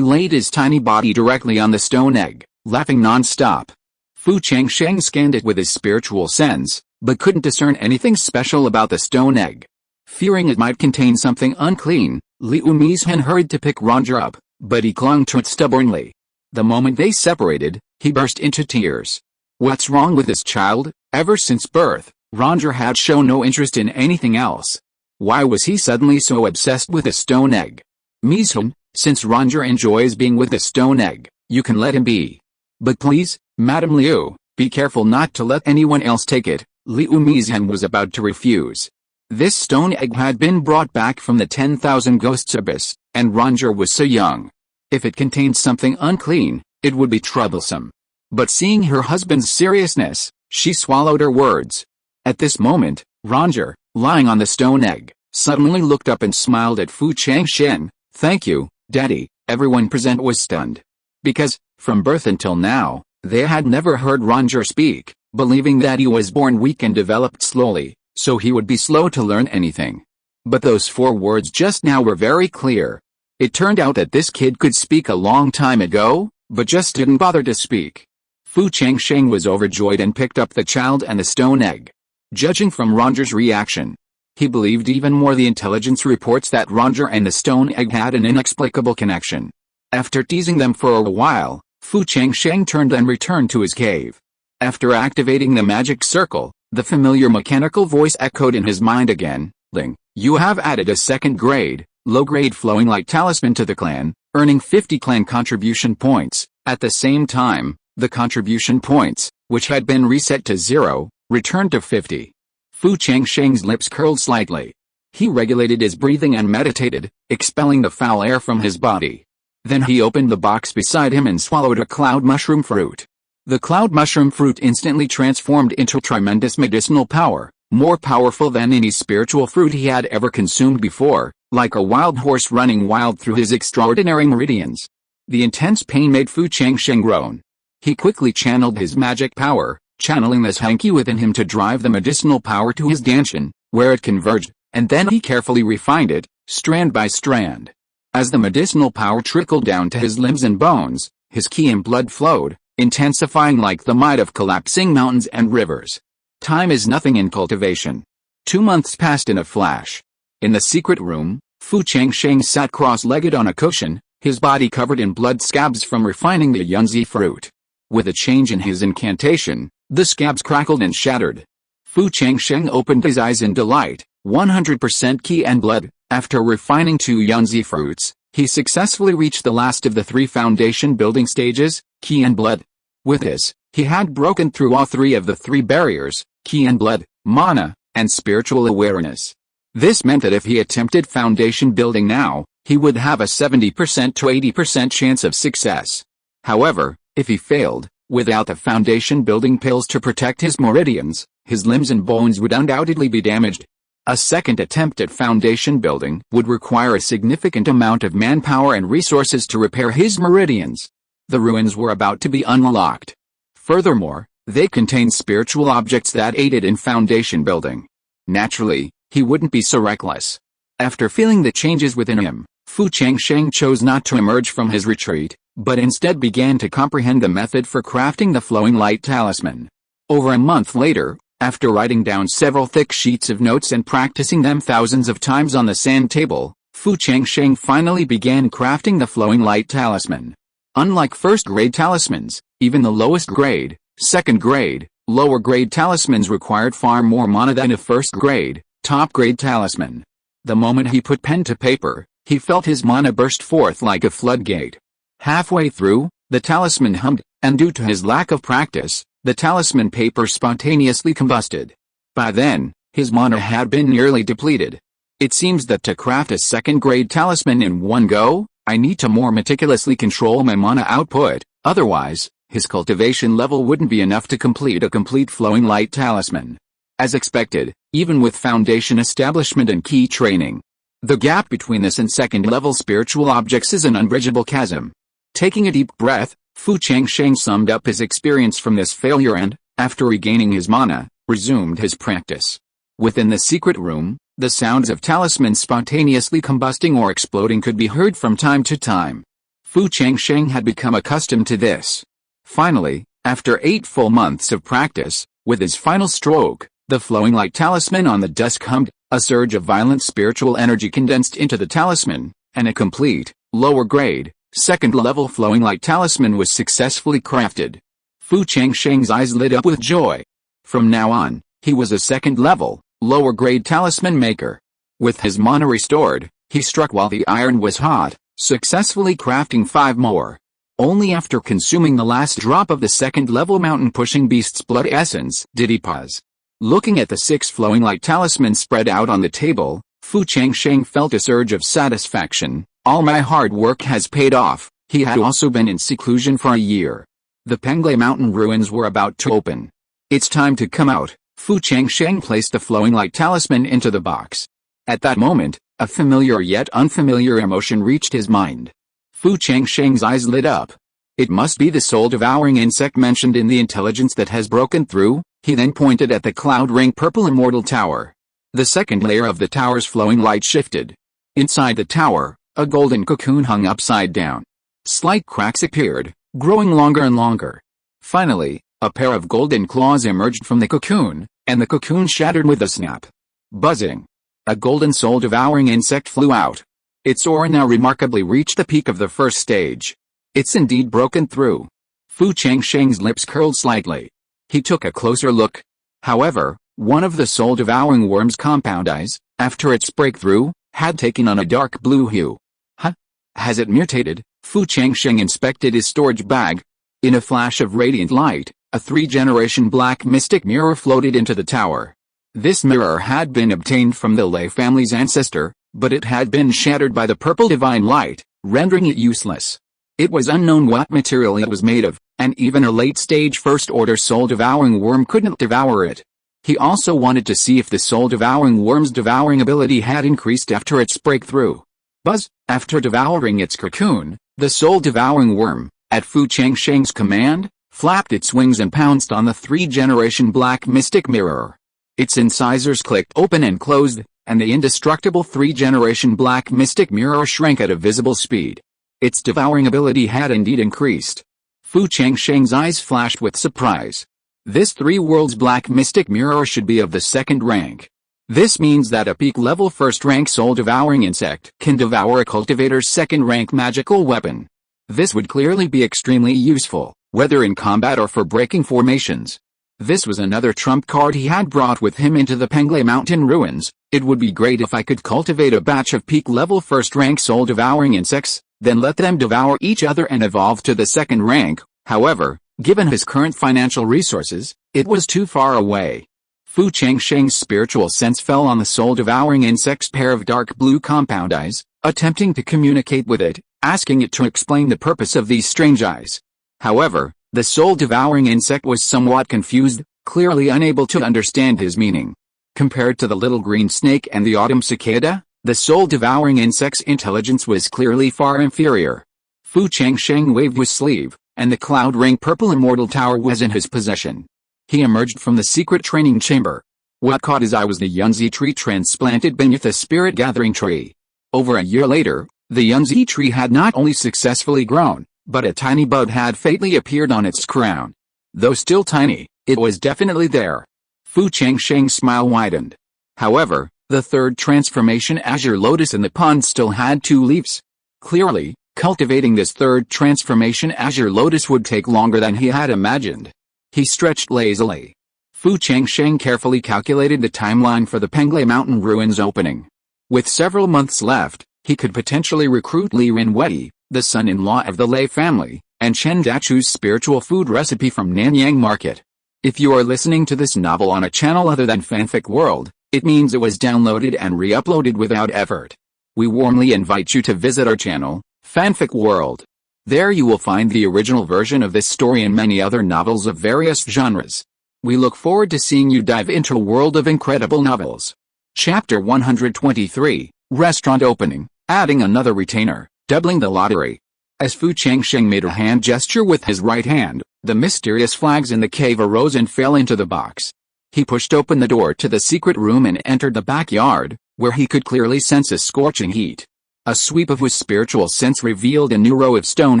laid his tiny body directly on the stone egg, laughing non-stop. Fu Changsheng scanned it with his spiritual sense, but couldn't discern anything special about the stone egg. Fearing it might contain something unclean, Liu Mizhen hurried to pick Ranger up, but he clung to it stubbornly. The moment they separated, he burst into tears. What's wrong with this child? Ever since birth, Ranger had shown no interest in anything else. Why was he suddenly so obsessed with a stone egg? "Mizhen, since Ranger enjoys being with the stone egg, you can let him be. But please, Madame Liu, be careful not to let anyone else take it." Liu Mizhen was about to refuse. This stone egg had been brought back from the 10,000 Ghosts Abyss, and Ranger was so young. If it contained something unclean, it would be troublesome. But seeing her husband's seriousness, she swallowed her words. At this moment, Ranger, lying on the stone egg, suddenly looked up and smiled at Fu Changsheng. "Thank you, Daddy." Everyone present was stunned. Because, from birth until now, they had never heard Ranger speak, believing that he was born weak and developed slowly, so he would be slow to learn anything. But those 4 words just now were very clear. It turned out that this kid could speak a long time ago, but just didn't bother to speak. Fu Changsheng was overjoyed and picked up the child and the stone egg. Judging from Ranger's reaction, he believed even more the intelligence reports that Ranger and the stone egg had an inexplicable connection. After teasing them for a while, Fu Changsheng turned and returned to his cave. After activating the magic circle, the familiar mechanical voice echoed in his mind again. "Ling, you have added a 2nd grade, low-grade flowing light talisman to the clan, earning 50 clan contribution points." At the same time, the contribution points, which had been reset to 0, returned to 50. Fu Changsheng's lips curled slightly. He regulated his breathing and meditated, expelling the foul air from his body. Then he opened the box beside him and swallowed a cloud mushroom fruit. The cloud mushroom fruit instantly transformed into tremendous medicinal power, more powerful than any spiritual fruit he had ever consumed before, like a wild horse running wild through his extraordinary meridians. The intense pain made Fu Changsheng groan. He quickly channeled his magic power, channeling this hanky within him to drive the medicinal power to his danshan, where it converged, and then he carefully refined it, strand by strand. As the medicinal power trickled down to his limbs and bones, his ki and blood flowed, intensifying like the might of collapsing mountains and rivers. Time is nothing in cultivation. 2 months passed in a flash. In the secret room, Fu Changsheng sat cross-legged on a cushion, his body covered in blood scabs from refining the yunzi fruit. With a change in his incantation, the scabs crackled and shattered. Fu Changsheng opened his eyes in delight. 100% qi and blood. After refining 2 yanzi fruits, he successfully reached the last of the 3 foundation building stages, qi and blood. With this, he had broken through all 3 of the 3 barriers, qi and blood, mana, and spiritual awareness. This meant that if he attempted foundation building now, he would have a 70% to 80% chance of success. However, if he failed, without the foundation building pills to protect his meridians, his limbs and bones would undoubtedly be damaged. A second attempt at foundation building would require a significant amount of manpower and resources to repair his meridians. The ruins were about to be unlocked. Furthermore, they contained spiritual objects that aided in foundation building. Naturally, he wouldn't be so reckless. After feeling the changes within him, Fu Changsheng chose not to emerge from his retreat, but instead began to comprehend the method for crafting the flowing light talisman. Over a month later, after writing down several thick sheets of notes and practicing them thousands of times on the sand table, Fu Changsheng finally began crafting the flowing light talisman. Unlike first-grade talismans, even the lowest grade, second-grade, lower-grade talismans required far more mana than a first-grade, top-grade talisman. The moment he put pen to paper, he felt his mana burst forth like a floodgate. Halfway through, the talisman hummed, and due to his lack of practice, the talisman paper spontaneously combusted. By then, his mana had been nearly depleted. It seems that to craft a second-grade talisman in one go, I need to more meticulously control my mana output, otherwise, his cultivation level wouldn't be enough to complete a complete flowing light talisman. As expected, even with foundation establishment and key training, the gap between this and second-level spiritual objects is an unbridgeable chasm. Taking a deep breath, Fu Changsheng summed up his experience from this failure and, after regaining his mana, resumed his practice. Within the secret room, the sounds of talismans spontaneously combusting or exploding could be heard from time to time. Fu Changsheng had become accustomed to this. Finally, after 8 full months of practice, with his final stroke, the flowing light talisman on the desk hummed, a surge of violent spiritual energy condensed into the talisman, and a complete, lower-grade, second-level flowing light talisman was successfully crafted. Fu Changsheng's eyes lit up with joy. From now on, he was a second-level, lower-grade talisman maker. With his mana restored, he struck while the iron was hot, successfully crafting 5 more. Only after consuming the last drop of the second-level mountain-pushing beast's blood essence did he pause. Looking at the 6 flowing light talismans spread out on the table, Fu Changsheng felt a surge of satisfaction. All my hard work has paid off. He had also been in seclusion for a year. The Penglai mountain ruins were about to open. It's time to come out. Fu Changsheng placed the flowing light talisman into the box. At that moment, a familiar yet unfamiliar emotion reached his mind. Fu Changsheng's eyes lit up. It must be the soul-devouring insect mentioned in the intelligence that has broken through. He then pointed at the cloud-ring purple immortal tower. The second layer of the tower's flowing light shifted. Inside the tower, a golden cocoon hung upside down. Slight cracks appeared, growing longer and longer. Finally, a pair of golden claws emerged from the cocoon, and the cocoon shattered with a snap. Buzzing. A golden soul-devouring insect flew out. Its aura now remarkably reached the peak of the first stage. It's indeed broken through. Fu Changsheng's lips curled slightly. He took a closer look. However, one of the soul-devouring worm's compound eyes, after its breakthrough, had taken on a dark blue hue. Huh? Has it mutated? Fu Changsheng inspected his storage bag. In a flash of radiant light, a 3-generation black mystic mirror floated into the tower. This mirror had been obtained from the Lei family's ancestor, but it had been shattered by the purple divine light, rendering it useless. It was unknown what material it was made of, and even a late-stage first-order soul-devouring worm couldn't devour it. He also wanted to see if the soul-devouring worm's devouring ability had increased after its breakthrough. Buzz! After devouring its cocoon, the soul-devouring worm, at Fu Changsheng's command, flapped its wings and pounced on the 3-generation black mystic mirror. Its incisors clicked open and closed, and the indestructible 3-generation black mystic mirror shrank at a visible speed. Its devouring ability had indeed increased. Fu Changsheng's eyes flashed with surprise. This 3-worlds black mystic mirror should be of the 2nd rank. This means that a peak-level 1st-rank soul-devouring insect can devour a cultivator's 2nd-rank magical weapon. This would clearly be extremely useful, whether in combat or for breaking formations. This was another trump card he had brought with him into the Penglai Mountain ruins. It would be great if I could cultivate a batch of peak-level first-rank soul-devouring insects, then let them devour each other and evolve to the second rank. However, given his current financial resources, it was too far away. Fu Changsheng's spiritual sense fell on the soul-devouring insect's pair of dark blue compound eyes, attempting to communicate with it, asking it to explain the purpose of these strange eyes. However, the soul-devouring insect was somewhat confused, clearly unable to understand his meaning. Compared to the little green snake and the autumn cicada, the soul-devouring insect's intelligence was clearly far inferior. Fu Changsheng waved his sleeve, and the cloud ring purple immortal tower was in his possession. He emerged from the secret training chamber. What caught his eye was the yunzi tree transplanted beneath a spirit-gathering tree. Over a year later, the yunzi tree had not only successfully grown, but a tiny bud had fatally appeared on its crown. Though still tiny, it was definitely there. Fu Changsheng's smile widened. However, the third transformation azure lotus in the pond still had 2 leaves. Clearly, cultivating this third transformation azure lotus would take longer than he had imagined. He stretched lazily. Fu Changsheng carefully calculated the timeline for the Penglai Mountain ruins opening. With several months left, he could potentially recruit Li Rinwei, the son-in-law of the Lei family, and Chen Dachu's spiritual food recipe from Nanyang Market. If you are listening to this novel on a channel other than Fanfic World, it means it was downloaded and re-uploaded without effort. We warmly invite you to visit our channel, Fanfic World. There you will find the original version of this story and many other novels of various genres. We look forward to seeing you dive into a world of incredible novels. Chapter 123, Restaurant Opening, Adding Another Retainer, Doubling the Lottery. As Fu Changsheng made a hand gesture with his right hand, the mysterious flags in the cave arose and fell into the box. He pushed open the door to the secret room and entered the backyard, where he could clearly sense a scorching heat. A sweep of his spiritual sense revealed a new row of stone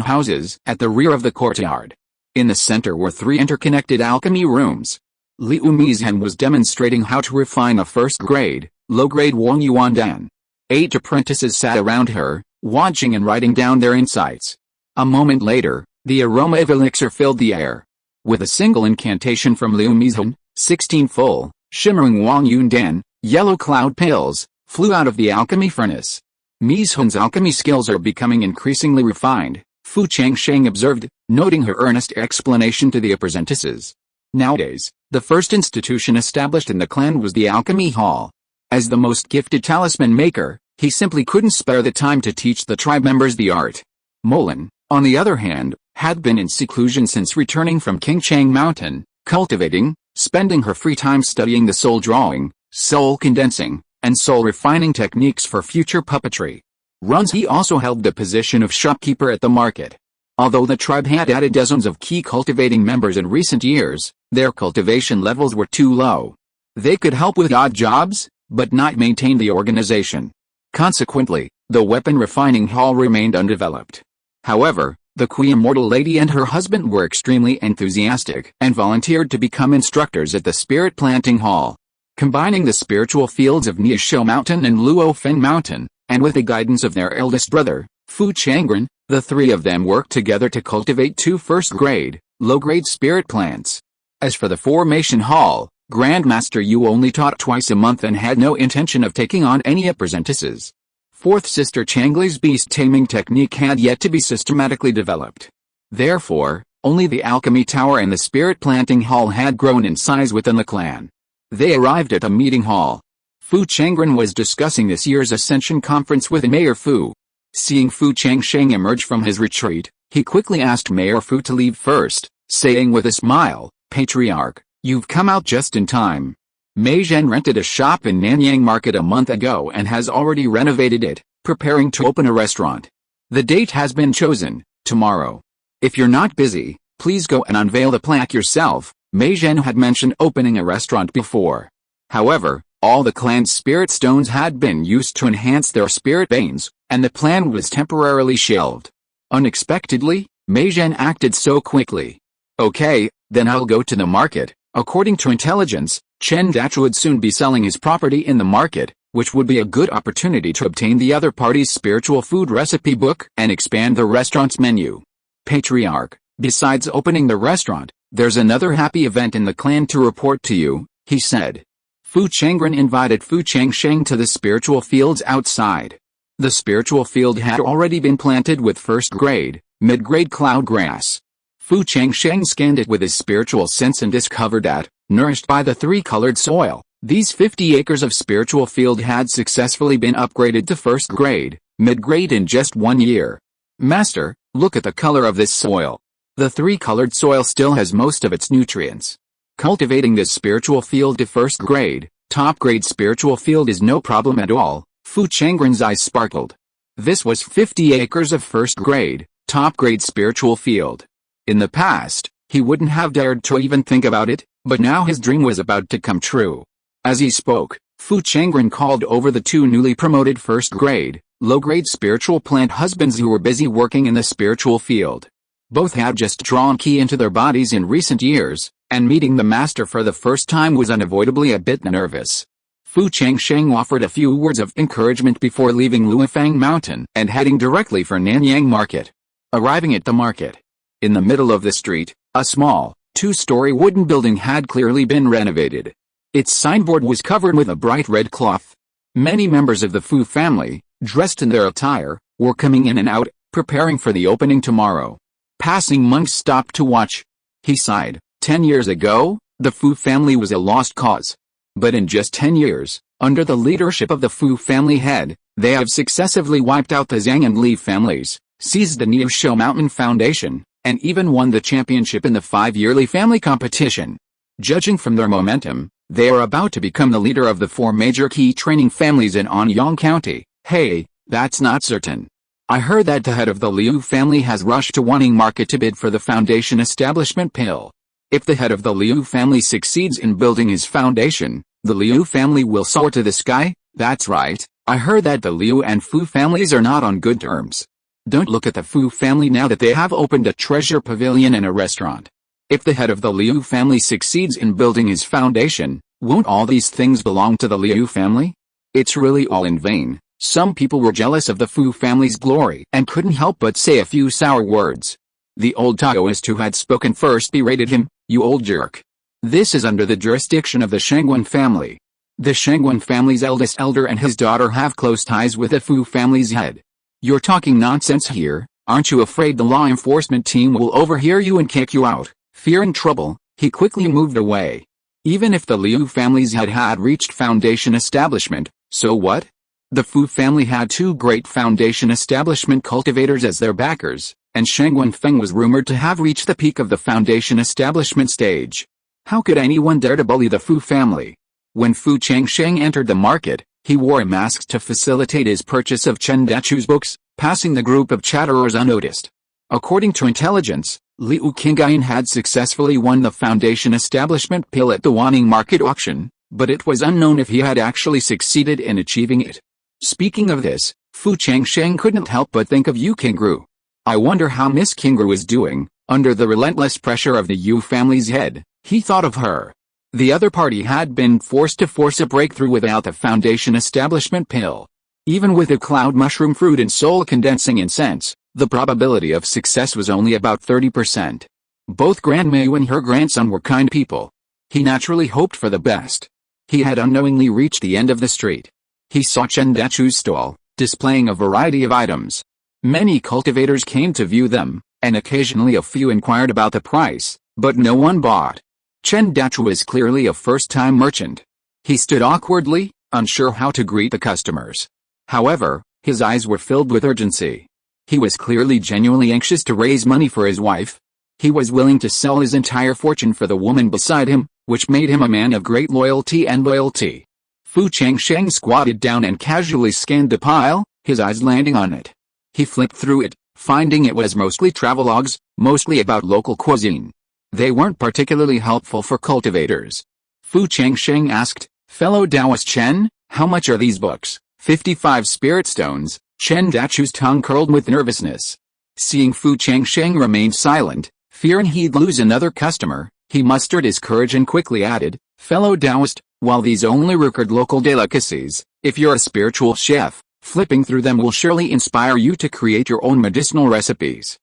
houses at the rear of the courtyard. In the center were 3 interconnected alchemy rooms. Liu Mizhen was demonstrating how to refine a first-grade, low-grade Wang Yuan Dan. 8 apprentices sat around her, watching and writing down their insights. A moment later, the aroma of elixir filled the air. With a single incantation from Liu Mizhen, 16 full, shimmering Wang Yuan Dan, yellow cloud pills, flew out of the alchemy furnace. Mizhen's alchemy skills are becoming increasingly refined, Fu Changsheng observed, noting her earnest explanation to the apprentices. Nowadays, the first institution established in the clan was the Alchemy Hall. As the most gifted talisman maker, he simply couldn't spare the time to teach the tribe members the art. Molan, on the other hand, had been in seclusion since returning from Changsheng Mountain, cultivating, spending her free time studying the soul drawing, soul condensing, and soul refining techniques for future puppetry. Runzi also held the position of shopkeeper at the market. Although the tribe had added dozens of key cultivating members in recent years, their cultivation levels were too low. They could help with odd jobs, but not maintain the organization. Consequently, the weapon refining hall remained undeveloped. However, the Queen Immortal Lady and her husband were extremely enthusiastic and volunteered to become instructors at the Spirit Planting Hall. Combining the spiritual fields of Niasho Mountain and Luofen Mountain, and with the guidance of their eldest brother, Fu Changren, the 3 of them worked together to cultivate 2 first-grade, low-grade spirit plants. As for the formation hall, Grandmaster Yu only taught twice a month and had no intention of taking on any apprentices. 4th sister Changli's beast-taming technique had yet to be systematically developed. Therefore, only the alchemy tower and the spirit planting hall had grown in size within the clan. They arrived at a meeting hall. Fu Changren was discussing this year's Ascension Conference with Mayor Fu. Seeing Fu Changsheng emerge from his retreat, he quickly asked Mayor Fu to leave first, saying with a smile, "Patriarch, you've come out just in time. Mei Zhen rented a shop in Nanyang Market a month ago and has already renovated it, preparing to open a restaurant. The date has been chosen, tomorrow. If you're not busy, please go and unveil the plaque yourself." Mei Zhen had mentioned opening a restaurant before. However, all the clan's spirit stones had been used to enhance their spirit veins, and the plan was temporarily shelved. Unexpectedly, Mei Zhen acted so quickly. "Okay, then I'll go to the market." According to intelligence, Chen Dachu would soon be selling his property in the market, which would be a good opportunity to obtain the other party's spiritual food recipe book and expand the restaurant's menu. "Patriarch, besides opening the restaurant, There's another happy event in the clan to report to you, he said. Fu Changren invited Fu Changsheng to the spiritual fields outside. The spiritual field had already been planted with first-grade, mid-grade cloud grass. Fu Changsheng scanned it with his spiritual sense and discovered that, nourished by the three-colored soil, these 50 acres of spiritual field had successfully been upgraded to first-grade, mid-grade in just 1 year. Master, look at the color of this soil. The three-colored soil still has most of its nutrients. Cultivating this spiritual field to first-grade, top-grade spiritual field is no problem at all. Fu Changren's eyes sparkled. This was 50 acres of first-grade, top-grade spiritual field. In the past, he wouldn't have dared to even think about it, but now his dream was about to come true. As he spoke, Fu Changren called over the two newly promoted first-grade, low-grade spiritual plant husbands who were busy working in the spiritual field. Both had just drawn ki into their bodies in recent years, and meeting the master for the first time was unavoidably a bit nervous. Fu Changsheng offered a few words of encouragement before leaving Luifang Mountain and heading directly for Nanyang Market. Arriving at the market, in the middle of the street, a small, two-story wooden building had clearly been renovated. Its signboard was covered with a bright red cloth. Many members of the Fu family, dressed in their attire, were coming in and out, preparing for the opening tomorrow. Passing monks stopped to watch. He sighed. 10 years ago, the Fu family was a lost cause. But in just 10 years, under the leadership of the Fu family head, they have successively wiped out the Zhang and Li families, seized the Niuzhou Mountain Foundation, and even won the championship in the 5-yearly family competition. Judging from their momentum, they are about to become the leader of the 4 major key training families in Anyang County. Hey, that's not certain. I heard that the head of the Liu family has rushed to Wanning Market to bid for the foundation establishment pill. If the head of the Liu family succeeds in building his foundation, the Liu family will soar to the sky. That's right, I heard that the Liu and Fu families are not on good terms. Don't look at the Fu family now that they have opened a treasure pavilion and a restaurant. If the head of the Liu family succeeds in building his foundation, won't all these things belong to the Liu family? It's really all in vain. Some people were jealous of the Fu family's glory and couldn't help but say a few sour words. The old Taoist who had spoken first berated him, "You old jerk. This is under the jurisdiction of the Shangguan family. The Shangguan family's eldest elder and his daughter have close ties with the Fu family's head. You're talking nonsense here. Aren't you afraid the law enforcement team will overhear you and kick you out?" Fearing trouble, he quickly moved away. Even if the Liu family's head had reached foundation establishment, so what? The Fu family had 2 great foundation establishment cultivators as their backers, and Shangguan Feng was rumored to have reached the peak of the foundation establishment stage. How could anyone dare to bully the Fu family? When Fu Changsheng entered the market, he wore a mask to facilitate his purchase of Chen Dachu's books, passing the group of chatterers unnoticed. According to intelligence, Liu Qingyan had successfully won the foundation establishment pill at the Wanning Market auction, but it was unknown if he had actually succeeded in achieving it. Speaking of this, Fu Changsheng couldn't help but think of Yu Qingru. I wonder how Miss Qingru is doing. Under the relentless pressure of the Yu family's head, he thought of her. The other party had been forced to force a breakthrough without the foundation establishment pill. Even with the cloud mushroom fruit and soul condensing incense, the probability of success was only about 30%. Both Grandma Yu and her grandson were kind people. He naturally hoped for the best. He had unknowingly reached the end of the street. He saw Chen Dachu's stall, displaying a variety of items. Many cultivators came to view them, and occasionally a few inquired about the price, but no one bought. Chen Dachu was clearly a first-time merchant. He stood awkwardly, unsure how to greet the customers. However, his eyes were filled with urgency. He was clearly genuinely anxious to raise money for his wife. He was willing to sell his entire fortune for the woman beside him, which made him a man of great loyalty and loyalty. Fu Changsheng squatted down and casually scanned the pile, his eyes landing on it. He flipped through it, finding it was mostly travelogues, mostly about local cuisine. They weren't particularly helpful for cultivators. Fu Changsheng asked, "Fellow Taoist Chen, how much are these books?" 55 spirit stones. Chen Dachu's tongue curled with nervousness. Seeing Fu Changsheng remain silent, fearing he'd lose another customer, he mustered his courage and quickly added, "Fellow Taoist, while these only record local delicacies, if you're a spiritual chef, flipping through them will surely inspire you to create your own medicinal recipes."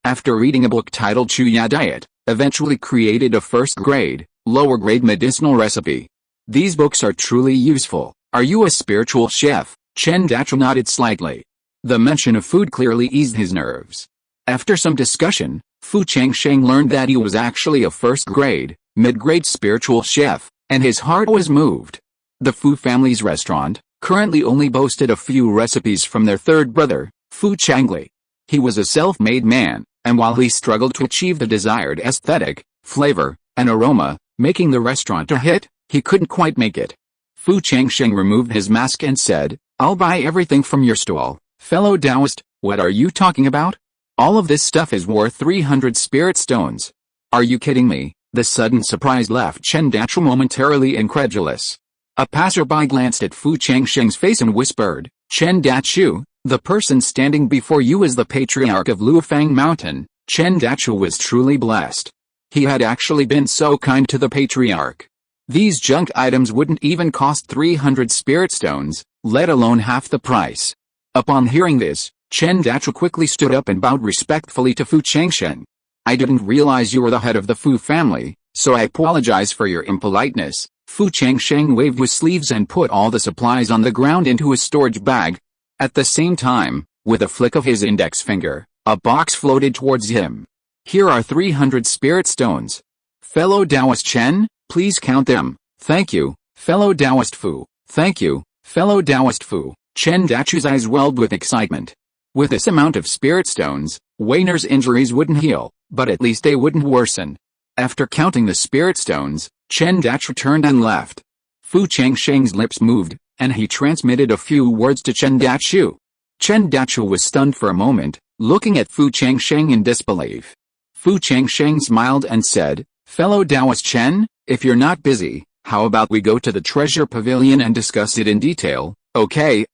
After reading a book titled Chuya Diet, eventually created a first grade, lower grade medicinal recipe. These books are truly useful. Are you a spiritual chef? Chen Dachu nodded slightly. The mention of food clearly eased his nerves. After some discussion, Fu Changsheng learned that he was actually a first grade, mid-grade spiritual chef, and his heart was moved. The Fu family's restaurant currently only boasted a few recipes from their third brother, Fu Changli. He was a self-made man, and while he struggled to achieve the desired aesthetic, flavor, and aroma, making the restaurant a hit, he couldn't quite make it. Fu Changsheng removed his mask and said, "I'll buy everything from your stall, fellow Taoist. What are you talking about? All of this stuff is worth 300 spirit stones. Are you kidding me?" The sudden surprise left Chen Dachu momentarily incredulous. A passerby glanced at Fu Changsheng's face and whispered, "Chen Dachu, the person standing before you is the Patriarch of Luofang Mountain." Chen Dachu was truly blessed. He had actually been so kind to the Patriarch. These junk items wouldn't even cost 300 spirit stones, let alone half the price. Upon hearing this, Chen Dachu quickly stood up and bowed respectfully to Fu Changsheng. "I didn't realize you were the head of the Fu family, so I apologize for your impoliteness." Fu Changsheng waved his sleeves and put all the supplies on the ground into his storage bag. At the same time, with a flick of his index finger, a box floated towards him. "Here are 300 spirit stones. Fellow Taoist Chen, please count them." "Thank you, fellow Taoist Fu." "Thank you, fellow Taoist Fu." Chen Dachu's eyes welled with excitement. With this amount of spirit stones, Weiner's injuries wouldn't heal, but at least they wouldn't worsen. After counting the spirit stones, Chen Dachu turned and left. Fu Changsheng's lips moved, and he transmitted a few words to Chen Dachu. Chen Dachu was stunned for a moment, looking at Fu Changsheng in disbelief. Fu Changsheng smiled and said, "Fellow Taoist Chen, if you're not busy, how about we go to the treasure pavilion and discuss it in detail?" Okay.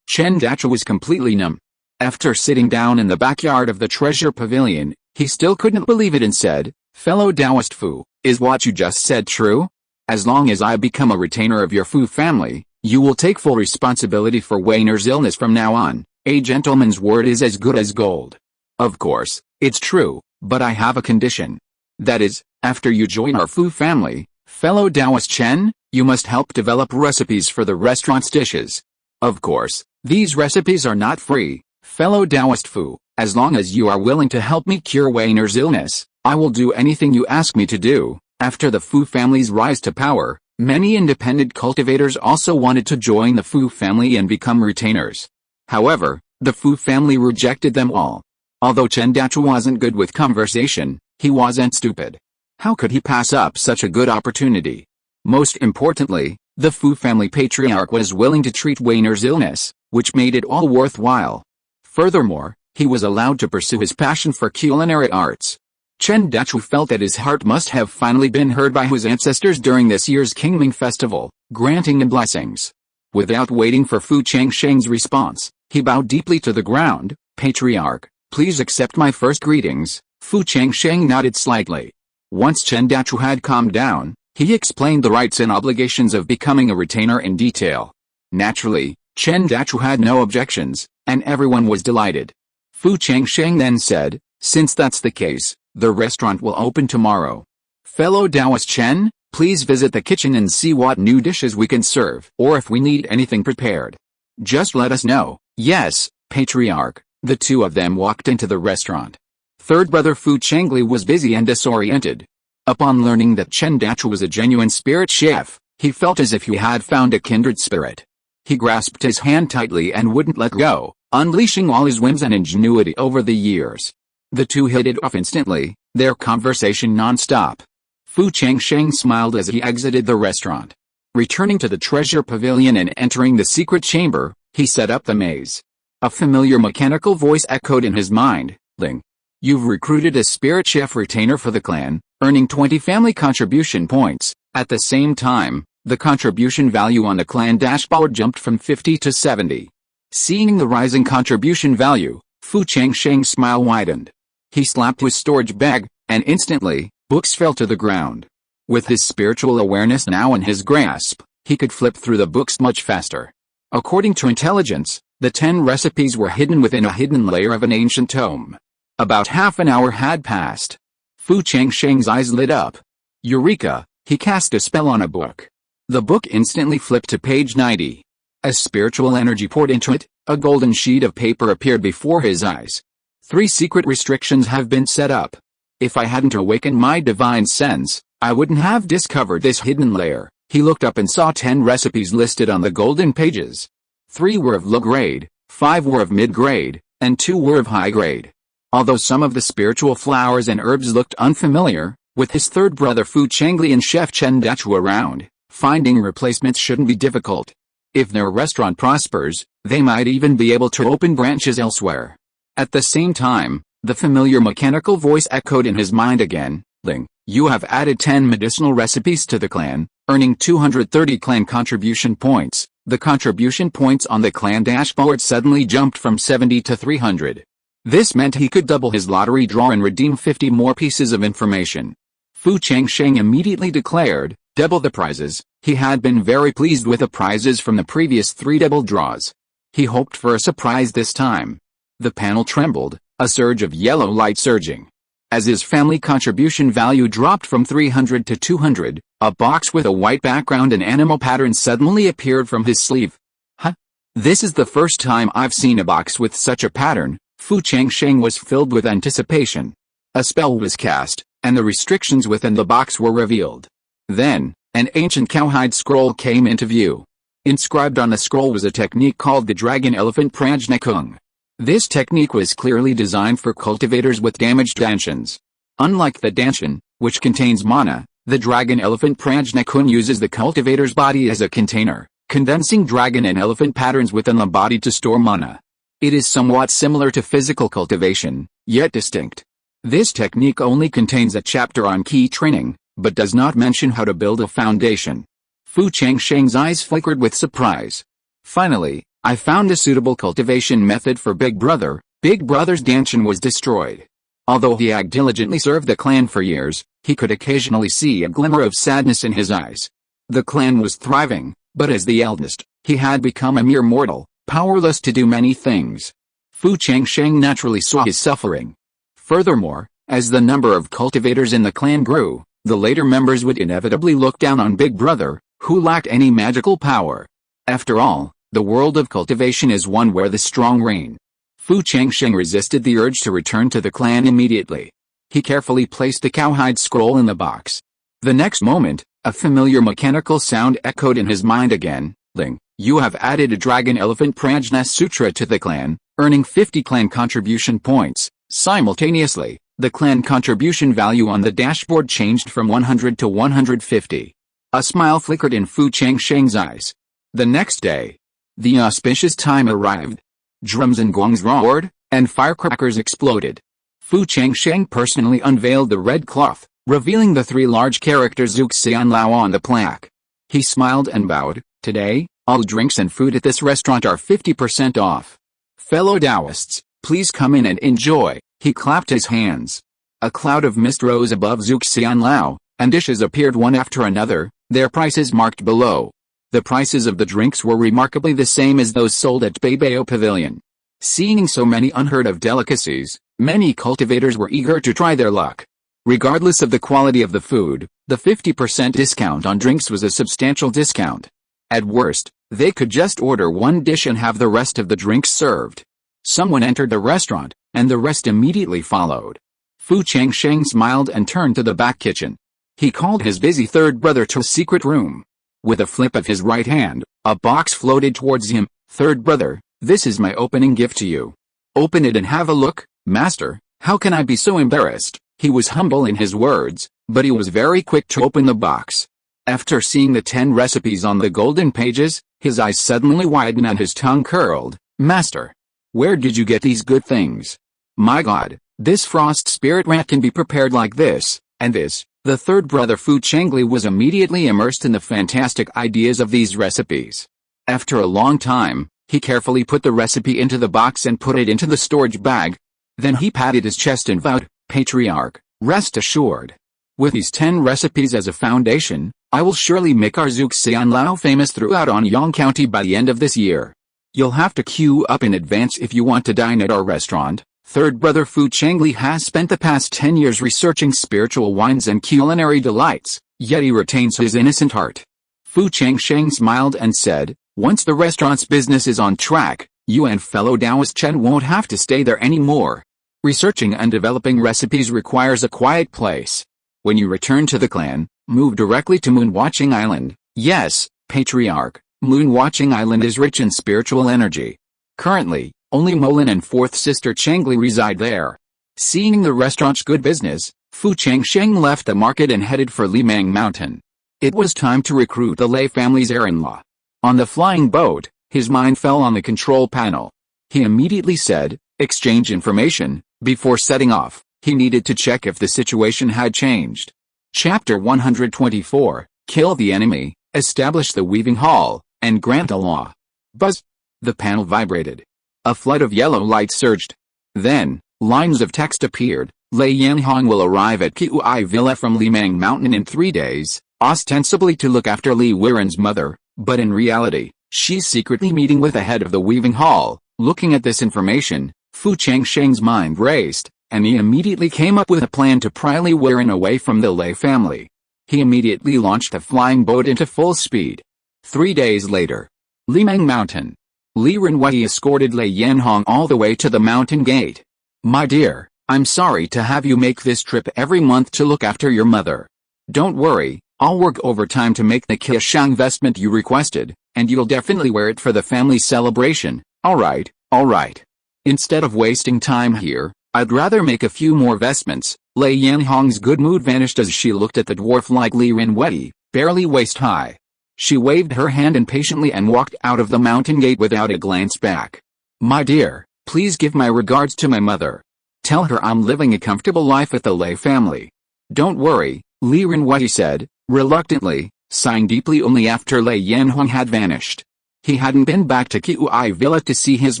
Chen Dachu was completely numb. After sitting down in the backyard of the treasure pavilion, he still couldn't believe it and said, "Fellow Taoist Fu, is what you just said true? As long as I become a retainer of your Fu family, you will take full responsibility for Weiner's illness from now on. A gentleman's word is as good as gold." "Of course, it's true, but I have a condition. That is, after you join our Fu family, fellow Taoist Chen, you must help develop recipes for the restaurant's dishes." "Of course, these recipes are not free, fellow Taoist Fu. As long as you are willing to help me cure Weiner's illness, I will do anything you ask me to do." After the Fu family's rise to power, many independent cultivators also wanted to join the Fu family and become retainers. However, the Fu family rejected them all. Although Chen Dachu wasn't good with conversation, he wasn't stupid. How could he pass up such a good opportunity? Most importantly, the Fu family patriarch was willing to treat Weiner's illness, which made it all worthwhile. Furthermore, he was allowed to pursue his passion for culinary arts. Chen Dachu felt that his heart must have finally been heard by his ancestors during this year's Qingming festival, granting him blessings. Without waiting for Fu Changsheng's response, he bowed deeply to the ground. "Patriarch, please accept my first greetings." Fu Changsheng nodded slightly. Once Chen Dachu had calmed down, he explained the rights and obligations of becoming a retainer in detail. Naturally, Chen Dachu had no objections, and everyone was delighted. Fu Changsheng then said, "Since that's the case, the restaurant will open tomorrow. Fellow Taoist Chen, please visit the kitchen and see what new dishes we can serve, or if we need anything prepared. Just let us know." "Yes, Patriarch." The two of them walked into the restaurant. Third brother Fu Changli was busy and disoriented. Upon learning that Chen Dachu was a genuine spirit chef, he felt as if he had found a kindred spirit. He grasped his hand tightly and wouldn't let go, unleashing all his whims and ingenuity over the years. The two hit it off instantly, their conversation non-stop. Fu Changsheng smiled as he exited the restaurant. Returning to the treasure pavilion and entering the secret chamber, he set up the maze. A familiar mechanical voice echoed in his mind, "Ling, you've recruited a spirit chef retainer for the clan, earning 20 family contribution points." At the same time, the contribution value on the clan dashboard jumped from 50 to 70. Seeing the rising contribution value, Fu Changsheng's smile widened. He slapped his storage bag, and instantly, books fell to the ground. With his spiritual awareness now in his grasp, he could flip through the books much faster. According to intelligence, the 10 recipes were hidden within a hidden layer of an ancient tome. About half an hour had passed. Fu Changsheng's eyes lit up. Eureka! He cast a spell on a book. The book instantly flipped to page 90. As spiritual energy poured into it, a golden sheet of paper appeared before his eyes. 3 secret restrictions have been set up. If I hadn't awakened my divine sense, I wouldn't have discovered this hidden layer. He looked up and saw 10 recipes listed on the golden pages. 3 were of low grade, 5 were of mid-grade, and 2 were of high grade. Although some of the spiritual flowers and herbs looked unfamiliar, with his third brother Fu Changli and Chef Chen Dachu around, finding replacements shouldn't be difficult. If their restaurant prospers, they might even be able to open branches elsewhere. At the same time, the familiar mechanical voice echoed in his mind again. Ling, you have added 10 medicinal recipes to the clan, earning 230 clan contribution points. The contribution points on the clan dashboard suddenly jumped from 70 to 300. This meant he could double his lottery draw and redeem 50 more pieces of information. Fu Changsheng immediately declared, double the prizes. He had been very pleased with the prizes from the previous 3 double draws. He hoped for a surprise this time. The panel trembled, a surge of yellow light surging. As his family contribution value dropped from 300 to 200, a box with a white background and animal pattern suddenly appeared from his sleeve. Huh? This is the first time I've seen a box with such a pattern. Fu Changsheng was filled with anticipation. A spell was cast, and the restrictions within the box were revealed. Then, an ancient cowhide scroll came into view. Inscribed on the scroll was a technique called the Dragon Elephant Prajnakung. This technique was clearly designed for cultivators with damaged danshan. Unlike the danshan, which contains mana, the Dragon Elephant Prajnakung uses the cultivator's body as a container, condensing dragon and elephant patterns within the body to store mana. It is somewhat similar to physical cultivation, yet distinct. This technique only contains a chapter on key training, but does not mention how to build a foundation. Fu Changsheng's eyes flickered with surprise. Finally, I found a suitable cultivation method for Big Brother. Big Brother's danshan was destroyed. Although he had diligently served the clan for years, he could occasionally see a glimmer of sadness in his eyes. The clan was thriving, but as the eldest, he had become a mere mortal, powerless to do many things. Fu Changsheng naturally saw his suffering. Furthermore, as the number of cultivators in the clan grew, the later members would inevitably look down on Big Brother, who lacked any magical power. After all, the world of cultivation is one where the strong reign. Fu Changsheng resisted the urge to return to the clan immediately. He carefully placed the cowhide scroll in the box. The next moment, a familiar mechanical sound echoed in his mind again. Ling, you have added a Dragon Elephant Prajna Sutra to the clan, earning 50 clan contribution points. Simultaneously, the clan contribution value on the dashboard changed from 100 to 150. A smile flickered in Fu Changsheng's eyes. The next day, the auspicious time arrived. Drums and gongs roared, and firecrackers exploded. Fu Changsheng personally unveiled the red cloth, revealing the 3 large characters Zhuge Xian Lao on the plaque. He smiled and bowed. Today, all drinks and food at this restaurant are 50% off. Fellow Taoists, please come in and enjoy. He clapped his hands. A cloud of mist rose above Zhuge Xian Lao, and dishes appeared one after another, their prices marked below. The prices of the drinks were remarkably the same as those sold at Beibao Pavilion. Seeing so many unheard-of delicacies, many cultivators were eager to try their luck. Regardless of the quality of the food, the 50% discount on drinks was a substantial discount. At worst, they could just order one dish and have the rest of the drinks served. Someone entered the restaurant, and the rest immediately followed. Fu Changsheng smiled and turned to the back kitchen. He called his busy third brother to a secret room. With a flip of his right hand, a box floated towards him. Third brother, this is my opening gift to you. Open it and have a look. Master, how can I be so embarrassed? He was humble in his words, but he was very quick to open the box. After seeing the 10 recipes on the golden pages, his eyes suddenly widened and his tongue curled. Master, where did you get these good things? My God, this frost spirit rat can be prepared like this, and this. The third brother Fu Changli was immediately immersed in the fantastic ideas of these recipes. After a long time, he carefully put the recipe into the box and put it into the storage bag. Then he patted his chest and vowed, Patriarch, rest assured. With these 10 recipes as a foundation, I will surely make our Zhuge Xian Lao famous throughout Anyang County by the end of this year. You'll have to queue up in advance if you want to dine at our restaurant. Third brother Fu Changli has spent the past 10 years researching spiritual wines and culinary delights, yet he retains his innocent heart. Fu Changsheng smiled and said, "Once the restaurant's business is on track, you and fellow Taoist Chen won't have to stay there anymore. Researching and developing recipes requires a quiet place. When you return to the clan, move directly to Moon-Watching Island. Yes, Patriarch, Moon-Watching Island is rich in spiritual energy. Currently, only Molin and fourth sister Changli reside there." Seeing the restaurant's good business, Fu Changsheng left the market and headed for Limang Mountain. It was time to recruit the Lei family's heir-in-law. On the flying boat, his mind fell on the control panel. He immediately said, "Exchange information." Before setting off, he needed to check if the situation had changed. Chapter 124, Kill the enemy, establish the weaving hall, and grant a law. Buzz! The panel vibrated. A flood of yellow light surged. Then, lines of text appeared. Lei Yanhong will arrive at Kiui Villa from Limang Mountain in 3 days, ostensibly to look after Li Wiren's mother, but in reality, she's secretly meeting with the head of the weaving hall. Looking at this information, Fu Changsheng's mind raced, and he immediately came up with a plan to pry Li Wiren away from the Lei family. He immediately launched the flying boat into full speed. 3 days later, Limang Mountain. Li Renwei escorted Lei Yanhong all the way to the mountain gate. "My dear, I'm sorry to have you make this trip every month to look after your mother. Don't worry, I'll work overtime to make the Changsheng vestment you requested, and you'll definitely wear it for the family celebration. Alright, alright. Instead of wasting time here, I'd rather make a few more vestments." Lei Yanhong's good mood vanished as she looked at the dwarf like Li Renwei, barely waist high. She waved her hand impatiently and walked out of the mountain gate without a glance back. "My dear, please give my regards to my mother. Tell her I'm living a comfortable life at the Lei family." "Don't worry," Li Renwei said, reluctantly, sighing deeply only after Lei Yanhong had vanished. He hadn't been back to Kiui Villa to see his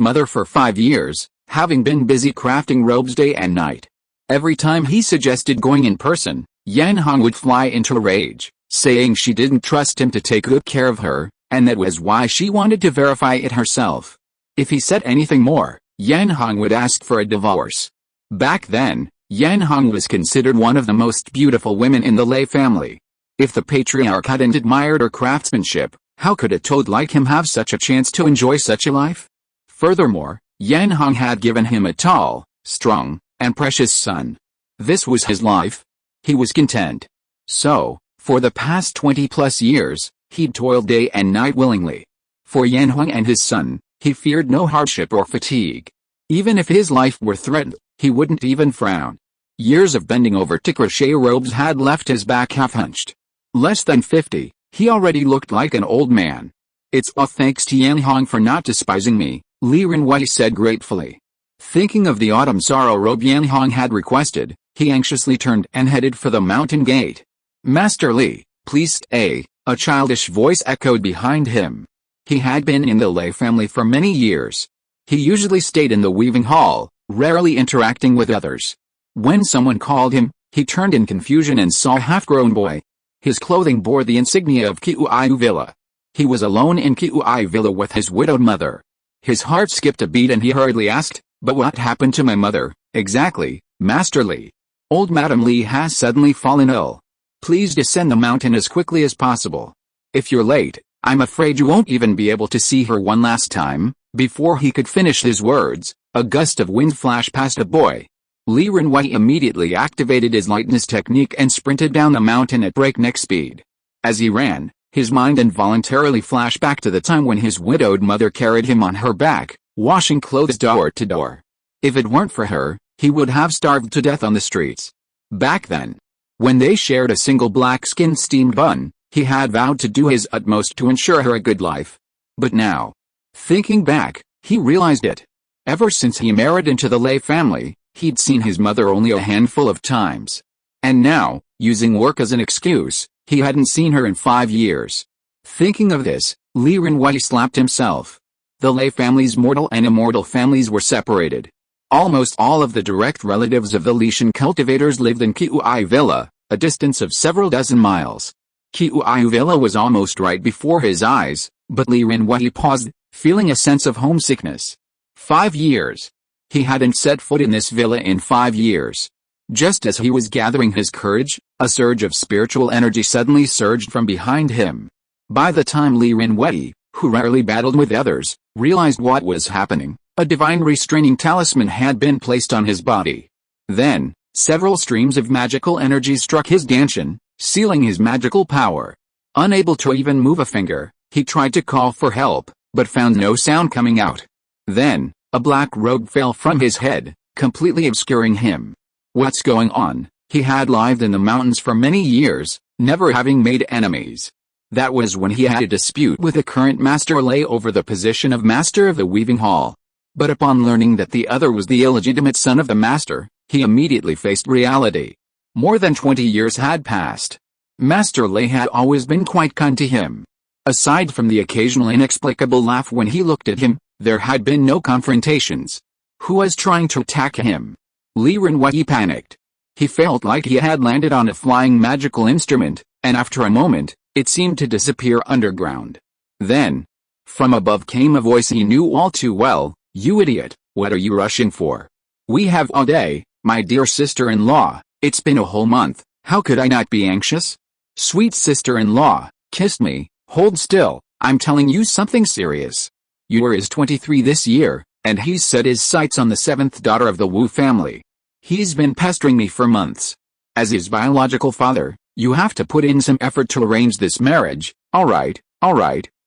mother for 5 years, having been busy crafting robes day and night. Every time he suggested going in person, Yanhong would fly into a rage, saying she didn't trust him to take good care of her, and that was why she wanted to verify it herself. If he said anything more, Yanhong would ask for a divorce. Back then, Yanhong was considered one of the most beautiful women in the Lei family. If the Patriarch hadn't admired her craftsmanship, how could a toad like him have such a chance to enjoy such a life? Furthermore, Yanhong had given him a tall, strong, and precious son. This was his life. He was content. So, for the past 20+ years, he'd toiled day and night willingly. For Yanhong and his son, he feared no hardship or fatigue. Even if his life were threatened, he wouldn't even frown. Years of bending over to crochet robes had left his back half-hunched. Less than 50, he already looked like an old man. "It's all thanks to Yanhong for not despising me," Li Renwei said gratefully. Thinking of the autumn sorrow robe Yanhong had requested, he anxiously turned and headed for the mountain gate. "Master Li, please stay," a childish voice echoed behind him. He had been in the Lei family for many years. He usually stayed in the weaving hall, rarely interacting with others. When someone called him, he turned in confusion and saw a half-grown boy. His clothing bore the insignia of Kiui Villa. He was alone in Kiui Villa with his widowed mother. His heart skipped a beat and he hurriedly asked, "But what happened to my mother, exactly, Master Li?" "Old Madam Li has suddenly fallen ill. Please descend the mountain as quickly as possible. If you're late, I'm afraid you won't even be able to see her one last time." Before he could finish his words, a gust of wind flashed past the boy. Li Renwei immediately activated his lightness technique and sprinted down the mountain at breakneck speed. As he ran, his mind involuntarily flashed back to the time when his widowed mother carried him on her back, washing clothes door to door. If it weren't for her, he would have starved to death on the streets. Back then, when they shared a single black-skinned steamed bun, he had vowed to do his utmost to ensure her a good life. But now, thinking back, he realized it. Ever since he married into the Lei family, he'd seen his mother only a handful of times. And now, using work as an excuse, he hadn't seen her in 5 years. Thinking of this, Li Renwei slapped himself. The Lei family's mortal and immortal families were separated. Almost all of the direct relatives of the Lishan cultivators lived in Kiui Villa, a distance of several dozen miles. Kiui Villa was almost right before his eyes, but Li Renwei paused, feeling a sense of homesickness. 5 years. He hadn't set foot in this villa in 5 years. Just as he was gathering his courage, a surge of spiritual energy suddenly surged from behind him. By the time Li Rinwei, who rarely battled with others, realized what was happening, a divine restraining talisman had been placed on his body. Then, several streams of magical energy struck his danshan, sealing his magical power. Unable to even move a finger, he tried to call for help, but found no sound coming out. Then, a black robe fell from his head, completely obscuring him. What's going on? He had lived in the mountains for many years, never having made enemies. That was when he had a dispute with the current Master Lei over the position of Master of the Weaving Hall. But upon learning that the other was the illegitimate son of the Master, he immediately faced reality. More than 20 years had passed. Master Lei had always been quite kind to him. Aside from the occasional inexplicable laugh when he looked at him, there had been no confrontations. Who was trying to attack him? Li Rinwei panicked. He felt like he had landed on a flying magical instrument, and after a moment, it seemed to disappear underground. Then, from above came a voice he knew all too well. "You idiot, what are you rushing for? We have all day, my dear sister-in-law, it's been a whole month, how could I not be anxious?" "Sweet sister-in-law, kiss me, hold still, I'm telling you something serious. Yu is 23 this year, and he's set his sights on the 7th daughter of the Wu family. He's been pestering me for months. As his biological father, you have to put in some effort to arrange this marriage." Alright,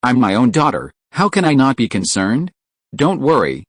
I'm my own daughter, how can I not be concerned? Don't worry.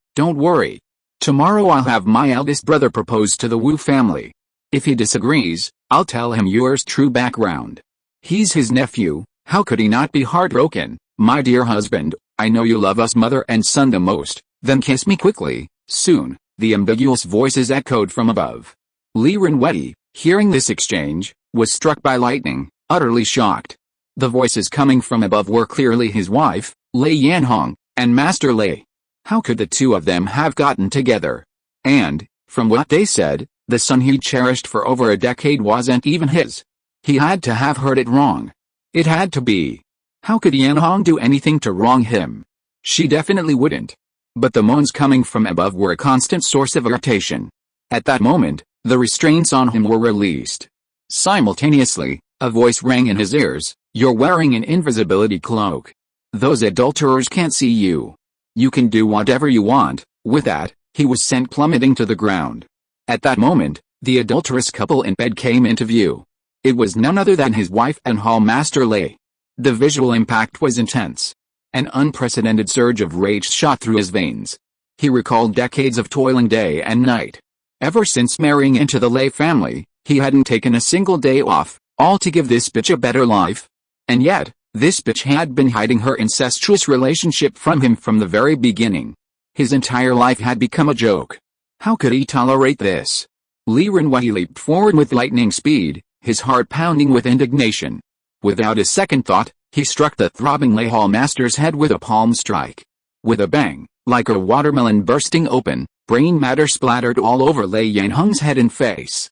Tomorrow I'll have my eldest brother propose to the Wu family. If he disagrees, I'll tell him yours true background. He's his nephew, how could he not be heartbroken? My dear husband, I know you love us mother and son the most, then kiss me quickly, soon. The ambiguous voices echoed from above. Li Rinwei, hearing this exchange, was struck by lightning, utterly shocked. The voices coming from above were clearly his wife, Lei Yanhong, and Master Lei. How could the two of them have gotten together? And, from what they said, the son he cherished for over a decade wasn't even his. He had to have heard it wrong. It had to be. How could Yanhong do anything to wrong him? She definitely wouldn't. But the moans coming from above were a constant source of irritation. At that moment, the restraints on him were released. Simultaneously, a voice rang in his ears, "You're wearing an invisibility cloak. Those adulterers can't see you. You can do whatever you want." With that, he was sent plummeting to the ground. At that moment, the adulterous couple in bed came into view. It was none other than his wife and Hall Master Lei. The visual impact was intense. An unprecedented surge of rage shot through his veins. He recalled decades of toiling day and night. Ever since marrying into the Lei family, he hadn't taken a single day off, all to give this bitch a better life. And yet, this bitch had been hiding her incestuous relationship from him from the very beginning. His entire life had become a joke. How could he tolerate this? Li Rinwei leaped forward with lightning speed, his heart pounding with indignation. Without a second thought, he struck the throbbing Lei Hall Master's head with a palm strike. With a bang, like a watermelon bursting open, brain matter splattered all over Lei Yanhong's head and face.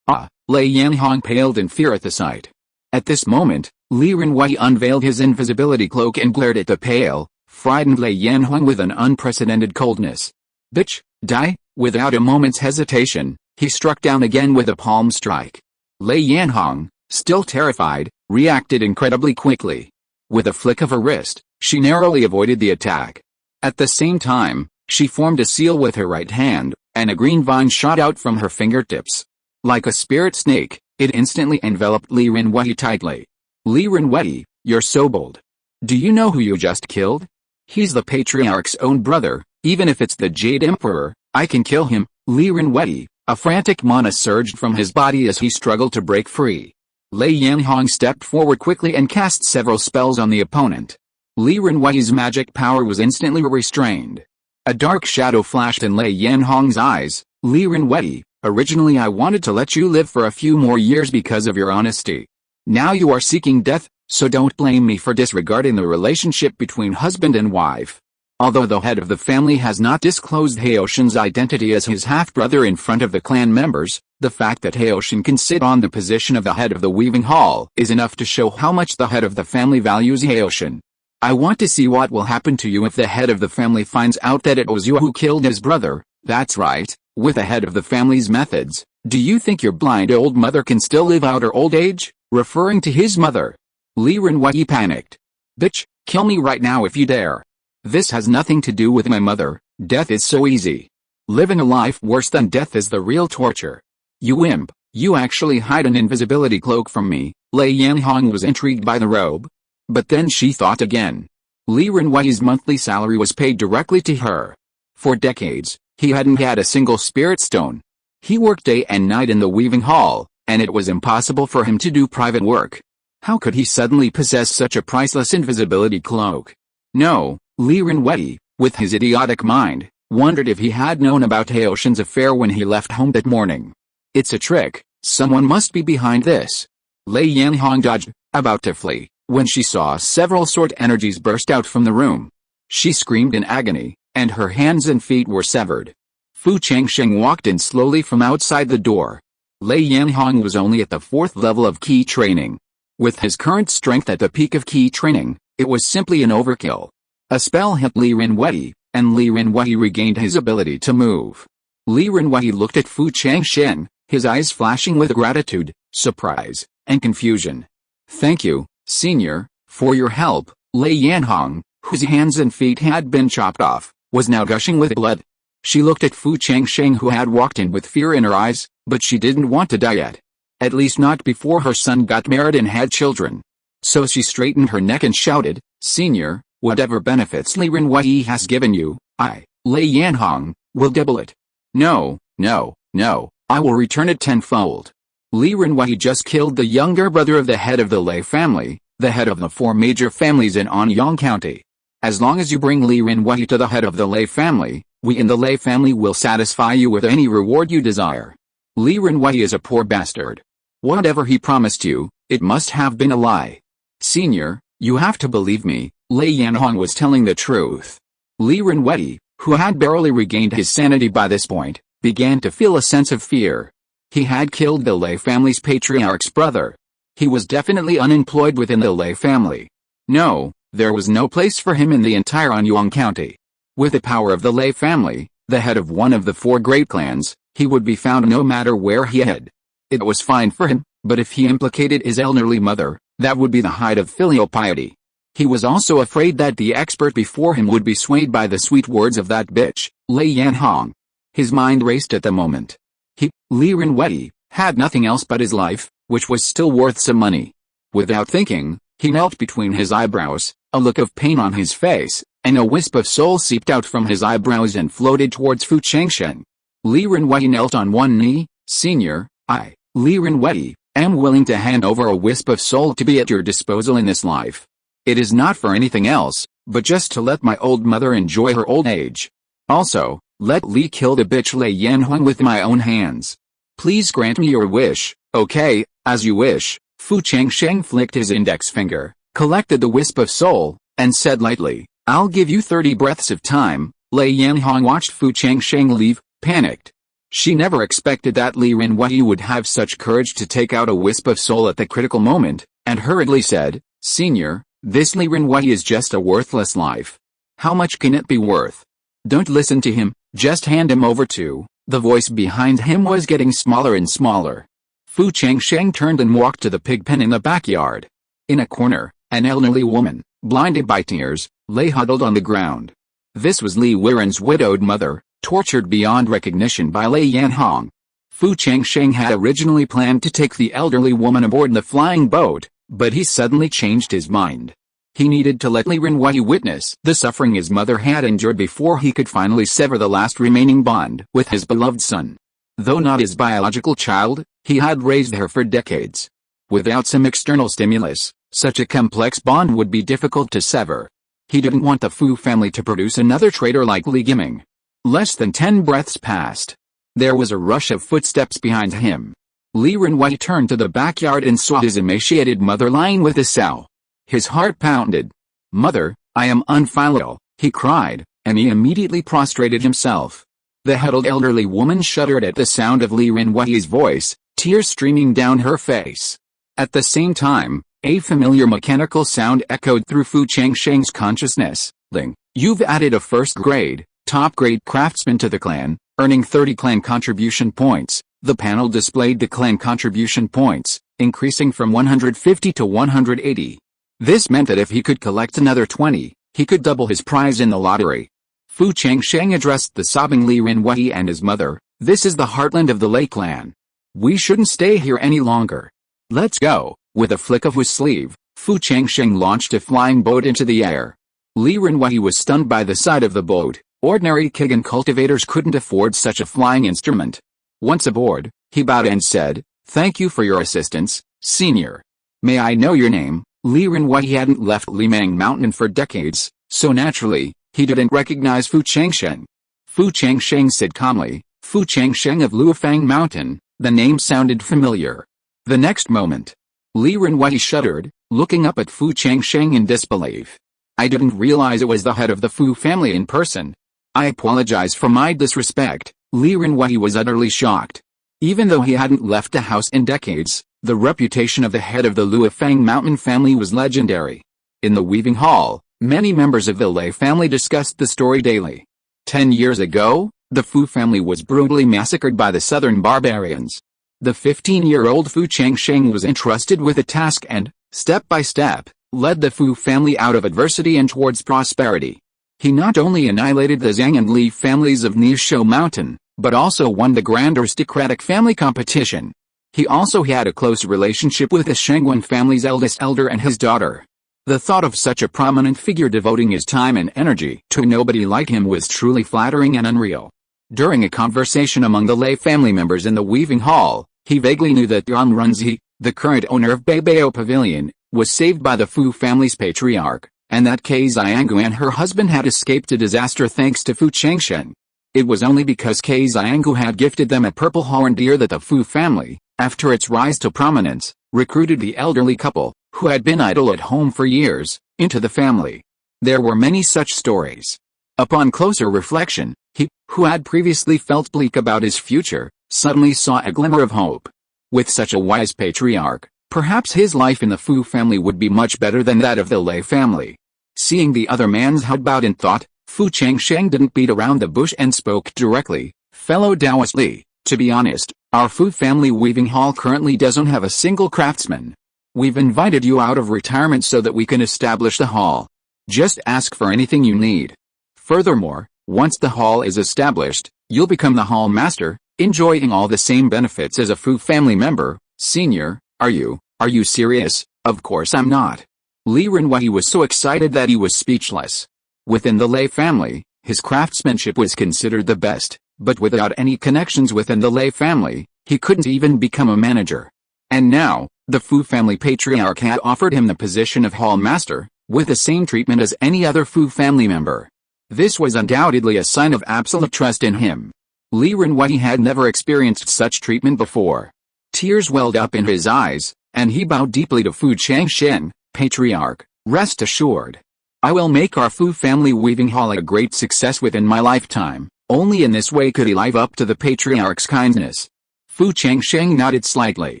Lei Yanhong paled in fear at the sight. At this moment, Li Rinwei unveiled his invisibility cloak and glared at the pale, frightened Lei Yanhong with an unprecedented coldness. "Bitch, die!" Without a moment's hesitation, he struck down again with a palm strike. Lei Yanhong, still terrified, reacted incredibly quickly. With a flick of her wrist, she narrowly avoided the attack. At the same time, she formed a seal with her right hand, and a green vine shot out from her fingertips. Like a spirit snake, it instantly enveloped Li Rinwei tightly. "Li Rinwei, you're so bold. Do you know who you just killed? He's the Patriarch's own brother, even if it's the Jade Emperor, I can kill him." Li Rinwei, a frantic mana surged from his body as he struggled to break free. Lei Yanhong stepped forward quickly and cast several spells on the opponent. Li Rinwei's magic power was instantly restrained. A dark shadow flashed in Lei Yanhong's eyes. "Li Rinwei, originally I wanted to let you live for a few more years because of your honesty. Now you are seeking death, so don't blame me for disregarding the relationship between husband and wife." Although the head of the family has not disclosed Haoshin's identity as his half-brother in front of the clan members, the fact that Haoshin can sit on the position of the head of the Weaving Hall is enough to show how much the head of the family values Haoshin. "I want to see what will happen to you if the head of the family finds out that it was you who killed his brother," That's right, with the head of the family's methods. Do you think your blind old mother can still live out her old age? Referring to his mother. Li Renwei panicked. Bitch, kill me right now if you dare. This has nothing to do with my mother. Death is so easy. Living a life worse than death is the real torture. You imp, you actually hide an invisibility cloak from me. Lei Yanhong was intrigued by the robe. But then she thought again. Li Renwei's monthly salary was paid directly to her. For decades, he hadn't had a single spirit stone. He worked day and night in the weaving hall, and it was impossible for him to do private work. How could he suddenly possess such a priceless invisibility cloak? No, Li Renwei, with his idiotic mind, wondered if he had known about Taoshan's affair when he left home that morning. It's a trick, someone must be behind this. Lei Yanhong dodged, about to flee, when she saw several sword energies burst out from the room. She screamed in agony, and her hands and feet were severed. Fu Changsheng walked in slowly from outside the door. Lei Yanhong was only at the 4th level of key training. With his current strength at the peak of key training, it was simply an overkill. A spell hit Li Renwei, and Li Renwei regained his ability to move. Li Renwei looked at Fu Changsheng, his eyes flashing with gratitude, surprise, and confusion. Thank you, senior, for your help. Lei Yanhong, whose hands and feet had been chopped off, was now gushing with blood. She looked at Fu Changsheng, who had walked in with fear in her eyes, but she didn't want to die yet. At least not before her son got married and had children. So she straightened her neck and shouted, Senior, whatever benefits Li Renwei has given you, I, Lei Yanhong, will double it. No, I will return it tenfold. Li Renwei just killed the younger brother of the head of the Lei family, the head of the 4 major families in Anyang County. As long as you bring Li Renwei to the head of the Lei family, we in the Lei family will satisfy you with any reward you desire. Li Renwei is a poor bastard. Whatever he promised you, it must have been a lie. Senior, you have to believe me, Lei Yanhong was telling the truth. Li Renwei, who had barely regained his sanity by this point, began to feel a sense of fear. He had killed the Lei family's patriarch's brother. He was definitely unemployed within the Lei family. No, there was no place for him in the entire Anyang County. With the power of the Lei family, the head of one of the 4 great clans, he would be found no matter where he hid. It was fine for him, but if he implicated his elderly mother, that would be the height of filial piety. He was also afraid that the expert before him would be swayed by the sweet words of that bitch, Lei Yanhong. His mind raced at the moment. He, Li Renwei, had nothing else but his life, which was still worth some money. Without thinking, he knelt between his eyebrows, a look of pain on his face, and a wisp of soul seeped out from his eyebrows and floated towards Fu Changsheng. Li Renwei knelt on one knee. Senior, I, Li Renwei, am willing to hand over a wisp of soul to be at your disposal in this life. It is not for anything else, but just to let my old mother enjoy her old age. Also, let Li kill the bitch Lei Yanhong with my own hands. Please grant me your wish. Okay, as you wish. Fu Changsheng flicked his index finger, collected the wisp of soul, and said lightly, I'll give you 30 breaths of time. Lei Yanhong watched Fu Changsheng leave, panicked. She never expected that Li Renwei would have such courage to take out a wisp of soul at the critical moment, and hurriedly said, Senior, this Li Renwei is just a worthless life. How much can it be worth? Don't listen to him, just hand him over to. The voice behind him was getting smaller and smaller. Fu Changsheng turned and walked to the pig pen in the backyard. In a corner, an elderly woman, blinded by tears, lay huddled on the ground. This was Li Weiren's widowed mother, tortured beyond recognition by Lei Yanhong. Fu Changsheng had originally planned to take the elderly woman aboard the flying boat, but he suddenly changed his mind. He needed to let Li Renwei witness the suffering his mother had endured before he could finally sever the last remaining bond with his beloved son. Though not his biological child, he had raised her for decades. Without some external stimulus, such a complex bond would be difficult to sever. He didn't want the Fu family to produce another traitor like Li Giming. Less than 10 breaths passed. There was a rush of footsteps behind him. Li Renwei turned to the backyard and saw his emaciated mother lying with a sow. His heart pounded. Mother, I am unfilial, he cried, and he immediately prostrated himself. The huddled elderly woman shuddered at the sound of Li Renwei's voice, tears streaming down her face. At the same time, a familiar mechanical sound echoed through Fu Changsheng's consciousness. Ling, you've added a first-grade, top-grade craftsman to the clan. earning 30 clan contribution points. The panel displayed the clan contribution points, increasing from 150 to 180. This meant that if he could collect another 20, he could double his prize in the lottery. Fu Changsheng addressed the sobbing Li Rinwei and his mother. This is the heartland of the Lei clan. We shouldn't stay here any longer. Let's go. With a flick of his sleeve, Fu Changsheng launched a flying boat into the air. Li Rinwei was stunned by the sight of the boat. Ordinary Kigan cultivators couldn't afford such a flying instrument. Once aboard, he bowed and said, "Thank you for your assistance, senior. May I know your name?" Li Rinwei hadn't left Limang Mountain for decades, so naturally, he didn't recognize Fu Changsheng. Fu Changsheng said calmly, "Fu Changsheng of Luofang Mountain." The name sounded familiar. The next moment, Li Rinwei shuddered, looking up at Fu Changsheng in disbelief. "I didn't realize it was the head of the Fu family in person. I apologize for my disrespect." Li Rinwei was utterly shocked. Even though he hadn't left the house in decades, the reputation of the head of the Luofang Mountain family was legendary. In the weaving hall, many members of the Lei family discussed the story daily. 10 years ago, the Fu family was brutally massacred by the southern barbarians. The 15-year-old Fu Changsheng was entrusted with a task and, step by step, led the Fu family out of adversity and towards prosperity. He not only annihilated the Zhang and Li families of Nishou Mountain, but also won the Grand Aristocratic Family competition. He also had a close relationship with the Shangguan family's eldest elder and his daughter. The thought of such a prominent figure devoting his time and energy to nobody like him was truly flattering and unreal. During a conversation among the Lei family members in the weaving hall, he vaguely knew that Yang Runzi, the current owner of Beibao Pavilion, was saved by the Fu family's patriarch, and that Kei Xianggu and her husband had escaped a disaster thanks to Fu Changsheng. It was only because Kei Xianggu had gifted them a purple horned deer that the Fu family, after its rise to prominence, recruited the elderly couple, who had been idle at home for years, into the family. There were many such stories. Upon closer reflection, he, who had previously felt bleak about his future, suddenly saw a glimmer of hope. With such a wise patriarch, perhaps his life in the Fu family would be much better than that of the Lei family. Seeing the other man's head bowed in thought, Fu Changsheng didn't beat around the bush and spoke directly. "Fellow Taoist Li, to be honest, our Fu family weaving hall currently doesn't have a single craftsman. We've invited you out of retirement so that we can establish the hall. Just ask for anything you need. Furthermore, once the hall is established, you'll become the hall master, enjoying all the same benefits as a Fu family member." "Senior, are you serious?" "Of course I'm not." Li Rinwei was so excited that he was speechless. Within the Lei family, his craftsmanship was considered the best, but without any connections within the Lei family, he couldn't even become a manager. And now, the Fu family patriarch had offered him the position of hall master, with the same treatment as any other Fu family member. This was undoubtedly a sign of absolute trust in him. Li Rinwei had never experienced such treatment before. Tears welled up in his eyes, and he bowed deeply to Fu Changsheng. "Patriarch, rest assured. I will make our Fu family weaving hall a great success within my lifetime." Only in this way could he live up to the patriarch's kindness. Fu Changsheng nodded slightly.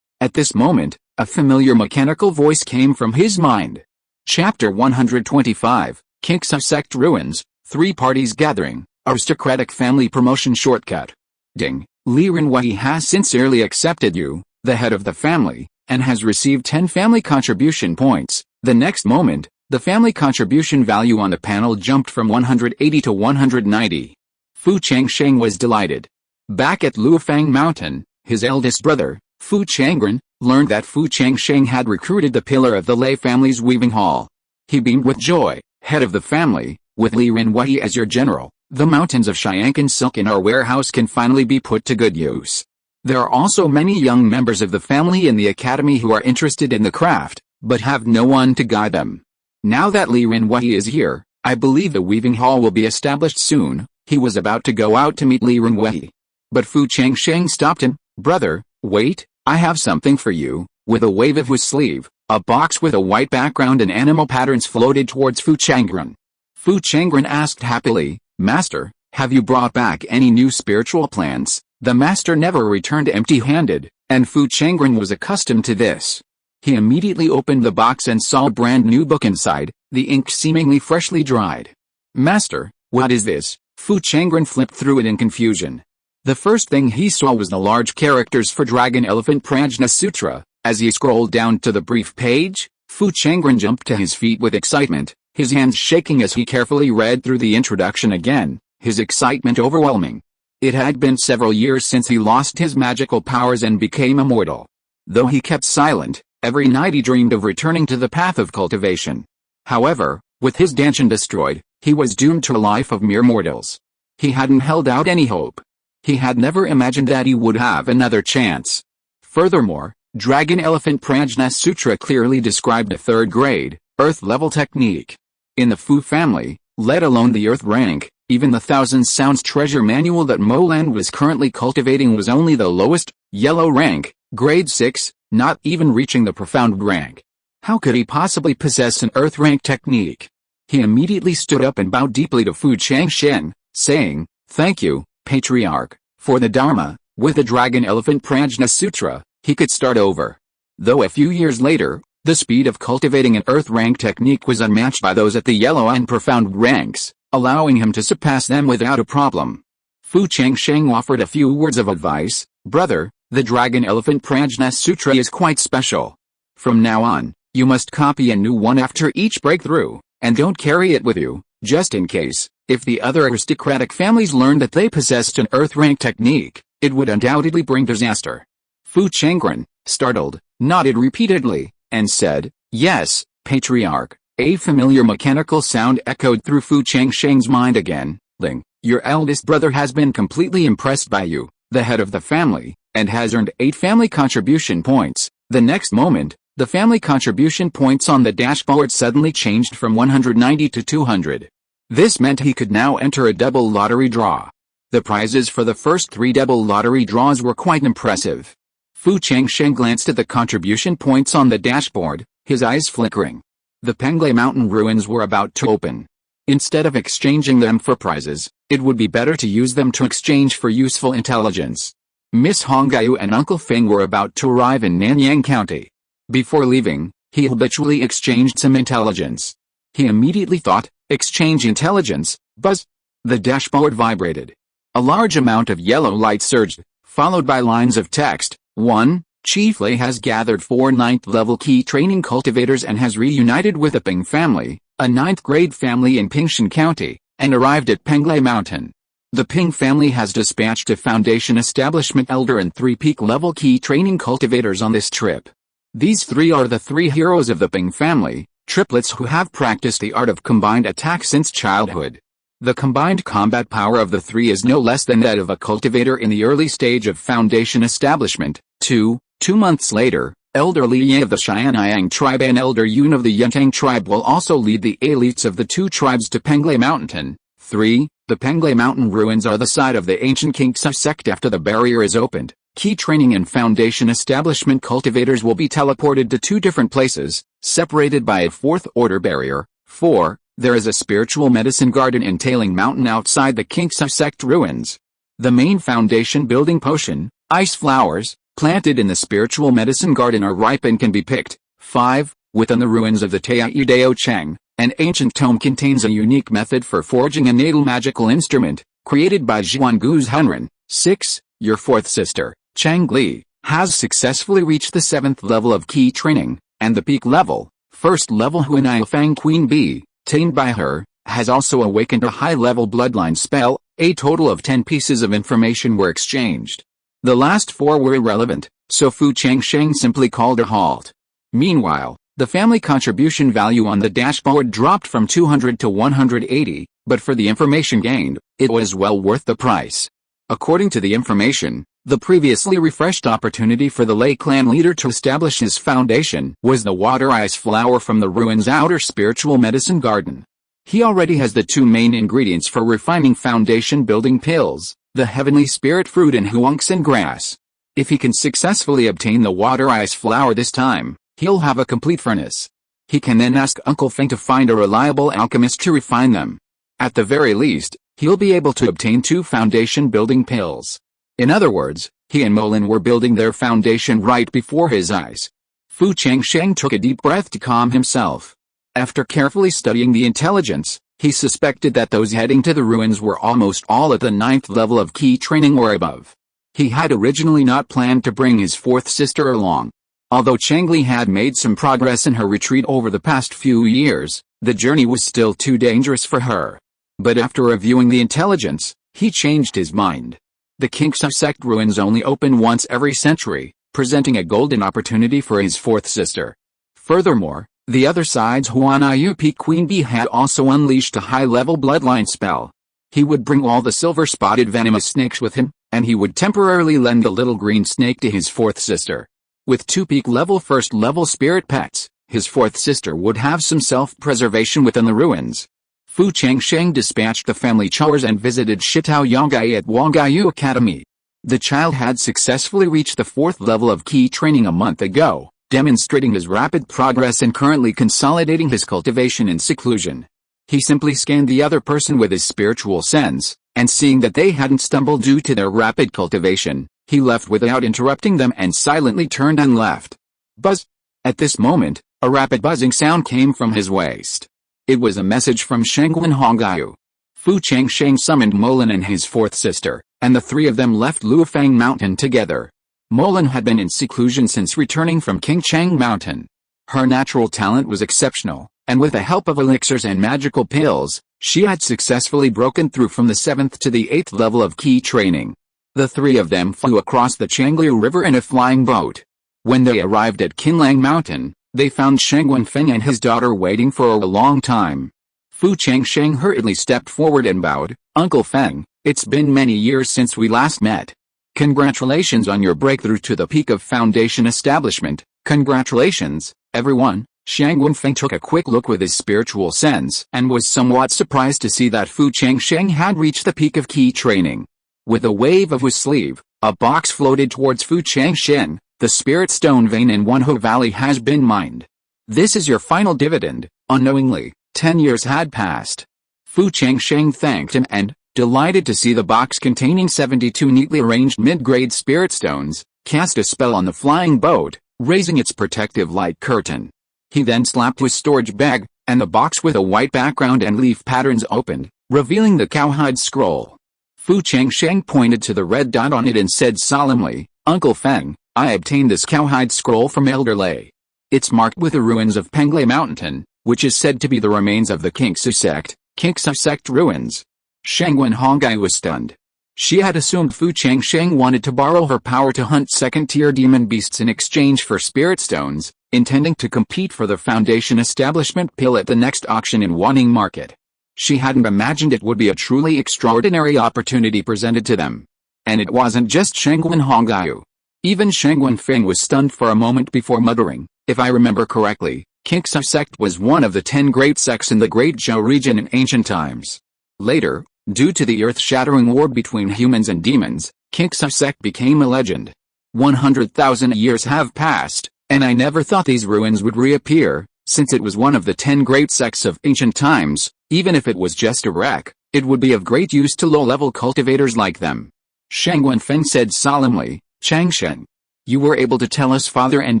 At this moment, a familiar mechanical voice came from his mind. Chapter 125, Kingsa Sect Ruins, 3 Parties Gathering, Aristocratic Family Promotion Shortcut. Ding, Li Rinwei has sincerely accepted you, the head of the family, and has received 10 family contribution points. The next moment, the family contribution value on the panel jumped from 180 to 190. Fu Changsheng was delighted. Back at Luofang Mountain, his eldest brother, Fu Changren, learned that Fu Changsheng had recruited the pillar of the Lei family's weaving hall. He beamed with joy. "Head of the family, with Li Rinwei as your general, the mountains of Xiangkan silk in our warehouse can finally be put to good use. There are also many young members of the family in the academy who are interested in the craft, but have no one to guide them. Now that Li Rinwei is here, I believe the weaving hall will be established soon." He was about to go out to meet Li Rinwei. But Fu Changsheng stopped him. "Brother, wait, I have something for you." With a wave of his sleeve, a box with a white background and animal patterns floated towards Fu Changren. Fu Changren asked happily, "Master, have you brought back any new spiritual plants?" The master never returned empty-handed, and Fu Changren was accustomed to this. He immediately opened the box and saw a brand new book inside, the ink seemingly freshly dried. "Master, what is this?" Fu Changren flipped through it in confusion. The first thing he saw was the large characters for Dragon Elephant Prajna Sutra. As he scrolled down to the brief page, Fu Changren jumped to his feet with excitement, his hands shaking as he carefully read through the introduction again, his excitement overwhelming. It had been several years since he lost his magical powers and became immortal. Though he kept silent, every night he dreamed of returning to the path of cultivation. However, with his Danshan destroyed, he was doomed to a life of mere mortals. He hadn't held out any hope. He had never imagined that he would have another chance. Furthermore, Dragon Elephant Prajna Sutra clearly described a third-grade, Earth-level technique. In the Fu family, let alone the Earth rank, even the Thousand Sounds treasure manual that Moland was currently cultivating was only the lowest, yellow rank, grade 6, not even reaching the profound rank. How could he possibly possess an Earth rank technique? He immediately stood up and bowed deeply to Fu Changsheng, saying, "Thank you, Patriarch, for the Dharma." With the Dragon Elephant Prajna Sutra, he could start over. Though a few years later, the speed of cultivating an Earth rank technique was unmatched by those at the yellow and profound ranks, allowing him to surpass them without a problem. Fu Changsheng offered a few words of advice. "Brother, the Dragon Elephant Prajna Sutra is quite special. From now on, you must copy a new one after each breakthrough, and don't carry it with you, just in case. If the other aristocratic families learned that they possessed an Earth rank technique, it would undoubtedly bring disaster." Fu Changren, startled, nodded repeatedly, and said, "Yes, Patriarch." A familiar mechanical sound echoed through Fu Changsheng's mind again. "Ling, your eldest brother has been completely impressed by you, the head of the family, and has earned 8 family contribution points." The next moment, the family contribution points on the dashboard suddenly changed from 190 to 200. This meant he could now enter a double lottery draw. The prizes for the first 3 double lottery draws were quite impressive. Fu Changsheng glanced at the contribution points on the dashboard, his eyes flickering. The Penglai Mountain ruins were about to open. Instead of exchanging them for prizes, it would be better to use them to exchange for useful intelligence. Miss Hongyu and Uncle Feng were about to arrive in Nanyang County. Before leaving, he habitually exchanged some intelligence. He immediately thought, "Exchange intelligence." Buzz! The dashboard vibrated. A large amount of yellow light surged, followed by lines of text. 1. Chief Lei has gathered 4 9th-level key training cultivators and has reunited with the Ping family, a 9th-grade family in Pingshan County, and arrived at Penglai Mountain. The Ping family has dispatched a Foundation Establishment Elder and 3 peak-level key training cultivators on this trip. These 3 are the 3 heroes of the Ping family, triplets who have practiced the art of combined attack since childhood. The combined combat power of the 3 is no less than that of a cultivator in the early stage of Foundation establishment. 2 months later, Elder Li Ye of the Xianyang tribe and Elder Yun of the Yuntang tribe will also lead the elites of the 2 tribes to Penglai Mountain. 3. The Penglai Mountain ruins are the site of the ancient Kingsa sect. After the barrier is opened, key training and Foundation establishment cultivators will be teleported to 2 different places, separated by a 4th-order barrier. 4. There is a spiritual medicine garden in Tailing Mountain outside the Kingsa sect ruins. The main Foundation building potion, ice flowers, planted in the spiritual medicine garden are ripe and can be picked. 5. Within the ruins of the Taiyudao Cheng, an ancient tome contains a unique method for forging a natal magical instrument, created by Zhuanggu's Hunren. 6. Your 4th sister, Chang Li, has successfully reached the 7th level of key training, and the peak level, 1st level Huanai Fang Queen Bee, tamed by her, has also awakened a high-level bloodline spell. A total of 10 pieces of information were exchanged. The last 4 were irrelevant, so Fu Changsheng simply called a halt. Meanwhile, the family contribution value on the dashboard dropped from 200 to 180, but for the information gained, it was well worth the price. According to the information, the previously refreshed opportunity for the Lei clan leader to establish his foundation was the water ice flower from the ruins' outer spiritual medicine garden. He already has the 2 main ingredients for refining foundation building pills, the heavenly spirit fruit and huangxin grass. If he can successfully obtain the water ice flower this time, he'll have a complete furnace. He can then ask Uncle Feng to find a reliable alchemist to refine them. At the very least, he'll be able to obtain 2 foundation building pills. In other words, he and Molin were building their foundation right before his eyes. Fu Changsheng took a deep breath to calm himself. After carefully studying the intelligence, He suspected that those heading to the ruins were almost all at the 9th level of key training or above. He had originally not planned to bring his fourth sister along. Although Changli had made some progress in her retreat over the past few years, the journey was still too dangerous for her. But after reviewing the intelligence, he changed his mind. The Changsheng sect ruins only open once every century, presenting a golden opportunity for his fourth sister. Furthermore, the other side's Huanayupi Queen Bee had also unleashed a high-level bloodline spell. He would bring all the silver-spotted venomous snakes with him, and he would temporarily lend the little green snake to his fourth sister. With 2 peak-level first-level spirit pets, his fourth sister would have some self-preservation within the ruins. Fu Changsheng dispatched the family chores and visited Shitao Yonggai at Wangaiyu Academy. The child had successfully reached the 4th level of key training a month ago, demonstrating his rapid progress and currently consolidating his cultivation in seclusion. He simply scanned the other person with his spiritual sense, and seeing that they hadn't stumbled due to their rapid cultivation, he left without interrupting them and silently turned and left. Buzz! At this moment, a rapid buzzing sound came from his waist. It was a message from Shangguan Hongyu. Fu Changsheng summoned Molan and his fourth sister, and the 3 of them left Luofang Mountain together. Molan had been in seclusion since returning from Changsheng Mountain. Her natural talent was exceptional, and with the help of elixirs and magical pills, she had successfully broken through from the 7th to the 8th level of key training. The 3 of them flew across the Changliu River in a flying boat. When they arrived at Qinlang Mountain, they found Shangguan Feng and his daughter waiting for a long time. Fu Changsheng hurriedly stepped forward and bowed. "Uncle Feng, it's been many years since we last met. Congratulations on your breakthrough to the peak of Foundation Establishment." "Congratulations, everyone." Shangguan Feng took a quick look with his spiritual sense and was somewhat surprised to see that Fu Changsheng had reached the peak of key training. With a wave of his sleeve, a box floated towards Fu Changsheng. "The spirit stone vein in Wonho Valley has been mined. This is your final dividend." Unknowingly, 10 years had passed. Fu Changsheng thanked him and, delighted to see the box containing 72 neatly arranged mid-grade spirit stones, cast a spell on the flying boat, raising its protective light curtain. He then slapped his storage bag, and the box with a white background and leaf patterns opened, revealing the cowhide scroll. Fu Changsheng pointed to the red dot on it and said solemnly, "Uncle Feng, I obtained this cowhide scroll from Elder Lei. It's marked with the ruins of Penglei Mountain, which is said to be the remains of the Changsheng sect ruins." Shangguan Hongyu was stunned. She had assumed Fu Changsheng wanted to borrow her power to hunt second-tier demon beasts in exchange for spirit stones, intending to compete for the Foundation Establishment pill at the next auction in Wanning Market. She hadn't imagined it would be a truly extraordinary opportunity presented to them. And it wasn't just Shangguan Hongyu. Even Shangguan Feng was stunned for a moment before muttering, "If I remember correctly, Changsheng sect was one of the 10 great sects in the Great Zhou region in ancient times. Later, due to the earth-shattering war between humans and demons, Changsheng sect became a legend. 100,000 years have passed, and I never thought these ruins would reappear, since it was one of the 10 great sects of ancient times. Even if it was just a wreck, it would be of great use to low-level cultivators like them." Shangguan Feng said solemnly, "Changsheng, you were able to tell us father and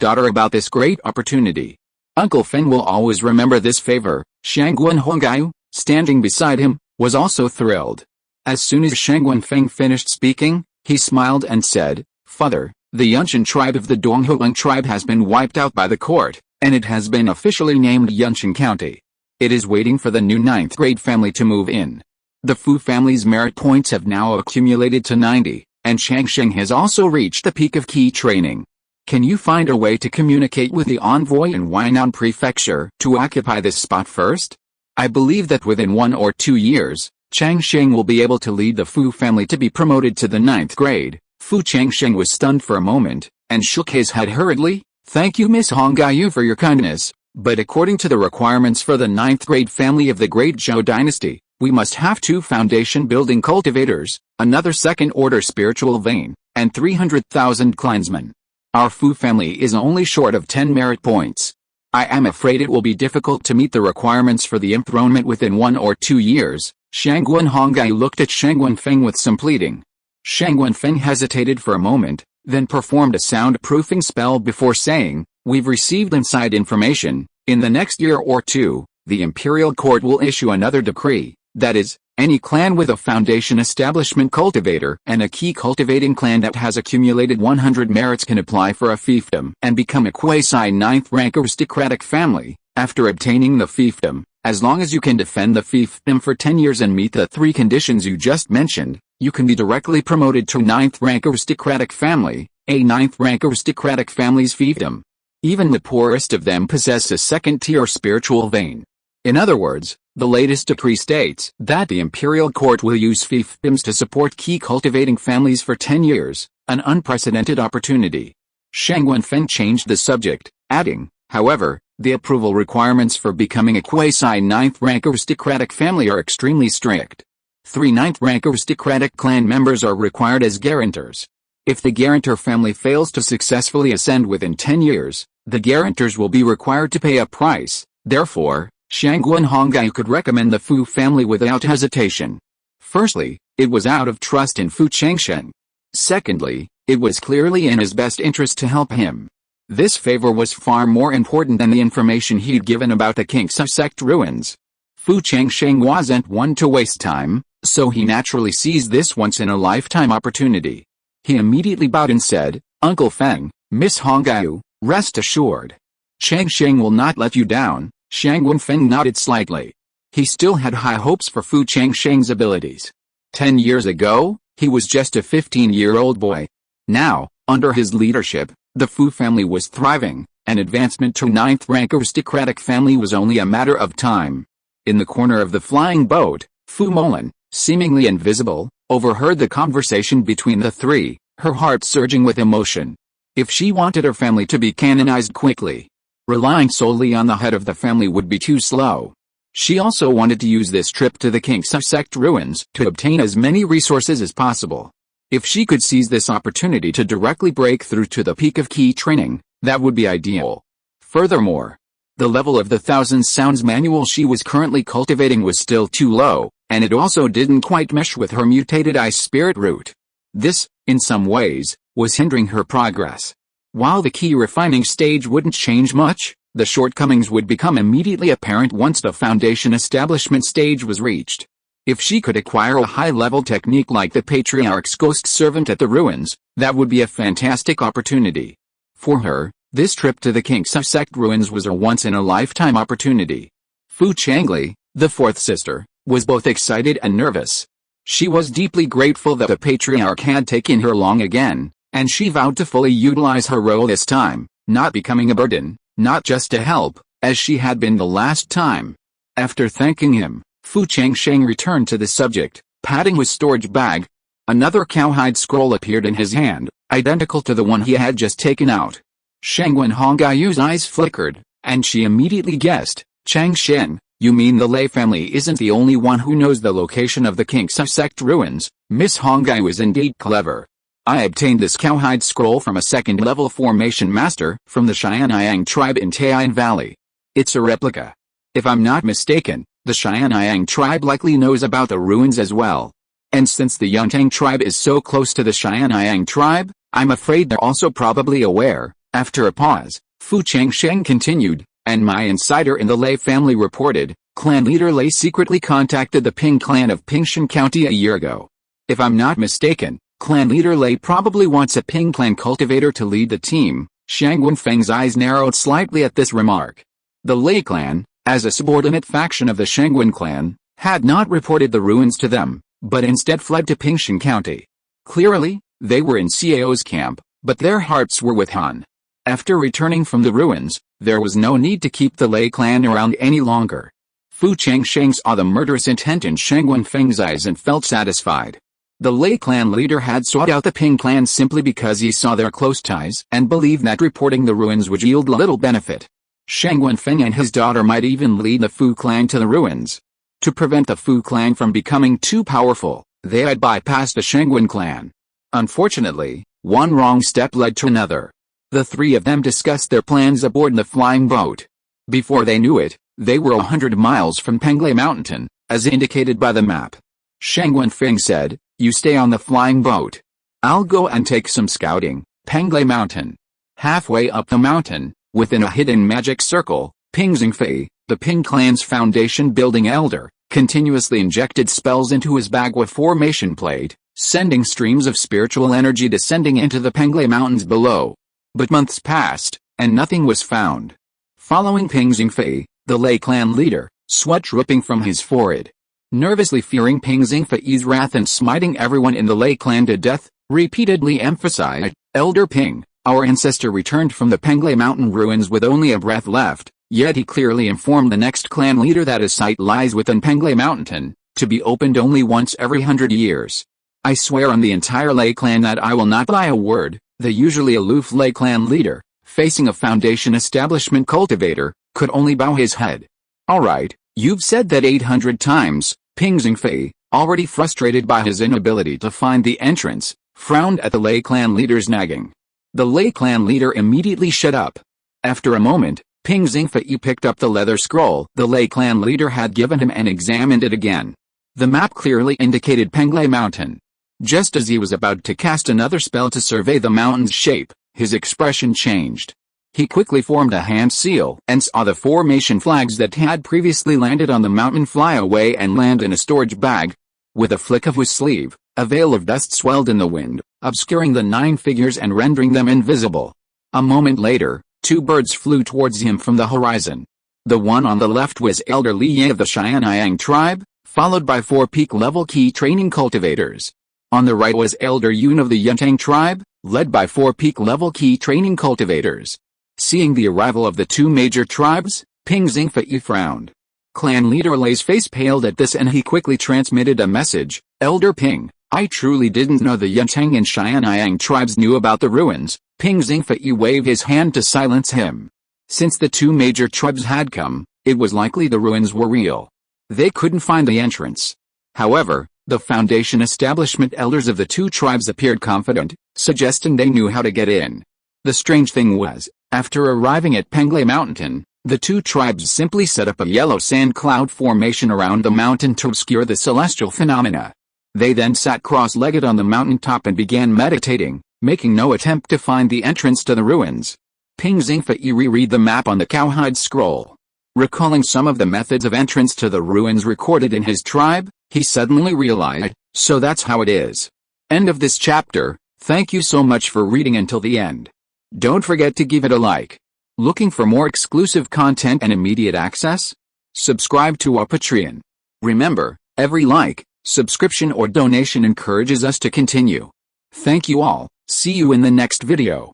daughter about this great opportunity. Uncle Feng will always remember this favor." Shangguan Hongyu, standing beside him, was also thrilled. As soon as Shangguan Feng finished speaking, he smiled and said, "Father, the Yunshan tribe of the Donghuang tribe has been wiped out by the court, and it has been officially named Yunshan County. It is waiting for the new 9th grade family to move in. The Fu family's merit points have now accumulated to 90, and Changsheng has also reached the peak of key training. Can you find a way to communicate with the envoy in Wainan Prefecture to occupy this spot first? I believe that within 1 or 2 years, Changsheng will be able to lead the Fu family to be promoted to the 9th grade. Fu Changsheng was stunned for a moment, and shook his head hurriedly. "Thank you, Miss Hongyu, for your kindness, but according to the requirements for the 9th grade family of the Great Zhou dynasty, we must have 2 foundation-building cultivators, another second-order spiritual vein, and 300,000 clansmen. Our Fu family is only short of 10 merit points. I am afraid it will be difficult to meet the requirements for the enthronement within 1 or 2 years. Shangguan Hongyu looked at Shangguan Feng with some pleading. Shangguan Feng hesitated for a moment, then performed a soundproofing spell before saying, "We've received inside information. In the next year or 2, The imperial court will issue another decree, that is, any clan with a foundation establishment cultivator and a key cultivating clan that has accumulated 100 merits can apply for a fiefdom and become a quasi-ninth rank aristocratic family, after obtaining the fiefdom. As long as you can defend the fiefdom for 10 years and meet the 3 conditions you just mentioned, you can be directly promoted to 9th rank aristocratic family, a 9th rank aristocratic family's fiefdom. Even the poorest of them possess a second-tier spiritual vein. In other words, the latest decree states that the imperial court will use fiefdoms to support key cultivating families for 10 years, an unprecedented opportunity. Shangguan Feng changed the subject, adding, however, the approval requirements for becoming a quasi-ninth rank aristocratic family are extremely strict. 3 ninth rank aristocratic clan members are required as guarantors. If the guarantor family fails to successfully ascend within 10 years, the guarantors will be required to pay a price. Therefore, Shangguan Hongyu could recommend the Fu family without hesitation. Firstly, it was out of trust in Fu Changsheng. Secondly, it was clearly in his best interest to help him. This favor was far more important than the information he'd given about the Changsheng sect ruins. Fu Changsheng wasn't one to waste time, so he naturally seized this once-in-a-lifetime opportunity. He immediately bowed and said, "Uncle Feng, Miss Hongyu, rest assured. Changsheng will not let you down." Shangguan Feng nodded slightly. He still had high hopes for Fu Changsheng's abilities. 10 years ago, he was just a 15-year-old boy. Now, under his leadership, the Fu family was thriving, and advancement to 9th rank aristocratic family was only a matter of time. In the corner of the flying boat, Fu Molan, seemingly invisible, overheard the conversation between the 3, her heart surging with emotion. If she wanted her family to be canonized quickly, relying solely on the head of the family would be too slow. She also wanted to use this trip to the Changsheng sect ruins to obtain as many resources as possible. If she could seize this opportunity to directly break through to the peak of key training, that would be ideal. Furthermore, the level of the Thousand Sounds manual she was currently cultivating was still too low, and it also didn't quite mesh with her mutated ice spirit root. This, in some ways, was hindering her progress. While the key refining stage wouldn't change much, the shortcomings would become immediately apparent once the foundation establishment stage was reached. If she could acquire a high-level technique like the Patriarch's ghost servant at the ruins, that would be a fantastic opportunity. For her, this trip to the Changsheng sect ruins was a once-in-a-lifetime opportunity. Fu Changli, the 4th sister, was both excited and nervous. She was deeply grateful that the Patriarch had taken her along again, and she vowed to fully utilize her role this time, not becoming a burden, not just a help, as she had been the last time. After thanking him, Fu Changsheng returned to the subject, patting his storage bag. Another cowhide scroll appeared in his hand, identical to the one he had just taken out. Shangguan Hongyu's eyes flickered, and she immediately guessed, "Changsheng, you mean the Lei family isn't the only one who knows the location of the Changsheng sect ruins?" Miss Hongyu is indeed clever. I obtained this cowhide scroll from a second-level formation master from the Yangang tribe in Taiyuan Valley. It's a replica. If I'm not mistaken, the Yangang tribe likely knows about the ruins as well. And since the Yuntang tribe is so close to the Yangang tribe, I'm afraid they're also probably aware. After a pause, Fu Changsheng continued, and my insider in the Lei family reported, clan leader Lei secretly contacted the Ping clan of Pingshan County a year ago. If I'm not mistaken, clan leader Lei probably wants a Ping clan cultivator to lead the team. Shangguan Feng's eyes narrowed slightly at this remark. The Lei clan, as a subordinate faction of the Shangguan clan, had not reported the ruins to them, but instead fled to Pingshan County. Clearly, they were in Cao's camp, but their hearts were with Han. After returning from the ruins, there was no need to keep the Lei clan around any longer. Fu Changsheng saw the murderous intent in Shangguan Feng's eyes and felt satisfied. The Lei clan leader had sought out the Ping clan simply because he saw their close ties and believed that reporting the ruins would yield little benefit. Shangguan Feng and his daughter might even lead the Fu clan to the ruins. To prevent the Fu clan from becoming too powerful, they had bypassed the Shangguan clan. Unfortunately, one wrong step led to another. The 3 of them discussed their plans aboard the flying boat. Before they knew it, they were 100 miles from Penglai Mountain, as indicated by the map. Shangguan Feng said, "You stay on the flying boat. I'll go and take some scouting." Penglai Mountain. Halfway up the mountain, within a hidden magic circle, Ping Xingfei, The Ping clan's foundation building elder, continuously injected spells into his bag with formation plate, sending streams of spiritual energy descending into the Penglai Mountains below. But months passed, and nothing was found. Following Ping Xingfei, the Lei clan leader, sweat dripping from his forehead. Nervously fearing Ping Xingfei's wrath and smiting everyone in the Lei clan to death, repeatedly emphasized, "Elder Ping, our ancestor returned from the Penglai mountain ruins with only a breath left," yet he clearly informed the next clan leader that his site lies within Penglai Mountain, to be opened only once every 100 years. "I swear on the entire Lei clan that I will not lie a word," the usually aloof Lei clan leader, facing a foundation establishment cultivator, could only bow his head. "Alright, you've said that 800 times," Ping Xingfei, already frustrated by his inability to find the entrance, frowned at the Lei clan leader's nagging. The Lei clan leader immediately shut up. After a moment, Ping Xingfei picked up the leather scroll the Lei clan leader had given him and examined it again. The map clearly indicated Penglai Mountain. Just as he was about to cast another spell to survey the mountain's shape, his expression changed. He quickly formed a hand seal and saw the formation flags that had previously landed on the mountain fly away and land in a storage bag. With a flick of his sleeve, a veil of dust swelled in the wind, obscuring the 9 figures and rendering them invisible. A moment later, 2 birds flew towards him from the horizon. The one on the left was Elder Li Ye of the Yangang tribe, followed by 4 peak-level key training cultivators. On the right was Elder Yun of the Yantang tribe, led by 4 peak-level key training cultivators. Seeing the arrival of the 2 major tribes, Ping Xingfei frowned. Clan leader Lei's face paled at this and he quickly transmitted a message, "Elder Ping, I truly didn't know the Yantang and Yangang tribes knew about the ruins." Ping Xingfei waved his hand to silence him. Since the 2 major tribes had come, it was likely the ruins were real. They couldn't find the entrance. However, the foundation establishment elders of the 2 tribes appeared confident, suggesting they knew how to get in. The strange thing was, after arriving at Penglai Mountain, the 2 tribes simply set up a yellow sand cloud formation around the mountain to obscure the celestial phenomena. They then sat cross-legged on the mountaintop and began meditating, making no attempt to find the entrance to the ruins. Ping Xingfei reread the map on the cowhide scroll. Recalling some of the methods of entrance to the ruins recorded in his tribe, he suddenly realized, so that's how it is. End of this chapter. Thank you so much for reading until the end. Don't forget to give it a like. Looking for more exclusive content and immediate access? Subscribe to our Patreon. Remember, every like, subscription or donation encourages us to continue. Thank you all. See you in the next video.